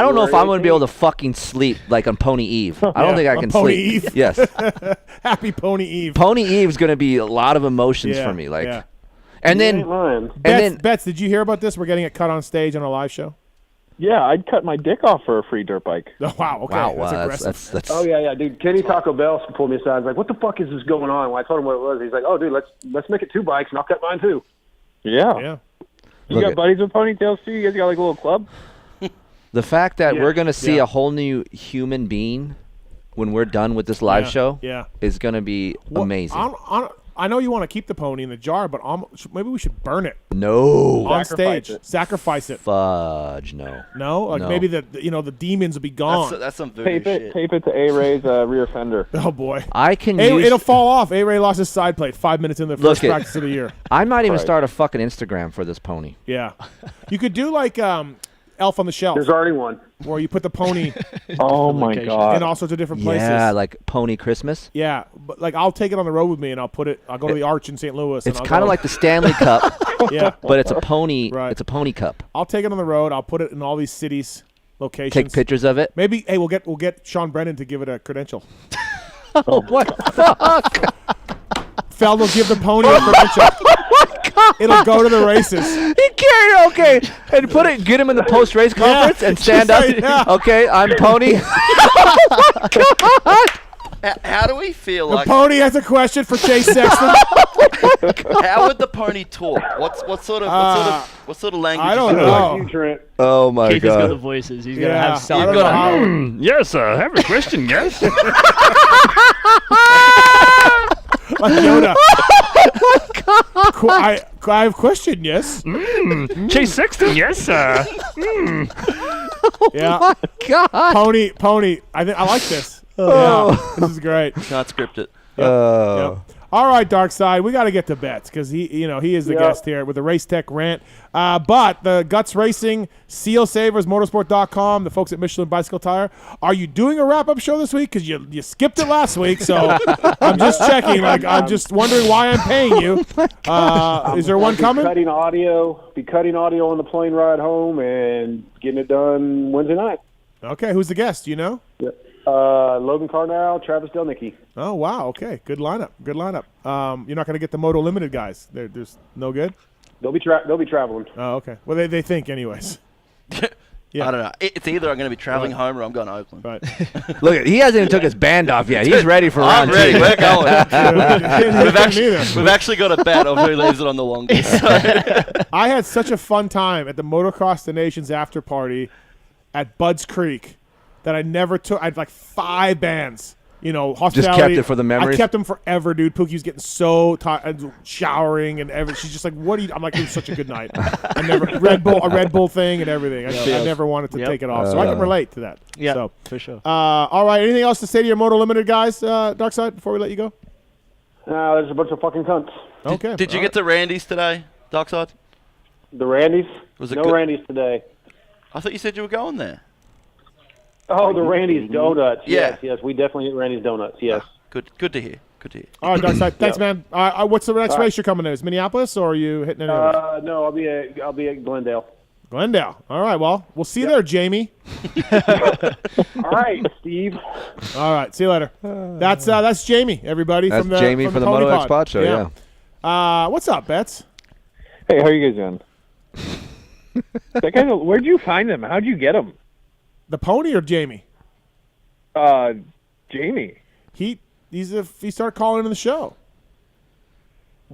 don't know if I'm going to be able to fucking sleep like on Pony Eve. I don't think I can Pony sleep. Eve. Yes. Happy Pony Eve. Pony Eve's going to be a lot of emotions for me, like. And then Betts, did you hear about this? We're getting it cut on stage on a live show. Yeah, I'd cut my dick off for a free dirt bike. Oh, wow, okay. That's aggressive. That's Oh yeah, dude. Kenny Taco Bell pulled me aside. He's like, "What the fuck is this going on?" When I told him what it was, he's like, "Oh, dude, let's make it 2 bikes, and I'll cut mine too." Yeah. You got buddies with ponytails too? You guys got like a little club? The fact that we're going to see a whole new human being when we're done with this live show is going to be amazing. I know you want to keep the pony in the jar, but maybe we should burn it. No. On stage. Sacrifice it. Fudge, no. No? Like maybe the demons will be gone. That's some voodoo shit. Tape it to A-Ray's rear fender. Oh, boy. I can It'll fall off. A-Ray lost his side plate 5 minutes in the first practice of the year. I might even start a fucking Instagram for this pony. Yeah. You could do like Elf on the Shelf. There's already one. Where you put the pony oh, my God. in all sorts of different places. Yeah, like Pony Christmas. Yeah. But like I'll take it on the road with me and I'll go to the Arch in St. Louis. It's kind of like the Stanley Cup. Yeah. But it's a pony. Right. It's a pony cup. I'll take it on the road. I'll put it in all these cities, locations. Take pictures of it. Maybe we'll get Sean Brennan to give it a credential. Oh, what the fuck? Feld will give the pony a credential. It'll go to the races. He carried and get him in the post-race conference and stand up. Yeah. Okay, I'm Pony. Oh my God. How do we feel the like pony has a question for Chase Sexton? How would the pony talk? What sort of language? I don't know. Oh my Keith God. has got the voices. He's gonna have sound. Yes, I have a question. Yes. Like Yoda. I have a question, yes. Chase Sexton, yes, sir. Yeah. Oh my God. Pony. I like this. Oh. Yeah, this is great. Can't script it. Yep. All right, Darkside, we got to get to Betts because he is the guest here with the Race Tech Rant. But the Guts Racing, Seal Savers, Motorsport.com, the folks at Michelin Bicycle Tire, are you doing a wrap-up show this week? Because you skipped it last week, so I'm just checking. Like I'm just wondering why I'm paying you. Is there one coming? Be cutting audio on the plane ride home and getting it done Wednesday night. Okay, who's the guest? Do you know? Logan Carnell, Travis Delnicki. Oh, wow. Okay. Good lineup. You're not going to get the Moto Limited guys. They're just no good? They'll be traveling. Oh, okay. Well, they think anyways. Yeah. I don't know. It's either I'm going to be traveling home or I'm going to Oakland. Right. Look, he hasn't even took his band off yet. He's ready for round two. I'm ready. We're going. We've actually got a bet of who leaves it on the longest. I had such a fun time at the Motocross the Nations after party at Budds Creek that I never took. I had like 5 bands. hospitality. Just kept it for the memories? I kept them forever, dude. Pookie was getting so tired, showering and everything. She's just like, "What are you?" I'm like, "It was such a good night." I never a Red Bull thing and everything. I never wanted to take it off, so I can relate to that. Yeah, so, for sure. All right. Anything else to say to your Moto Limited guys, Darkside, before we let you go? There's a bunch of fucking cunts. Okay. Did you get to Randy's today, Darkside? The Randy's? Was it no good? Randy's today. I thought you said you were going there. Oh, the Randy's Donuts. Yeah. Yes, we definitely eat Randy's Donuts. Yes. Good to hear. Good to hear. All right, Darkside. Thanks, man. What's the next All right. race you're coming in? Is Minneapolis or are you hitting any others? No, I'll be at Glendale. Glendale. All right. Well, we'll see you there, Jamie. All right, Steve. All right. See you later. That's Jamie, everybody. That's from the, Jamie from from the Pony Moto X Pod Show, yeah. What's up, Betts? Hey, how are you guys doing? That guy, where'd you find him? How'd you get him? The Pony or Jamie? Jamie. He started calling into the show.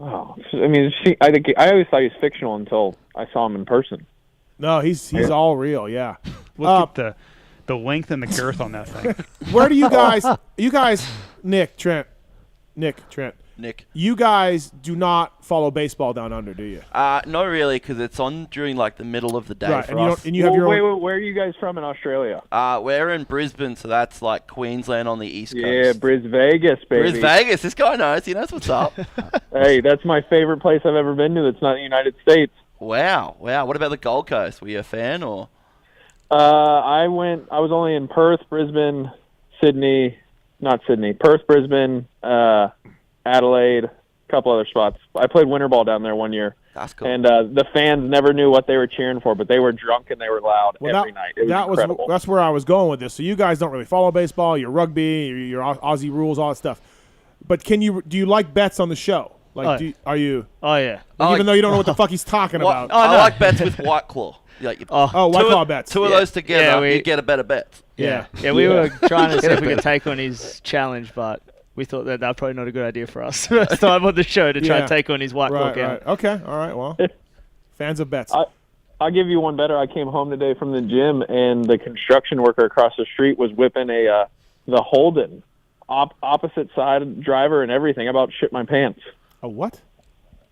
Oh, I mean, I always thought he was fictional until I saw him in person. No, he's all real. Yeah. Look at the length and the girth on that thing. Where do you guys? Nick, Trent. You guys do not follow baseball down under, do you? No, really, because it's on during like the middle of the day Right, for and you us. don't- and you have your own- Wait, where are you guys from in Australia? We're in Brisbane, so that's like Queensland on the east coast. Yeah, Vegas, baby. Vegas. This guy knows. He knows what's up. Hey, that's my favorite place I've ever been to that's not the United States. Wow. What about the Gold Coast? Were you a fan or? I was only in Perth, Brisbane, Perth, Brisbane, Adelaide, a couple other spots. I played winter ball down there one year. That's cool. And the fans never knew what they were cheering for, but they were drunk and they were loud every night. It was incredible. That's where I was going with this. So you guys don't really follow baseball, your rugby, your Aussie rules, all that stuff. But do you like bets on the show? Like, Oh, yeah. Even though you don't know what the fuck he's talking about. I like bets with White Claw. Like White Claw bets. Two of those together, you get a better bet. Yeah, we were trying to see if we could take on his challenge, but we thought that was probably not a good idea for us. First time on the show to try and take on his White Claw account. Right. Okay, all right, well. Fans of bets. I'll give you one better. I came home today from the gym, and the construction worker across the street was whipping the Holden, opposite side driver and everything. I about shit my pants. A what?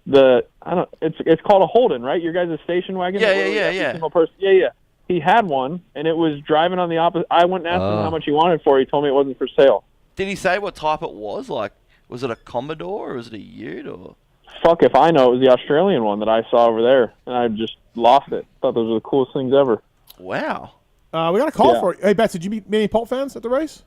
It's called a Holden, right? Your guys' station wagon? Yeah. Single person. Yeah. He had one, and it was driving on the opposite. I went and asked him how much he wanted for it. He told me it wasn't for sale. Did he say what type it was? Like, was it a Commodore or was it a Ute or? Fuck if I know. It was the Australian one that I saw over there, and I just lost it. Thought those were the coolest things ever. Wow. We got a call for you. Hey, Betts, did you meet many Pulp fans at the race?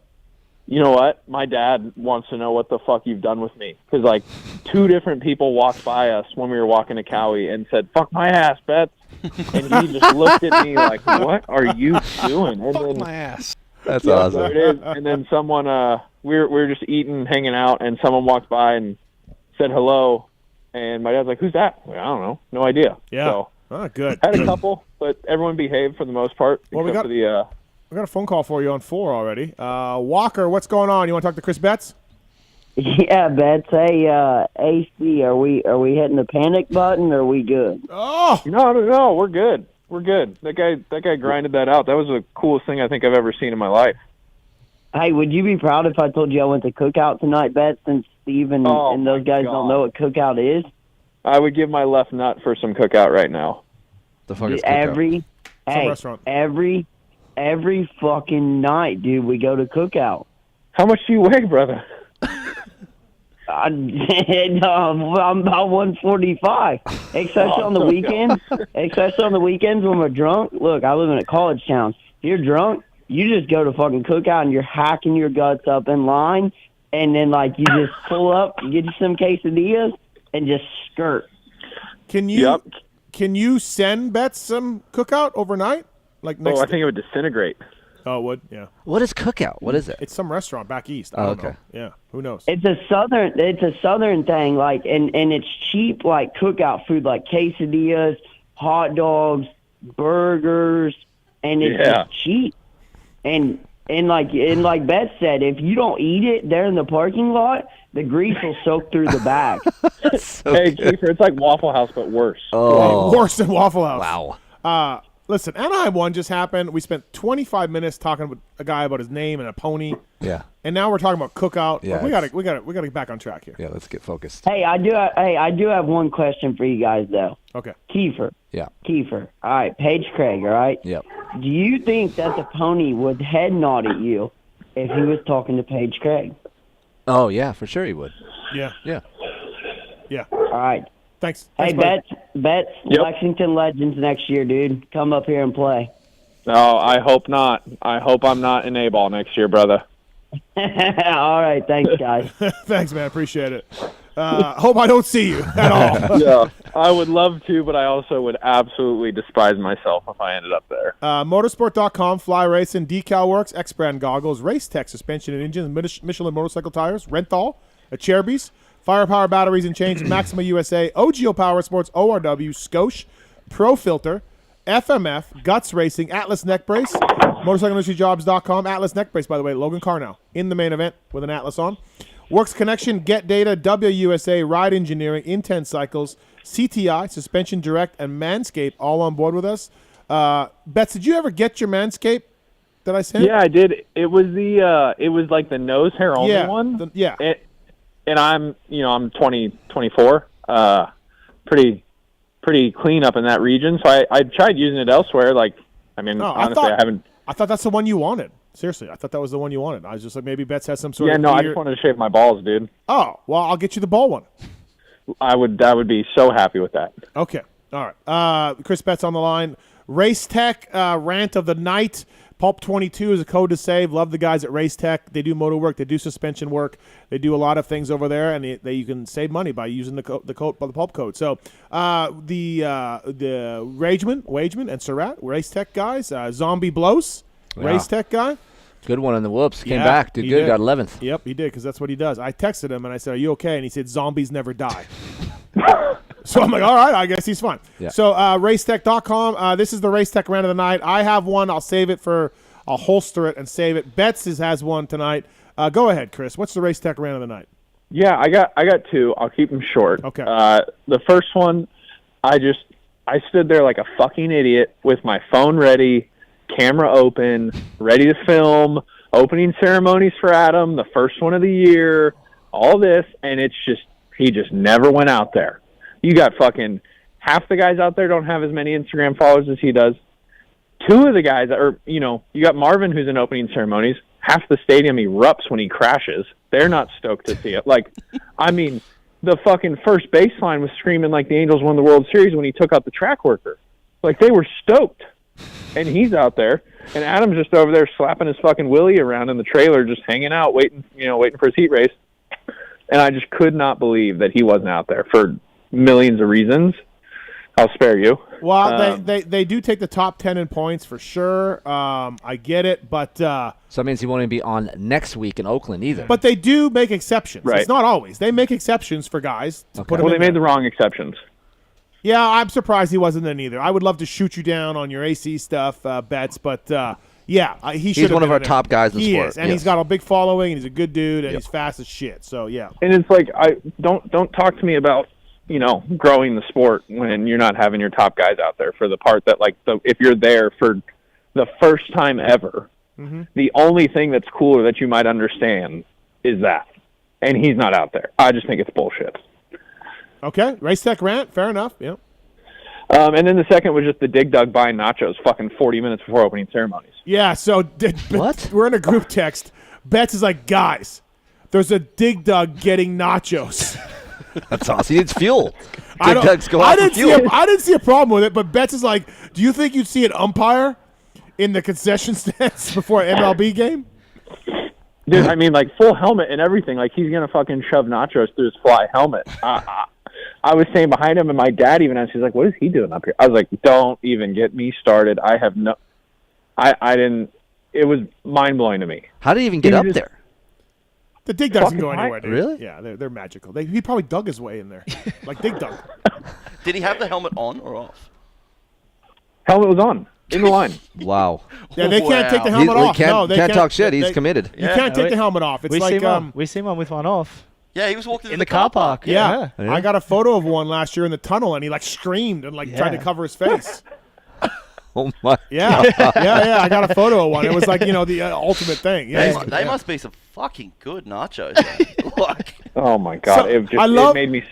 You know what? My dad wants to know what the fuck you've done with me. Because, like, 2 different people walked by us when we were walking to Cowie and said, fuck my ass, Betts. And he just looked at me like, what are you doing? And Fuck my ass. That's awesome. There it is. And then someone, we were just eating, hanging out, and someone walked by and said hello. And my dad's like, who's that? Like, I don't know. No idea. Yeah. So, Good. had a couple, but everyone behaved for the most part. Well, we except for we got a phone call for you on 4 already. Walker, what's going on? You want to talk to Chris Betts? Yeah, Betts. Hey, AC, are we hitting the panic button or are we good? Oh no, we're good. We're good. That guy grinded that out. That was the coolest thing I think I've ever seen in my life. Hey, would you be proud if I told you I went to Cookout tonight, Betts, since Steve and those guys don't know what Cookout is? I would give my left nut for some Cookout right now. The fuck is Cookout? Restaurant. Every fucking night, dude, we go to Cookout. How much do you weigh, brother? I'm about 145. Especially on the weekends. Especially on the weekends when we're drunk. Look, I live in a college town. If you're drunk, you just go to fucking Cookout and you're hacking your guts up in line, and then like you just pull up, you get you some quesadillas, and just skirt. Can you send Betts some Cookout overnight? Like next I think it would disintegrate. Oh, it would? Yeah. What is Cookout? What is it? It's some restaurant back east. I don't know. Yeah, who knows? It's a southern thing, like, and it's cheap, like cookout food, like quesadillas, hot dogs, burgers, and it's just cheap. And like Beth said, if you don't eat it there in the parking lot, the grease will soak through the bag. Hey, Kiefer, it's like Waffle House, but worse. Worse than Waffle House. Wow. Listen, Anaheim 1 just happened. We spent 25 minutes talking with a guy about his name and a pony. Yeah. And now we're talking about cookout. Yeah, Like, we got to get back on track here. Yeah, let's get focused. Hey, I do have one question for you guys though. Okay. Kiefer. Yeah. Kiefer. All right, Paige Craig. All right. Yep. Do you think that the pony would head nod at you if he was talking to Paige Craig? Oh yeah, for sure he would. Yeah. Yeah. Yeah. All right. Thanks. Hey, buddy. Betts, Yep. Lexington Legends next year, dude. Come up here and play. Oh, I hope not. I hope I'm not in A-ball next year, brother. All right, thanks, guys. Thanks, man. Appreciate it. Hope I don't see you at all. Yeah, I would love to, but I also would absolutely despise myself if I ended up there. Motorsport.com, Fly Racing, Decal Works, X-Brand Goggles, Race Tech Suspension and Engines, Michelin Motorcycle Tires, Renthal, Acerbis, Firepower Batteries and Chains, Maxima USA, OGO Power Sports, ORW, Scoche, Pro Filter, FMF, Guts Racing, Atlas Neck Brace, MotorcycleIndustryJobs.com, Atlas Neck Brace, by the way, Logan Carnow in the main event with an Atlas on. Works Connection, Get Data, WUSA, Ride Engineering, Intense Cycles, CTI, Suspension Direct, and Manscaped all on board with us. Betts, did you ever get your Manscaped that I sent? Yeah, I did. It was it was like the nose hair only one. Yeah. And I'm 24, pretty clean up in that region. So I tried using it elsewhere. Like, I mean, honestly, I haven't. I thought that's the one you wanted. Seriously, I thought that was the one you wanted. I was just like, maybe Betts has some sort of. Yeah, no, I weird... just wanted to shave my balls, dude. Oh, well, I'll get you the ball one. I would be so happy with that. Okay, all right. Chris Betts on the line. Race Tech rant of the night. Pulp 22 is a code to save. Love the guys at Race Tech. They do motor work. They do suspension work. They do a lot of things over there, and you can save money by using the Pulp code. So the Wageman and Surratt, Race Tech guys. Zombie Blows, Race Tech guy. Good one on the whoops. Came back. Did good. Got 11th. Yep, he did, because that's what he does. I texted him, and I said, are you okay? And he said, zombies never die. So I'm like, all right, I guess he's fine. Yeah. So racetech.com, this is the Race Tech rant of the night. I have one. I'll holster it and save it. Betts has one tonight. Go ahead, Chris. What's the Race Tech rant of the night? Yeah, I got two. I'll keep them short. Okay. The first one, I stood there like a fucking idiot with my phone ready, camera open, ready to film, opening ceremonies for Adam, the first one of the year, all this, and he just never went out there. You got fucking half the guys out there don't have as many Instagram followers as he does. Two of the guys you got Marvin, who's in opening ceremonies. Half the stadium erupts when he crashes. They're not stoked to see it. Like, I mean, the fucking first baseline was screaming like the Angels won the World Series when he took out the track worker. Like, they were stoked. And he's out there, and Adam's just over there slapping his fucking willy around in the trailer, just hanging out, waiting for his heat race. And I just could not believe that he wasn't out there for millions of reasons. I'll spare you. Well, they do take the top 10 in points for sure. I get it, but so that means he won't even be on next week in Oakland either. But they do make exceptions. Right. It's not always. They make exceptions for guys to put them Well, in they made there. the wrong exceptions. Yeah, I'm surprised he wasn't in either. I would love to shoot you down on your AC stuff, Betts, but he should. He's one of our top guys in he sport. Is, and he's got a big following, and he's a good dude, and he's fast as shit. So yeah. And it's like, don't talk to me about growing the sport when you're not having your top guys out there for the part that if you're there for the first time ever, the only thing that's cooler that you might understand is that, and he's not out there. I just think it's bullshit. Okay, Race Tech rant, fair enough. Yeah. And then the second was just the Dig Dug buying nachos fucking 40 minutes before opening ceremonies. Yeah, so what? We're in a group text. Betts is like, guys, there's a Dig Dug getting nachos. That's awesome. He needs fuel. I Dig Dugs go out for fuel. I didn't see a problem with it, but Betts is like, do you think you'd see an umpire in the concession stands before an MLB game? Dude, I mean, like, full helmet and everything. Like, he's going to fucking shove nachos through his fly helmet. I was staying behind him, and my dad even asked, he's like, what is he doing up here? I was like, don't even get me started. I didn't, it was mind-blowing to me. How did he even get up there? The Dig doesn't go anywhere, dude. Really? Yeah, they're magical. He probably dug his way in there. Like Dig Dug. Did he have the helmet on or off? Helmet was on. In the line. Wow. Yeah, they can't take the helmet off. They can't talk shit. He's committed. You can't take the helmet off. It's we see one with one off. Yeah, he was walking in the car park. Yeah. I got a photo of one last year in the tunnel, and he screamed and tried to cover his face. Oh my! Yeah, yeah. I got a photo of one. It was like the ultimate thing. Yeah, They must be some fucking good nachos. Like, oh my god! So, it made me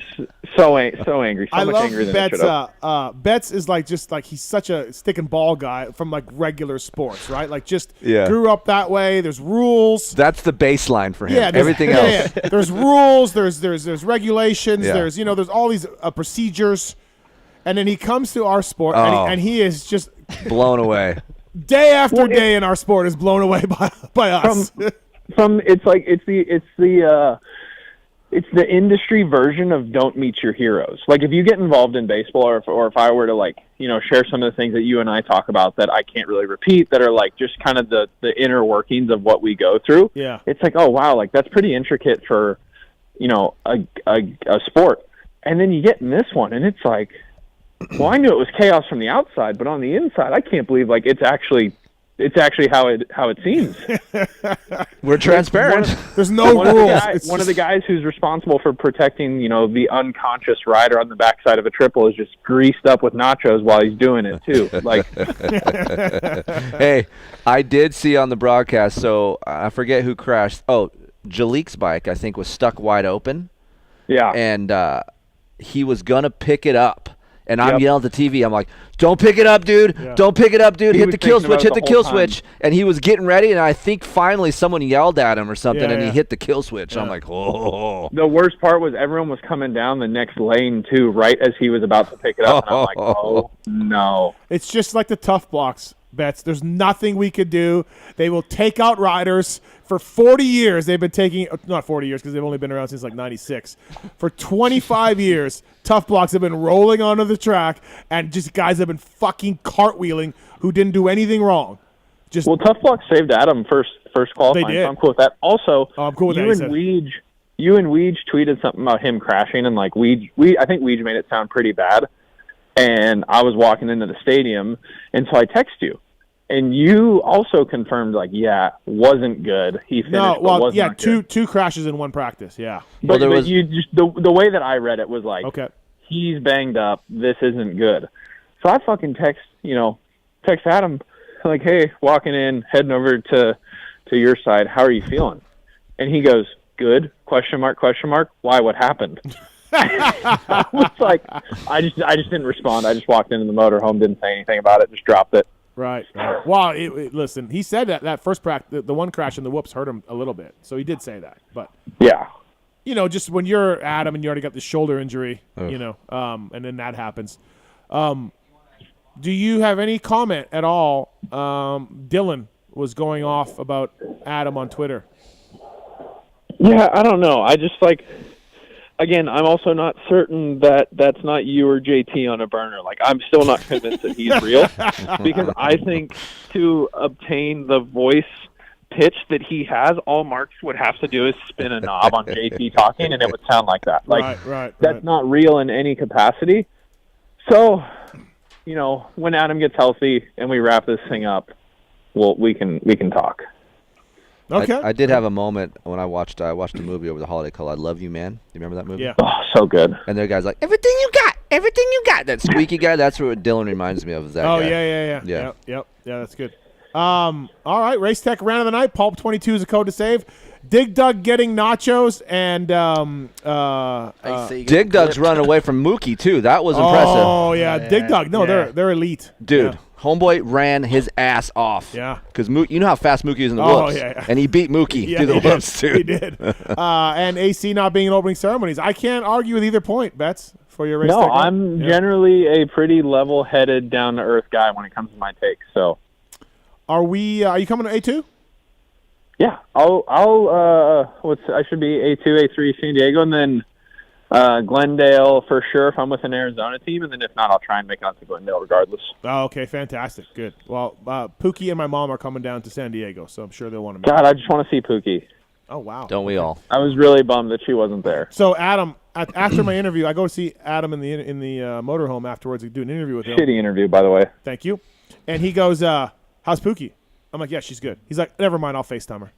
so angry. So I much love angrier than Betts. it should have. Betts is just he's such a stick and ball guy from regular sports, right? Yeah. Grew up that way. There's rules. That's the baseline for him. Yeah, Everything else. Yeah. There's rules. There's regulations. Yeah. There's all these procedures, and then he comes to our sport, and he is just blown away. Day after day in our sport is blown away by us. From it's the industry version of don't meet your heroes. Like if you get involved in baseball, or if I were to share some of the things that you and I talk about that I can't really repeat, that are just kind of the inner workings of what we go through. Yeah, it's oh wow, that's pretty intricate for a sport. And then you get in this one, and it's well, I knew it was chaos from the outside, but on the inside, I can't believe it's actually how it seems. We're transparent. There's no rules. One of the guys who's responsible for protecting, the unconscious rider on the backside of a triple is just greased up with nachos while he's doing it too. Hey, I did see on the broadcast. So I forget who crashed. Oh, Jalik's bike, I think, was stuck wide open. Yeah, and he was gonna pick it up. And I'm yelling at the TV. I'm like, don't pick it up, dude. Yeah. Don't pick it up, dude. Hit the kill switch. Hit the kill switch. And he was getting ready, and I think finally someone yelled at him or something, and he hit the kill switch. Yeah. I'm like, oh. The worst part was everyone was coming down the next lane, too, right as he was about to pick it up. And I'm like, oh, no. It's just like the tough blocks, Betts. There's nothing we could do. They will take out riders. For 40 years, they've been taking – not 40 years because they've only been around since 96. For 25 years, tough blocks have been rolling onto the track, and just guys have been fucking cartwheeling who didn't do anything wrong. Well, tough blocks saved Adam first qualifying, they did. So I'm cool with that. Also, I'm cool with you and Weege tweeted something about him crashing, and I think Weege made it sound pretty bad. And I was walking into the stadium, and so I text you. And you also confirmed, wasn't good. He finished, wasn't good. two crashes in one practice, yeah. But you just the way that I read it was okay, he's banged up. This isn't good. So I fucking text Adam, hey, walking in, heading over to your side. How are you feeling? And he goes, good? ? Why? What happened? I was I just didn't respond. I just walked into the motorhome, didn't say anything about it, just dropped it. Right. Well, listen, he said that first practice, the one crash in the whoops hurt him a little bit. So he did say that. But, yeah, just when you're Adam and you already got the shoulder injury, and then that happens. Do you have any comment at all? Dylan was going off about Adam on Twitter. Yeah, I don't know. I just again, I'm also not certain that that's not you or JT on a burner. I'm still not convinced that he's real because I think to obtain the voice pitch that he has, all Marks would have to do is spin a knob on JT talking, and it would sound like that. That's not real in any capacity. So, when Adam gets healthy and we wrap this thing up, we can talk. Okay. I did have a moment when I watched a movie over the holiday called I Love You, Man. You remember that movie? Yeah. Oh, so good. And there guy's like, everything you got. That squeaky guy, that's what Dylan reminds me of. That guy. Yeah. Yep. Yeah, that's good. All right, Race Tech round of the night. Pulp 22 is a code to save. Dig Dug getting nachos and Dig Dug's running away from Mookie too. That was impressive. Oh yeah, Dig Dug. No, they're elite, dude. Yeah. Homeboy ran his ass off. Yeah. Because you know how fast Mookie is in the whoops. Yeah. And he beat Mookie through the whoops too. He did. And AC not being in opening ceremonies. I can't argue with either point, Betts, for your Race Tech. No, I'm generally a pretty level-headed, down-to-earth guy when it comes to my takes. So, are you coming to A2? Yeah, I should be A2, A3 San Diego, and then Glendale for sure if I'm with an Arizona team, and then if not, I'll try and make it out to Glendale regardless. Oh, okay, fantastic, good. Well, Pookie and my mom are coming down to San Diego, so I'm sure they'll want to meet. God, I just want to see Pookie. Oh, wow. Don't we all? I was really bummed that she wasn't there. So, Adam, after my interview, I go see Adam in the motorhome afterwards to do an interview with him. Shitty interview, by the way. Thank you. And he goes, how's Pookie? I'm like, yeah, she's good. He's like, never mind, I'll FaceTime her.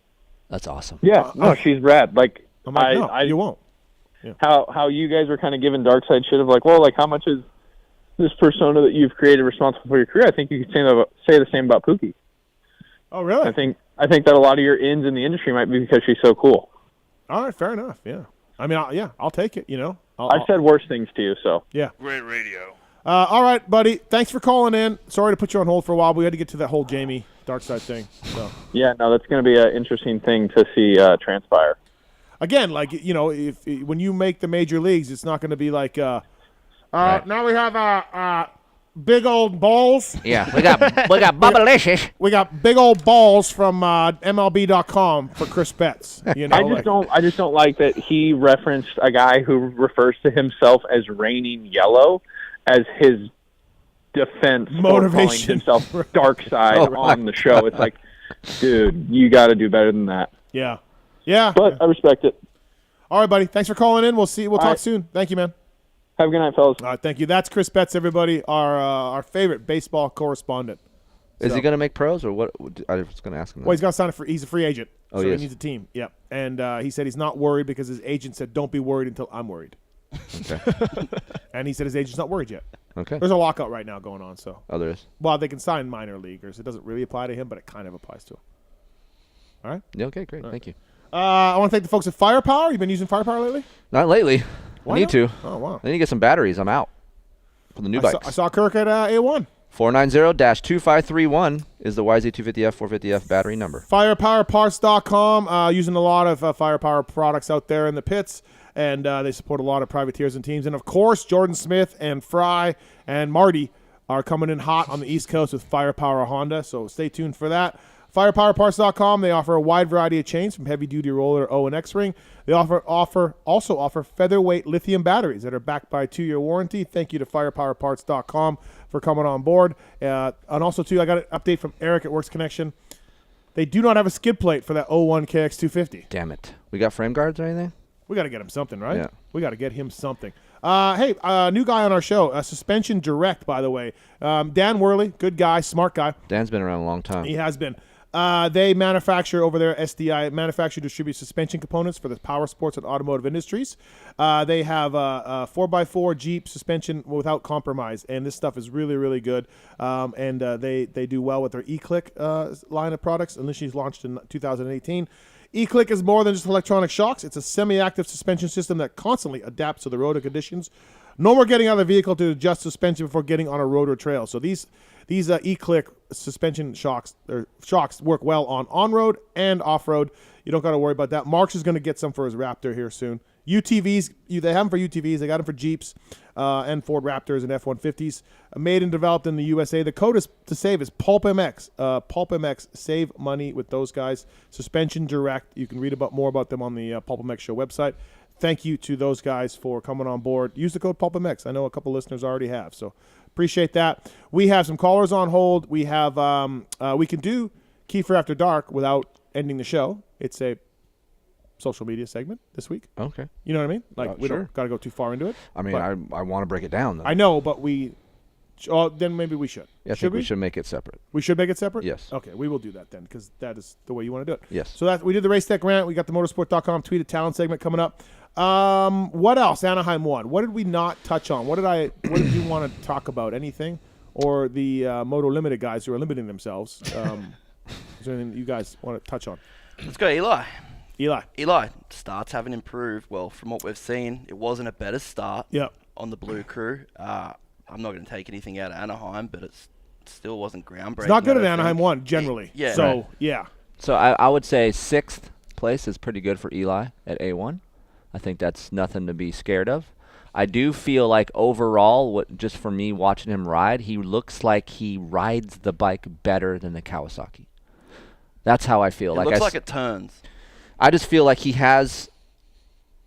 That's awesome. Yeah, no, she's rad. I'm like, no, you won't. Yeah. How you guys were kind of giving Darkside shit of how much is this persona that you've created responsible for your career, I think you could say the same about Pookie. Oh, really? I think that a lot of your ins in the industry might be because she's so cool. All right, fair enough. Yeah, I mean, I'll take it. You know, I've said worse things to you, so yeah. Great radio. All right, buddy. Thanks for calling in. Sorry to put you on hold for a while, but we had to get to that whole Jamie Darkside thing. So yeah, no, that's going to be an interesting thing to see transpire. Again, like, you know, if when you make the major leagues, it's not going to be like, right. Now we have big old balls. Yeah, we got bubblicious. We got big old balls from MLB.com for Chris Betts. You know, I just don't like that he referenced a guy who refers to himself as raining yellow as his defense motivation for calling himself Darkside on the show. It's like, dude, you got to do better than that. Yeah. Yeah. But I respect it. All right, buddy. Thanks for calling in. We'll talk right. soon. Thank you, man. Have a good night, fellas. All right, thank you. That's Chris Betts, everybody, our favorite baseball correspondent. Is he going to make pros or what? I was going to ask him that. Well, he's got to sign up he's a free agent. Oh, so he he needs a team. Yep. And he said he's not worried because his agent said, don't be worried until I'm worried. Okay. And he said his agent's not worried yet. Okay. There's a lockout right now going on. So. Oh, there is? Well, they can sign minor leaguers. It doesn't really apply to him, but it kind of applies to him. All right? Yeah, okay, great. Right. Thank you. I want to thank the folks at Firepower. You've been using Firepower lately? Not lately. Why I need not? to. Oh, wow. I need to get some batteries. I'm out for the new bikes. I saw Kirk at A1. 490-2531 is the YZ250F 450F battery number. Firepowerparts.com, using a lot of Firepower products out there in the pits, and they support a lot of privateers and teams. And, of course, Jordan Smith and Fry and Marty are coming in hot on the East Coast with Firepower Honda, so stay tuned for that. Firepowerparts.com, they offer a wide variety of chains from heavy-duty roller O and X-ring. They also offer featherweight lithium batteries that are backed by a 2-year warranty. Thank you to Firepowerparts.com for coming on board. And also, too, I got an update from Eric at Works Connection. They do not have a skid plate for that 01 KX250. Damn it. We got frame guards or anything? We got to get him something, right? Yeah. We got to get him something. Hey, new guy on our show, Suspension Direct, by the way. Dan Worley, good guy, smart guy. Dan's been around a long time. He has been. They manufacture over there, SDI, distribute suspension components for the power sports and automotive industries. They have a 4x4 Jeep suspension without compromise, and this stuff is really, really good. And they do well with their E-Click line of products, initially launched in 2018. E-Click is more than just electronic shocks. It's a semi-active suspension system that constantly adapts to the road conditions. No more getting out of the vehicle to adjust suspension before getting on a road or trail. So these E-Click suspension shocks work well on-road and off-road. You don't got to worry about that. Marks is going to get some for his Raptor here soon. UTVs, they have them for UTVs. They got them for Jeeps and Ford Raptors and F-150s. Made and developed in the USA. The code to save is PulpMX. PulpMX, save money with those guys. Suspension Direct. You can read more about them on the PulpMX Show website. Thank you to those guys for coming on board. Use the code PulpMX. I know a couple listeners already have, so appreciate that. We have some callers on hold. We have we can do Keefer After Dark without ending the show. It's a social media segment this week. Okay. You know what I mean? Like we don't got to go too far into it. I mean, I want to break it down, though. I know, but then maybe we should. Yeah, I think we should make it separate. We should make it separate? Yes. Okay, we will do that then because that is the way you want to do it. Yes. So we did the Race Tech Rant. We got the motorsport.com tweeted Tallon segment coming up. What else? Anaheim won. What did we not touch on? What did you want to talk about? Anything? Or the Moto Limited guys who are limiting themselves? Is there anything you guys want to touch on? Let's go, Eli. Eli. Starts haven't improved. Well, from what we've seen, it wasn't a better start on the Blue Crew. I'm not going to take anything out of Anaheim, but it still wasn't groundbreaking. It's not good at Anaheim 1, generally. Yeah. So, right. yeah. So I would say 6th place is pretty good for Eli at A1. I think that's nothing to be scared of. I do feel like overall, just for me watching him ride, he looks like he rides the bike better than the Kawasaki. That's how I feel. It looks like it turns. I just feel like he has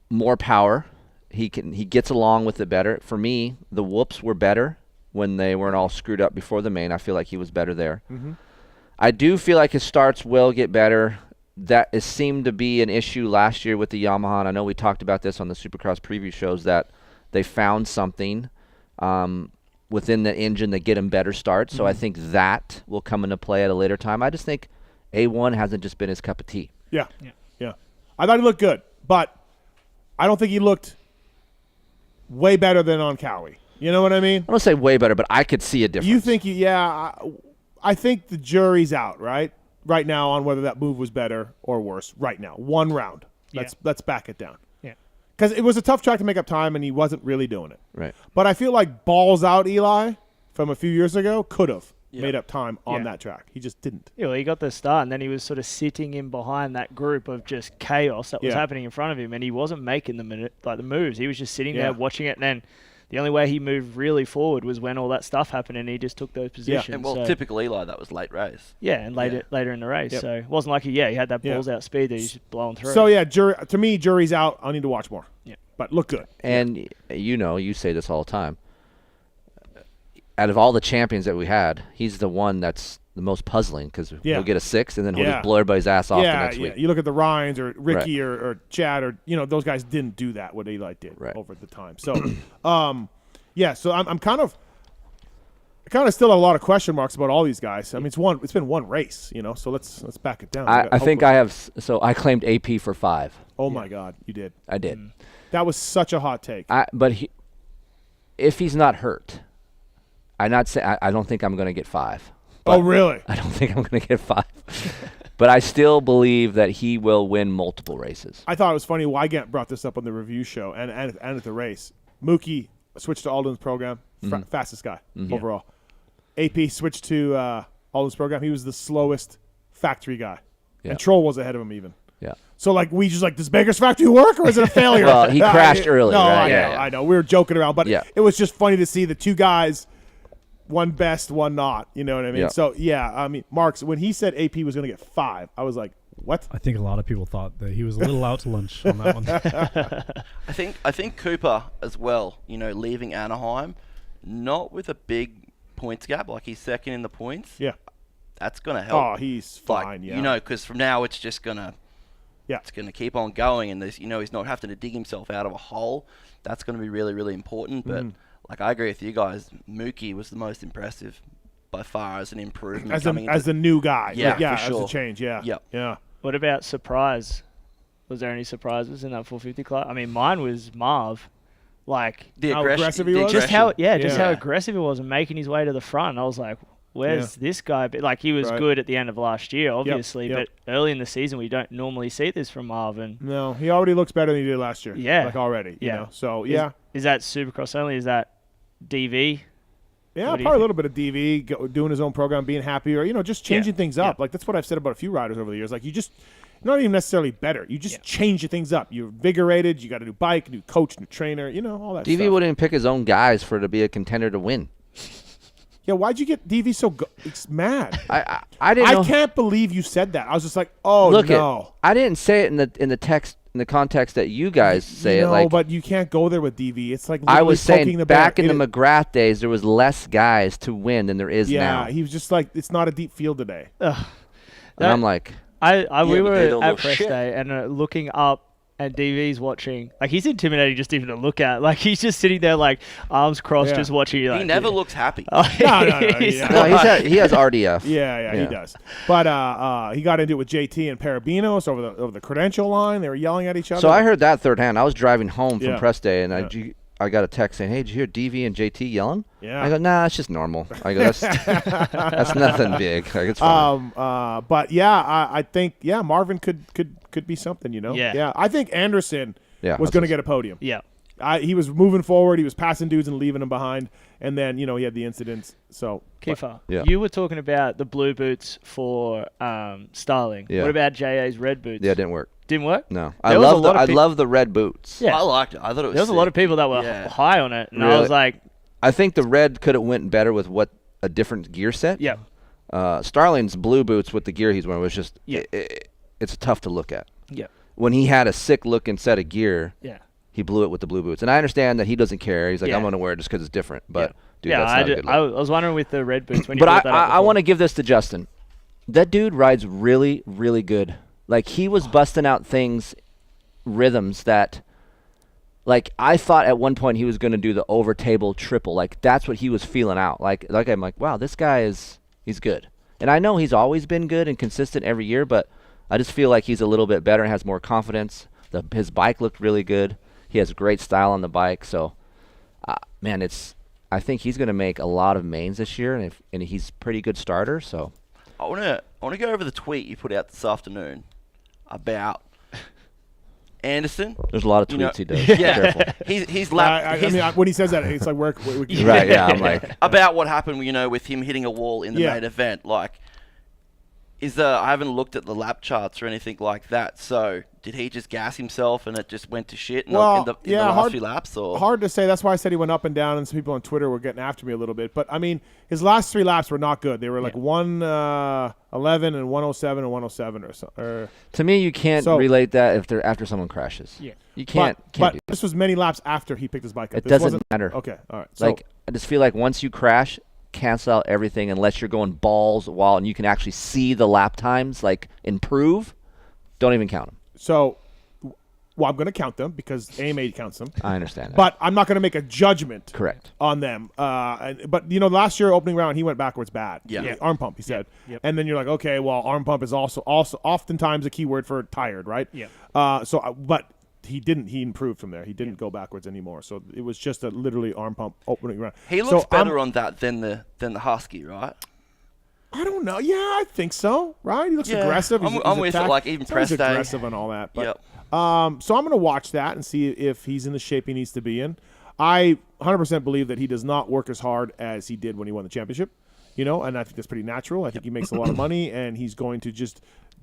more power. He gets along with it better. For me, the whoops were better when they weren't all screwed up before the main. I feel like he was better there. Mm-hmm. I do feel like his starts will get better. That seemed to be an issue last year with the Yamaha. And I know we talked about this on the Supercross preview shows that they found something within the engine that get him better starts. So I think that will come into play at a later time. I just think A1 hasn't just been his cup of tea. Yeah. I thought he looked good, but I don't think he looked way better than on Cowie. You know what I mean? I don't say way better, but I could see a difference. You think I think the jury's out, right now on whether that move was better or worse. Right now, one round. Let's back it down. Yeah, because it was a tough track to make up time, and he wasn't really doing it. Right. But I feel like balls out Eli from a few years ago could have made up time on that track. He just didn't. Yeah, well, he got the start, and then he was sort of sitting in behind that group of just chaos that was happening in front of him, and he wasn't making the moves. He was just sitting there watching it, and then the only way he moved really forward was when all that stuff happened, and he just took those positions. Yeah. And well, typical Eli, that was late race. Yeah, and later in the race. So it wasn't like he had that balls out speed that he's just blowing through. So to me, jury's out. I need to watch more. Yeah, but look good. And you say this all the time. Out of all the champions that we had, he's the one that's the most puzzling because he'll get a 6 and then he'll just blow everybody's ass off the next week. You look at the Ryans or Ricky or Chad or those guys didn't do that what Eli did over the time. So, so I'm kind of still a lot of question marks about all these guys. I mean, it's been one race, So let's back it down. I think I have. So I claimed AP for 5. Oh my God, you did. I did. That was such a hot take. But if he's not hurt. I don't think I'm going to get 5. Oh, really? I don't think I'm going to get 5. But I still believe that he will win multiple races. I thought it was funny. Wygant brought this up on the review show and at the race. Mookie switched to Alden's program, fastest guy overall. AP switched to Alden's program. He was the slowest factory guy. And Troll was ahead of him even. Yeah. So, does Baker's factory work or is it a failure? Well, he crashed early. No, right? I know. We were joking around. But it was just funny to see the two guys – one best, one not. You know what I mean? Yeah. So, I mean, Marks, when he said AP was going to get 5, I was like, what? I think a lot of people thought that he was a little out to lunch on that one. I think Cooper as well, leaving Anaheim, not with a big points gap, like he's second in the points. Yeah. That's going to help. Oh, he's fine, because from now it's just going to it's going to keep on going, and there's, he's not having to dig himself out of a hole. That's going to be really, really important, but I agree with you guys. Mookie was the most impressive by far as an improvement. As a new guy. Yeah, for as sure. a change, yeah. What about surprise? Was there any surprises in that 450 club? I mean, mine was Marv. How aggressive he was? Just how aggressive he was and making his way to the front. I was like, where's this guy? But he was good at the end of last year, obviously, but early in the season we don't normally see this from Marvin. No, he already looks better than he did last year. Yeah. Already, you know. So, Is that Supercross only? Is that DV? Yeah, probably a little bit of DV, doing his own program, being happy, or, just changing things up. That's what I've said about a few riders over the years. You just, not even necessarily better. You just change your things up. You're invigorated. You got a new bike, new coach, new trainer, all that DV stuff. wouldn't pick his own guys to be a contender to win. Yeah, why'd you get DV so it's mad? I didn't know. I can't believe you said that. I was just like, oh, no. I didn't say it in the text, in the context that you guys say it. No, but you can't go there with DV. It's like I was saying back in the bear. McGrath days, there was less guys to win than there is now. Yeah, he was just like, it's not a deep field today. And I'm like, we were at press day and looking up. And DV's watching. He's intimidating just even to look at. He's just sitting there, arms crossed, just watching you. He never looks happy. No, he has RDF. Yeah, he does. But he got into it with JT and Parabinos over the credential line. They were yelling at each other. So I heard that third hand. I was driving home from press day, and I got a text saying, "Hey, did you hear DV and JT yelling?" Yeah. I go, "Nah, it's just normal." I go, "That's nothing big. It's fine." But I think Marvin could be something, Yeah. I think Anderson was going to get a podium. Yeah. He was moving forward. He was passing dudes and leaving them behind. And then, he had the incidents. So, Kiefer, you were talking about the blue boots for Starling. Yeah. What about JA's red boots? Yeah, it didn't work. Didn't work? No. I love the red boots. Yeah. I liked it. I thought it was There was a lot of people that were high on it. And I was like... I think the red could have went better with a different gear set. Yeah. Starling's blue boots with the gear he's wearing was just... it's tough to look at. Yeah. When he had a sick-looking set of gear... Yeah. He blew it with the blue boots. And I understand that he doesn't care. He's like, I'm going to wear it just because it's different. But, dude, that's not a good look. I was wondering with the red boots when you But brought that up I want to give this to Justin. That dude rides really, really good. He was busting out rhythms that, I thought at one point he was going to do the over-table triple. That's what he was feeling out. I'm like, wow, this guy he's good. And I know he's always been good and consistent every year, but I just feel like he's a little bit better and has more confidence. His bike looked really good. He has great style on the bike, so, man, it's I think he's going to make a lot of mains this year, and he's a pretty good starter. So I wanna go over the tweet you put out this afternoon about Anderson. There's a lot of tweets he does. Yeah, Careful. he's lapped. I mean, when he says that, it's like work. Right? Yeah, I'm like about what happened, with him hitting a wall in the Yeah. main event. Like, I haven't looked at the lap charts or anything like that. So, did he just gas himself and it just went to shit in the last few laps? Or hard to say. That's why I said he went up and down, and some people on Twitter were getting after me a little bit. But I mean, his last 3 laps were not good. They were like 111 and 107 and 107 or so. To me, you can't relate that if they're after someone crashes. Yeah, you can't. But do that. this was many laps after he picked his bike up. It This doesn't wasn't- matter. Okay, all right. So, Like I just feel like once you crash, cancel out everything unless you're going balls while and you can actually see the lap times like improve. Don't even count them. So, well, I'm going to count them because AMA counts them. I understand that. But I'm not going to make a judgment Correct. on them. But, last year, opening round, he went backwards bad. Yeah. Arm pump, he said. Yep. And then you're like, okay, well, arm pump is also oftentimes a key word for tired, right? Yeah. But he didn't. He improved from there. He didn't go backwards anymore. So it was just a literally arm pump opening round. he looks better on that than the Husky, right? I don't know. Yeah, I think so. Right? He looks Yeah. aggressive. I'm with it, like, even he's always press day. aggressive and all that. But, Yep. so I'm going to watch that and see if he's in the shape he needs to be in. I 100% believe that he does not work as hard as he did when he won the championship. And I think that's pretty natural. I think he makes a lot of money, and he's going to just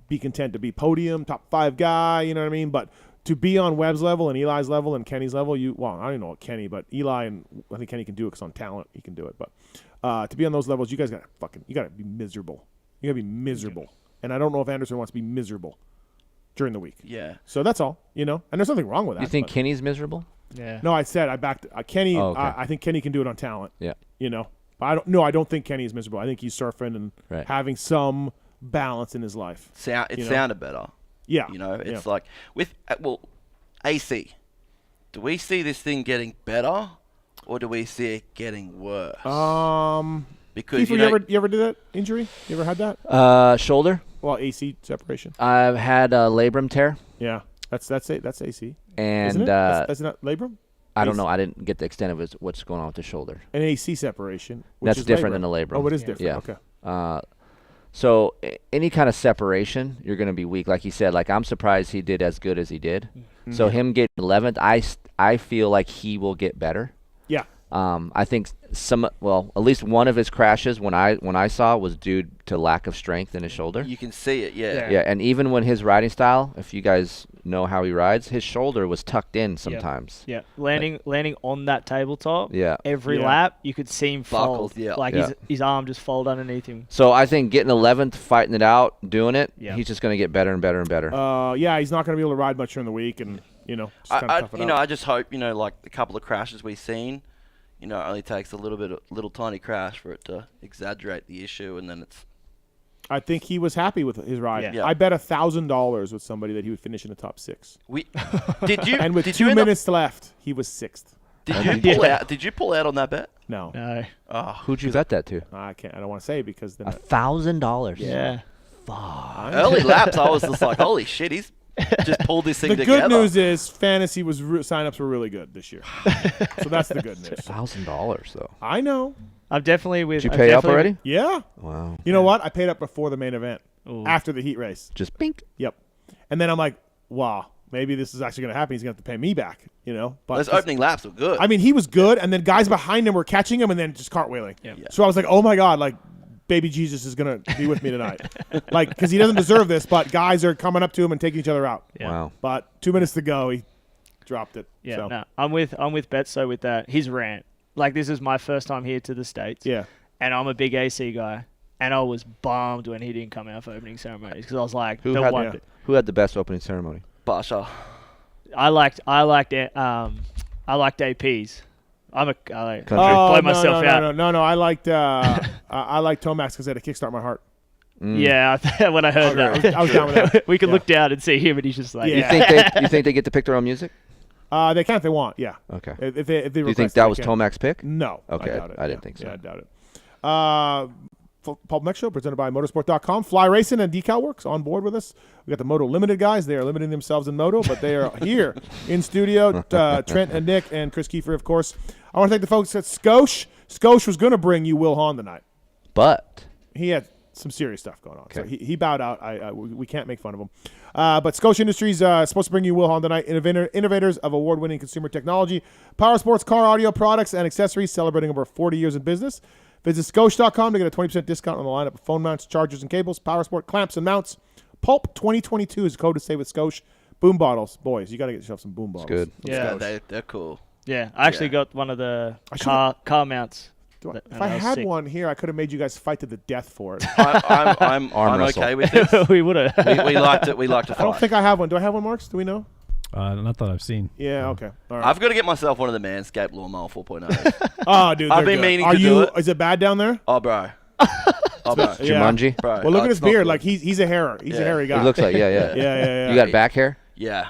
be content to be podium, top 5 guy. You know what I mean? But to be on Webb's level and Eli's level and Kenny's level, I don't even know what Kenny, but Eli and I think Kenny can do it because on talent he can do it. But to be on those levels, you guys got to be miserable. You got to be miserable. And I don't know if Anderson wants to be miserable during the week. Yeah. So that's all, And there's nothing wrong with that. You think but- Kenny's miserable? Yeah. No, I said I backed Kenny. Oh, okay. I think Kenny can do it on talent. Yeah. But I don't think Kenny is miserable. I think he's surfing and having some balance in his life. It sounded better. Yeah. It's like with AC. Do we see this thing getting better, or do we see it getting worse? Because Kiefer, you ever did that injury? You ever had that? Shoulder. Well, AC separation. I've had a labrum tear. Yeah, that's it. That's AC. And Isn't it? That's not labrum. I don't know. I didn't get the extent of what's going on with the shoulder. An AC separation. Which That's is different labrum. than a labrum. Oh, it is different. Yeah. Okay. So any kind of separation, you're going to be weak. Like he said, like I'm surprised he did as good as he did. Mm-hmm. So him getting 11th, I feel like he will get better. Yeah. I think at least one of his crashes when I saw was due to lack of strength in his shoulder. You can see it, yeah. Yeah, and even when his riding style, if you guys know how he rides, his shoulder was tucked in sometimes. Yeah, landing on that tabletop. Yeah. Every lap, you could see him fold. Yeah. Like his arm just fold underneath him. So I think getting 11th, fighting it out, doing it, Yeah. he's just going to get better and better and better. Yeah, he's not going to be able to ride much during the week, and just kind of tough it out. I just hope like a couple of crashes we've seen. It only takes a little tiny crash for it to exaggerate the issue, and then it's. I think he was happy with his ride. Yeah. I bet $1,000 with somebody that he would finish in the top 6. Did you? And with did 2 you end up- minutes left, he was 6th. Did you pull out? Did you pull out on that bet? No. No. Oh, Who'd you bet that to? I can't. I don't want to say because then $1,000. Yeah. Early laps, I was just like, holy shit, he's just pulled this thing the together. good news is fantasy signups were really good this year, so that's the good news. $1,000 though. I know. I'm definitely with. Did you pay up already? Yeah. Wow. You know what? I paid up before the main event, Ooh. after the heat race. Just bink. Yep. And then I'm like, wow, maybe this is actually going to happen. He's going to have to pay me back. But Those opening laps were good. I mean, he was good, and then guys behind him were catching him and then just cartwheeling. Yeah. So I was like, oh my god, like. Baby Jesus is going to be with me tonight. Because he doesn't deserve this, but guys are coming up to him and taking each other out. Yeah. Wow. But 2 minutes to go, he dropped it. Yeah, so. no, I'm with Betso with that. His rant. Like, this is my first time here to the States. Yeah. And I'm a big AC guy. And I was bummed when he didn't come out for opening ceremonies because I was like, Who had the best opening ceremony? Basha. I liked APs. I like Country. blow myself out. No. I liked Tomax because they had to kickstart my heart. Yeah, when I heard that, I was down with that. we could look down and see him, and he's just like, You think they get to pick their own music? They can if they want. Yeah. Okay. If they Do you think that was Tomac's pick? No. Okay. I doubt it. I didn't think so. Yeah, I doubt it. PulpMX Show presented by Motorsport.com. Fly Racing and Decal Works on board with us. We got the Moto Limited guys. They are limiting themselves in moto, but they are here in studio. Trent and Nick and Kris Keefer, of course. I want to thank the folks at Skosh. Skosh was going to bring you Will Hahn tonight. But he had some serious stuff going on. Okay. So he bowed out. We can't make fun of him. But Skosh Industries supposed to bring you Will Hahn tonight. Innovators of award-winning consumer technology, power sports, car audio products, and accessories, celebrating over 40 years in business. Visit Skosh.com to get a 20% discount on the lineup of phone mounts, chargers, and cables, power sport clamps and mounts. Pulp 2022 is the code to save with Skosh. Boom bottles. Boys, you got to get yourself some boom bottles. Good. Yeah, they're cool. Yeah, I actually got one of the car mounts. If I had one here, I could have made you guys fight to the death for it. I'm okay with this. We would have. We like to fight. I don't think I have one. Do I have one, Marks? Do we know? Not that I've seen. Yeah, okay. All right. I've got to get myself one of the Manscaped Lawnmower 4.0. Oh, dude, I've been meaning to do it. Is it bad down there? Oh, bro. Jumanji? Bro, well, look at his beard. Like he's a hairer. He's a hairy guy. It looks like yeah. You got back hair? Yeah.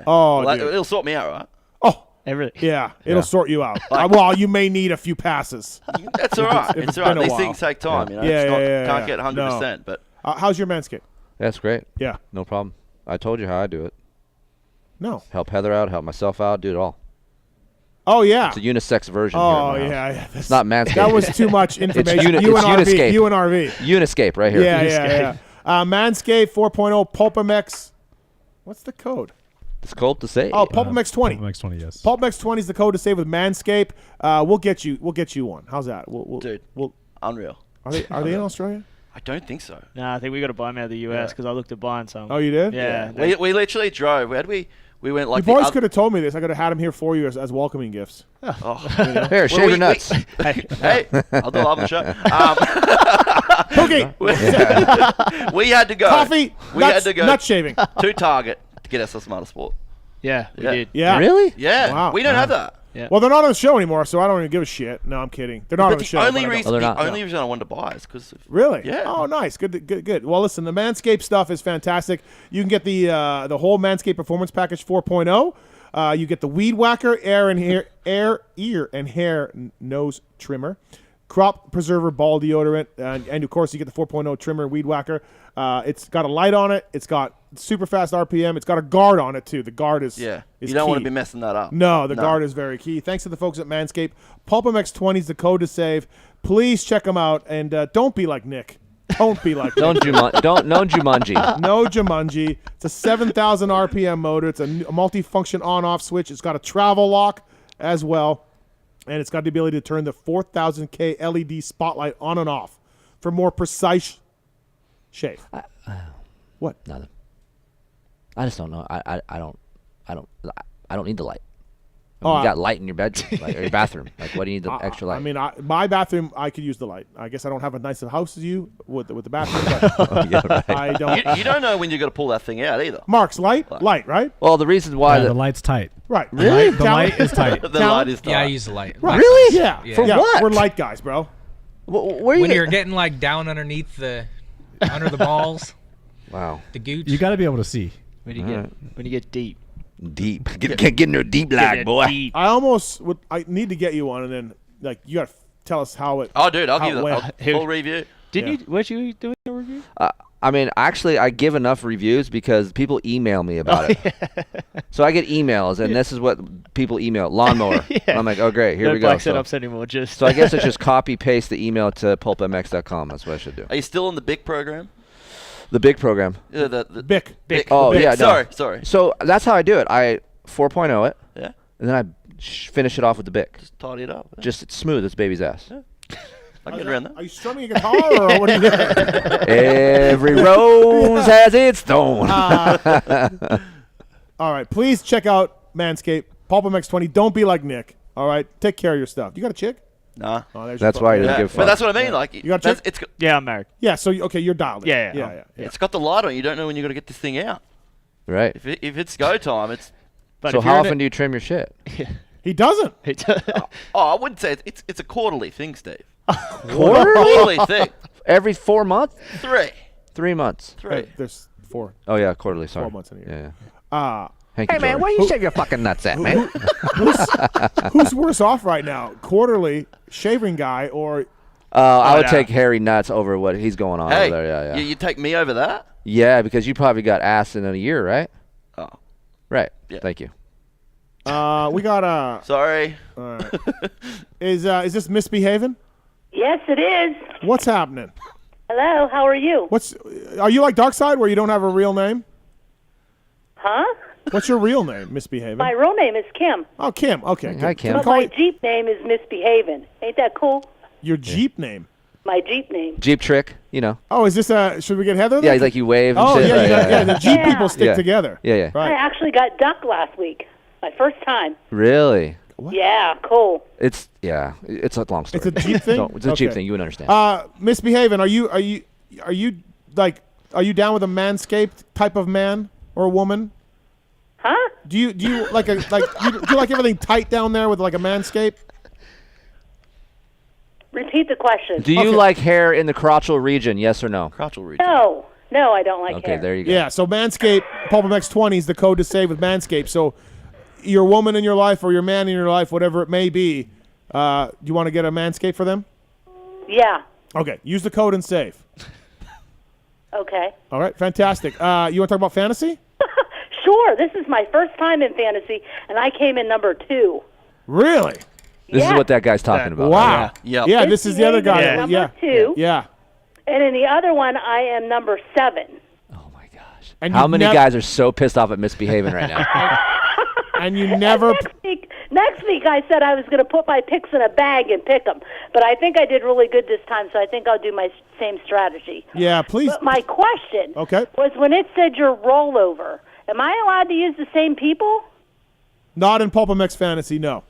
Oh, well, dude. it'll sort me out, right? Oh, everything. Yeah, it'll sort you out. Well, you may need a few passes. That's all right. If It's all right. been a These while. things take time. You know, can't get 100%. But how's your Manscaped? That's great. Yeah. No problem. I told you how I do it. No. Help Heather out, help myself out, do it all. Oh, yeah. It's a unisex version. Oh, here in my yeah. house. It's not Manscaped. That was too much information. It's UNRV. Uniscape. UNRV. Uniscape right here. Yeah. Manscaped 4.0 PulpMX. What's the code? It's code to save. Oh, PulpMX 20. PulpMX 20, yes. PulpMX 20 is the code to save with Manscaped. We'll get you one. How's that? Dude, unreal. Are they in Australia? I don't think so. No, I think we got to buy them out of the US because I looked at buying some. Oh, you did? Yeah. We literally drove. We went like. You boys could have told me this. I could have had them here for you as welcoming gifts. Oh, Here, shave your nuts. Hey, I'll do love the show. Cookie. We had to go. Coffee. We had to go. Nut shaving. To Target to get us a Smarter Sport. Yeah, we did. Yeah. Really? Yeah. Wow. We don't have that. Yeah. Well, they're not on the show anymore, so I don't even give a shit. No, I'm kidding. They're not on the show. The only reason not. I wanted to buy is because. Really? Yeah. Oh, nice. Good. Well, listen, the Manscaped stuff is fantastic. You can get the whole Manscaped Performance Package 4.0. You get the Weed Whacker ear and hair nose trimmer, crop preserver ball deodorant, and of course you get the 4.0 trimmer Weed Whacker. It's got a light on it. It's got super fast RPM. It's got a guard on it too. The guard is You don't key. want to be messing that up. No, the guard is very key. Thanks to the folks at Manscaped. PulpMX 20 is the code to save. Please check them out and don't be like Nick. Don't be like No Jumanji. No Jumanji. It's a 7,000 RPM motor. It's a multi-function on-off switch. It's got a travel lock as well, and it's got the ability to turn the 4000K LED spotlight on and off for more precise shave. What? Nothing. I just don't know. I don't need the light. You got light in your bedroom, or your bathroom. Like, what do you need the extra light? I mean, my bathroom, I could use the light. I guess I don't have a nice house as you with the bathroom, but Yeah, right. I don't. You don't know when you're going to pull that thing out either. Mark's light, right? Well, the reason why the light's tight. Right. Really? The light is tight. The light is tight. Yeah, I use the light. Right. Really? Yeah. Yeah. For what? We're light guys, bro. Where When you're getting like down underneath under the balls, Wow. the gooch. You got to be able to see. When you get deep. Deep. Get in there deep lag, boy. Deep. I almost would. I need to get you one, and then you got to tell us how it. Oh, dude, I'll how give it you went. the full review. Didn't you? What you doing the review? I mean, actually, I give enough reviews because people email me about it. So I get emails, and this is what people email: lawnmower. Yeah. And I'm like, oh, great, here No we go. black So, setups anymore. Just so I guess it's just copy paste the email to pulpmx.com. That's what I should do. Are you still in the big program? The big program. The Bic. Oh, yeah. No. Sorry. So that's how I do it. I 4.0 it. Yeah. And then I finish it off with the Bic. Just tidy it up. Yeah. Just it's smooth as baby's ass. I can get around that. Are you strumming a guitar or what are you doing? Every rose has its thorn. All right, please check out Manscaped, PulpMX 20. Don't be like Nick. All right, take care of your stuff. You got a chick? Nah. Oh, there's That's your why he phone. doesn't give a But fuck. that's what I mean. Like, You got a chick? it's yeah, I'm married. Yeah, so you're dialed in. Yeah. it's got the light on. You don't know when you're going to get this thing out. Right. If it's go time, it's. But So if you're how in often do you trim your shit? He doesn't. Oh, I wouldn't say it's a quarterly thing, Steve. Quarterly? thing. Every 4 months? 3 months. There's 4. Oh, yeah, quarterly. Sorry. 4 months in a year. Yeah. Hey, man, where you shave your fucking nuts at, man? Who's worse off right now? Quarterly shaving guy or? I would take hairy nuts over what he's going on Hey, over there. Yeah. you take me over that? Yeah, because you probably got ass in a year, right? Oh. Right. Yeah. Thank you. We got Sorry. All right. Is this misbehaving? Yes, it is. What's happening? Hello, how are you? Are you like Darkside, where you don't have a real name? Huh? What's your real name, misbehaving? My real name is Kim. Oh, Kim. Okay. Hi, good. Kim. But my Jeep name is Misbehaving. Ain't that cool? Your Jeep name? My Jeep name. Jeep trick, Oh, is this should we get Heather? Yeah, like you wave and Oh, shit. yeah, the Jeep people stick Yeah. together. Yeah. I actually got ducked last week. My first time. Really? Yeah, cool. It's a long story. It's a Jeep thing? No, it's a Jeep Okay. thing. You would understand. Misbehaving. Are you down with a manscaped type of man or woman? Huh? Do you like do you like everything tight down there with like a manscape? Repeat the question. Do you like hair in the crotchal region? Yes or no? Crotchal region. No, I don't like Okay, hair. there you go. Yeah, so Manscaped, PulpMX 20 is the code to save with Manscaped. So your woman in your life or your man in your life, whatever it may be, do you want to get a Manscaped for them? Yeah. Okay, use the code and save. Okay. All right, fantastic. You want to talk about fantasy? Sure. This is my first time in fantasy, and I came in number 2. Really? This is what that guy's talking about. Wow. Yeah. Yeah, this is the other guy. Misbehaving, number 2. Yeah. And in the other one, I am number 7. And How you've many nev- guys are so pissed off at misbehaving right now? And you never. Next week, I said I was going to put my picks in a bag and pick them. But I think I did really good this time, so I think I'll do my same strategy. Yeah, please. But my question was when it said your rollover, am I allowed to use the same people? Not in PulpMX Fantasy, no.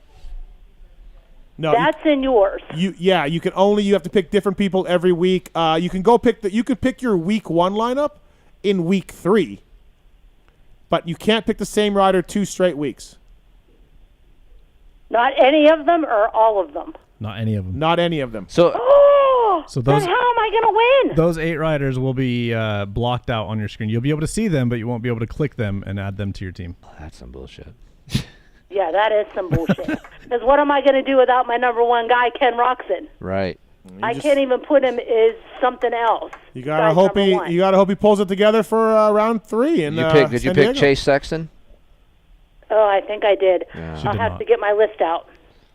No. That's in yours. You have to pick different people every week. You can go you could pick your week 1 lineup in week 3. But you can't pick the same rider 2 straight weeks. Not any of them or all of them? Not any of them. Not any of them. So So then those how am I going to win? those 8 riders will be blocked out on your screen. You'll be able to see them, but you won't be able to click them and add them to your team. That's some bullshit. Yeah, that is some bullshit. Because what am I going to do without my number 1 guy, Ken Roczen? Right. I can't even put him as something else. You gotta hope he pulls it together for round 3. And Did you pick Chase Sexton? Oh, I think I did. Yeah. I'll have to get my list out.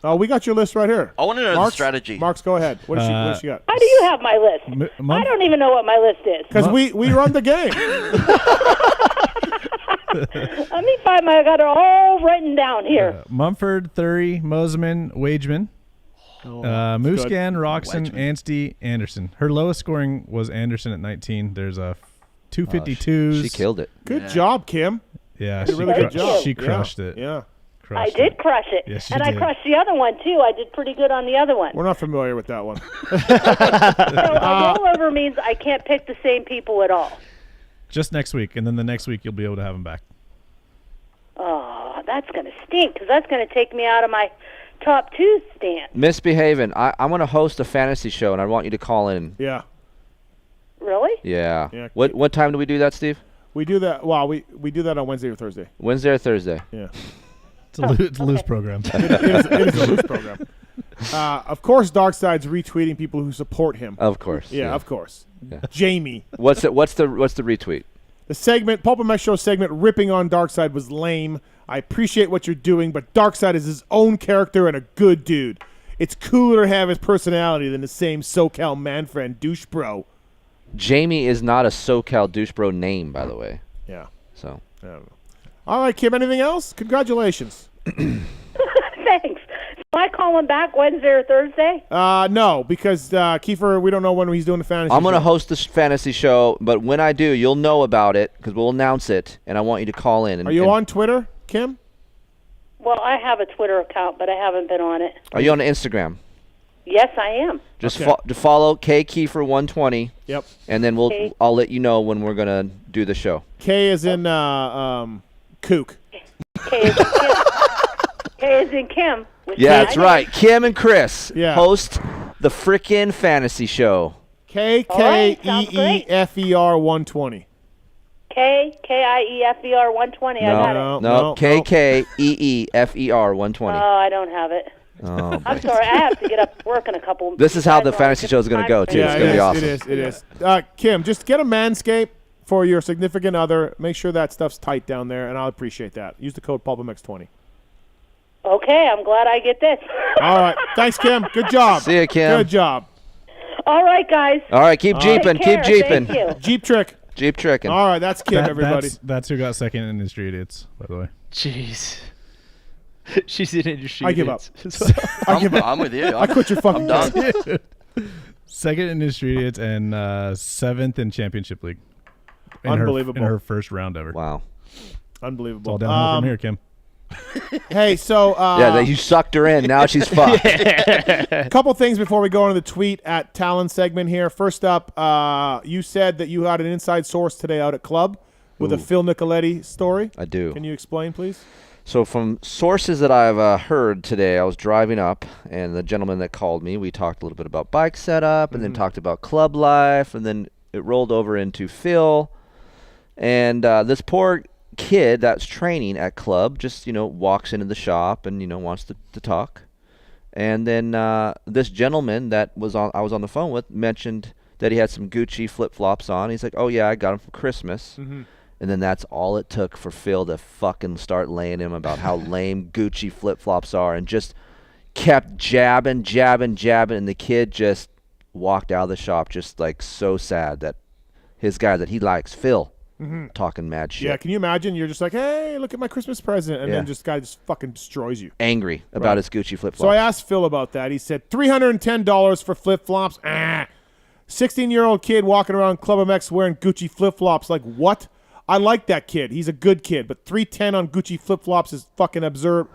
Oh, we got your list right here. I want to know Marks? the strategy. Marks, go ahead. What does she got? How do you have my list? I don't even know what my list is. Because we run the game. Let me find I got it all written down here. Mumford, Thury, Moseman, Wageman, Muscan, Roczen, Anstey, Anderson. Her lowest scoring was Anderson at 19. There's a 252s. She killed it. Good job, Kim. Yeah, Did a really good job. she crushed it. Yeah. I did crush it. Yes, she and I did. crushed the other one, too. I did pretty good on the other one. We're not familiar with that one. So a rollover means I can't pick the same people at all. Just next week, and then the next week you'll be able to have them back. Oh, that's going to stink because that's going to take me out of my top 2 stand. Misbehaving. I'm going to host a fantasy show, and I want you to call in. Yeah. Really? Yeah. Yeah. What time do we do that, Steve? We do that. Well, we do that on Wednesday or Thursday. Wednesday or Thursday? Yeah. It's a loose program. It is a loose program. Of course, Darkside's retweeting people who support him. Of course. Yeah, of course. Yeah. Jamie. What's the retweet? The segment, PulpMX Show segment, ripping on Darkside was lame. I appreciate what you're doing, but Darkside is his own character and a good dude. It's cooler to have his personality than the same SoCal man friend douche bro. Jamie is not a SoCal douche bro name, by the way. Yeah. So. I don't know. All right, Kim, anything else? Congratulations. Thanks. Am I calling back Wednesday or Thursday? No, because Keefer, we don't know when he's doing the fantasy I'm going to show. host this fantasy show, but when I do, you'll know about it because we'll announce it, and I want you to call in. Are you on Twitter, Kim? Well, I have a Twitter account, but I haven't been on it. Are you on Instagram? Yes, I am. Just follow K Keefer 120. Yep. And then I'll let you know when we're going to do the show. K is in kook. K is in Kim. K is in Kim. Yeah, that's right. Kim and Kris host the frickin' fantasy show. KKEEFER 120. KIEFER 120. I got it. No, KKEEFER 120. Oh, I don't have it. Oh, I'm sorry. I have to get up to work in a couple. this is how the fantasy show is going to go, too. Yeah, it's going to be awesome. It is. Kim, just get a Manscaped for your significant other. Make sure that stuff's tight down there, and I'll appreciate that. Use the code PulpMX20. Okay, I'm glad I get this. All right. Thanks, Kim. Good job. See ya, Kim. Good job. All right, guys. All right, keep jeeping. Keep jeeping. Thank you. Jeep trick. Jeep tricking. All right, that's Kim, everybody. That's who got second in Industry Idiots, by the way. Jeez. She's in Industry I give up. Idiots as well. I'm with you. I quit your fucking I'm game. done. Second in Industry Idiots and seventh in Championship League. Unbelievable. In her first round ever. Wow. Unbelievable. It's all downhill from here, Kim. Hey, so you sucked her in. Now she's fucked. A couple things before we go into the tweet at Tallon segment here. First up, you said that you had an inside source today out at Club with a Phil Nicoletti story. I do. Can you explain, please? So from sources that I've heard today, I was driving up, and the gentleman that called me, we talked a little bit about bike setup, and then talked about club life, and then it rolled over into Phil. And this poor kid that's training at Club just, walks into the shop and, wants to talk. And then this gentleman that I was on the phone with mentioned that he had some Gucci flip-flops on. He's like, oh, yeah, I got them for Christmas. Mm-hmm. And then that's all it took for Phil to fucking start laying him about how lame Gucci flip-flops are, and just kept jabbing. And the kid just walked out of the shop just like so sad that his guy that he likes, Phil, talking mad shit. Yeah, can you imagine? You're just like, hey, look at my Christmas present. And then this guy just fucking destroys you. Angry about his Gucci flip-flops. So I asked Phil about that. He said, $310 for flip-flops. 16-year-old kid walking around PulpMX wearing Gucci flip-flops. Like, what? I like that kid. He's a good kid. But $310 on Gucci flip-flops is fucking absurd.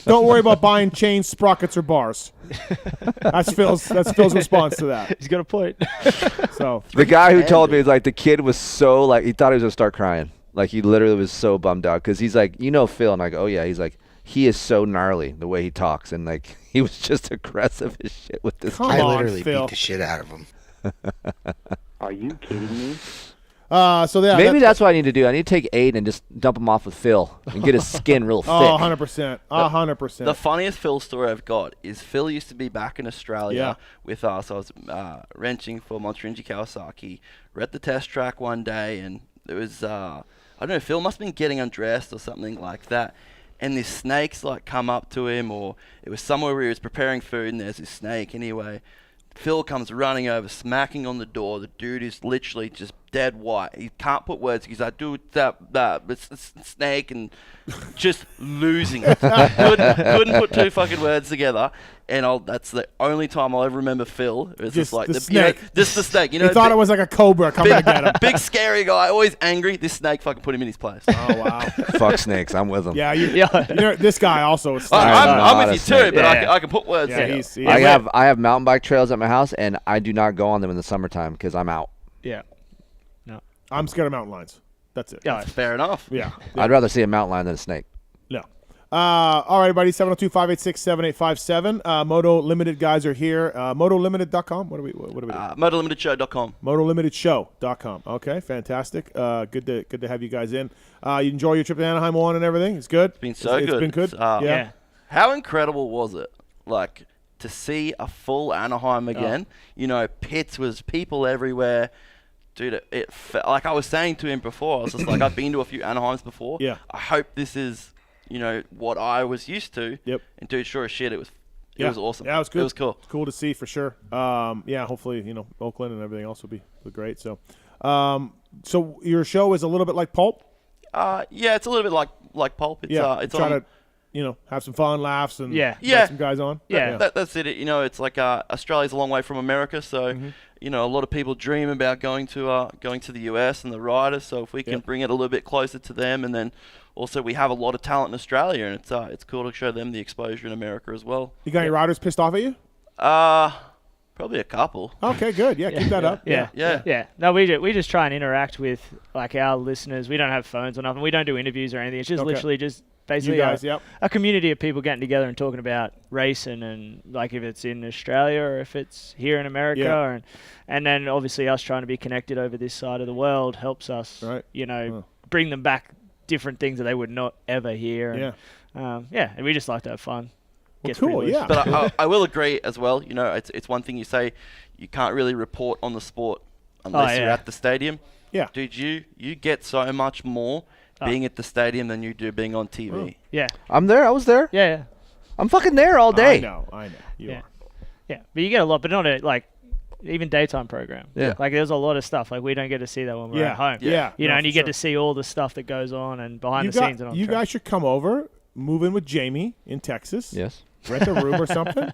Don't worry about buying chains, sprockets, or bars. That's Phil's response to that. He's got a point. So the guy who told me, like, the kid was so, like, he thought he was going to start crying. Like, he literally was so bummed out because he's like, Phil. And I go, oh, yeah. He's like, he is so gnarly the way he talks. And, like, he was just aggressive as shit with this kid. I literally beat the shit out of him. Are you kidding me? Maybe that's what I need to do. I need to take Aiden and just dump him off with Phil and get his skin real thick. Oh, 100%. 100%. The funniest Phil story I've got is Phil used to be back in Australia with us. I was wrenching for Monster-Energy Kawasaki. We're at the test track one day, and it was, I don't know, Phil must have been getting undressed or something like that. And this snake's like come up to him, or it was somewhere where he was preparing food, and there's this snake anyway. Phil comes running over, smacking on the door. The dude is literally just dead white. He can't put words. He's like, dude, it's a snake, and just losing it. couldn't put two fucking words together. And that's the only time I'll ever remember Phil. It was just like the snake. Just the snake. He thought it was like a cobra coming to get him. Big scary guy, always angry. This snake fucking put him in his place. Oh wow. Fuck snakes. I'm with him. Yeah, this guy also. I'm with you too, but I can put words. Yeah, I have mountain bike trails at my house, and I do not go on them in the summertime because I'm out. Yeah. No. I'm scared of mountain lions. That's it. Yeah, fair enough. Yeah. I'd rather see a mountain lion than a snake. No. All right, everybody. 702-586-7857. Moto Limited guys are here. MotoLimited.com. What do we do? MotoLimitedShow.com. MotoLimitedShow.com. Okay, fantastic. Good to have you guys in. You enjoy your trip to Anaheim 1 and everything? It's good? It's been so good. It's been good? Yeah. How incredible was it? Like, to see a full Anaheim again. Pits was people everywhere. Dude, it felt like I was saying to him before. I was just like, I've been to a few Anaheims before. Yeah. I hope this is, what I was used to. Yep. And dude, sure as shit, it was awesome. Yeah, it was good. It was cool. It's cool to see for sure. Hopefully, Oakland and everything else will be great. So, so your show is a little bit like Pulp? Yeah, it's a little bit like Pulp. It's it's try on, to have some fun, laughs, and let some guys on. Yeah, that's it. It's like Australia's a long way from America, so a lot of people dream about going to the US and the riders. So if we can bring it a little bit closer to them, and then also we have a lot of talent in Australia, and it's cool to show them the exposure in America as well. You got any riders pissed off at you? Probably a couple. Okay, good. Yeah, keep that up. Yeah. No, we just try and interact with like our listeners. We don't have phones or nothing. We don't do interviews or anything. It's just literally just basically a community of people getting together and talking about racing, and like if it's in Australia or if it's here in America, and then obviously us trying to be connected over this side of the world helps us, bring them back different things that they would not ever hear. And we just like to have fun. Well, cool, yeah. But I will agree as well. It's one thing you say you can't really report on the sport unless you're at the stadium. Yeah. Dude, you get so much more being at the stadium than you do being on TV. Oh. Yeah. I'm there. I was there. Yeah. I'm fucking there all day. I know. You are. Yeah, but you get a lot, but not like even daytime program. Yeah. Like there's a lot of stuff. Like we don't get to see that when we're at home. Yeah. You know, No, and you for get sure. to see all the stuff that goes on and behind the scenes and on You track. guys should come over, move in with Jamie in Texas. Yes. Rent a room or something.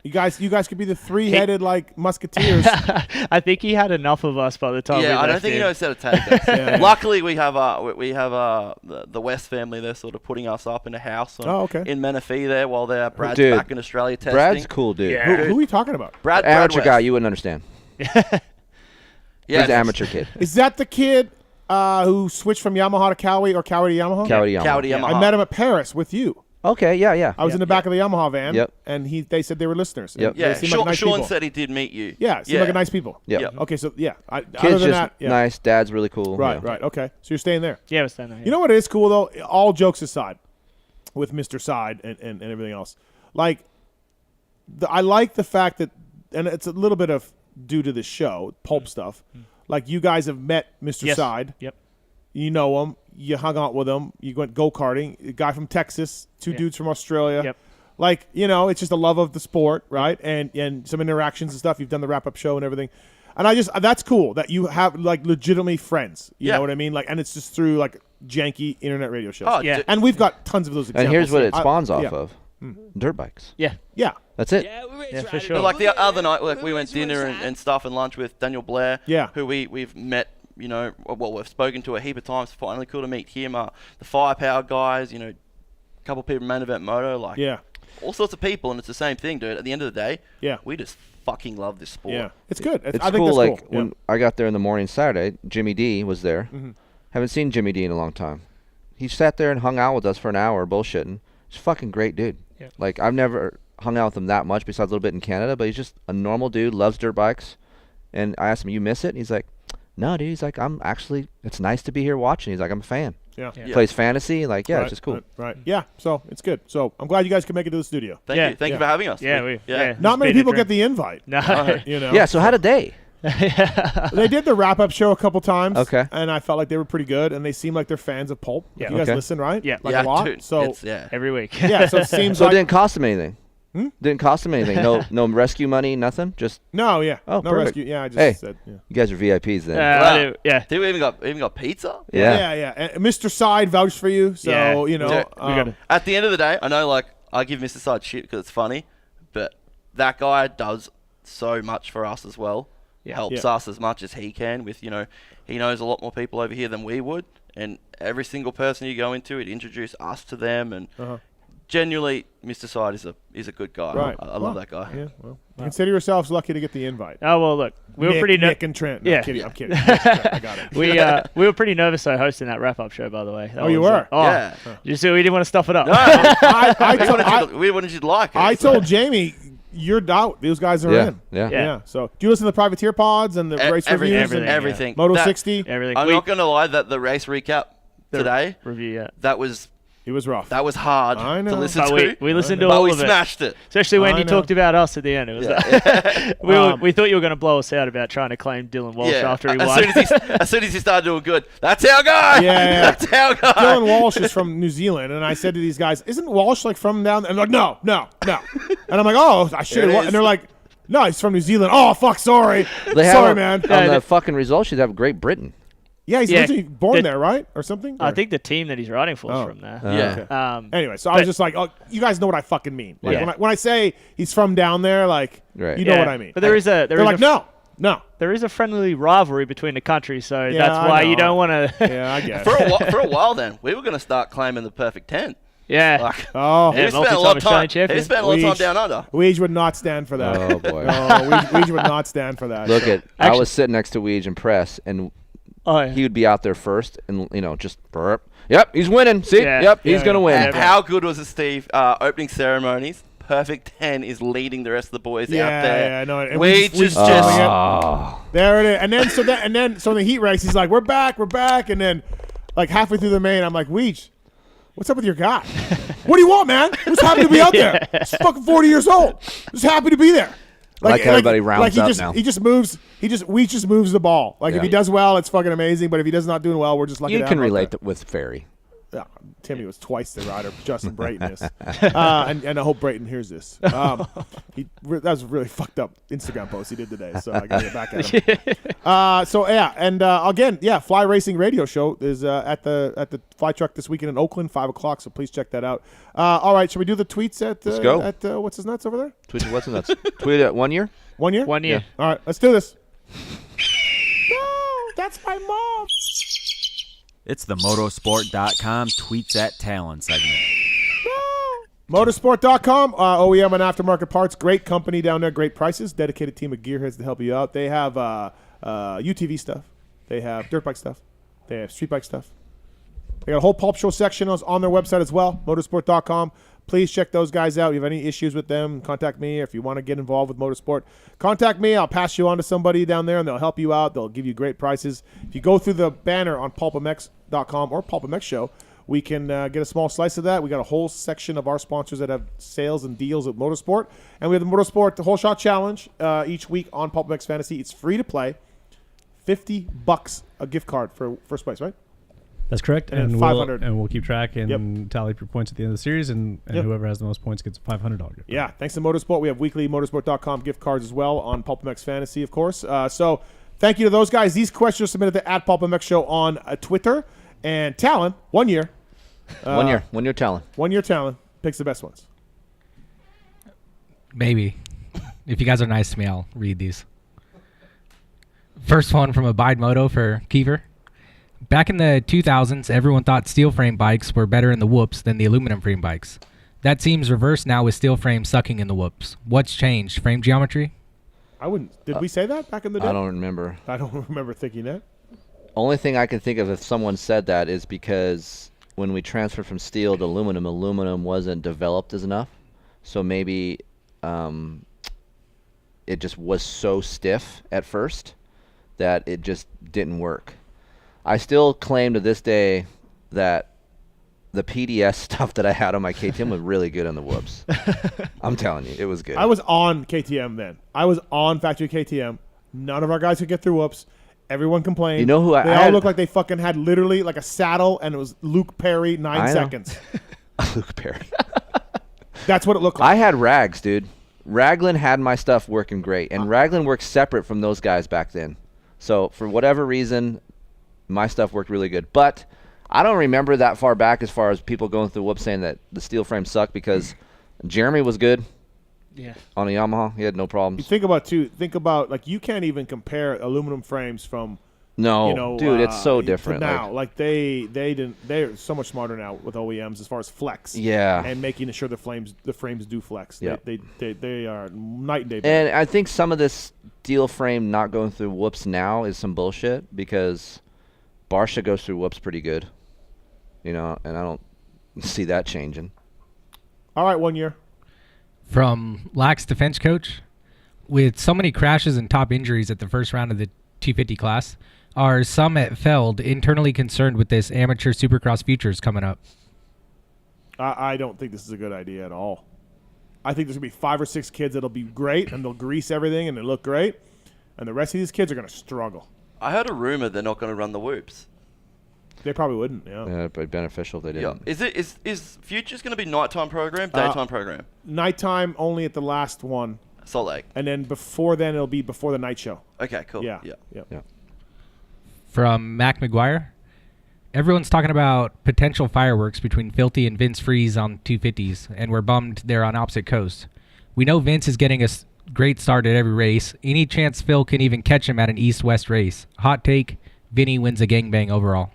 You guys could be the three-headed like musketeers. I think he had enough of us by the time we Yeah, I don't left think he here. knows how to take us. Yeah. Luckily, we have the West family. They're sort of putting us up in a house in Menifee there while Brad's Dude, back in Australia testing. Brad's cool, dude. Who are we talking about? Brad Amateur West. guy, you wouldn't understand. Yeah, He's an amateur kid. Is that the kid who switched from Yamaha to Cowie or Cowie to Yamaha? Cowie to Yamaha. Cowie to Yamaha. I met him at Paris with you. Okay, yeah. I was in the back of the Yamaha van. Yep. And they said they were listeners. Yep. And Yeah, they seemed like nice Sean people. said he did meet you. Yeah, seemed like a nice people. Yep. Okay, so other Kid's than just that, nice. Dad's really cool. Right, yeah. right. Okay, so you're staying there. Yeah, we're staying there. You know what is cool though? All jokes aside, with Mr. Side and everything else, like I like the fact that, and it's a little bit of due to the show, pulp stuff. Like you guys have met Mr. Yes. Side. Yep. You know him. You hung out with him. You went go-karting. A guy from Texas, two dudes from Australia. Yep. Like, it's just a love of the sport, right? And some interactions and stuff. You've done the wrap-up show and everything. And that's cool that you have, like, legitimately friends. You know what I mean? Like, and it's just through, like, janky internet radio shows. Oh, yeah. And we've got tons of those examples. And here's what it spawns off yeah. of. Dirt bikes. Yeah. Yeah. That's it. Yeah, for sure. But like the other night, like we went dinner and stuff and lunch with Daniel Blair, who we've met, we've spoken to a heap of times. Finally cool to meet him. The Firepower guys, a couple people from Main Event Moto, like all sorts of people, and it's the same thing, dude. At the end of the day, we just fucking love this sport. Yeah, it's good. It's I think cool. that's Like cool. when I got there in the morning Saturday, Jimmy D was there. Haven't seen Jimmy D in a long time. He sat there and hung out with us for an hour, bullshitting. He's a fucking great dude. Yeah. Like I've never hung out with him that much, besides a little bit in Canada. But he's just a normal dude, loves dirt bikes. And I asked him, "You miss it?" And he's like, "No, dude." He's like, it's nice to be here watching. He's like, "I'm a fan." Yeah. Plays fantasy. Like, yeah, Right, it's just cool. Right. Yeah. So it's good. So I'm glad you guys could make it to the studio. Thank you. Thank you for having us. Yeah, Not many people get the invite. No. Yeah. So how did they? They did the wrap-up show a couple times. Okay. And I felt like they were pretty good, and they seem like they're fans of Pulp. Yeah. You guys Okay. listen, right? Yeah. Like a lot. Dude, So every week. yeah. So it seems So like it didn't cost him anything. Didn't cost him anything. No rescue money. Nothing. Just no. Yeah. Oh, no perfect. rescue. Yeah. I just Hey. said. Yeah. you guys are VIPs then. I do. Dude, we even got pizza. Yeah. Yeah. And Mr. Side vouched for you, so Yeah. you know. Dude, at the end of the day, I know, like, I give Mr. Side shit because it's funny, but that guy does so much for us as well. Helps us as much as he can with, he knows a lot more people over here than we would, and every single person you go into, it introduce us to them, and genuinely, Mr. Side is a good guy. Right. I love that guy. Yeah. Well, consider yourselves lucky to get the invite. Oh well, look, we were pretty Nick and Trent. No, yeah, I'm kidding. I got it. we were pretty nervous though hosting that wrap-up show. By the way. That You was, were? Yeah. You see, we didn't want to stuff it up. We wanted you to like it. I told Jamie, you're out. Those guys are Yeah, in. yeah. So do you listen to the privateer pods and the race reviews? and everything. Moto That- 60? Everything. I'm not going to lie, that the race recap today, review. It was rough. that was hard I know. to listen But to. we listened to but all we of it. smashed it. Especially when I you know. talked about us at the end. It was we thought you were going to blow us out about trying to claim Dylan Walsh after he won. As soon as he started doing good, that's our guy. Yeah. That's our guy. Dylan Walsh is from New Zealand, and I said to these guys, "Isn't Walsh like from down there?" And they're like, "No." And I'm like, "Oh, I should There it have." is. And they're like, "No, he's from New Zealand." Oh, fuck, sorry. They have Sorry, man. On the fucking results, she'd have Great Britain. Yeah, he's Yeah, originally born there, right, or something? I Or- think the team that he's riding for is Oh. from there. Yeah. Anyway, so I was just like, "Oh, you guys know what I fucking mean." Like when I say he's from down there, like Right. you know what I mean. But there is a They're like, "No." There is a friendly rivalry between the countries, so Yeah, that's I why know. you don't want to. Yeah, I guess. For a while, then we were going to start claiming the perfect 10. Yeah. Like, Oh, he Yeah, spent a lot of multi-time time. Australian champion. He spent a lot of time Weege. down under. Weege would not stand for that. Oh, boy. No, Weege would not stand for that. Look So- at I was sitting next to Weege in press, and he would be out there first, and just burp. Yep, he's winning. See, he's gonna win. How good was it, Steve? Opening ceremonies. Perfect 10 is leading the rest of the boys out there. Yeah, I know. And We just there it is. And then so in the heat race, he's like, "We're back," and then like halfway through the main, I'm like, "Weege, what's up with your guy? What do you want, man? Just happy to be out there. He's fucking 40 years old. Just happy to be there." Like everybody rounds up now. We just moves the ball. Like if he does well, it's fucking amazing. But if he does not doing well, we're just lucky. You can relate with Ferry. Yeah, Timmy was twice the rider Justin Brayton is, and I hope Brayton hears this. That was a really fucked up Instagram post he did today, so I got to get back at him. Again, Fly Racing Radio Show is at the Fly Truck this weekend in Oakland, 5:00. So please check that out. All right, should we do the tweets at Let's go. At what's his nuts over there? Tweet what's his nuts? Tweet at 1 year. 1 year. 1 year. Yeah. All right, let's do this. No, that's my mom. It's the motorsport.com tweets at Tallon segment. Motorsport.com, OEM and aftermarket parts. Great company down there, great prices. Dedicated team of gearheads to help you out. They have UTV stuff. They have dirt bike stuff. They have street bike stuff. They got a whole Pulp Show section on their website as well, motorsport.com. Please check those guys out. If you have any issues with them, contact me. If you want to get involved with motorsport, contact me. I'll pass you on to somebody down there, and they'll help you out. They'll give you great prices. If you go through the banner on PulpMX.com or PulpMX Show, we can get a small slice of that. We got a whole section of our sponsors that have sales and deals with motorsport. And we have the Motorsport Whole Shot Challenge each week on PulpMX Fantasy. It's free to play. $50 a gift card for first place, right? That's correct, and we'll keep track and tally your points at the end of the series, and whoever has the most points gets a $500 gift card. Yeah, thanks to Motorsport. We have weekly Motorsport.com gift cards as well on PulpMX Fantasy, of course. So thank you to those guys. These questions are submitted to @PulpMX Show on Twitter. And Tallon, 1 year. 1 year. 1 year Tallon. 1 year Tallon picks the best ones. Maybe. If you guys are nice to me, I'll read these. First one from Abide Moto for Keefer. Back in the 2000s, everyone thought steel frame bikes were better in the whoops than the aluminum frame bikes. That seems reversed now with steel frame sucking in the whoops. What's changed? Frame geometry? I wouldn't. Did we say that back in the day? I don't remember. I don't remember thinking that. Only thing I can think of if someone said that is because when we transferred from steel to aluminum wasn't developed as enough. So maybe it just was so stiff at first that it just didn't work. I still claim to this day that the PDS stuff that I had on my KTM was really good on the whoops. I'm telling you, it was good. I was on KTM then. I was on factory KTM. None of our guys could get through whoops. Everyone complained. You know who They all looked like they fucking had literally like a saddle, and it was Luke Perry, 9 seconds. Luke Perry. That's what it looked like. I had Rags, dude. Raglan had my stuff working great, and Raglan worked separate from those guys back then. So for whatever reason, my stuff worked really good. But I don't remember that far back as far as people going through whoops saying that the steel frame sucked, because Jeremy was good. Yeah. On a Yamaha, he had no problems. Think about like you can't even compare aluminum frames from dude, it's so different. Now, like they're so much smarter now with OEMs as far as flex. Yeah. And making sure the frames do flex. Yeah. They are night and day. And I think some of this steel frame not going through whoops now is some bullshit, because Barsha goes through whoops pretty good. And I don't see that changing. All right, 1 year. From Lax Defense Coach, with so many crashes and top injuries at the first round of the 250 class, are some at Feld internally concerned with this amateur Supercross Futures coming up? I don't think this is a good idea at all. I think there's going to be 5 or 6 kids that'll be great, and they'll grease everything, and they look great, and the rest of these kids are going to struggle. I heard a rumor they're not going to run the whoops. They probably wouldn't, yeah. Yeah, it'd be beneficial if they didn't. Yeah. Is Futures going to be nighttime program, daytime program? Nighttime only at the last one. Salt Lake. And then before then, it'll be before the night show. Okay, cool. Yeah. From Mac McGuire, everyone's talking about potential fireworks between Filthy and Vince Freeze on 250s, and we're bummed they're on opposite coasts. We know Vince is getting a great start at every race. Any chance Phil can even catch him at an East-West race? Hot take, Vinny wins a gangbang overall.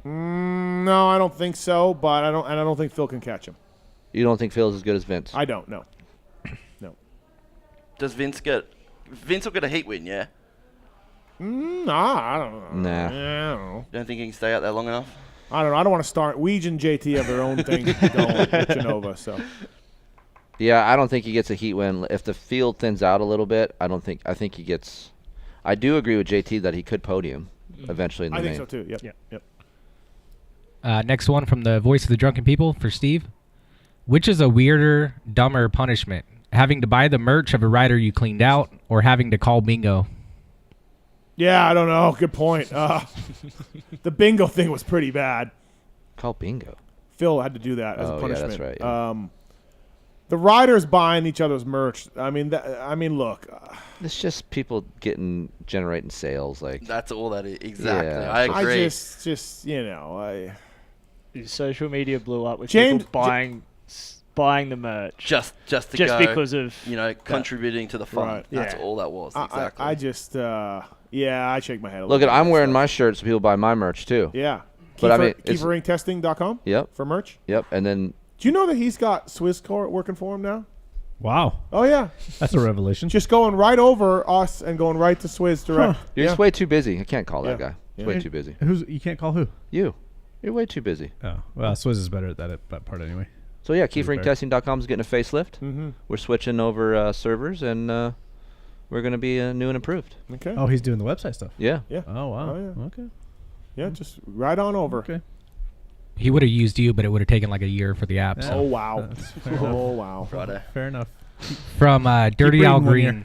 No, I don't think so, but I don't think Phil can catch him. You don't think Phil's as good as Vince? I don't, no. Does Vince will get a heat win, yeah? Nah, I don't know. Nah. I don't know. Don't think he can stay out there long enough? I don't know. I don't want to start. Weege and JT have their own thing going with Genova, so. Yeah, I don't think he gets a heat win. If the field thins out a little bit, I think he gets. I do agree with JT that he could podium eventually in the main. I think so too. Yep. Next one from the Voice of the Drunken People for Steve. Which is a weirder, dumber punishment? having to buy the merch of a rider you cleaned out, or having to call bingo? Yeah, I don't know. Good point. The bingo thing was pretty bad. Call bingo. Phil had to do that as a punishment. Yeah, that's right. Yeah. The riders buying each other's merch. I mean, look. It's just people generating sales. Like that's all that is. Exactly. Yeah. I agree. I just social media blew up with James people buying the merch just because of contributing to the fun. Right. That's all that was. Exactly. I just I shake my head. Look, I'm wearing my shirt so people buy my merch too. Yeah. But I mean, KeeferRingTesting.com. Yep. For merch. Yep. And then. Do you know that he's got Swisscore working for him now? Wow. Oh yeah. That's a revelation. Just going right over us and going right to Swizz direct. You're just way too busy. I can't call that guy. Yeah. Way too busy. You can't call who? You. You're way too busy. Oh well, Swizz is better at that part anyway. So yeah, KeeferRingTesting.com is getting a facelift. Mm-hmm. We're switching over servers and we're going to be new and improved. Okay. Oh, he's doing the website stuff. Yeah. Yeah. Oh wow. Oh, yeah. Okay. Yeah, just right on over. Okay. He would have used you, but it would have taken like a year for the app. Yeah. Oh wow. Oh wow. Fair enough. From Dirty Al Green.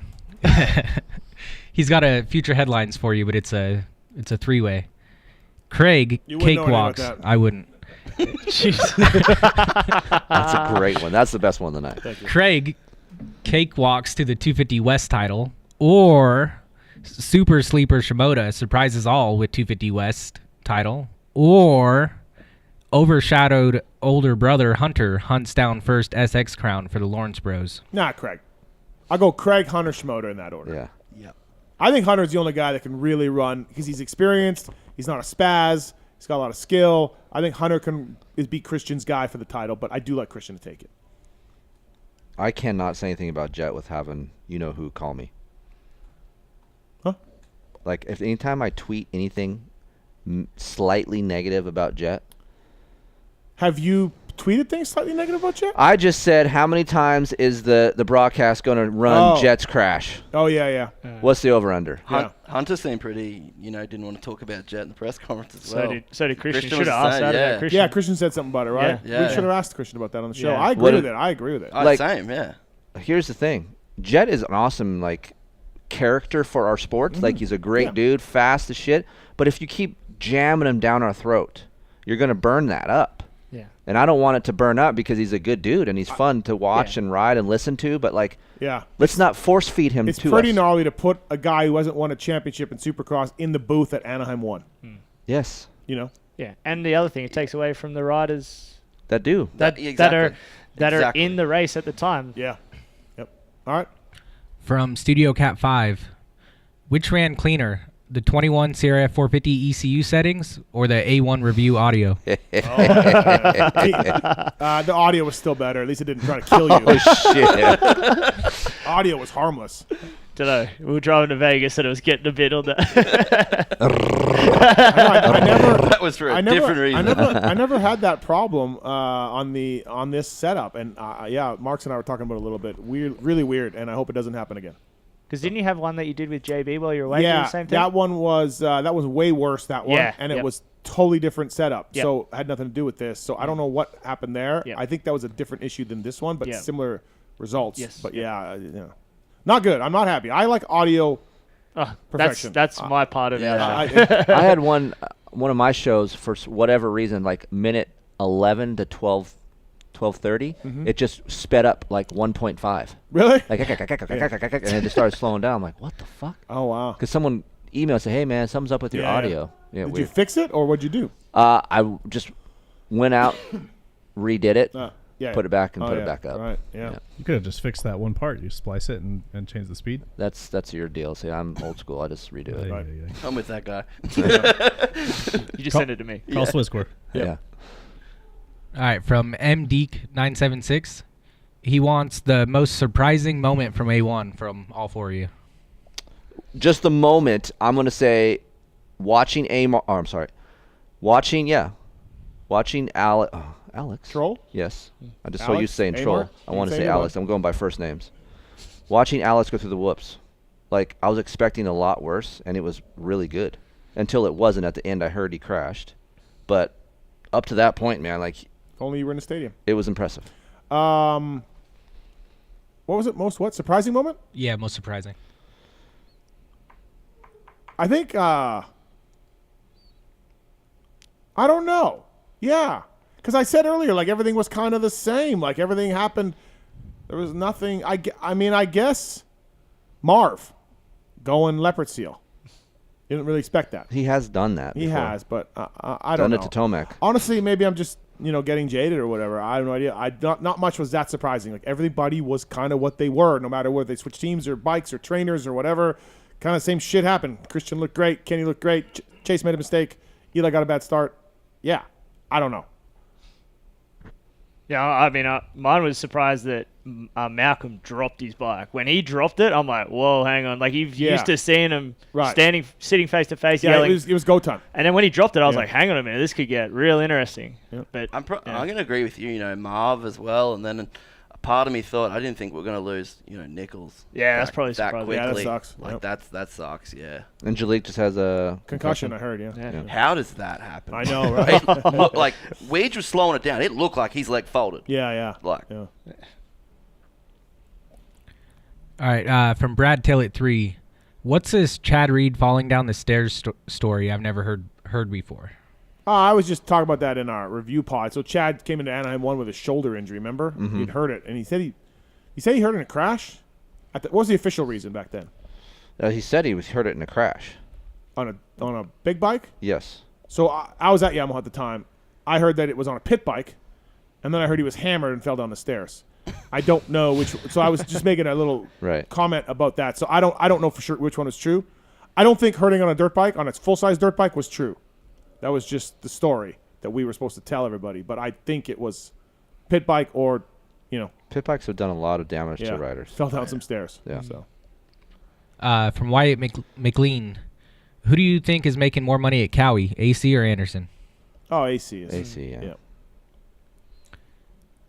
He's got a future headlines for you, but it's a three-way. Craig cakewalks. I wouldn't. That's a great one. That's the best one of the night. Craig cakewalks to the 250 West title, or Super Sleeper Shimoda surprises all with 250 West title, or overshadowed older brother Hunter hunts down first SX crown for the Lawrence Bros. Nah, Craig. I'll go Craig, Hunter, Shimoda in that order. Yeah. Yep. I think Hunter's the only guy that can really run because he's experienced. He's not a spaz. He's got a lot of skill. I think Hunter can beat Christian's guy for the title, but I do like Christian to take it. I cannot say anything about Jet with having you-know-who call me. Huh? Like, if anytime I tweet anything slightly negative about Jet. Have you tweeted things slightly negative about Jet? I just said, how many times is the broadcast going to run Jet's crash? Oh, yeah. What's the over-under? Hunter seemed pretty, didn't want to talk about Jet in the press conference as well. So did Christian. Should have asked that about Christian. Yeah, Christian said something about it, right? Yeah. We should have asked Christian about that on the show. Yeah. I agree with it. Same, yeah. Here's the thing. Jet is an awesome, character for our sport. Mm-hmm. He's a great dude, fast as shit. But if you keep jamming him down our throat, you're going to burn that up. Yeah. And I don't want it to burn up because he's a good dude and he's fun to watch and ride and listen to. But let's not force feed him. It's to pretty us. gnarly to put a guy who hasn't won a championship in Supercross in the booth at Anaheim 1. Yes. Yeah, and the other thing, it takes away from the riders that do that are in the race at the time. Yeah. Yep. All right. From Studio Cat 5, which ran cleaner, the 21 CRF 450 ECU settings or the A1 review audio? The audio was still better. At least it didn't try to kill you. Oh, shit. Audio was harmless. Don't know. We were driving to Vegas and it was getting a bit on the... That was for a different reason. I never had that problem on this setup. And Marks and I were talking about it a little bit. Weird, really weird, and I hope it doesn't happen again. Because didn't you have one that you did with JB while you were waiting? Yeah, the same thing? that one was way worse. That one, and it was totally different setup. So it had nothing to do with this. So I don't know what happened there. I think that was a different issue than this one, but similar results. Yes. But not good. I'm not happy. I like audio perfection. That's my part of it. I had one of my shows for whatever reason, minute 11 to 12:30, it just sped up 1.5. Really? And it just started slowing down. I'm like, what the fuck? Oh wow! Because someone emailed and said, hey man, something's up with your audio. Yeah, Did you fix it or what'd you do? I just went out, redid it, put it back, and put it back up. Right. Yeah. You could have just fixed that one part. You splice it and change the speed. That's your deal. See, I'm old school. I just redo it. Right. I'm with that guy. You just send it to me. Call Swisscore. Yeah. All right, from MDeek976, he wants the most surprising moment from A1 from all four of you. Just the moment, I'm going to say watching Alex. Troll? Yes. I just Alex? saw you saying Amor? Troll. I want to say Alex. I'm going by first names. Watching Alex go through the whoops. I was expecting a lot worse, and it was really good. Until it wasn't. At the end, I heard he crashed. But up to that point, man, if only you were in the stadium. It was impressive. Well, What was it? Most what? Surprising moment? Yeah, most surprising. I think, I don't know. Yeah. Because I said earlier, like, everything was kind of the same. Like, everything happened. There was nothing. I mean, I guess Marv going leopard seal. You didn't really expect that. He has done that. He before. has, but I don't know. Done it to Tomac. Honestly, maybe I'm just, getting jaded or whatever. I have no idea. Not much was that surprising. Like, everybody was kind of what they were, no matter whether they switched teams or bikes or trainers or whatever. Kind of same shit happened. Christian looked great. Kenny looked great. Chase made a mistake. Eli got a bad start. Yeah. I don't know. Yeah, I mean, mine was surprised that Malcolm dropped his bike. When he dropped it, I'm like, whoa, hang on. Like, he's used to seeing him sitting face to face, yelling. It was go time. And then when he dropped it, I was like, hang on a minute, this could get real interesting. Yeah. But I'm going to agree with you, Marv as well. And then a part of me thought, I didn't think we were going to lose, Nichols. Yeah, that's probably that surprising. quickly. Yeah, that sucks. Like, that sucks, yeah. And Jalik just has a concussion, I heard, yeah. How does that happen? I know, right? Look, like, Weege was slowing it down. It looked like his leg folded. Yeah. Like, yeah. All right, from Brad Tillett 3, what's this Chad Reed falling down the stairs story I've never heard before? I was just talking about that in our review pod. So Chad came into Anaheim 1 with a shoulder injury, remember? Mm-hmm. He'd hurt it, and he said he hurt it in a crash? What was the official reason back then? He said he hurt it in a crash. On a big bike? Yes. So I was at Yamaha at the time. I heard that it was on a pit bike, and then I heard he was hammered and fell down the stairs. I don't know which. So I was just making a little comment about that. So I don't know for sure which one is true. I don't think hurting on a dirt bike, on its full-size dirt bike, was true. That was just the story that we were supposed to tell everybody. But I think it was pit bike or, Pit bikes have done a lot of damage to riders. Fell down some stairs. Yeah. So. From Wyatt McLean, who do you think is making more money at Cowie, AC or Anderson? Oh, AC is. AC,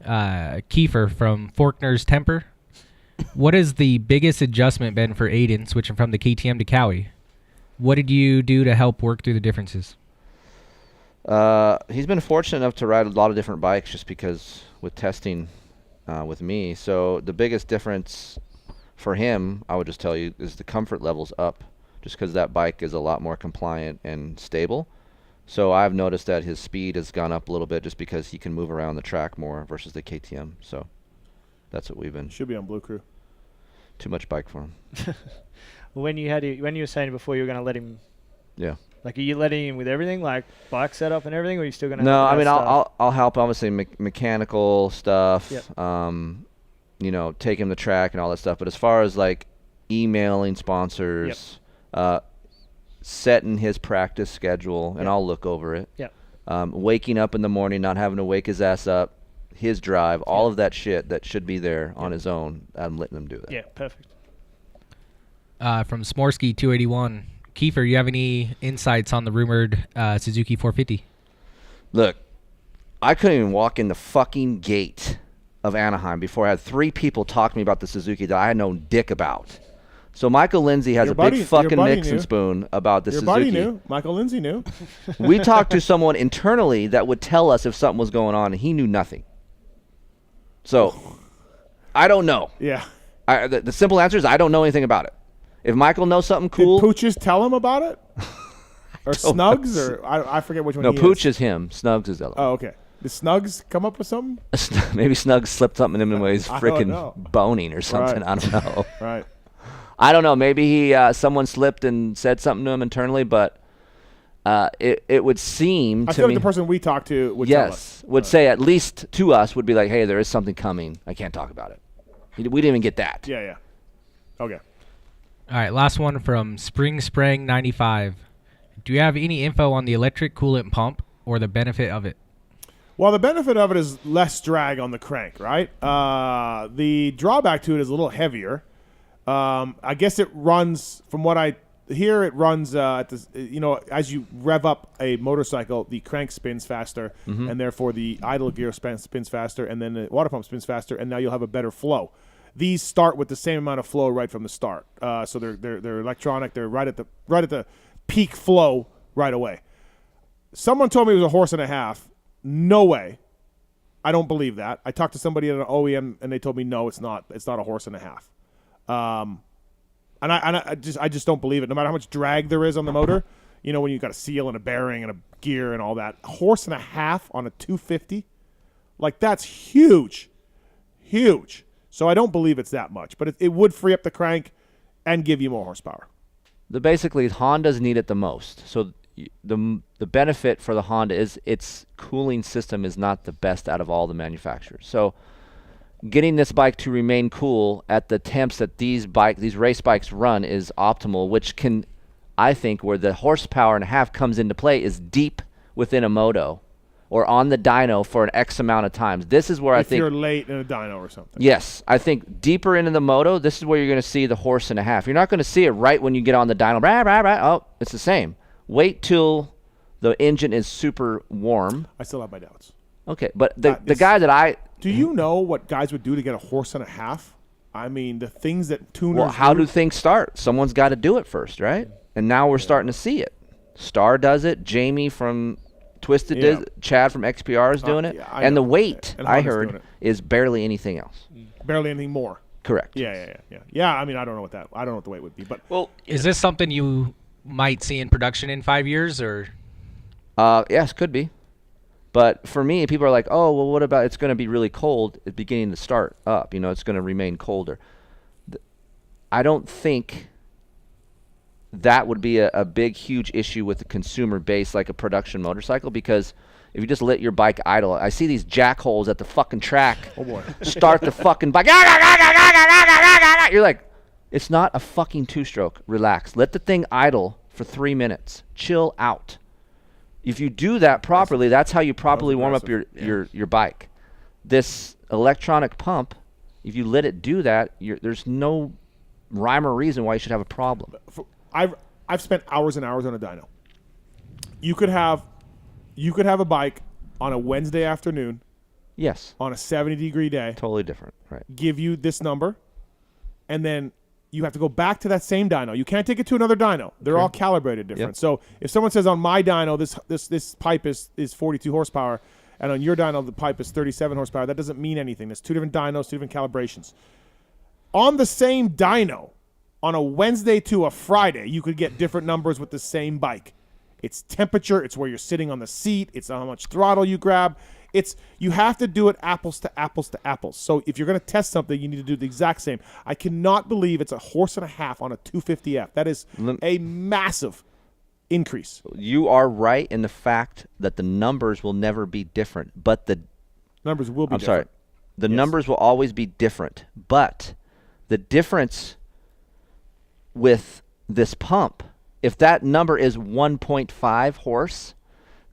yeah. Keefer from Faulkner's Temper. What has the biggest adjustment been for Aiden switching from the KTM to Cowie? What did you do to help work through the differences? He's been fortunate enough to ride a lot of different bikes just because with testing with me. So the biggest difference for him, I would just tell you, is the comfort level's up just because that bike is a lot more compliant and stable. So I've noticed that his speed has gone up a little bit just because he can move around the track more versus the KTM. So that's what we've been. Should be on Blue Crew. Too much bike for him. When you were saying before you were going to let him. Yeah. Like, are you letting him with everything, like bike setup and everything, or are you still going to? No, I mean I'll help obviously mechanical stuff. Yep. Take him to track and all that stuff. But as far as like emailing sponsors, setting his practice schedule, and I'll look over it. Yeah. Waking up in the morning, not having to wake his ass up, his drive, all of that shit that should be there on his own. I'm letting him do that. Yeah, perfect. From Smorsky 281, Keefer, you have any insights on the rumored Suzuki 450? Look, I couldn't even walk in the fucking gate of Anaheim before I had 3 people talk to me about the Suzuki that I had no dick about. So Michael Lindsay has big fucking mixing spoon about the Suzuki. Your buddy knew. Michael Lindsay knew. We talked to someone internally that would tell us if something was going on, and he knew nothing. So, I don't know. Yeah. The simple answer is I don't know anything about it. If Michael knows something cool. Did Pooches tell him about it? Or Snugs? Or I forget which one No, Pooch is him. Snugs is Ella. Oh, okay. Did Snugs come up with something? Maybe Snugs slipped something in him when he's freaking boning or something. Right. I don't know. Right. I don't know. Maybe someone slipped and said something to him internally, but it would seem to me. I feel like the person we talked to would tell us. Would say at least to us, would be like, hey, there is something coming. I can't talk about it. We didn't even get that. Yeah. Okay. All right, last one from Spring Sprang 95. Do you have any info on the electric coolant pump or the benefit of it? Well, the benefit of it is less drag on the crank, right? The drawback to it is a little heavier. I guess it runs, from what I hear, it runs at the, as you rev up a motorcycle, the crank spins faster, and therefore the idle gear spins faster, and then the water pump spins faster, and now you'll have a better flow. These start with the same amount of flow right from the start, so they're electronic. They're right at the peak flow right away. Someone told me it was a horse and a half. No way. I don't believe that. I talked to somebody at an OEM, and they told me no, it's not. It's not a horse and a half. And I just don't believe it. No matter how much drag there is on the motor, when you got a seal and a bearing and a gear and all that, a horse and a half on a 250, like that's huge. So I don't believe it's that much, but it would free up the crank and give you more horsepower. Basically, Hondas need it the most. So the benefit for the Honda is its cooling system is not the best out of all the manufacturers. So getting this bike to remain cool at the temps that these race bikes run is optimal, which can, I think, where the horsepower and a half comes into play is deep within a moto or on the dyno for an X amount of times. This is where I think... If you're late in a dyno or something. Yes. I think deeper into the moto, this is where you're going to see the horse and a half. You're not going to see it right when you get on the dyno. Oh, it's the same. Wait till the engine is super warm. I still have my doubts. Okay, but the guy that I... Do you know what guys would do to get a horse and a half? I mean, the things that tuners Well, how do things start? Someone's got to do it first, right? And now we're starting to see it. Star does it. Jamie from Twisted does it. Chad from XPR is doing it. And the weight, I heard, is barely anything else. Barely anything more. Correct. Yeah. Yeah, I mean, I don't know what the weight would be. But is this something you might see in production in 5 years, or? Yes, could be. But for me, people are like, oh, well, what about it's going to be really cold at beginning to start up. It's going to remain colder. I don't think that would be a big, huge issue with the consumer base like a production motorcycle, because if you just let your bike idle, I see these jackholes at the fucking track. Oh, boy. Start the fucking bike. You're like, it's not a fucking two-stroke. Relax. Let the thing idle for 3 minutes. Chill out. If you do that properly, that's how you properly warm up your bike. This electronic pump, if you let it do that, there's no rhyme or reason why you should have a problem. I've spent hours and hours on a dyno. You could have a bike on a Wednesday afternoon. Yes. On a 70-degree day. Totally different, right? Give you this number, and then you have to go back to that same dyno. You can't take it to another dyno. They're all calibrated different. Yep. So if someone says on my dyno this pipe is 42 horsepower, and on your dyno the pipe is 37 horsepower, that doesn't mean anything. There's two different dynos, two different calibrations. On the same dyno, on a Wednesday to a Friday, you could get different numbers with the same bike. It's temperature, it's where you're sitting on the seat, it's how much throttle you grab. You have to do it apples to apples to apples. So if you're going to test something, you need to do the exact same. I cannot believe it's a horse and a half on a 250F. That is a massive increase. You are right in the fact that the numbers will never be different, but the numbers will be different. I'm sorry. The numbers will always be different, but the difference with this pump, if that number is 1.5 horse,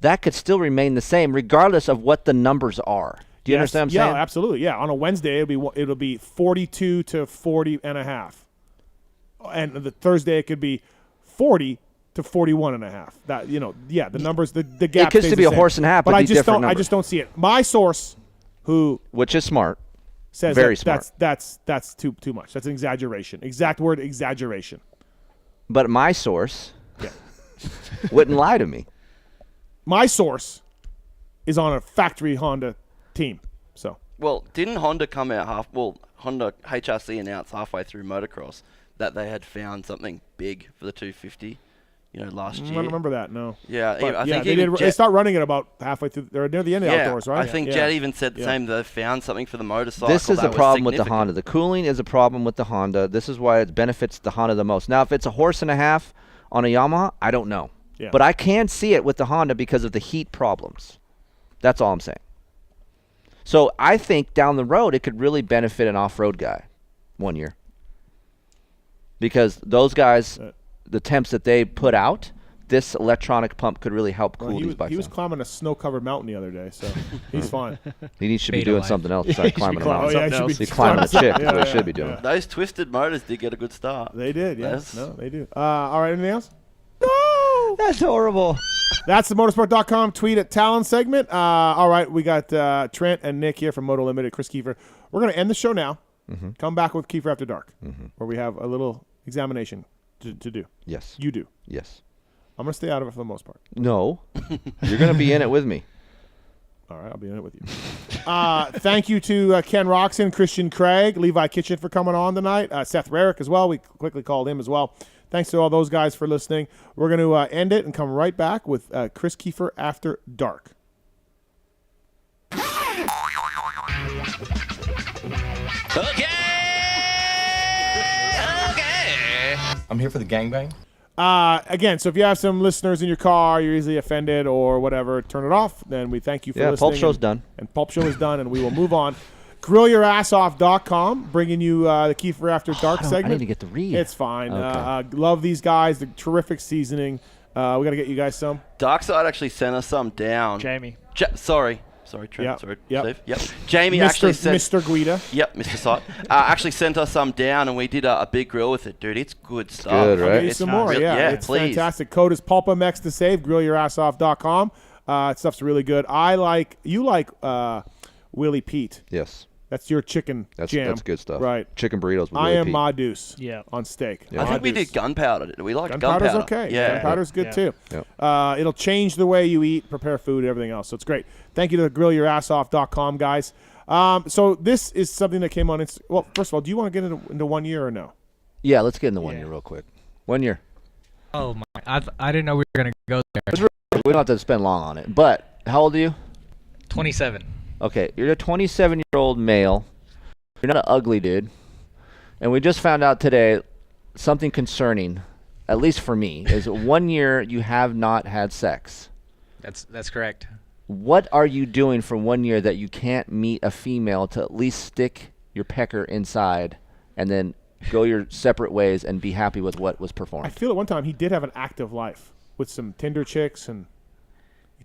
that could still remain the same regardless of what the numbers are. Do you understand what I'm saying? Yeah, absolutely. Yeah, on a Wednesday it'll be 42 to 40 and a half. And the Thursday it could be 40 to 41 and a half. That the numbers the gap. It could still be a horse and a half, but I just don't see it. My source, which is smart, says very smart. That's too much. That's an exaggeration. Exact word, exaggeration. But my source wouldn't lie to me. My source is on a factory Honda team. So well, didn't Honda come out Honda HRC announced halfway through motocross that they had found something big for the 250, last year. I don't remember that. No. Yeah, but I think they did. They start running it about halfway through. They're near the end of the outdoors, right? I think Jet even said the same. They found something for the motorcycle. This is the problem with the Honda. The cooling is a problem with the Honda. This is why it benefits the Honda the most. Now, if it's a horse and a half on a Yamaha, I don't know. Yeah. But I can see it with the Honda because of the heat problems. That's all I'm saying. So I think down the road it could really benefit an off-road guy 1 year. Because those guys, the temps that they put out, this electronic pump could really help cool these bikes. He was climbing a snow-covered mountain the other day, so he's fine. He should be doing something else besides climbing a mountain. He should be climbing a chick. That's what he should be doing. Those Twisted motors did get a good start. They did, yes. No, they do. All right, anything else? No! That's horrible. That's the motorsport.com tweet at Tallon segment. All right, we got Trent and Nick here from Moto Limited, Kris Keefer. We're going to end the show now. Mm-hmm. Come back with Keefer After Dark, where we have a little examination to do. Yes. You do. Yes. I'm going to stay out of it for the most part. No. You're going to be in it with me. All right, I'll be in it with you. Thank you to Ken Roczen, Christian Craig, Levi Kitchen for coming on tonight. Seth Rarick as well. We quickly called him as well. Thanks to all those guys for listening. We're going to end it and come right back with Kris Keefer After Dark. Okay. I'm here for the gangbang. Again, so if you have some listeners in your car, you're easily offended or whatever, turn it off. Then we thank you for listening. Pulp Show's done. And Pulp Show is done, and we will move on. GrillYourAssOff.com, bringing you the Keefer After Dark segment. I need to get the read. It's fine. Okay. Love these guys. The terrific seasoning. We got to get you guys some. Darkside actually sent us some down. Jamie. Sorry, Trent. Yep. Sorry, Yep. Steve. Yep. Jamie actually sent... Mr. Guida. Yep, Mr. Sight. Actually sent us some down, and we did a big grill with it, dude. It's good stuff. good, right? I'll get you some more. It's please. fantastic. Code is PulpMX to save. GrillYourAssOff.com. Stuff's really good. You like Willie Pete. Yes. That's your chicken jam. That's good stuff. Right. Chicken burritos with I Willie am Pete. Ma Deuce Yeah. on steak. Yeah. I think we did gunpowder. We liked Gunpowder's gunpowder. okay. Yeah. Gunpowder's good too. Yep. It'll change the way you eat, prepare food, and everything else. So it's great. Thank you to GrillYourAssOff.com, guys. So this is something that came on Instagram. Well, first of all, do you want to get into 1 year or no? Yeah, let's get into 1 year real quick. 1 year. Oh my! I didn't know we were gonna go there. We don't have to spend long on it. But how old are you? 27. Okay, you're a 27-year-old male. You're not an ugly dude. And we just found out today something concerning, at least for me, is 1 year you have not had sex. That's correct. What are you doing for 1 year that you can't meet a female to at least stick your pecker inside and then go your separate ways and be happy with what was performed? I feel at one time he did have an active life with some Tinder chicks, and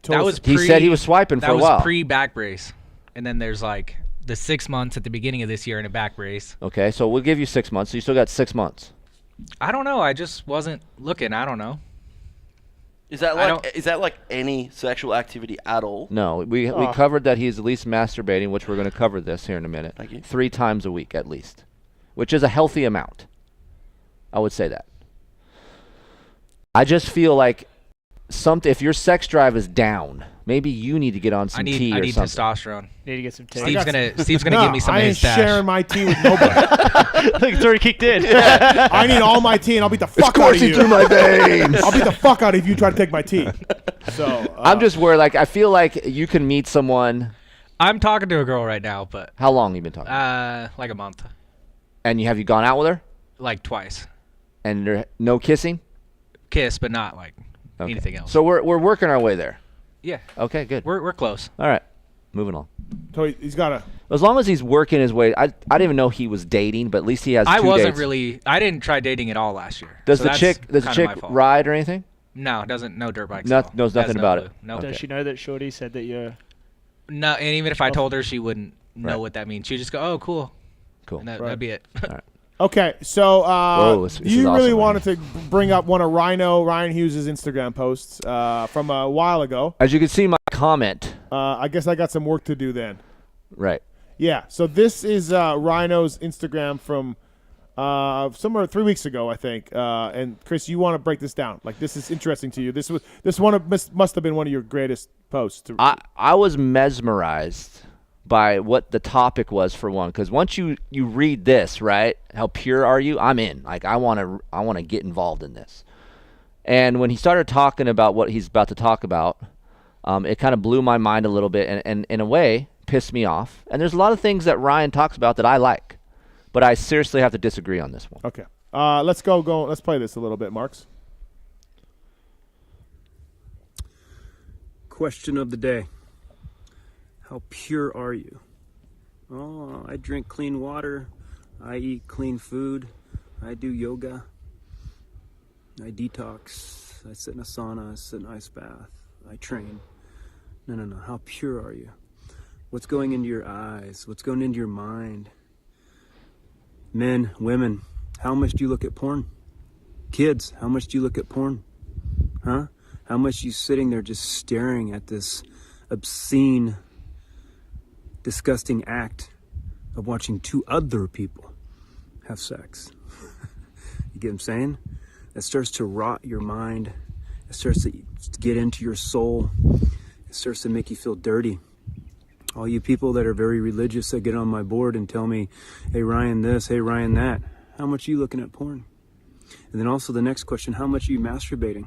he said he was swiping for a while. That was pre-back brace. And then there's like the 6 months at the beginning of this year in a back brace. Okay, so we'll give you 6 months. So you still got 6 months. I don't know. I just wasn't looking. I don't know. Is that like any sexual activity at all? No, we covered that he's at least masturbating, which we're going to cover this here in a minute. Thank you. 3 times a week at least, which is a healthy amount. I would say that. I just feel like if your sex drive is down, maybe you need to get on some tea or something. I need testosterone. Need to get some tea. Steve's gonna give me some of his stash. I ain't sharing my tea with nobody. I think it's already kicked in. I need all my tea, and I'll beat the fuck out of you. Through my veins. I'll beat the fuck out of you if you try to take my tea. So I'm just worried. Like, I feel like you can meet someone. I'm talking to a girl right now, but how long have you been talking? Like a month. And have you gone out with her? Like twice. And there no kissing? Kiss, but not like anything else. So we're working our way there. Yeah. Okay, good. We're close. All right, moving on. So he's got As long as he's working his way. I didn't even know he was dating, but at least he has. I 2 wasn't dates. really. I didn't try dating at all last year. Does so the chick ride or anything? No, doesn't. No dirt bikes. Knows nothing about it. No. Does she know that Shorty said that you're? No, and even if I told her, she wouldn't know what that means. She'd just go, "Oh, cool." Cool. And that'd be it. All right. Okay, so this you is really awesome, wanted to bring up one of Ryan Hughes' Instagram posts from a while ago. As you can see, my comment. I guess I got some work to do then. Right. Yeah, so this is Rhino's Instagram from somewhere 3 weeks ago, I think. And Kris, you want to break this down? Like, this is interesting to you. This must have been one of your greatest posts. I was mesmerized by what the topic was, for one, because once you read this, right, how pure are you? I'm in. Like, I want to get involved in this. And when he started talking about what he's about to talk about, it kind of blew my mind a little bit, and in a way pissed me off. And there's a lot of things that Ryan talks about that I like, but I seriously have to disagree on this one. Okay, let's go. Let's play this a little bit, Marks. Question of the day. How pure are you? Oh, I drink clean water. I eat clean food. I do yoga. I detox. I sit in a sauna. I sit in an ice bath. I train. No. How pure are you? What's going into your eyes? What's going into your mind? Men, women, how much do you look at porn? Kids, how much do you look at porn? Huh? How much are you sitting there just staring at this obscene, disgusting act of watching 2 other people have sex? You get what I'm saying? It starts to rot your mind. It starts to get into your soul. It starts to make you feel dirty. All you people that are very religious that get on my board and tell me, hey, Ryan this, hey, Ryan that, how much are you looking at porn? And then also the next question, how much are you masturbating?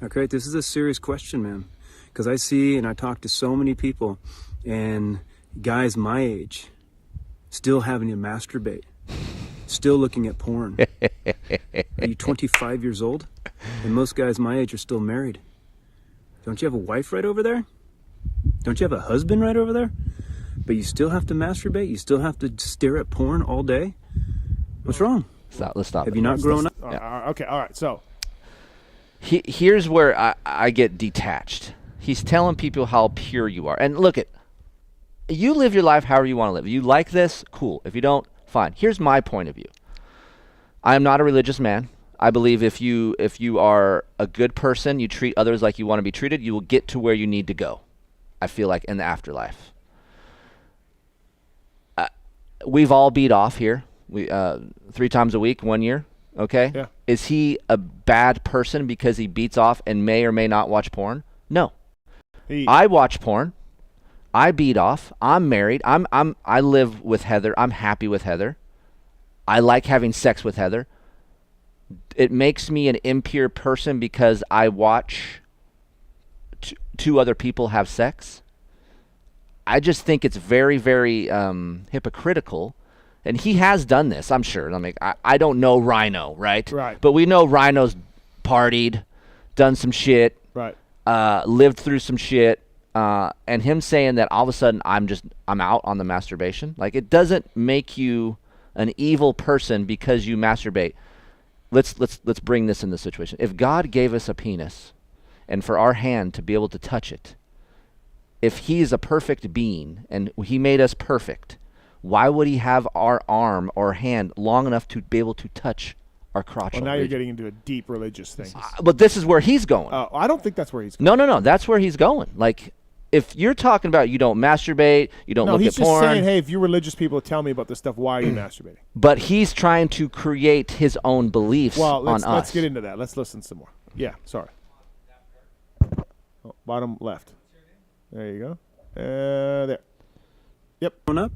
Okay, this is a serious question, man. Because I see and I talk to so many people and guys my age still having to masturbate, still looking at porn. Are you 25 years old? And most guys my age are still married. Don't you have a wife right over there? Don't you have a husband right over there? But you still have to masturbate? You still have to stare at porn all day? What's wrong? Let's stop. Have you not grown up? Okay, all right. So here's where I get detached. He's telling people how pure you are. And look, you live your life however you want to live. You like this? Cool. If you don't, fine. Here's my point of view. I am not a religious man. I believe if you are a good person, you treat others like you want to be treated, you will get to where you need to go. I feel like in the afterlife. We've all beat off here. We 3 times a week, 1 year. Okay? Yeah. Is he a bad person because he beats off and may or may not watch porn? No. I watch porn. I beat off. I'm married. I live with Heather. I'm happy with Heather. I like having sex with Heather. It makes me an impure person because I watch two other people have sex. I just think it's very, very hypocritical. And he has done this, I'm sure. I don't know Rhino, right? Right. But we know Rhino's partied, done some shit, right. Lived through some shit. And him saying that all of a sudden I'm out on the masturbation. Like, it doesn't make you an evil person because you masturbate. Let's bring this in the situation. If God gave us a penis and for our hand to be able to touch it, if he is a perfect being and he made us perfect, why would he have our arm or hand long enough to be able to touch our crotch? Well, now you're getting into a deep religious thing. But this is where he's going. I don't think that's where he's going. No. That's where he's going. Like, if you're talking about you don't masturbate, you don't look at porn. He's just saying, hey, if you religious people tell me about this stuff, why are you masturbating? But he's trying to create his own beliefs on us. Let's get into that. Let's listen some more. Yeah, sorry. Oh, bottom left. There you go. There. Yep. Grown up?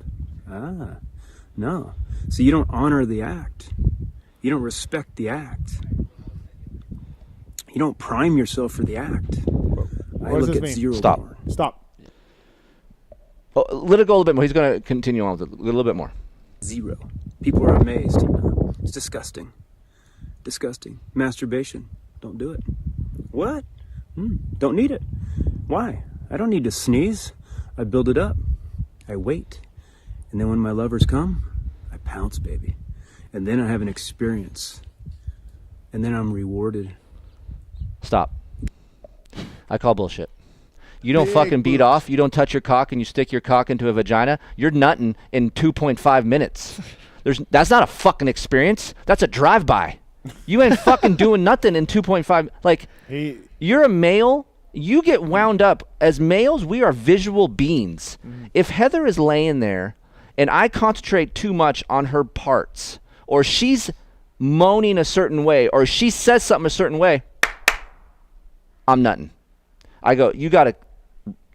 No. So you don't honor the act. You don't respect the act. You don't prime yourself for the act. What does this mean? Zero Stop. porn. Stop. Oh, let it go a little bit more. He's going to continue on with it a little bit more. Zero. People are amazed. It's disgusting. Disgusting. Masturbation. Don't do it. What? Don't need it. Why? I don't need to sneeze. I build it up. I wait. And then when my lovers come, I pounce, baby. And then I have an experience. And then I'm rewarded. Stop. I call bullshit. You don't fucking beat off. You don't touch your cock and you stick your cock into a vagina. You're nutting in 2.5 minutes. That's not a fucking experience. That's a drive-by. You ain't fucking doing nothing in 2.5. Like, you're a male. You get wound up. As males, we are visual beings. If Heather is laying there and I concentrate too much on her parts, or she's moaning a certain way, or she says something a certain way, I'm nutting. I go,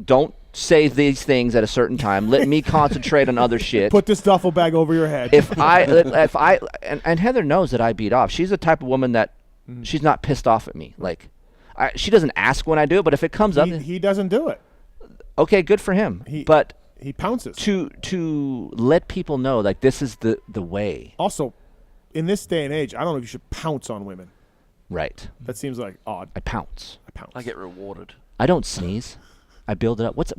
don't say these things at a certain time. Let me concentrate on other shit. Put this duffel bag over your head. And Heather knows that I beat off. She's the type of woman that she's not pissed off at me. Like, she doesn't ask when I do it, but if it comes up, he doesn't do it. Okay, good for him. But he pounces to let people know, like, this is the way. Also, in this day and age, I don't know if you should pounce on women. Right. That seems like odd. I pounce. I get rewarded. I don't sneeze. I build it up. What?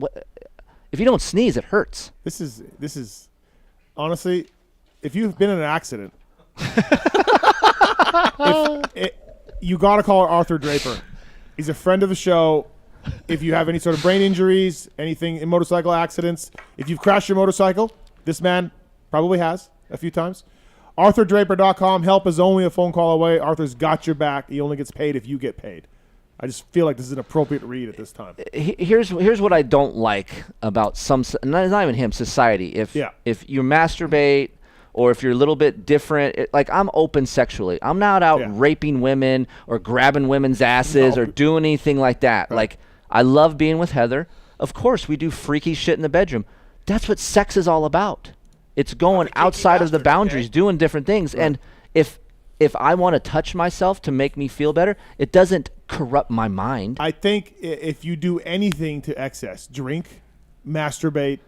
If you don't sneeze, it hurts. This is honestly, if you've been in an accident, you got to call Arthur Draper. He's a friend of the show. If you have any sort of brain injuries, anything in motorcycle accidents, if you've crashed your motorcycle, this man probably has a few times. ArthurDraper.com. Help is only a phone call away. Arthur's got your back. He only gets paid if you get paid. I just feel like this is an appropriate read at this time. Here's what I don't like about some, not even him, society. If you masturbate or if you're a little bit different, like, I'm open sexually. I'm not out raping women or grabbing women's asses or doing anything like that. Right. Like, I love being with Heather. Of course, we do freaky shit in the bedroom. That's what sex is all about. It's going outside of the boundaries, doing different things. Right. And if I want to touch myself to make me feel better, it doesn't corrupt my mind. I think if you do anything to excess, drink, masturbate,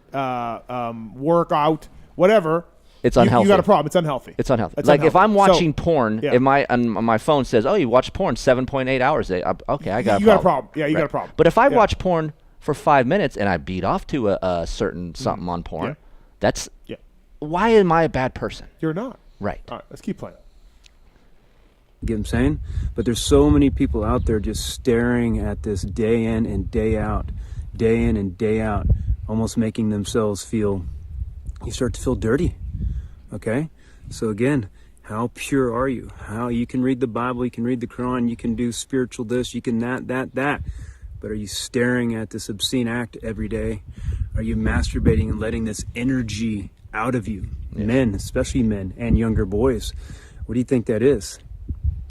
work out, whatever, it's unhealthy. You got a problem. It's unhealthy. It's unhealthy. It's like unhealthy. If I'm watching porn, yeah. if my phone says, "Oh, you watch porn 7.8 hours a day," okay, I got a problem. You got a problem. Yeah, you got a problem. But if I watch porn for 5 minutes and I beat off to a certain something on porn, that's why am I a bad person? You're not. Right. All right, let's keep playing. You get what I'm saying? But there's so many people out there just staring at this day in and day out, almost making themselves feel, you start to feel dirty. Okay? So again, how pure are you? How you can read the Bible, you can read the Quran, you can do spiritual this, you can that. But are you staring at this obscene act every day? Are you masturbating and letting this energy out of you? Yeah. Men, especially men and younger boys. What do you think that is?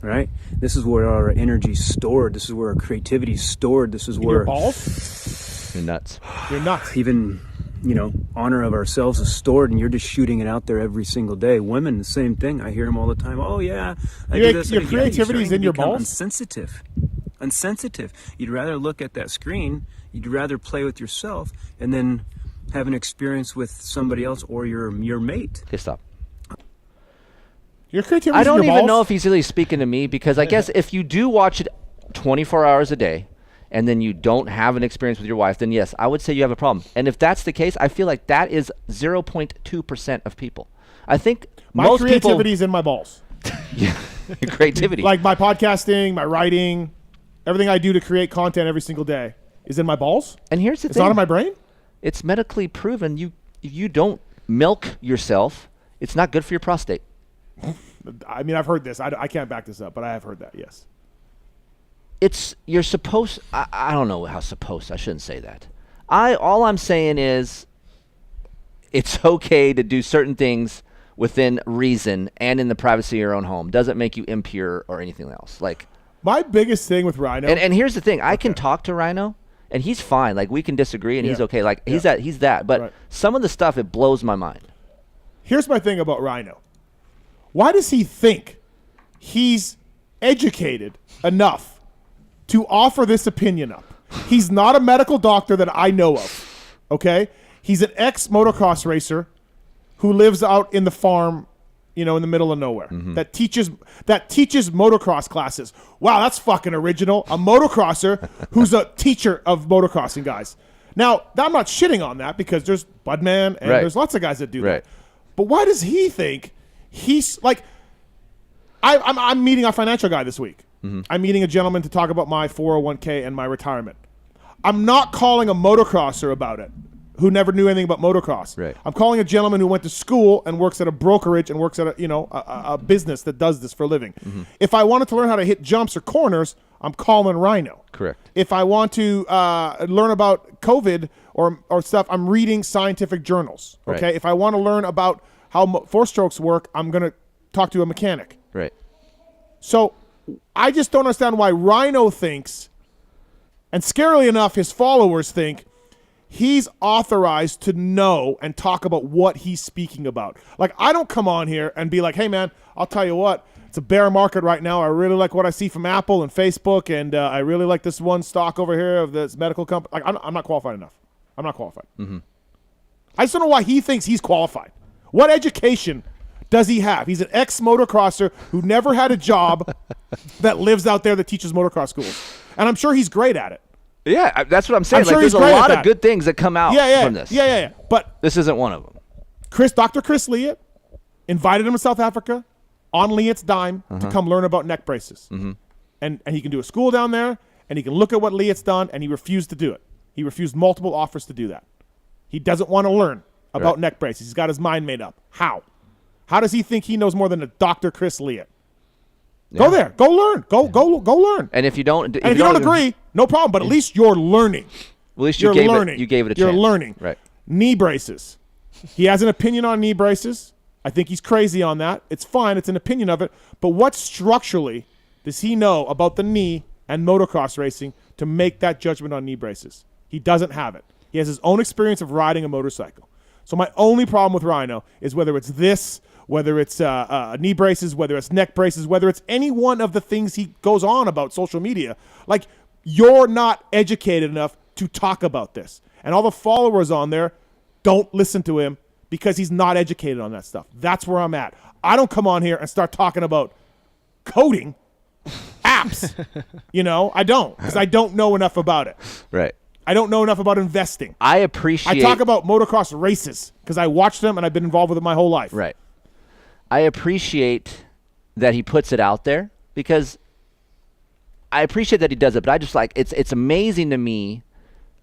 Right? This is where our energy's stored. This is where our creativity's stored. This is where your balls? You're nuts. You're nuts. Even, honor of ourselves is stored, and you're just shooting it out there every single day. Women, the same thing. I hear them all the time. Oh yeah, I do this. Your creativity's in your balls. Unsensitive. You'd rather look at that screen. You'd rather play with yourself, and then have an experience with somebody else or your mate. Okay, stop. Your creativity. I don't even know if he's really speaking to me, because I guess if you do watch it 24 hours a day and then you don't have an experience with your wife, then yes, I would say you have a problem. And if that's the case, I feel like that is 0.2% of people. I think my creativity is in my balls. Yeah, your creativity. Like my podcasting, my writing, everything I do to create content every single day is in my balls. And here's the thing. It's not in my brain? It's medically proven. If you don't milk yourself, it's not good for your prostate. I mean, I've heard this. I can't back this up, but I have heard that, yes. You're supposed, I don't know how supposed, I shouldn't say that. All I'm saying is it's okay to do certain things within reason and in the privacy of your own home. Doesn't make you impure or anything else. Like, my biggest thing with Rhino. And here's the thing. I can talk to Rhino and he's fine. Like, we can disagree and he's okay. Like, he's that. But some of the stuff, it blows my mind. Here's my thing about Rhino. Why does he think he's educated enough to offer this opinion up? He's not a medical doctor that I know of, okay? He's an ex-motocross racer who lives out in the farm, in the middle of nowhere, that teaches motocross classes. Wow, that's fucking original. A motocrosser who's a teacher of motocrossing guys. Now, I'm not shitting on that, because there's Budman and there's lots of guys that do that. But why does he think he's like, I'm meeting a financial guy this week. I'm meeting a gentleman to talk about my 401k and my retirement. I'm not calling a motocrosser about it who never knew anything about motocross. Right. I'm calling a gentleman who went to school and works at a brokerage and works at a business that does this for a living. If I wanted to learn how to hit jumps or corners, I'm calling Rhino. Correct. If I want to learn about COVID or stuff, I'm reading scientific journals. Okay. Right. If I want to learn about how four-strokes work, I'm going to talk to a mechanic. Right. So I just don't understand why Rhino thinks, and scarily enough, his followers think, he's authorized to know and talk about what he's speaking about. Like, I don't come on here and be like, hey, man, I'll tell you what, it's a bear market right now. I really like what I see from Apple and Facebook, and I really like this one stock over here of this medical company. Like, I'm not qualified enough. I'm not qualified. I just don't know why he thinks he's qualified. What education does he have? He's an ex-motocrosser who never had a job that lives out there that teaches motocross schools. And I'm sure he's great at it. Yeah, that's what I'm saying. I'm sure there's a lot of good things that come out from this. Yeah. But this isn't one of them. Dr. Kris Leatt invited him to South Africa on Leatt's dime to come learn about neck braces. And he can do a school down there, and he can look at what Leatt's done, and he refused to do it. He refused multiple offers to do that. He doesn't want to learn about neck braces. He's got his mind made up. How? How does he think he knows more than a Dr. Kris Leatt? Go there. Go learn. Go learn. And if you don't, if you don't agree, no problem. But at least you're learning. Well, at least you gave it a chance. You're learning. Right. Knee braces. He has an opinion on knee braces. I think he's crazy on that. It's fine. It's an opinion of it. But what structurally does he know about the knee and motocross racing to make that judgment on knee braces? He doesn't have it. He has his own experience of riding a motorcycle. So my only problem with Rhino is whether it's this, whether it's knee braces, whether it's neck braces, whether it's any one of the things he goes on about social media. Like, you're not educated enough to talk about this. And all the followers on there don't listen to him because he's not educated on that stuff. That's where I'm at. I don't come on here and start talking about coding apps. I don't, because I don't know enough about it. Right. I don't know enough about investing. I talk about motocross races because I watch them and I've been involved with it my whole life. Right. I appreciate that he puts it out there because I appreciate that he does it, but I just it's amazing to me.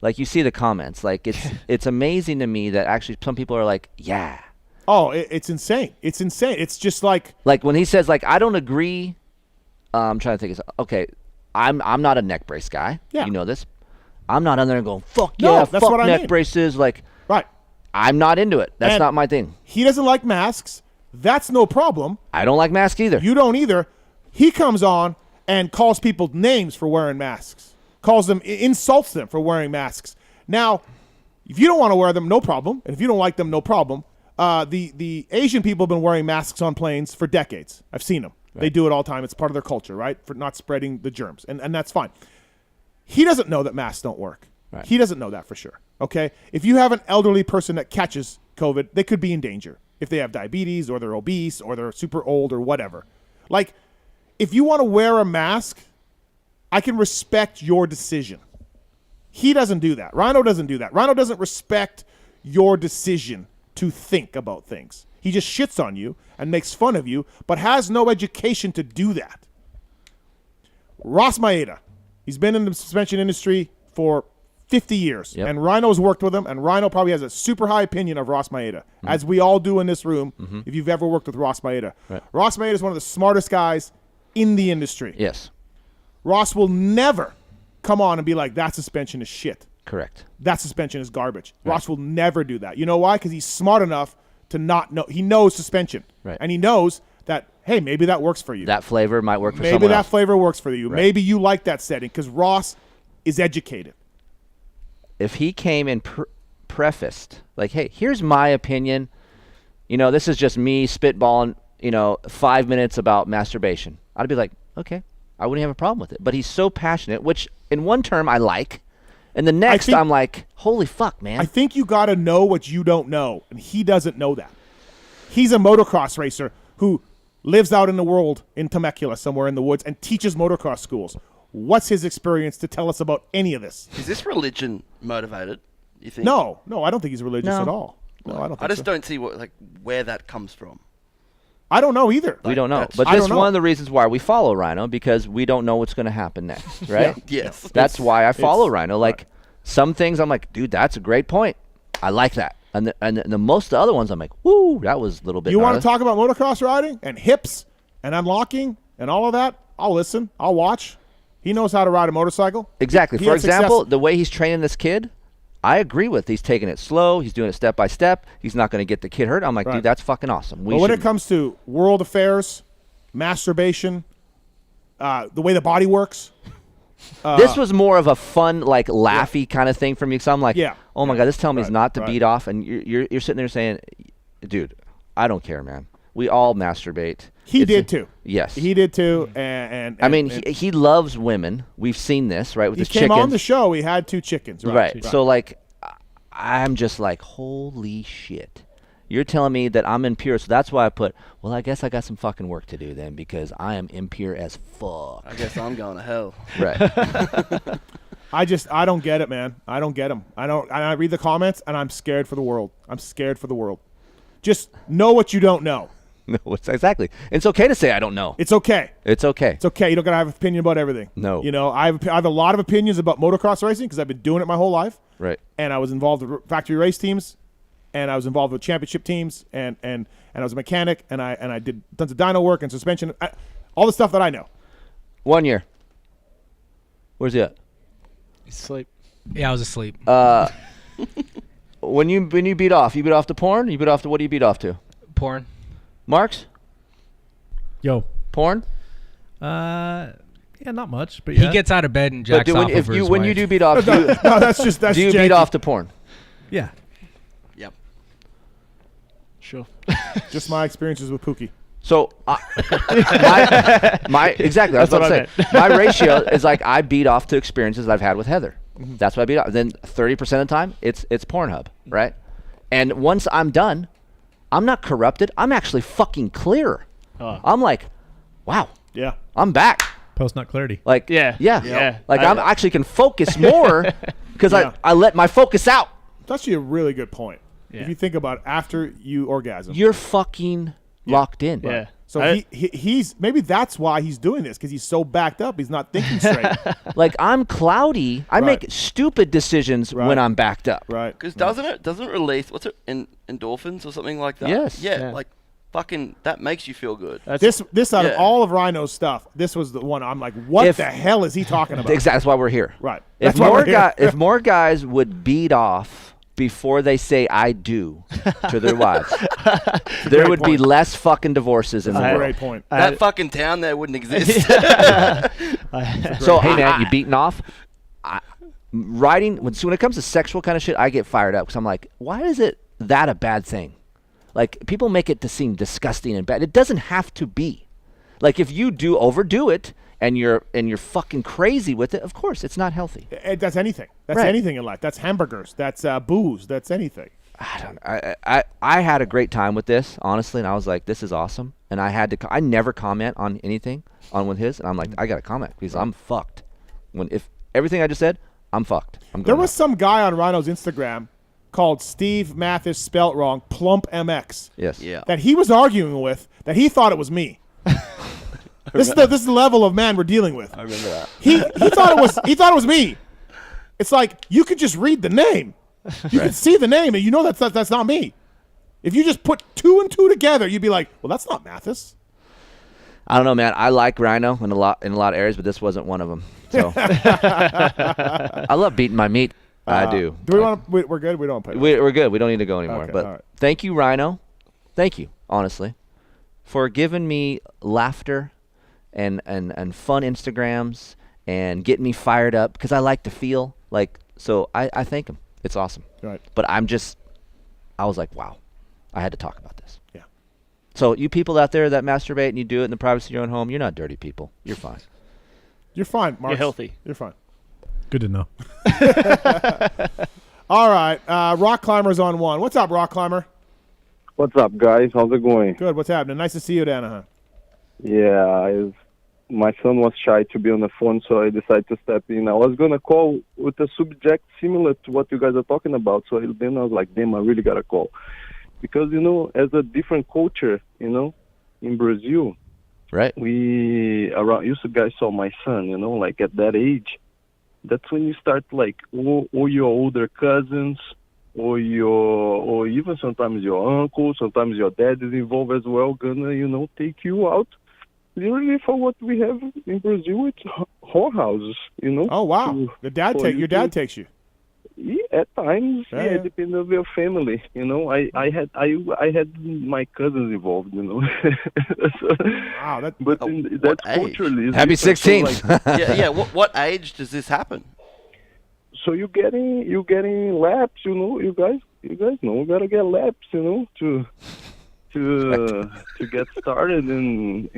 Like, you see the comments, like it's amazing to me that actually some people are like, yeah. Oh, it's insane. It's insane. It's just like when he says, like, I don't agree. I'm trying to think. Okay, I'm not a neck brace guy. Yeah. You know this. I'm not on there going, fuck No, yeah, that's fuck what I neck mean. braces. Like, right. I'm not into it. That's And not my thing. He doesn't like masks. That's no problem. I don't like masks either. You don't either. He comes on and calls people names for wearing masks. Insults them for wearing masks. Now, if you don't want to wear them, no problem. And if you don't like them, no problem. The Asian people have been wearing masks on planes for decades. I've seen them. Right. They do it all the time. It's part of their culture, right? For not spreading the germs. And that's fine. He doesn't know that masks don't work. Right. He doesn't know that for sure. Okay? If you have an elderly person that catches COVID, they could be in danger. If they have diabetes or they're obese or they're super old or whatever. Like, if you want to wear a mask, I can respect your decision. He doesn't do that. Rhino doesn't do that. Rhino doesn't respect your decision to think about things. He just shits on you and makes fun of you, but has no education to do that. Ross Maeda, he's been in the suspension industry for 50 years, and Rhino's worked with him, and Rhino probably has a super high opinion of Ross Maeda, as we all do in this room, if you've ever worked with Ross Maeda. Right. Ross Maeda is one of the smartest guys in the industry. Yes. Ross will never come on and be like, that suspension is shit. Correct. That suspension is garbage. Right. Ross will never do that. You know why? Because he's smart enough to not know. He knows suspension. Right. And he knows that, hey, maybe that works for you. That flavor might work for maybe someone else. Maybe that flavor works for you. Right. Maybe you like that setting because Ross is educated. If he came and prefaced, like, hey, here's my opinion. This is just me spitballing, 5 minutes about masturbation. I'd be like, okay, I wouldn't have a problem with it. But he's so passionate, which in one term I like. And the next I'm like, holy fuck, man. I think you got to know what you don't know. And he doesn't know that. He's a motocross racer who lives out in the world in Temecula, somewhere in the woods, and teaches motocross schools. What's his experience to tell us about any of this? Is this religion motivated, you think? No, I don't think he's religious at all. No, I don't think I just so. don't see where that comes from. I don't know either. We don't know. But this is one of the reasons why we follow Rhino, because we don't know what's going to happen next, right? Yes. That's why I follow Rhino. Like, some things I'm like, dude, that's a great point. I like that. And the most of the other ones I'm like, woo, that was a little bit You want gnarly. to talk about motocross riding and hips and unlocking and all of that? I'll listen. I'll watch. He knows how to ride a motorcycle. Exactly. He For had example, success. the way he's training this kid, I agree with. He's taking it slow. He's doing it step by step. He's not going to get the kid hurt. I'm like, dude, that's fucking awesome. But when it comes to world affairs, masturbation, the way the body works. This was more of a fun, like, laughy kind of thing for me. So I'm like, oh my God, this telling me is not to beat off. And you're sitting there saying, dude, I don't care, man. We all masturbate. He did too. Yes. He did too. And I mean, he loves women. We've seen this, right, with he his came chickens. on the show. He had 2 chickens. Right. So, like, I'm just like, holy shit. You're telling me that I'm impure, so that's why I put, well, I guess I got some fucking work to do then, because I am impure as fuck. I guess I'm going to hell. Right. I don't get it, man. I don't get them. I read the comments, and I'm scared for the world. I'm scared for the world. Just know what you don't know. No, it's exactly. It's okay to say I don't know. It's okay. It's okay. It's okay. You don't got to have an opinion about everything. No. I have a lot of opinions about motocross racing because I've been doing it my whole life. Right. And I was involved with factory race teams, and I was involved with championship teams, and I was a mechanic, and I did tons of dyno work and suspension, all the stuff that I know. 1 year. Where's he at? He's asleep. Yeah, I was asleep. When you beat off, you beat off to porn? You beat off to what do you beat off to? Porn. Marks? Yo. Porn? Yeah, not much, but He gets out of bed and jacks off when over his you wife. do beat off, that's do you beat genuine. off to porn? Yeah. Yep. Sure. Just my experiences with Pookie. So, my exactly. That's what I'm saying. My ratio is like I beat off to experiences I've had with Heather. Mm-hmm. That's what I beat off. Then 30% of the time, it's Pornhub, right? And once I'm done, I'm not corrupted. I'm actually fucking clear. I'm like, wow. Yeah. I'm back. Post-nut clarity. Like, yeah. Like I'm actually can focus more because I let my focus out. It's actually a really good point. Yeah. If you think about it, after you orgasm, You're fucking locked in. Yeah. So he's maybe that's why he's doing this, because he's so backed up. He's not thinking straight. Like I'm cloudy. I make stupid decisions when I'm backed up. Right. Because doesn't it release endorphins or something like that? Yes. Yeah. Like fucking that makes you feel good. This out of all of Rhino's stuff, this was the one I'm like, what the hell is he talking about? Exactly. That's why we're here. Right. If more guys would beat off before they say "I do" to their wives, there would be less fucking divorces in the world. Great point. That fucking town there wouldn't exist. So hey man, you beating off? Writing when it comes to sexual kind of shit, I get fired up because I'm like, why is it that a bad thing? Like people make it to seem disgusting and bad. It doesn't have to be. Like if you overdo it and you're fucking crazy with it, of course it's not healthy. That's anything. That's anything in life. That's hamburgers. That's booze. That's anything. I had a great time with this, honestly, and I was like, this is awesome. And I never comment on anything with his, and I'm like, I gotta comment because I'm fucked. If everything I just said, I'm fucked. There was some guy on Rhino's Instagram called Steve Mathis, spelt wrong, PulpMX. Yes. Yeah. That he was arguing with, that he thought it was me. This is the level of man we're dealing with. I remember that. He thought it was me. It's like you could just read the name. You could see the name and you know that's not me. If you just put 2 and 2 together, you'd be like, well, that's not Mathis. I don't know, man. I like Rhino in a lot of areas, but this wasn't one of them. So I love beating my meat. I do. Do we want to? We're good. We don't play. We're good. We don't need to go anymore. Okay, but all right. Thank you, Rhino. Thank you, honestly, for giving me laughter and fun Instagrams and getting me fired up because I like to feel like. So I thank him. It's awesome. Right. But I was like, wow, I had to talk about this. Yeah. So you people out there that masturbate and you do it in the privacy of your own home, you're not dirty people. You're fine. You're fine, Mark. You're healthy. You're fine. Good to know. All right. Rock Climber's on one. What's up, Rock Climber? What's up, guys? How's it going? Good. What's happening? Nice to see you, Danaher. Yeah, my son was shy to be on the phone, so I decided to step in. I was going to call with a subject similar to what you guys are talking about, so then I was like, damn, I really got to call. Because, as a different culture, in Brazil, right? You guys saw my son, like at that age, that's when you start like, or your older cousins, or even sometimes your uncle, sometimes your dad is involved as well, gonna, take you out. Literally for what we have in Brazil, it's whorehouses, Oh, wow. Your dad takes you. Yeah, at times, depending on your family. I had my cousins involved. Wow, but that's culturally. Happy 16th. So yeah. What age does this happen? So you're getting laps. You guys know. You gotta get laps. To get started and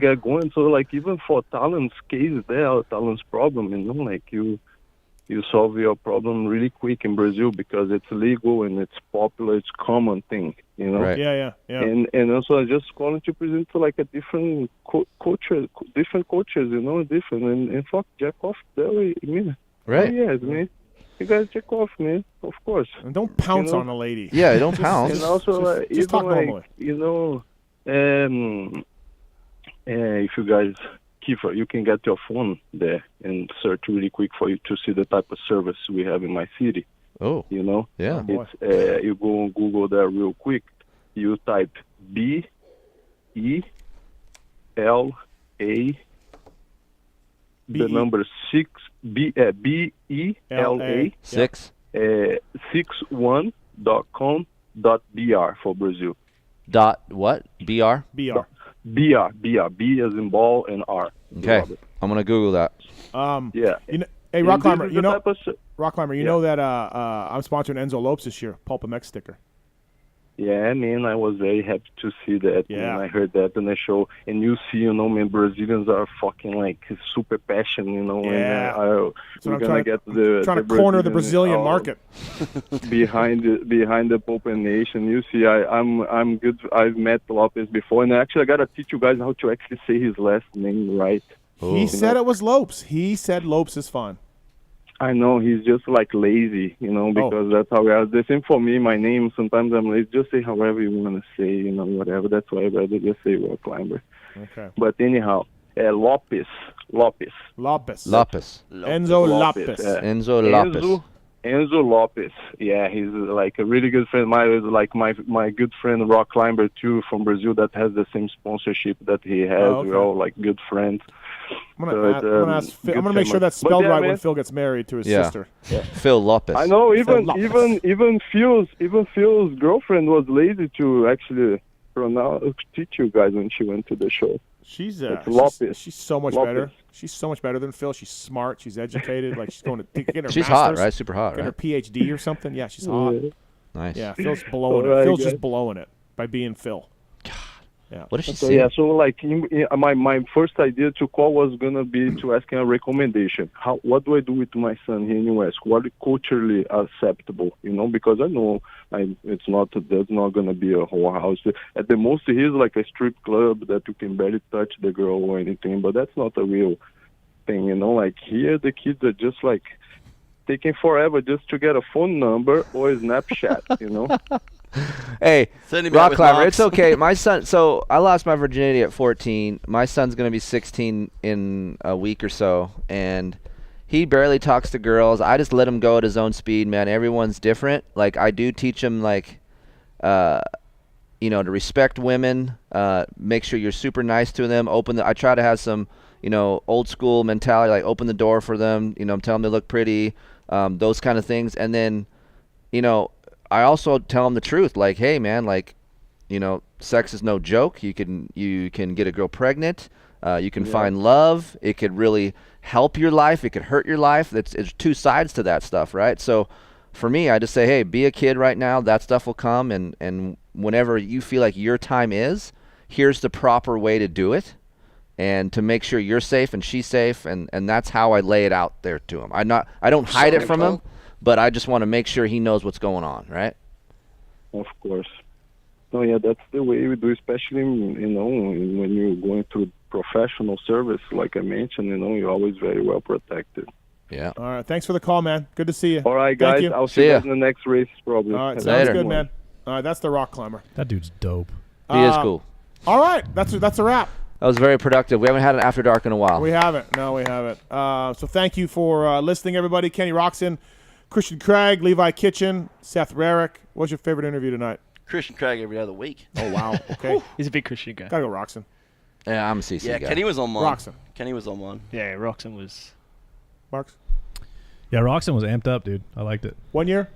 get going. So like even for Tallon's case there, Tallon's problem, like you solve your problem really quick in Brazil because it's legal and it's popular, it's common thing, Right. Yeah. And also I just calling to present to like a different culture, different cultures, different and fuck jack off there, Right. Oh, yes, man. You guys check off, man. Of course. And don't pounce on a lady. Yeah, don't pounce. And also, just talk normally. If you guys, Kiefer, you can get your phone there and search really quick for you to see the type of service we have in my city. Oh. Yeah. It's you go on Google there real quick. You type BELA. The number 6 BELA 61.com.br for Brazil. Dot what? BR? BR. BR. B as in ball and R. Okay. I'm gonna Google that. Yeah. Hey, Rock Climber, Rock Climber, you know that I'm sponsoring Enzo Lopes this year, PulpMX sticker. Yeah, man, I was very happy to see that. Yeah. Man. I heard that in the show. And you see, man, Brazilians are fucking, super passionate, Yeah. and we're going to get the trying to corner the Brazilian market. behind the Pulp Nation. You see, I'm good. I've met Lopez before, and actually I got to teach you guys how to actually say his last name right. He said it was Lopes. He said Lopes is fine. I know he's just lazy, because that's how we are. The same for me. My name, sometimes I'm lazy. Just say however you want to say, whatever. That's why I'd rather just say Rock Climber. Okay. But anyhow, Lopez. Enzo Lopez. Enzo Lopez. Yeah, he's a really good friend. My good friend Rock Climber too from Brazil that has the same sponsorship that he has. Okay. We're all good friends. I'm gonna ask Phil. I'm gonna make sure that's spelled right when Phil gets married to his sister. Yeah. Phil Lopez. I know. Even Phil's girlfriend was lazy to actually teach you guys when she went to the show. She's so much Lopez. better. She's so much better than Phil. She's smart. She's educated. She's going to get her She's master's, hot, right? Super hot, get right? her PhD or something. Yeah, she's hot. Nice. Yeah, Phil's blowing All right, it. Phil's guys. just blowing it by being Phil. Yeah. What did she So say? yeah, so my first idea to call was gonna be to ask him a recommendation. What do I do with my son here in US? What is culturally acceptable? Because I know that's not gonna be a whole house. At the most, here's a strip club that you can barely touch the girl or anything, but that's not a real thing. Here the kids are just taking forever just to get a phone number or a Snapchat. Hey, Send him out Rock with Climber, mobs. it's okay. My son, so I lost my virginity at 14. My son's going to be 16 in a week or so, and he barely talks to girls. I just let him go at his own speed, man. Everyone's different. I do teach him, to respect women, make sure you're super nice to them. I try to have some, old school mentality, open the door for them, tell them they look pretty, those kind of things. And then, I also tell them the truth, hey man, sex is no joke. You can get a girl pregnant. You can find love. It could really help your life. It could hurt your life. It's two sides to that stuff, right? So for me, I just say, hey, be a kid right now. That stuff will come, and whenever you feel like your time is, here's the proper way to do it, and to make sure you're safe and she's safe, and that's how I lay it out there to him. I don't hide it from him. But I just want to make sure he knows what's going on, right? Of course. No, yeah, that's the way we do, especially, when you're going through professional service, like I mentioned, you're always very well protected. Yeah. All right. Thanks for the call, man. Good to see you. All right, Thank guys. you. I'll see you guys in the next race, probably. All right. Have Sounds a good, one. man. All right. That's the Rock Climber. That dude's dope. He is cool. All right. That's a wrap. That was very productive. We haven't had an After Dark in a while. We haven't. No, we haven't. So thank you for listening, everybody. Kenny Roczen, Christian Craig, Levi Kitchen, Seth Rarick. What's your favorite interview tonight? Christian Craig every other week. Oh, wow. Okay. He's a big Christian guy. Gotta go Roczen. Yeah, I'm a CC Yeah, guy. Kenny was on one. Roczen. Kenny was on one. Yeah, Roczen was. Marks? Yeah, Roczen was amped up, dude. I liked it. 1 year?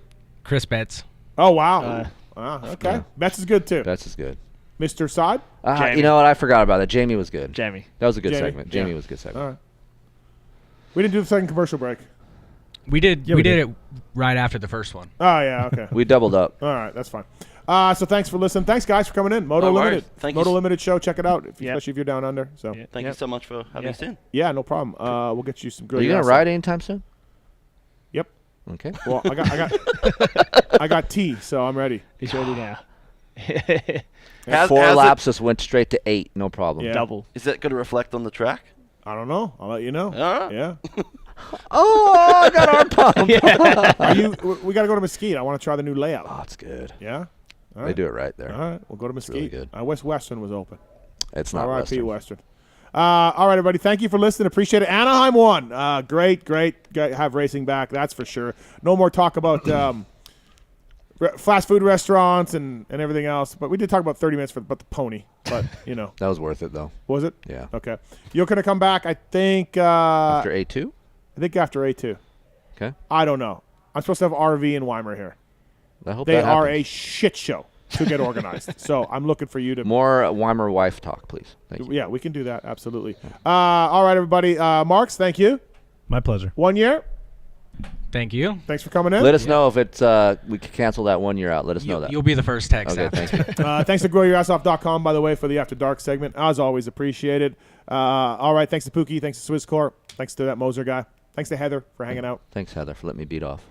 Chris Betts. Oh, wow. Okay. Yeah. Betts is good, too. Betts is good. Mr. Sod? You know what? I forgot about that. Jamie was good. Jamie. That was a good Jamie. segment. Jamie Yeah. was a good segment. All right. We didn't do the second commercial break. We did. Yeah, we we did did. it right after the first one. Oh, yeah. Okay. We doubled up. All right. That's fine. So thanks for listening. Thanks, guys, for coming in. Moto No worries. Limited. Thank Moto you. Limited show. Check it out, Yep. especially if you're down under. So Thank you so much for having us in. Yeah, no problem. We'll get you some good. Are you going to ride anytime soon? Yep. Okay. Well, I got tea, so I'm ready. He's ready now. Four laps just went straight to 8. No problem. Yeah. Double. Is that going to reflect on the track? I don't know. I'll let you know. All right. Yeah. Oh, I got arm pump. We got to go to Mesquite. I want to try the new layout. Oh, it's good. Yeah. All They do it right there. All right. We'll go to Mesquite. really good. Western was open. It's not R.I.P. Western. Western. All right, everybody. Thank you for listening. Appreciate it. Anaheim won. Great. Have racing back. That's for sure. No more talk about fast food restaurants and everything else. But we did talk about 30 minutes about the pony. But, That was worth it, though. Was it? Yeah. Okay. You're going to come back, I think. After A2? I think after A2. Okay. I don't know. I'm supposed to have RV in Weimar here. I hope They that are happens. a shit show to get organized. So I'm looking for you to. More Weimar wife talk, please. Thank you. Yeah, we can do that. Absolutely. All right, everybody. Marks, thank you. My pleasure. 1 year. Thank you. Thanks for coming in. Let us know if it's we can cancel that 1 year out. Let us know that. You'll be the first text. Okay, thank you. Thanks to growyourassoff.com, by the way, for the After Dark segment. As always, appreciated. All right, thanks to Pookie. Thanks to Swisscorp. Thanks to that Moser guy. Thanks to Heather for hanging out. Thanks, Heather, for letting me beat off.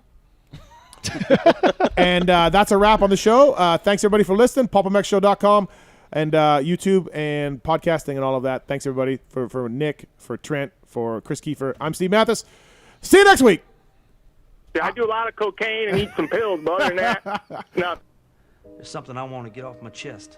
And that's a wrap on the show. Thanks, everybody, for listening. PulpMXshow.com and YouTube and podcasting and all of that. Thanks, everybody, for Nick, for Trent, for Kris Keefer. I'm Steve Mathis. See you next week. I do a lot of cocaine and eat some pills, but other than that, no. There's something I want to get off my chest.